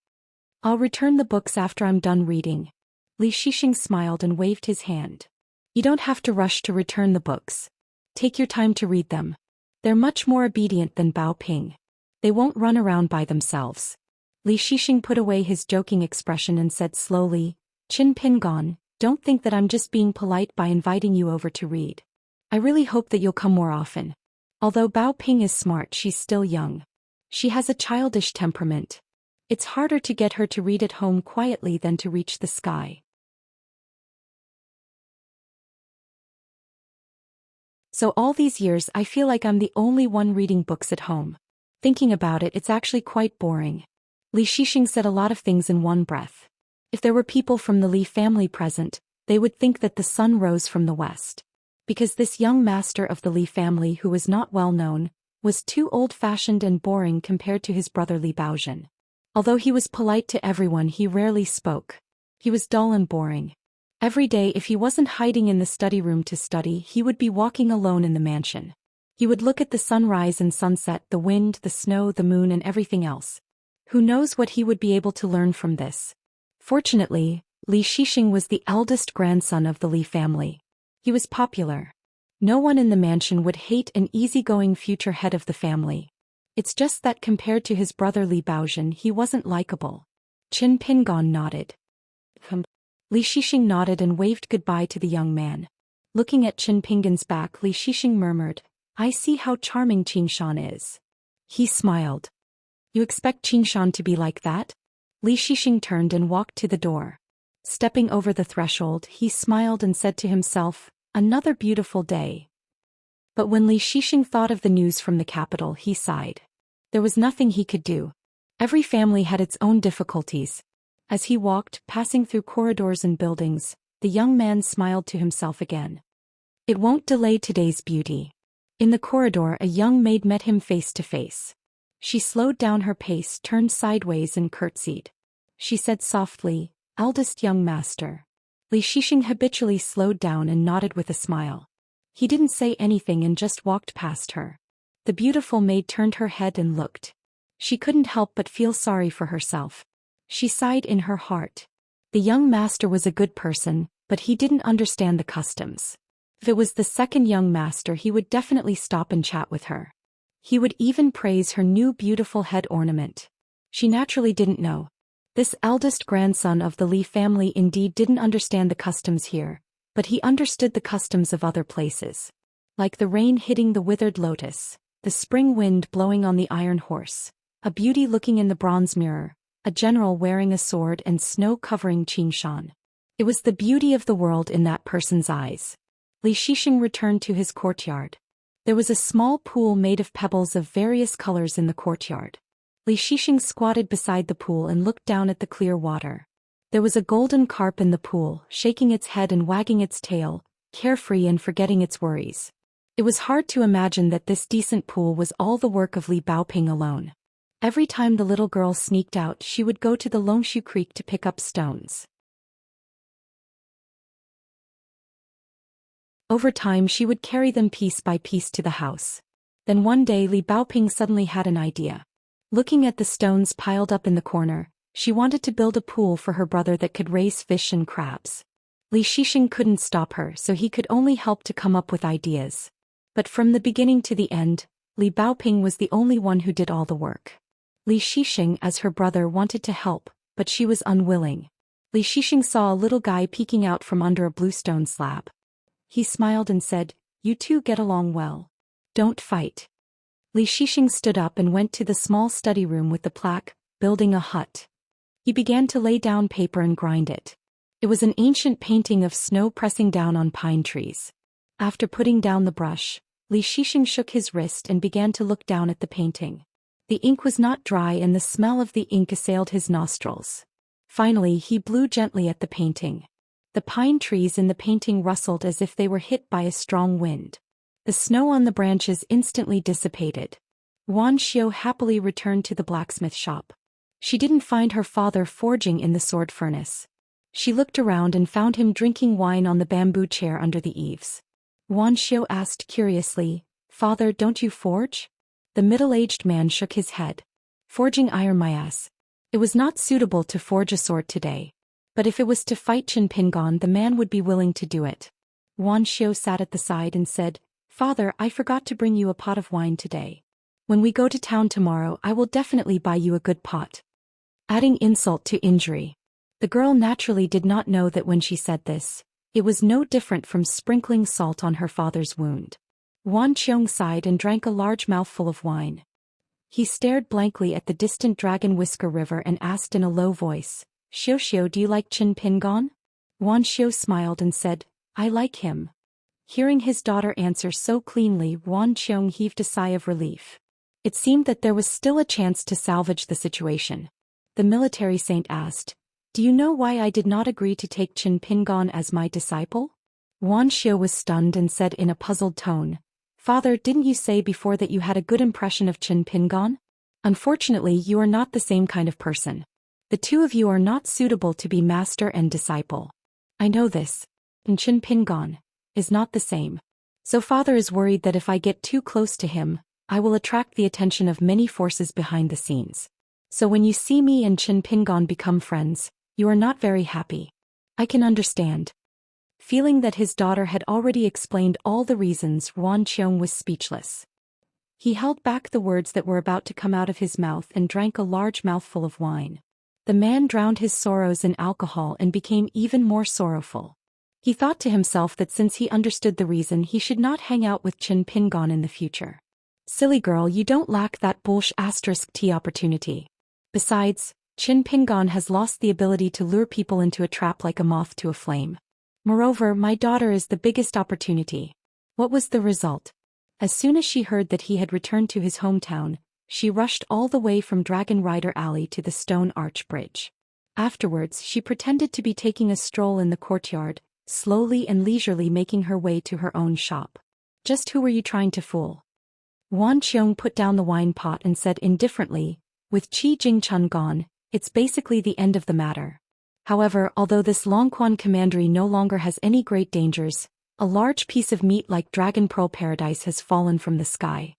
"I'll return the books after I'm done reading." Li Shixing smiled and waved his hand. "You don't have to rush to return the books. Take your time to read them. They're much more obedient than Bao Ping. They won't run around by themselves." Li Shixing put away his joking expression and said slowly, "Qin Pingan, don't think that I'm just being polite by inviting you over to read. I really hope that you'll come more often. Although Bao Ping is smart, she's still young. She has a childish temperament. It's harder to get her to read at home quietly than to reach the sky." So all these years I feel like I'm the only one reading books at home. Thinking about it, it's actually quite boring. Li Shixing said a lot of things in one breath. If there were people from the Li family present, they would think that the sun rose from the west. Because this young master of the Li family, who was not well known, was too old-fashioned and boring compared to his brother Li Baozhen. Although he was polite to everyone, he rarely spoke. He was dull and boring. Every day, if he wasn't hiding in the study room to study, he would be walking alone in the mansion. He would look at the sunrise and sunset, the wind, the snow, the moon, and everything else. Who knows what he would be able to learn from this? Fortunately, Li Shixing was the eldest grandson of the Li family. He was popular. No one in the mansion would hate an easygoing future head of the family. It's just that compared to his brother Li Baozhen, he wasn't likable. Qin Pingan nodded. Li Shixing nodded and waved goodbye to the young man. Looking at Qin Pingan's back, Li Shixing murmured, "I see how charming Xianxia is." He smiled. "You expect Xianxia to be like that?" Li Shixing turned and walked to the door. Stepping over the threshold, he smiled and said to himself, "Another beautiful day." But when Li Shixing thought of the news from the capital, he sighed. There was nothing he could do. Every family had its own difficulties. As he walked, passing through corridors and buildings, the young man smiled to himself again. It won't delay today's beauty. In the corridor, a young maid met him face to face. She slowed down her pace, turned sideways and curtsied. She said softly, "Eldest young master." Li Shixing habitually slowed down and nodded with a smile. He didn't say anything and just walked past her. The beautiful maid turned her head and looked. She couldn't help but feel sorry for herself. She sighed in her heart. The young master was a good person, but he didn't understand the customs. If it was the second young master, he would definitely stop and chat with her. He would even praise her new beautiful head ornament. She naturally didn't know. This eldest grandson of the Li family indeed didn't understand the customs here, but he understood the customs of other places. Like the rain hitting the withered lotus, the spring wind blowing on the iron horse, a beauty looking in the bronze mirror, a general wearing a sword and snow covering Qingshan. It was the beauty of the world in that person's eyes. Li Shixing returned to his courtyard. There was a small pool made of pebbles of various colors in the courtyard. Li Shixing squatted beside the pool and looked down at the clear water. There was a golden carp in the pool, shaking its head and wagging its tail, carefree and forgetting its worries. It was hard to imagine that this decent pool was all the work of Li Baoping alone. Every time the little girl sneaked out, she would go to the Longshu Creek to pick up stones. Over time she would carry them piece by piece to the house. Then one day Li Baoping suddenly had an idea. Looking at the stones piled up in the corner, she wanted to build a pool for her brother that could raise fish and crabs. Li Shixing couldn't stop her, so he could only help to come up with ideas. But from the beginning to the end, Li Baoping was the only one who did all the work. Li Shixing, as her brother, wanted to help, but she was unwilling. Li Shixing saw a little guy peeking out from under a bluestone slab. He smiled and said, "You two get along well. Don't fight." Li Shixing stood up and went to the small study room with the plaque, "Building a hut." He began to lay down paper and grind it. It was an ancient painting of snow pressing down on pine trees. After putting down the brush, Li Shixing shook his wrist and began to look down at the painting. The ink was not dry and the smell of the ink assailed his nostrils. Finally he blew gently at the painting. The pine trees in the painting rustled as if they were hit by a strong wind. The snow on the branches instantly dissipated. Wan Xiu happily returned to the blacksmith shop. She didn't find her father forging in the sword furnace. She looked around and found him drinking wine on the bamboo chair under the eaves. Wan Xiu asked curiously, "Father, don't you forge?" The middle-aged man shook his head. "Forging iron, my ass. It was not suitable to forge a sword today. But if it was to fight Qin Pingon, the man would be willing to do it." Wan Xiu sat at the side and said, "Father, I forgot to bring you a pot of wine today. When we go to town tomorrow, I will definitely buy you a good pot." Adding insult to injury. The girl naturally did not know that when she said this, it was no different from sprinkling salt on her father's wound. Wan Qiong sighed and drank a large mouthful of wine. He stared blankly at the distant Dragon Whisker River and asked in a low voice, "Xiu, do you like Qin Pingon?" Wan Xiu smiled and said, "I like him." Hearing his daughter answer so cleanly, Wan Qiong heaved a sigh of relief. It seemed that there was still a chance to salvage the situation. The military saint asked, "Do you know why I did not agree to take Qin Pingon as my disciple?" Wan Xiu was stunned and said in a puzzled tone, "Father, didn't you say before that you had a good impression of Qin Pingon? Unfortunately, you are not the same kind of person. The two of you are not suitable to be master and disciple. I know this. And Qin Pingon is not the same. So father is worried that if I get too close to him, I will attract the attention of many forces behind the scenes. So when you see me and Qin Pingon become friends, you are not very happy. I can understand." Feeling that his daughter had already explained all the reasons, Wan Qiong was speechless. He held back the words that were about to come out of his mouth and drank a large mouthful of wine. The man drowned his sorrows in alcohol and became even more sorrowful. He thought to himself that since he understood the reason, he should not hang out with Qin Pingon in the future. "Silly girl, you don't lack that *T opportunity. Besides, Qin Pingon has lost the ability to lure people into a trap like a moth to a flame. Moreover, my daughter is the biggest opportunity." What was the result? As soon as she heard that he had returned to his hometown, she rushed all the way from Dragon Rider Alley to the Stone Arch Bridge. Afterwards, she pretended to be taking a stroll in the courtyard, slowly and leisurely making her way to her own shop. "Just who were you trying to fool?" Wan Qiong put down the wine pot and said indifferently, "With Qi Jingchun gone, it's basically the end of the matter. However, although this Longquan commandery no longer has any great dangers, a large piece of meat like Dragon Pearl Paradise has fallen from the sky.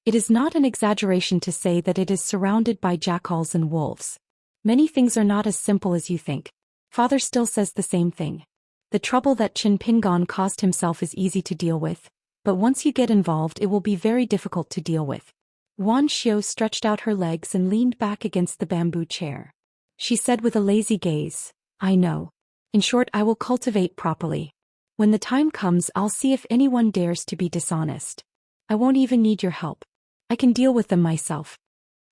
It is not an exaggeration to say that it is surrounded by jackals and wolves. Many things are not as simple as you think. Father still says the same thing. The trouble that Qin Pingon caused himself is easy to deal with, but once you get involved it will be very difficult to deal with." Wan Xiu stretched out her legs and leaned back against the bamboo chair. She said with a lazy gaze, "I know. In short, I will cultivate properly. When the time comes, I'll see if anyone dares to be dishonest. I won't even need your help. I can deal with them myself."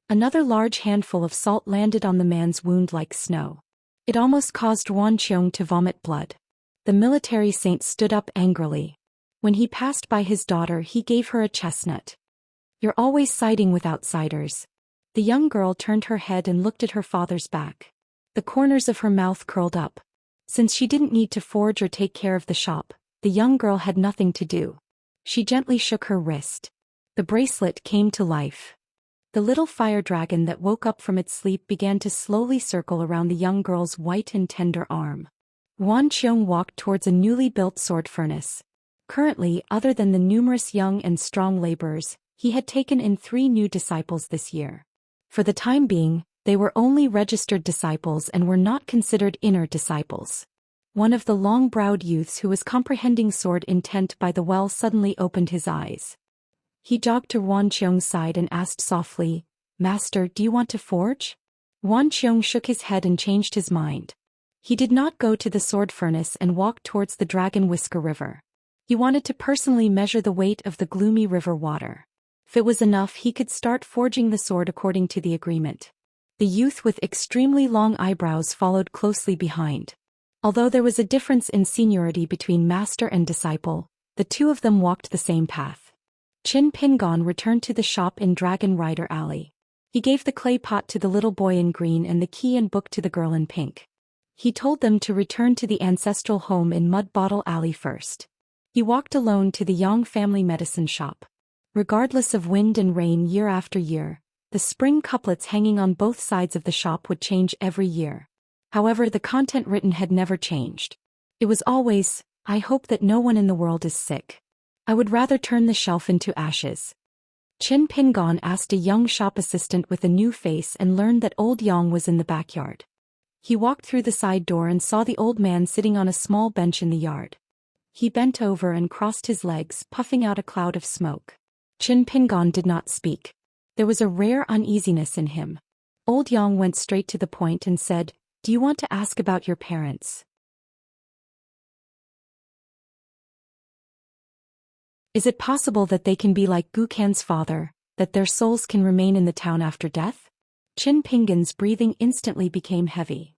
Another large handful of salt landed on the man's wound like snow. It almost caused Wan Qiong to vomit blood. The military saint stood up angrily. When he passed by his daughter, he gave her a chestnut. "You're always siding with outsiders." The young girl turned her head and looked at her father's back. The corners of her mouth curled up. Since she didn't need to forge or take care of the shop, the young girl had nothing to do. She gently shook her wrist. The bracelet came to life. The little fire dragon that woke up from its sleep began to slowly circle around the young girl's white and tender arm. Wan Qiong walked towards a newly built sword furnace. Currently, other than the numerous young and strong laborers, he had taken in 3 new disciples this year. For the time being, they were only registered disciples and were not considered inner disciples. One of the long-browed youths who was comprehending sword intent by the well suddenly opened his eyes. He jogged to Wan Qiong's side and asked softly, "Master, do you want to forge?" Wan Qiong shook his head and changed his mind. He did not go to the sword furnace and walk towards the Dragon Whisker River. He wanted to personally measure the weight of the gloomy river water. If it was enough, he could start forging the sword according to the agreement. The youth with extremely long eyebrows followed closely behind. Although there was a difference in seniority between master and disciple, the two of them walked the same path. Qin Pingon returned to the shop in Dragon Rider Alley. He gave the clay pot to the little boy in green and the key and book to the girl in pink. He told them to return to the ancestral home in Mud Bottle Alley first. He walked alone to the Yang family medicine shop. Regardless of wind and rain year after year, the spring couplets hanging on both sides of the shop would change every year. However, the content written had never changed. It was always, "I hope that no one in the world is sick. I would rather turn the shelf into ashes." Qin Pingon asked a young shop assistant with a new face and learned that old Yang was in the backyard. He walked through the side door and saw the old man sitting on a small bench in the yard. He bent over and crossed his legs, puffing out a cloud of smoke. Qin Pingon did not speak. There was a rare uneasiness in him. Old Yang went straight to the point and said, "Do you want to ask about your parents? Is it possible that they can be like Gukan's father, that their souls can remain in the town after death?" Qin Pingon's breathing instantly became heavy.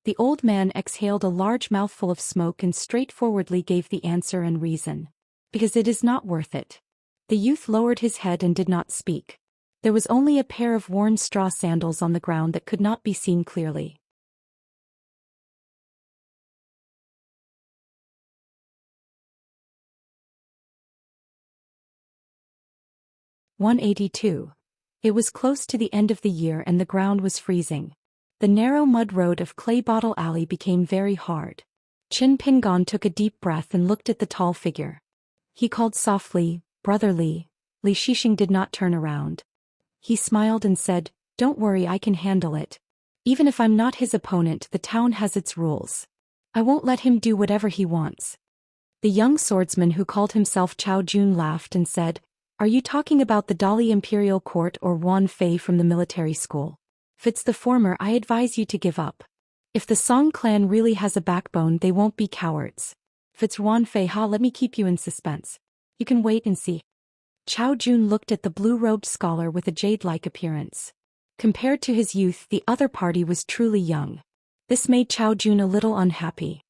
The old man exhaled a large mouthful of smoke and straightforwardly gave the answer and reason. "Because it is not worth it." The youth lowered his head and did not speak. There was only a pair of worn straw sandals on the ground that could not be seen clearly. "182. It was close to the end of the year and the ground was freezing. The narrow mud road of Clay Bottle Alley became very hard. Qin Pingon took a deep breath and looked at the tall figure. He called softly, "Brother Li." Li Shixing did not turn around. He smiled and said, "Don't worry, I can handle it. Even if I'm not his opponent, the town has its rules. I won't let him do whatever he wants." The young swordsman who called himself Chao Jun laughed and said, "Are you talking about the Dali Imperial Court or Wan Fei from the military school? If it's the former, I advise you to give up. If the Song clan really has a backbone, they won't be cowards. If it's Wan Fei, let me keep you in suspense. You can wait and see." Chao Jun looked at the blue-robed scholar with a jade-like appearance. Compared to his youth, the other party was truly young. This made Chao Jun a little unhappy.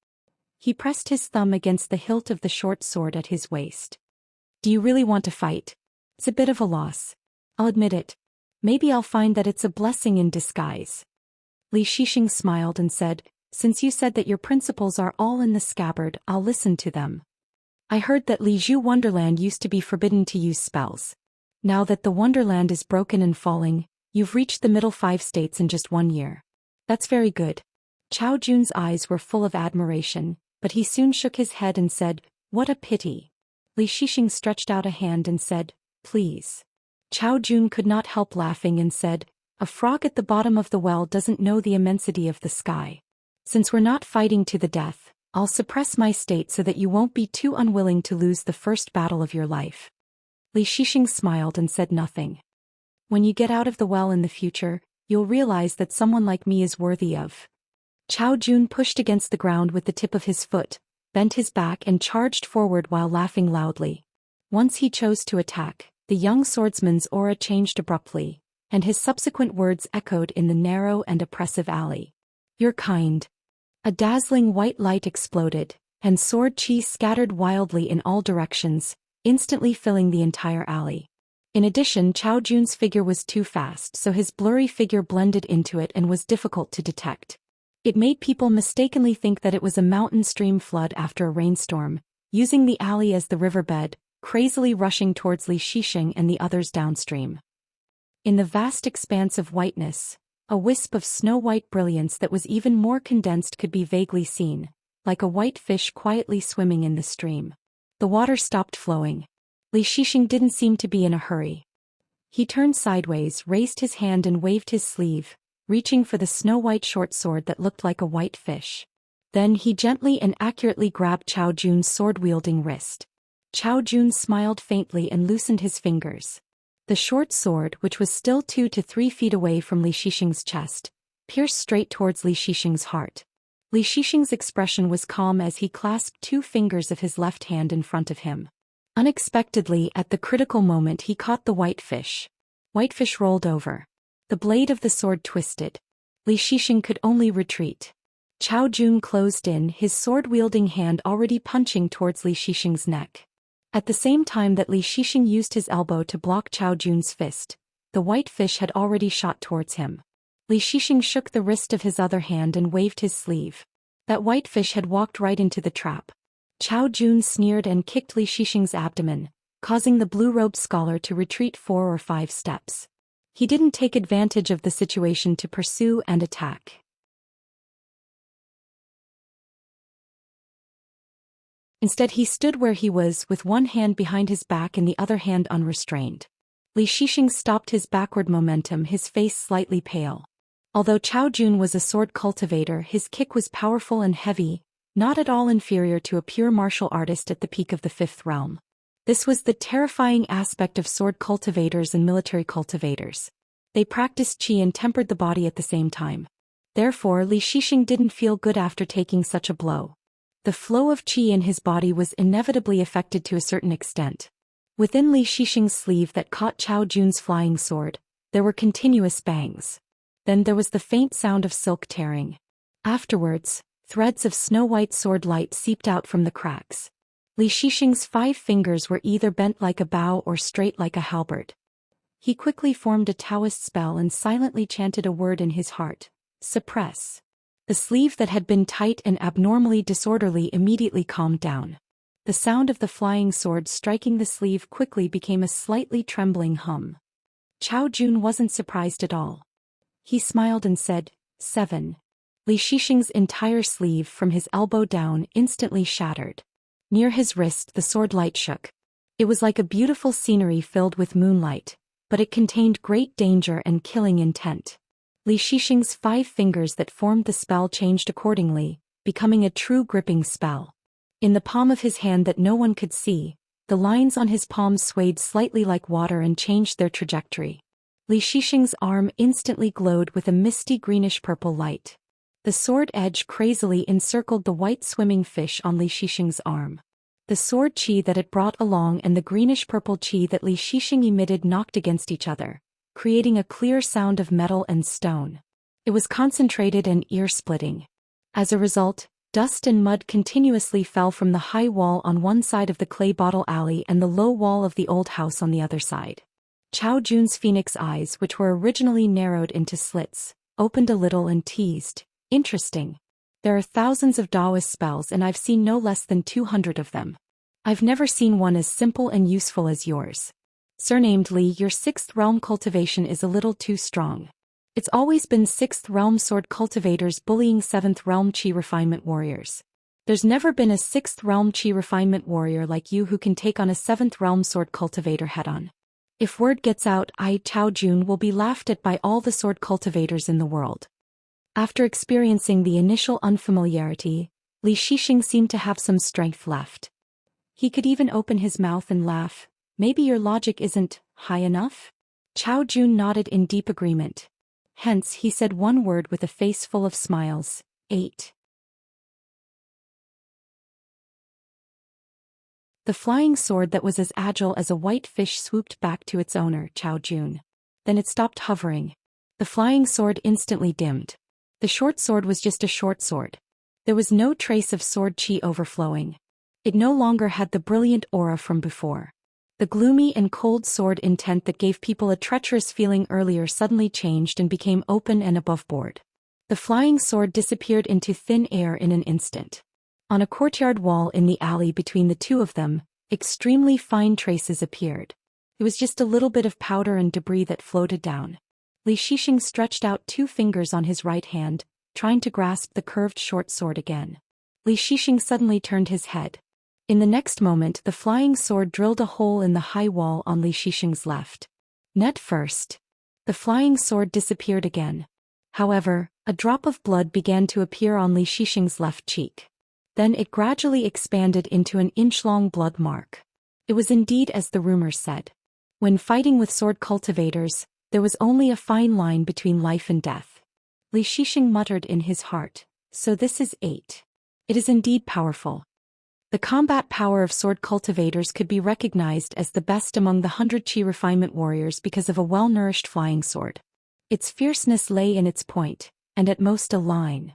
He pressed his thumb against the hilt of the short sword at his waist. "Do you really want to fight? It's a bit of a loss. I'll admit it. Maybe I'll find that it's a blessing in disguise." Li Shixing smiled and said, "Since you said that your principles are all in the scabbard, I'll listen to them. I heard that Lizhu Wonderland used to be forbidden to use spells. Now that the Wonderland is broken and falling, you've reached the middle 5 states in just 1 year. That's very good." Chao Jun's eyes were full of admiration, but he soon shook his head and said, "What a pity." Li Shixing stretched out a hand and said, "Please." Chao Jun could not help laughing and said, "A frog at the bottom of the well doesn't know the immensity of the sky. Since we're not fighting to the death, I'll suppress my state so that you won't be too unwilling to lose the first battle of your life." Li Shixing smiled and said nothing. "When you get out of the well in the future, you'll realize that someone like me is worthy of." Chao Jun pushed against the ground with the tip of his foot, bent his back and charged forward while laughing loudly. Once he chose to attack, the young swordsman's aura changed abruptly, and his subsequent words echoed in the narrow and oppressive alley. "You're kind." A dazzling white light exploded, and sword chi scattered wildly in all directions, instantly filling the entire alley. In addition, Chao Jun's figure was too fast, so his blurry figure blended into it and was difficult to detect. It made people mistakenly think that it was a mountain stream flood after a rainstorm, using the alley as the riverbed, crazily rushing towards Li Shixing and the others downstream. In the vast expanse of whiteness, a wisp of snow-white brilliance that was even more condensed could be vaguely seen, like a white fish quietly swimming in the stream. The water stopped flowing. Li Shixing didn't seem to be in a hurry. He turned sideways, raised his hand and waved his sleeve, reaching for the snow-white short sword that looked like a white fish. Then he gently and accurately grabbed Chao Jun's sword-wielding wrist. Chao Jun smiled faintly and loosened his fingers. The short sword, which was still 2 to 3 feet away from Li Shixing's chest, pierced straight towards Li Shixing's heart. Li Shixing's expression was calm as he clasped 2 fingers of his left hand in front of him. Unexpectedly, at the critical moment, he caught the whitefish. Whitefish rolled over. The blade of the sword twisted. Li Shixing could only retreat. Chao Jun closed in, his sword-wielding hand already punching towards Li Shixing's neck. At the same time that Li Shixing used his elbow to block Chao Jun's fist, the white fish had already shot towards him. Li Shixing shook the wrist of his other hand and waved his sleeve. That white fish had walked right into the trap. Chao Jun sneered and kicked Li Shixing's abdomen, causing the blue-robed scholar to retreat 4 or 5 steps. He didn't take advantage of the situation to pursue and attack. Instead, he stood where he was, with one hand behind his back and the other hand unrestrained. Li Shixing stopped his backward momentum, his face slightly pale. Although Chao Jun was a sword cultivator, his kick was powerful and heavy, not at all inferior to a pure martial artist at the peak of the 5th realm. This was the terrifying aspect of sword cultivators and military cultivators. They practiced qi and tempered the body at the same time. Therefore, Li Shixing didn't feel good after taking such a blow. The flow of qi in his body was inevitably affected to a certain extent. Within Li Shixing's sleeve that caught Chao Jun's flying sword, there were continuous bangs. Then there was the faint sound of silk tearing. Afterwards, threads of snow-white sword light seeped out from the cracks. Li Shixing's 5 fingers were either bent like a bow or straight like a halberd. He quickly formed a Taoist spell and silently chanted a word in his heart: suppress. The sleeve that had been tight and abnormally disorderly immediately calmed down. The sound of the flying sword striking the sleeve quickly became a slightly trembling hum. Chao Jun wasn't surprised at all. He smiled and said, 7. Li Shixing's entire sleeve from his elbow down instantly shattered. Near his wrist the sword light shook. It was like a beautiful scenery filled with moonlight, but it contained great danger and killing intent. Li Shixing's 5 fingers that formed the spell changed accordingly, becoming a true gripping spell. In the palm of his hand that no one could see, the lines on his palm swayed slightly like water and changed their trajectory. Li Shixing's arm instantly glowed with a misty greenish-purple light. The sword edge crazily encircled the white swimming fish on Li Shixing's arm. The sword qi that it brought along and the greenish-purple qi that Li Shixing emitted knocked against each other, creating a clear sound of metal and stone. It was concentrated and ear-splitting. As a result, dust and mud continuously fell from the high wall on one side of the clay bottle alley and the low wall of the old house on the other side. Chao Jun's phoenix eyes, which were originally narrowed into slits, opened a little and teased, "Interesting. There are thousands of Taoist spells and I've seen no less than 200 of them. I've never seen one as simple and useful as yours. Surnamed Li, your 6th realm cultivation is a little too strong. It's always been 6th realm sword cultivators bullying 7th realm qi refinement warriors. There's never been a 6th realm qi refinement warrior like you who can take on a 7th realm sword cultivator head-on. If word gets out, I, Chao Jun, will be laughed at by all the sword cultivators in the world." After experiencing the initial unfamiliarity, Li Shixing seemed to have some strength left. He could even open his mouth and laugh. "Maybe your logic isn't high enough?" Chao Jun nodded in deep agreement. Hence, he said one word with a face full of smiles: 8. The flying sword that was as agile as a white fish swooped back to its owner, Chao Jun. Then it stopped hovering. The flying sword instantly dimmed. The short sword was just a short sword. There was no trace of sword qi overflowing. It no longer had the brilliant aura from before. The gloomy and cold sword intent that gave people a treacherous feeling earlier suddenly changed and became open and above-board. The flying sword disappeared into thin air in an instant. On a courtyard wall in the alley between the two of them, Extremely fine traces appeared. It was just a little bit of powder and debris that floated down. Li Shixing stretched out 2 fingers on his right hand, trying to grasp the curved short sword again. Li Shixing suddenly turned his head. In the next moment, the flying sword drilled a hole in the high wall on Li Shixing's left. Net first. The flying sword disappeared again. However, a drop of blood began to appear on Li Shixing's left cheek. Then it gradually expanded into an inch-long blood mark. It was indeed as the rumors said. When fighting with sword cultivators, there was only a fine line between life and death. Li Shixing muttered in his heart, "So this is 8. It is indeed powerful." The combat power of sword cultivators could be recognized as the best among the 100 Qi refinement warriors because of a well-nourished flying sword. Its fierceness lay in its point, and at most a line.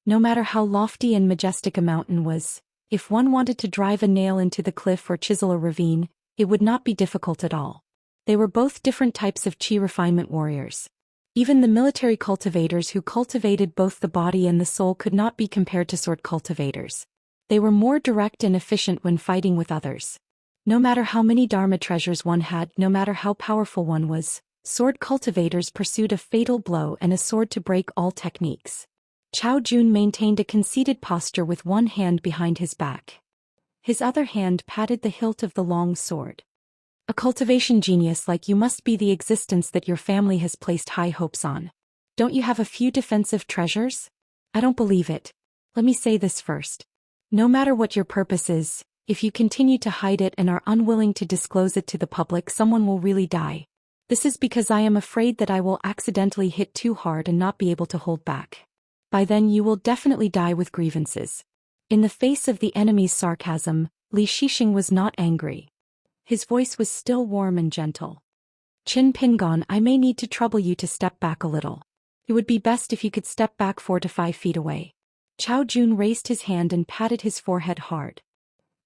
No matter how lofty and majestic a mountain was, if one wanted to drive a nail into the cliff or chisel a ravine, it would not be difficult at all. They were both different types of Qi refinement warriors. Even the military cultivators who cultivated both the body and the soul could not be compared to sword cultivators. They were more direct and efficient when fighting with others. No matter how many Dharma treasures one had, no matter how powerful one was, sword cultivators pursued a fatal blow and a sword to break all techniques. Cao Jun maintained a conceited posture with one hand behind his back. His other hand patted the hilt of the long sword. A cultivation genius like you must be the existence that your family has placed high hopes on. Don't you have a few defensive treasures? I don't believe it. Let me say this first. No matter what your purpose is, if you continue to hide it and are unwilling to disclose it to the public, someone will really die. This is because I am afraid that I will accidentally hit too hard and not be able to hold back. By then you will definitely die with grievances. In the face of the enemy's sarcasm, Li Shixing was not angry. His voice was still warm and gentle. Qin Pingon, I may need to trouble you to step back a little. It would be best if you could step back 4 to 5 feet away. Cao Jun raised his hand and patted his forehead hard.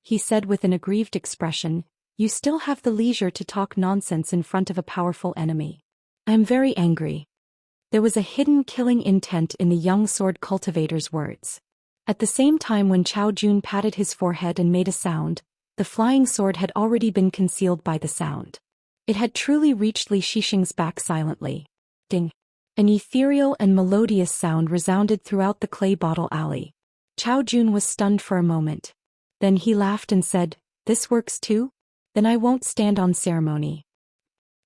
He said with an aggrieved expression, "You still have the leisure to talk nonsense in front of a powerful enemy. I am very angry." There was a hidden killing intent in the young sword cultivator's words. At the same time when Cao Jun patted his forehead and made a sound, the flying sword had already been concealed by the sound. It had truly reached Li Shixing's back silently. Ding! An ethereal and melodious sound resounded throughout the clay bottle alley. Cao Jun was stunned for a moment. Then he laughed and said, "This works too? Then I won't stand on ceremony."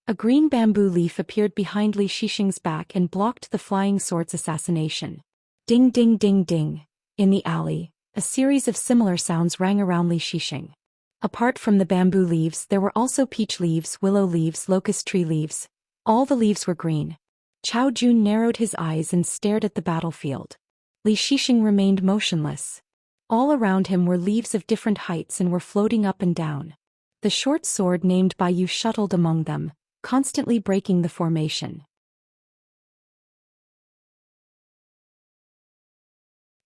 A green bamboo leaf appeared behind Li Shixing's back and blocked the flying sword's assassination. Ding ding ding ding. In the alley, a series of similar sounds rang around Li Shixing. Apart from the bamboo leaves, there were also peach leaves, willow leaves, locust tree leaves. All the leaves were green. Cao Jun narrowed his eyes and stared at the battlefield. Li Shixing remained motionless. All around him were leaves of different heights and were floating up and down. The short sword named by Yu shuttled among them, constantly breaking the formation.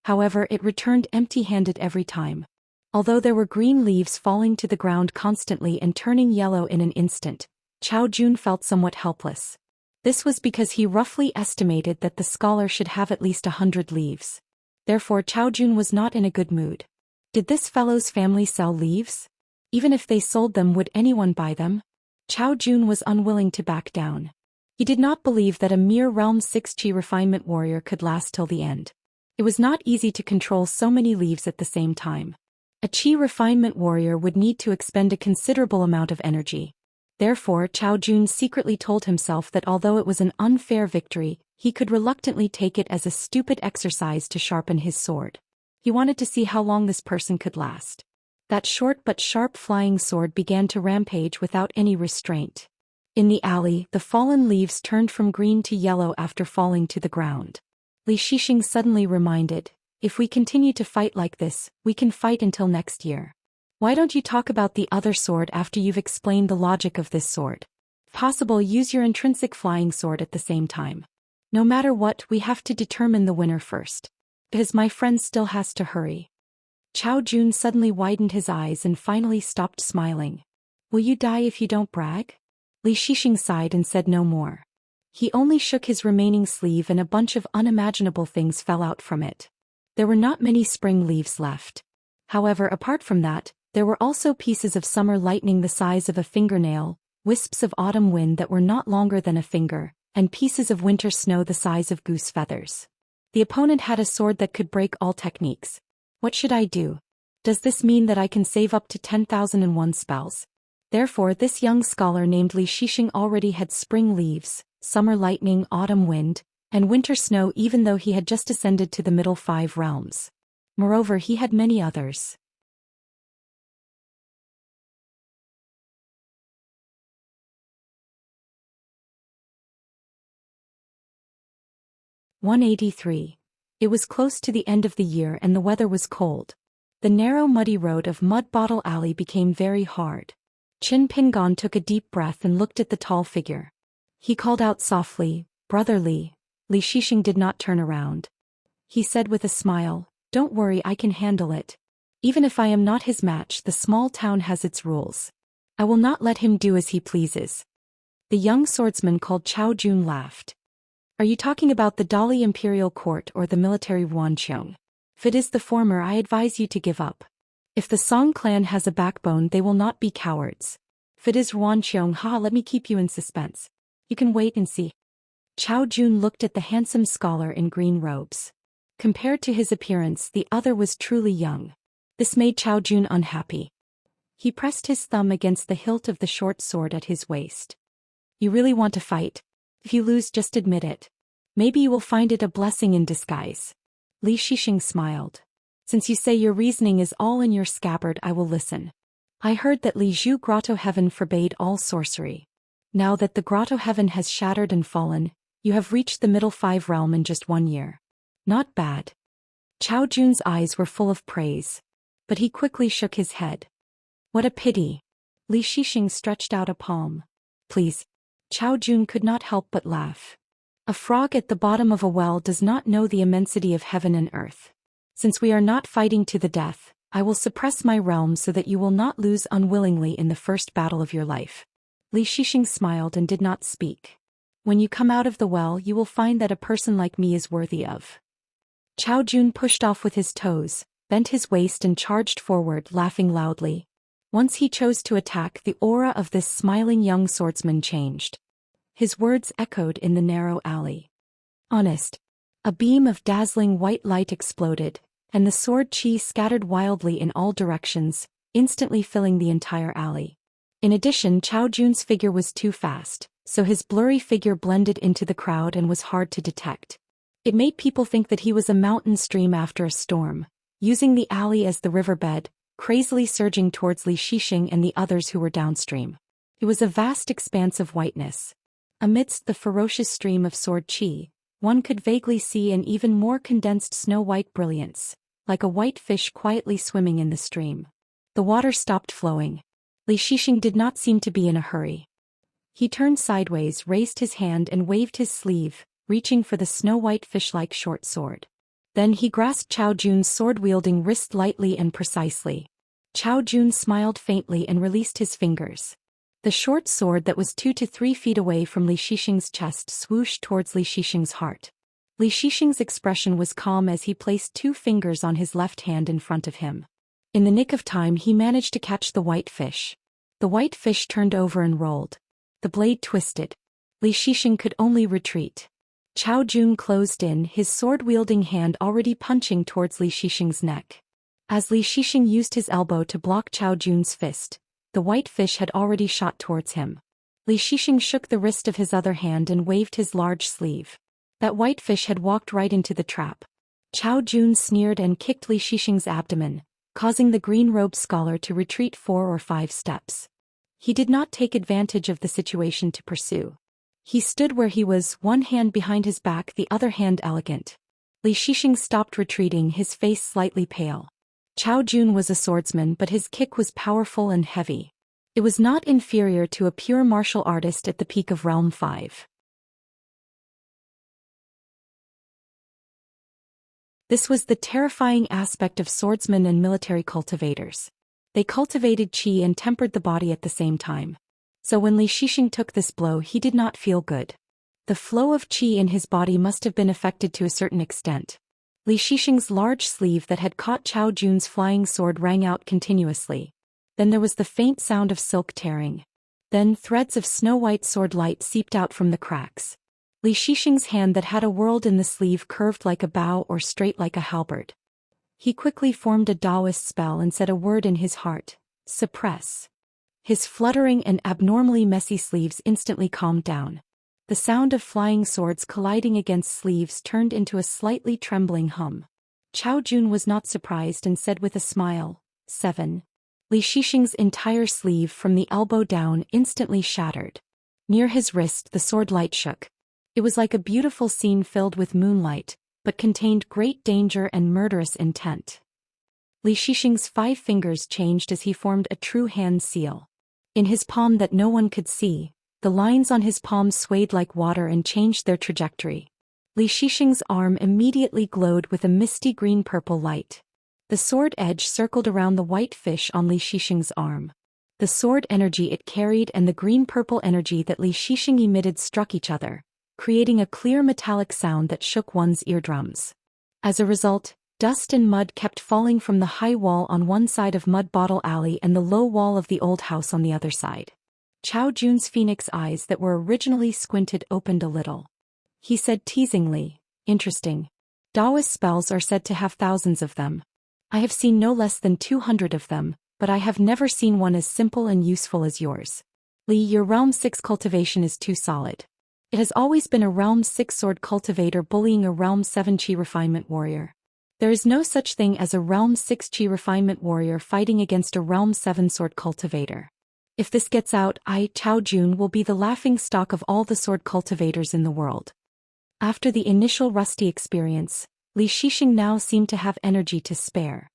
However, it returned empty-handed every time. Although there were green leaves falling to the ground constantly and turning yellow in an instant, Cao Jun felt somewhat helpless. This was because he roughly estimated that the scholar should have at least 100 leaves. Therefore Cao Jun was not in a good mood. Did this fellow's family sell leaves? Even if they sold them, would anyone buy them? Cao Jun was unwilling to back down. He did not believe that a mere Realm 6 Qi refinement warrior could last till the end. It was not easy to control so many leaves at the same time. A Qi refinement warrior would need to expend a considerable amount of energy. Therefore Cao Jun secretly told himself that although it was an unfair victory, he could reluctantly take it as a stupid exercise to sharpen his sword. He wanted to see how long this person could last. That short but sharp flying sword began to rampage without any restraint. In the alley, the fallen leaves turned from green to yellow after falling to the ground. Li Shixing suddenly reminded, "If we continue to fight like this, we can fight until next year. Why don't you talk about the other sword after you've explained the logic of this sword? If possible, use your intrinsic flying sword at the same time. No matter what, we have to determine the winner first. Because my friend still has to hurry." Cao Jun suddenly widened his eyes and finally stopped smiling. "Will you die if you don't brag?" Li Shixing sighed and said no more. He only shook his remaining sleeve and a bunch of unimaginable things fell out from it. There were not many spring leaves left. However, apart from that, There were also pieces of summer lightning the size of a fingernail, wisps of autumn wind that were not longer than a finger, and pieces of winter snow the size of goose feathers. The opponent had a sword that could break all techniques. What should I do? Does this mean that I can save up to 10,001 spells? Therefore this young scholar named Li Shixing already had spring leaves, summer lightning, autumn wind, and winter snow even though he had just ascended to the middle 5 realms. Moreover he had many others. 183. It was close to the end of the year and the weather was cold. The narrow muddy road of Mud Bottle Alley became very hard. Qin Pingon took a deep breath and looked at the tall figure. He called out softly, "Brother Li." Li Shixing did not turn around. He said with a smile, "Don't worry, I can handle it. Even if I am not his match, the small town has its rules. I will not let him do as he pleases." The young swordsman called Chao Jun laughed. "Are you talking about the Dali Imperial Court or the military Wuanqiong? If it is the former, I advise you to give up. If the Song clan has a backbone, they will not be cowards. If it is Wuanqiong, let me keep you in suspense. You can wait and see." Chao Jun looked at the handsome scholar in green robes. Compared to his appearance, the other was truly young. This made Chao Jun unhappy. He pressed his thumb against the hilt of the short sword at his waist. "You really want to fight? If you lose, just admit it. Maybe you will find it a blessing in disguise." Li Shixing smiled. "Since you say your reasoning is all in your scabbard, I will listen. I heard that Li Zhu Grotto Heaven forbade all sorcery. Now that the Grotto Heaven has shattered and fallen, you have reached the middle 5 realm in just 1 year. Not bad." Chao Jun's eyes were full of praise. But he quickly shook his head. "What a pity." Li Shixing stretched out a palm. "Please." Chao Jun could not help but laugh. "A frog at the bottom of a well does not know the immensity of heaven and earth. Since we are not fighting to the death, I will suppress my realm so that you will not lose unwillingly in the first battle of your life." Li Shixing smiled and did not speak. "When you come out of the well, you will find that a person like me is worthy of." Chao Jun pushed off with his toes, bent his waist and charged forward, laughing loudly. Once he chose to attack, the aura of this smiling young swordsman changed. His words echoed in the narrow alley. "Honest." A beam of dazzling white light exploded, and the sword chi scattered wildly in all directions, instantly filling the entire alley. In addition, Chao Jun's figure was too fast, so his blurry figure blended into the crowd and was hard to detect. It made people think that he was a mountain stream after a storm, using the alley as the riverbed, crazily surging towards Li Shixing and the others who were downstream. It was a vast expanse of whiteness. Amidst the ferocious stream of sword chi, one could vaguely see an even more condensed snow-white brilliance, like a white fish quietly swimming in the stream. The water stopped flowing. Li Shixing did not seem to be in a hurry. He turned sideways, raised his hand and waved his sleeve, reaching for the snow-white fish-like short sword. Then he grasped Chao Jun's sword-wielding wrist lightly and precisely. Chao Jun smiled faintly and released his fingers. The short sword that was 2 to 3 feet away from Li Shixing's chest swooshed towards Li Shixing's heart. Li Shixing's expression was calm as he placed 2 fingers on his left hand in front of him. In the nick of time he managed to catch the white fish. The white fish turned over and rolled. The blade twisted. Li Shixing could only retreat. Chao Jun closed in, his sword-wielding hand already punching towards Li Shixing's neck. As Li Shixing used his elbow to block Chao Jun's fist, the white fish had already shot towards him. Li Shixing shook the wrist of his other hand and waved his large sleeve. That white fish had walked right into the trap. Chao Jun sneered and kicked Li Shixing's abdomen, causing the green-robed scholar to retreat 4 or 5 steps. He did not take advantage of the situation to pursue. He stood where he was, one hand behind his back, the other hand elegant. Li Shixing stopped retreating, his face slightly pale. Chao Jun was a swordsman, but his kick was powerful and heavy. It was not inferior to a pure martial artist at the peak of Realm 5. This was the terrifying aspect of swordsmen and military cultivators. They cultivated qi and tempered the body at the same time. So when Li Shixing took this blow, he did not feel good. The flow of qi in his body must have been affected to a certain extent. Li Shixing's large sleeve that had caught Chao Jun's flying sword rang out continuously, Then there was the faint sound of silk tearing. Then threads of snow-white sword light seeped out from the cracks. Li Shixing's hand that had a whorled in the sleeve curved like a bow or straight like a halberd. He quickly formed a Taoist spell and said a word in his heart: suppress. His fluttering and abnormally messy sleeves instantly calmed down. The sound of flying swords colliding against sleeves turned into a slightly trembling hum. Chao Jun was not surprised and said with a smile, 7. Li Shixing's entire sleeve from the elbow down instantly shattered. Near his wrist the sword light shook. It was like a beautiful scene filled with moonlight, but contained great danger and murderous intent. Li Shixing's 5 fingers changed as he formed a true hand seal. In his palm that no one could see, the lines on his palm swayed like water and changed their trajectory. Li Shixing's arm immediately glowed with a misty green-purple light. The sword edge circled around the white fish on Li Shixing's arm. The sword energy it carried and the green-purple energy that Li Shixing emitted struck each other, creating a clear metallic sound that shook one's eardrums. As a result, dust and mud kept falling from the high wall on one side of Mud Bottle Alley and the low wall of the old house on the other side. Chao Jun's phoenix eyes that were originally squinted opened a little. He said teasingly, interesting. Taoist spells are said to have thousands of them. I have seen no less than 200 of them, but I have never seen one as simple and useful as yours. Li, your Realm 6 cultivation is too solid. It has always been a Realm 6 sword cultivator bullying a Realm 7 Qi refinement warrior. There is no such thing as a Realm 6 Qi refinement warrior fighting against a Realm 7 sword cultivator. If this gets out, I, Chao Jun, will be the laughing stock of all the sword cultivators in the world. After the initial rusty experience, Li Shixing now seemed to have energy to spare.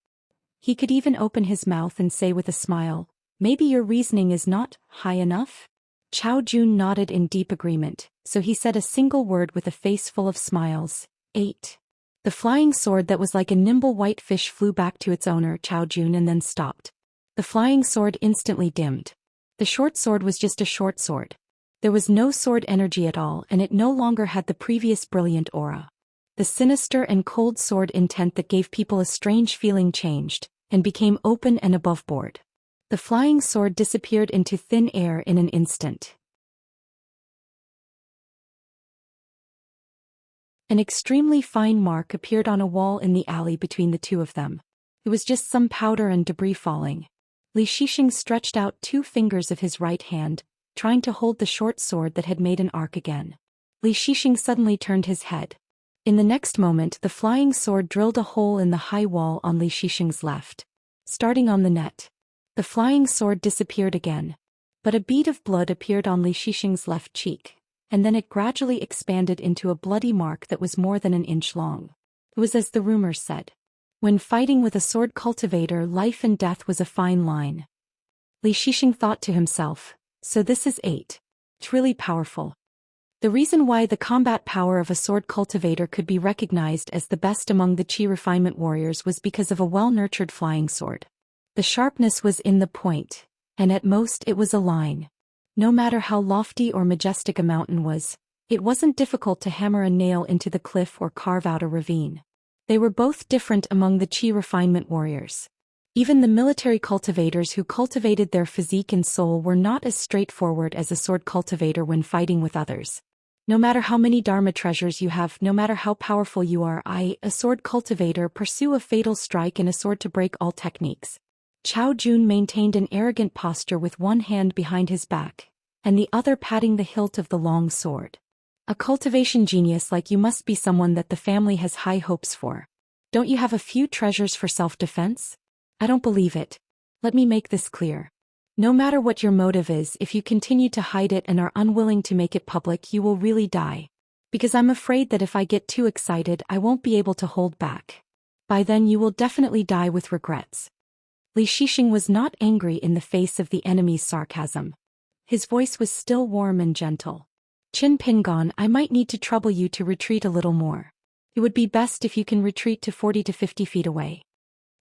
He could even open his mouth and say with a smile, maybe your reasoning is not high enough? Chao Jun nodded in deep agreement, so he said a single word with a face full of smiles, 8. The flying sword that was like a nimble white fish flew back to its owner, Chao Jun, and then stopped. The flying sword instantly dimmed. The short sword was just a short sword. There was no sword energy at all, and it no longer had the previous brilliant aura. The sinister and cold sword intent that gave people a strange feeling changed, and became open and above board. The flying sword disappeared into thin air in an instant. An extremely fine mark appeared on a wall in the alley between the two of them. It was just some powder and debris falling. Li Shixing stretched out 2 fingers of his right hand, trying to hold the short sword that had made an arc again. Li Shixing suddenly turned his head. In the next moment the flying sword drilled a hole in the high wall on Li Shixing's left. Starting on the net. The flying sword disappeared again. But a bead of blood appeared on Li Shixing's left cheek, and then it gradually expanded into a bloody mark that was more than an inch long. It was as the rumors said. When fighting with a sword cultivator, life and death was a fine line. Li Shixing thought to himself, so this is 8. It's really powerful. The reason why the combat power of a sword cultivator could be recognized as the best among the Qi refinement warriors was because of a well-nurtured flying sword. The sharpness was in the point, and at most it was a line. No matter how lofty or majestic a mountain was, it wasn't difficult to hammer a nail into the cliff or carve out a ravine. They were both different among the Qi refinement warriors. Even the military cultivators who cultivated their physique and soul were not as straightforward as a sword cultivator when fighting with others. No matter how many Dharma treasures you have, no matter how powerful you are, I, a sword cultivator, pursue a fatal strike and a sword to break all techniques. Chao Jun maintained an arrogant posture with one hand behind his back, and the other patting the hilt of the long sword. A cultivation genius like you must be someone that the family has high hopes for. Don't you have a few treasures for self-defense? I don't believe it. Let me make this clear. No matter what your motive is, if you continue to hide it and are unwilling to make it public, you will really die. Because I'm afraid that if I get too excited, I won't be able to hold back. By then you will definitely die with regrets. Li Shixing was not angry in the face of the enemy's sarcasm. His voice was still warm and gentle. Qin Pingon, I might need to trouble you to retreat a little more. It would be best if you can retreat to 40 to 50 feet away.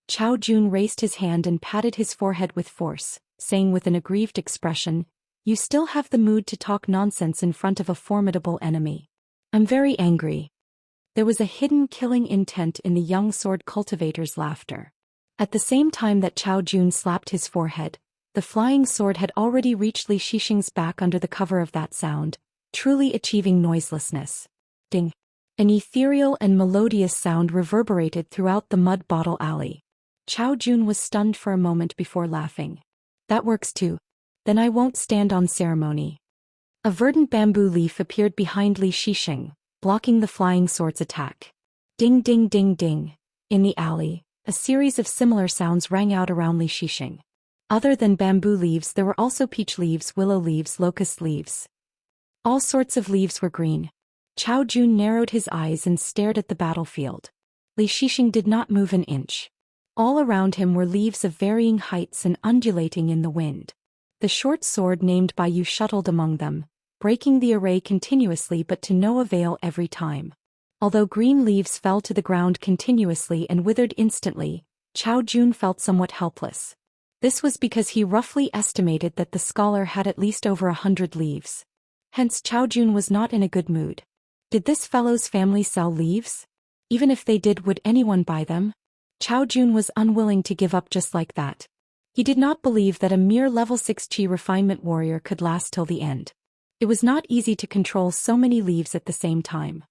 Chao Jun raised his hand and patted his forehead with force, saying with an aggrieved expression, you still have the mood to talk nonsense in front of a formidable enemy. I'm very angry. There was a hidden killing intent in the young sword cultivator's laughter. At the same time that Chao Jun slapped his forehead, The flying sword had already reached Li Shixing's back under the cover of that sound, truly achieving noiselessness. Ding! An ethereal and melodious sound reverberated throughout the mud bottle alley. Chao Jun was stunned for a moment before laughing. That works too. Then I won't stand on ceremony. A verdant bamboo leaf appeared behind Li Shixing, blocking the flying sword's attack. Ding ding ding ding. In the alley, a series of similar sounds rang out around Li Shixing. Other than bamboo leaves, there were also peach leaves, willow leaves, locust leaves. All sorts of leaves were green. Chao Jun narrowed his eyes and stared at the battlefield. Li Shixing did not move an inch. All around him were leaves of varying heights and undulating in the wind. The short sword named by Yu shuttled among them, breaking the array continuously but to no avail every time. Although green leaves fell to the ground continuously and withered instantly, Chao Jun felt somewhat helpless. This was because he roughly estimated that the scholar had at least over 100 leaves. Hence Chao Jun was not in a good mood. Did this fellow's family sell leaves? Even if they did, would anyone buy them? Chao Jun was unwilling to give up just like that. He did not believe that a mere level 6 Qi refinement warrior could last till the end. It was not easy to control so many leaves at the same time.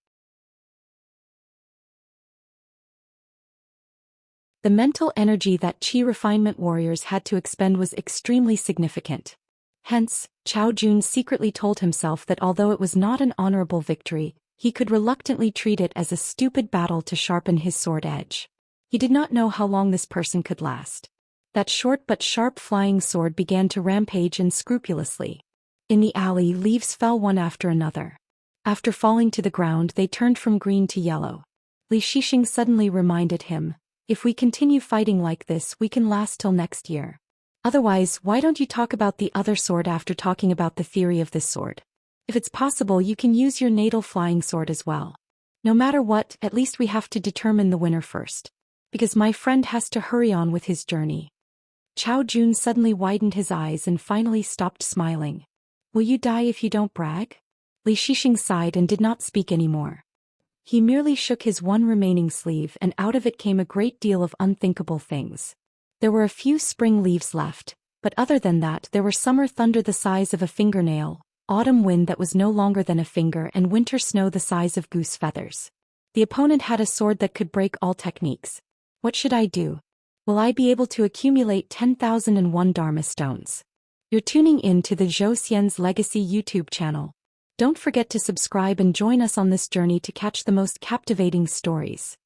The mental energy that Qi refinement warriors had to expend was extremely significant. Hence, Chao Jun secretly told himself that although it was not an honorable victory, he could reluctantly treat it as a stupid battle to sharpen his sword edge. He did not know how long this person could last. That short but sharp flying sword began to rampage unscrupulously. In the alley, leaves fell one after another. After falling to the ground, they turned from green to yellow. Li Shixing suddenly reminded him, "If we continue fighting like this, we can last till next year. Otherwise, why don't you talk about the other sword after talking about the theory of this sword? If it's possible, you can use your natal flying sword as well. No matter what, at least we have to determine the winner first. Because my friend has to hurry on with his journey." Chao Jun suddenly widened his eyes and finally stopped smiling. "Will you die if you don't brag?" Li Shixing sighed and did not speak anymore. He merely shook his one remaining sleeve, and out of it came a great deal of unthinkable things. There were a few spring leaves left, but other than that there were summer thunder the size of a fingernail, autumn wind that was no longer than a finger, and winter snow the size of goose feathers. The opponent had a sword that could break all techniques. What should I do? Will I be able to accumulate 10,001 Dharma stones? You're tuning in to the Zhou Xian's Legacy YouTube channel. Don't forget to subscribe and join us on this journey to catch the most captivating stories.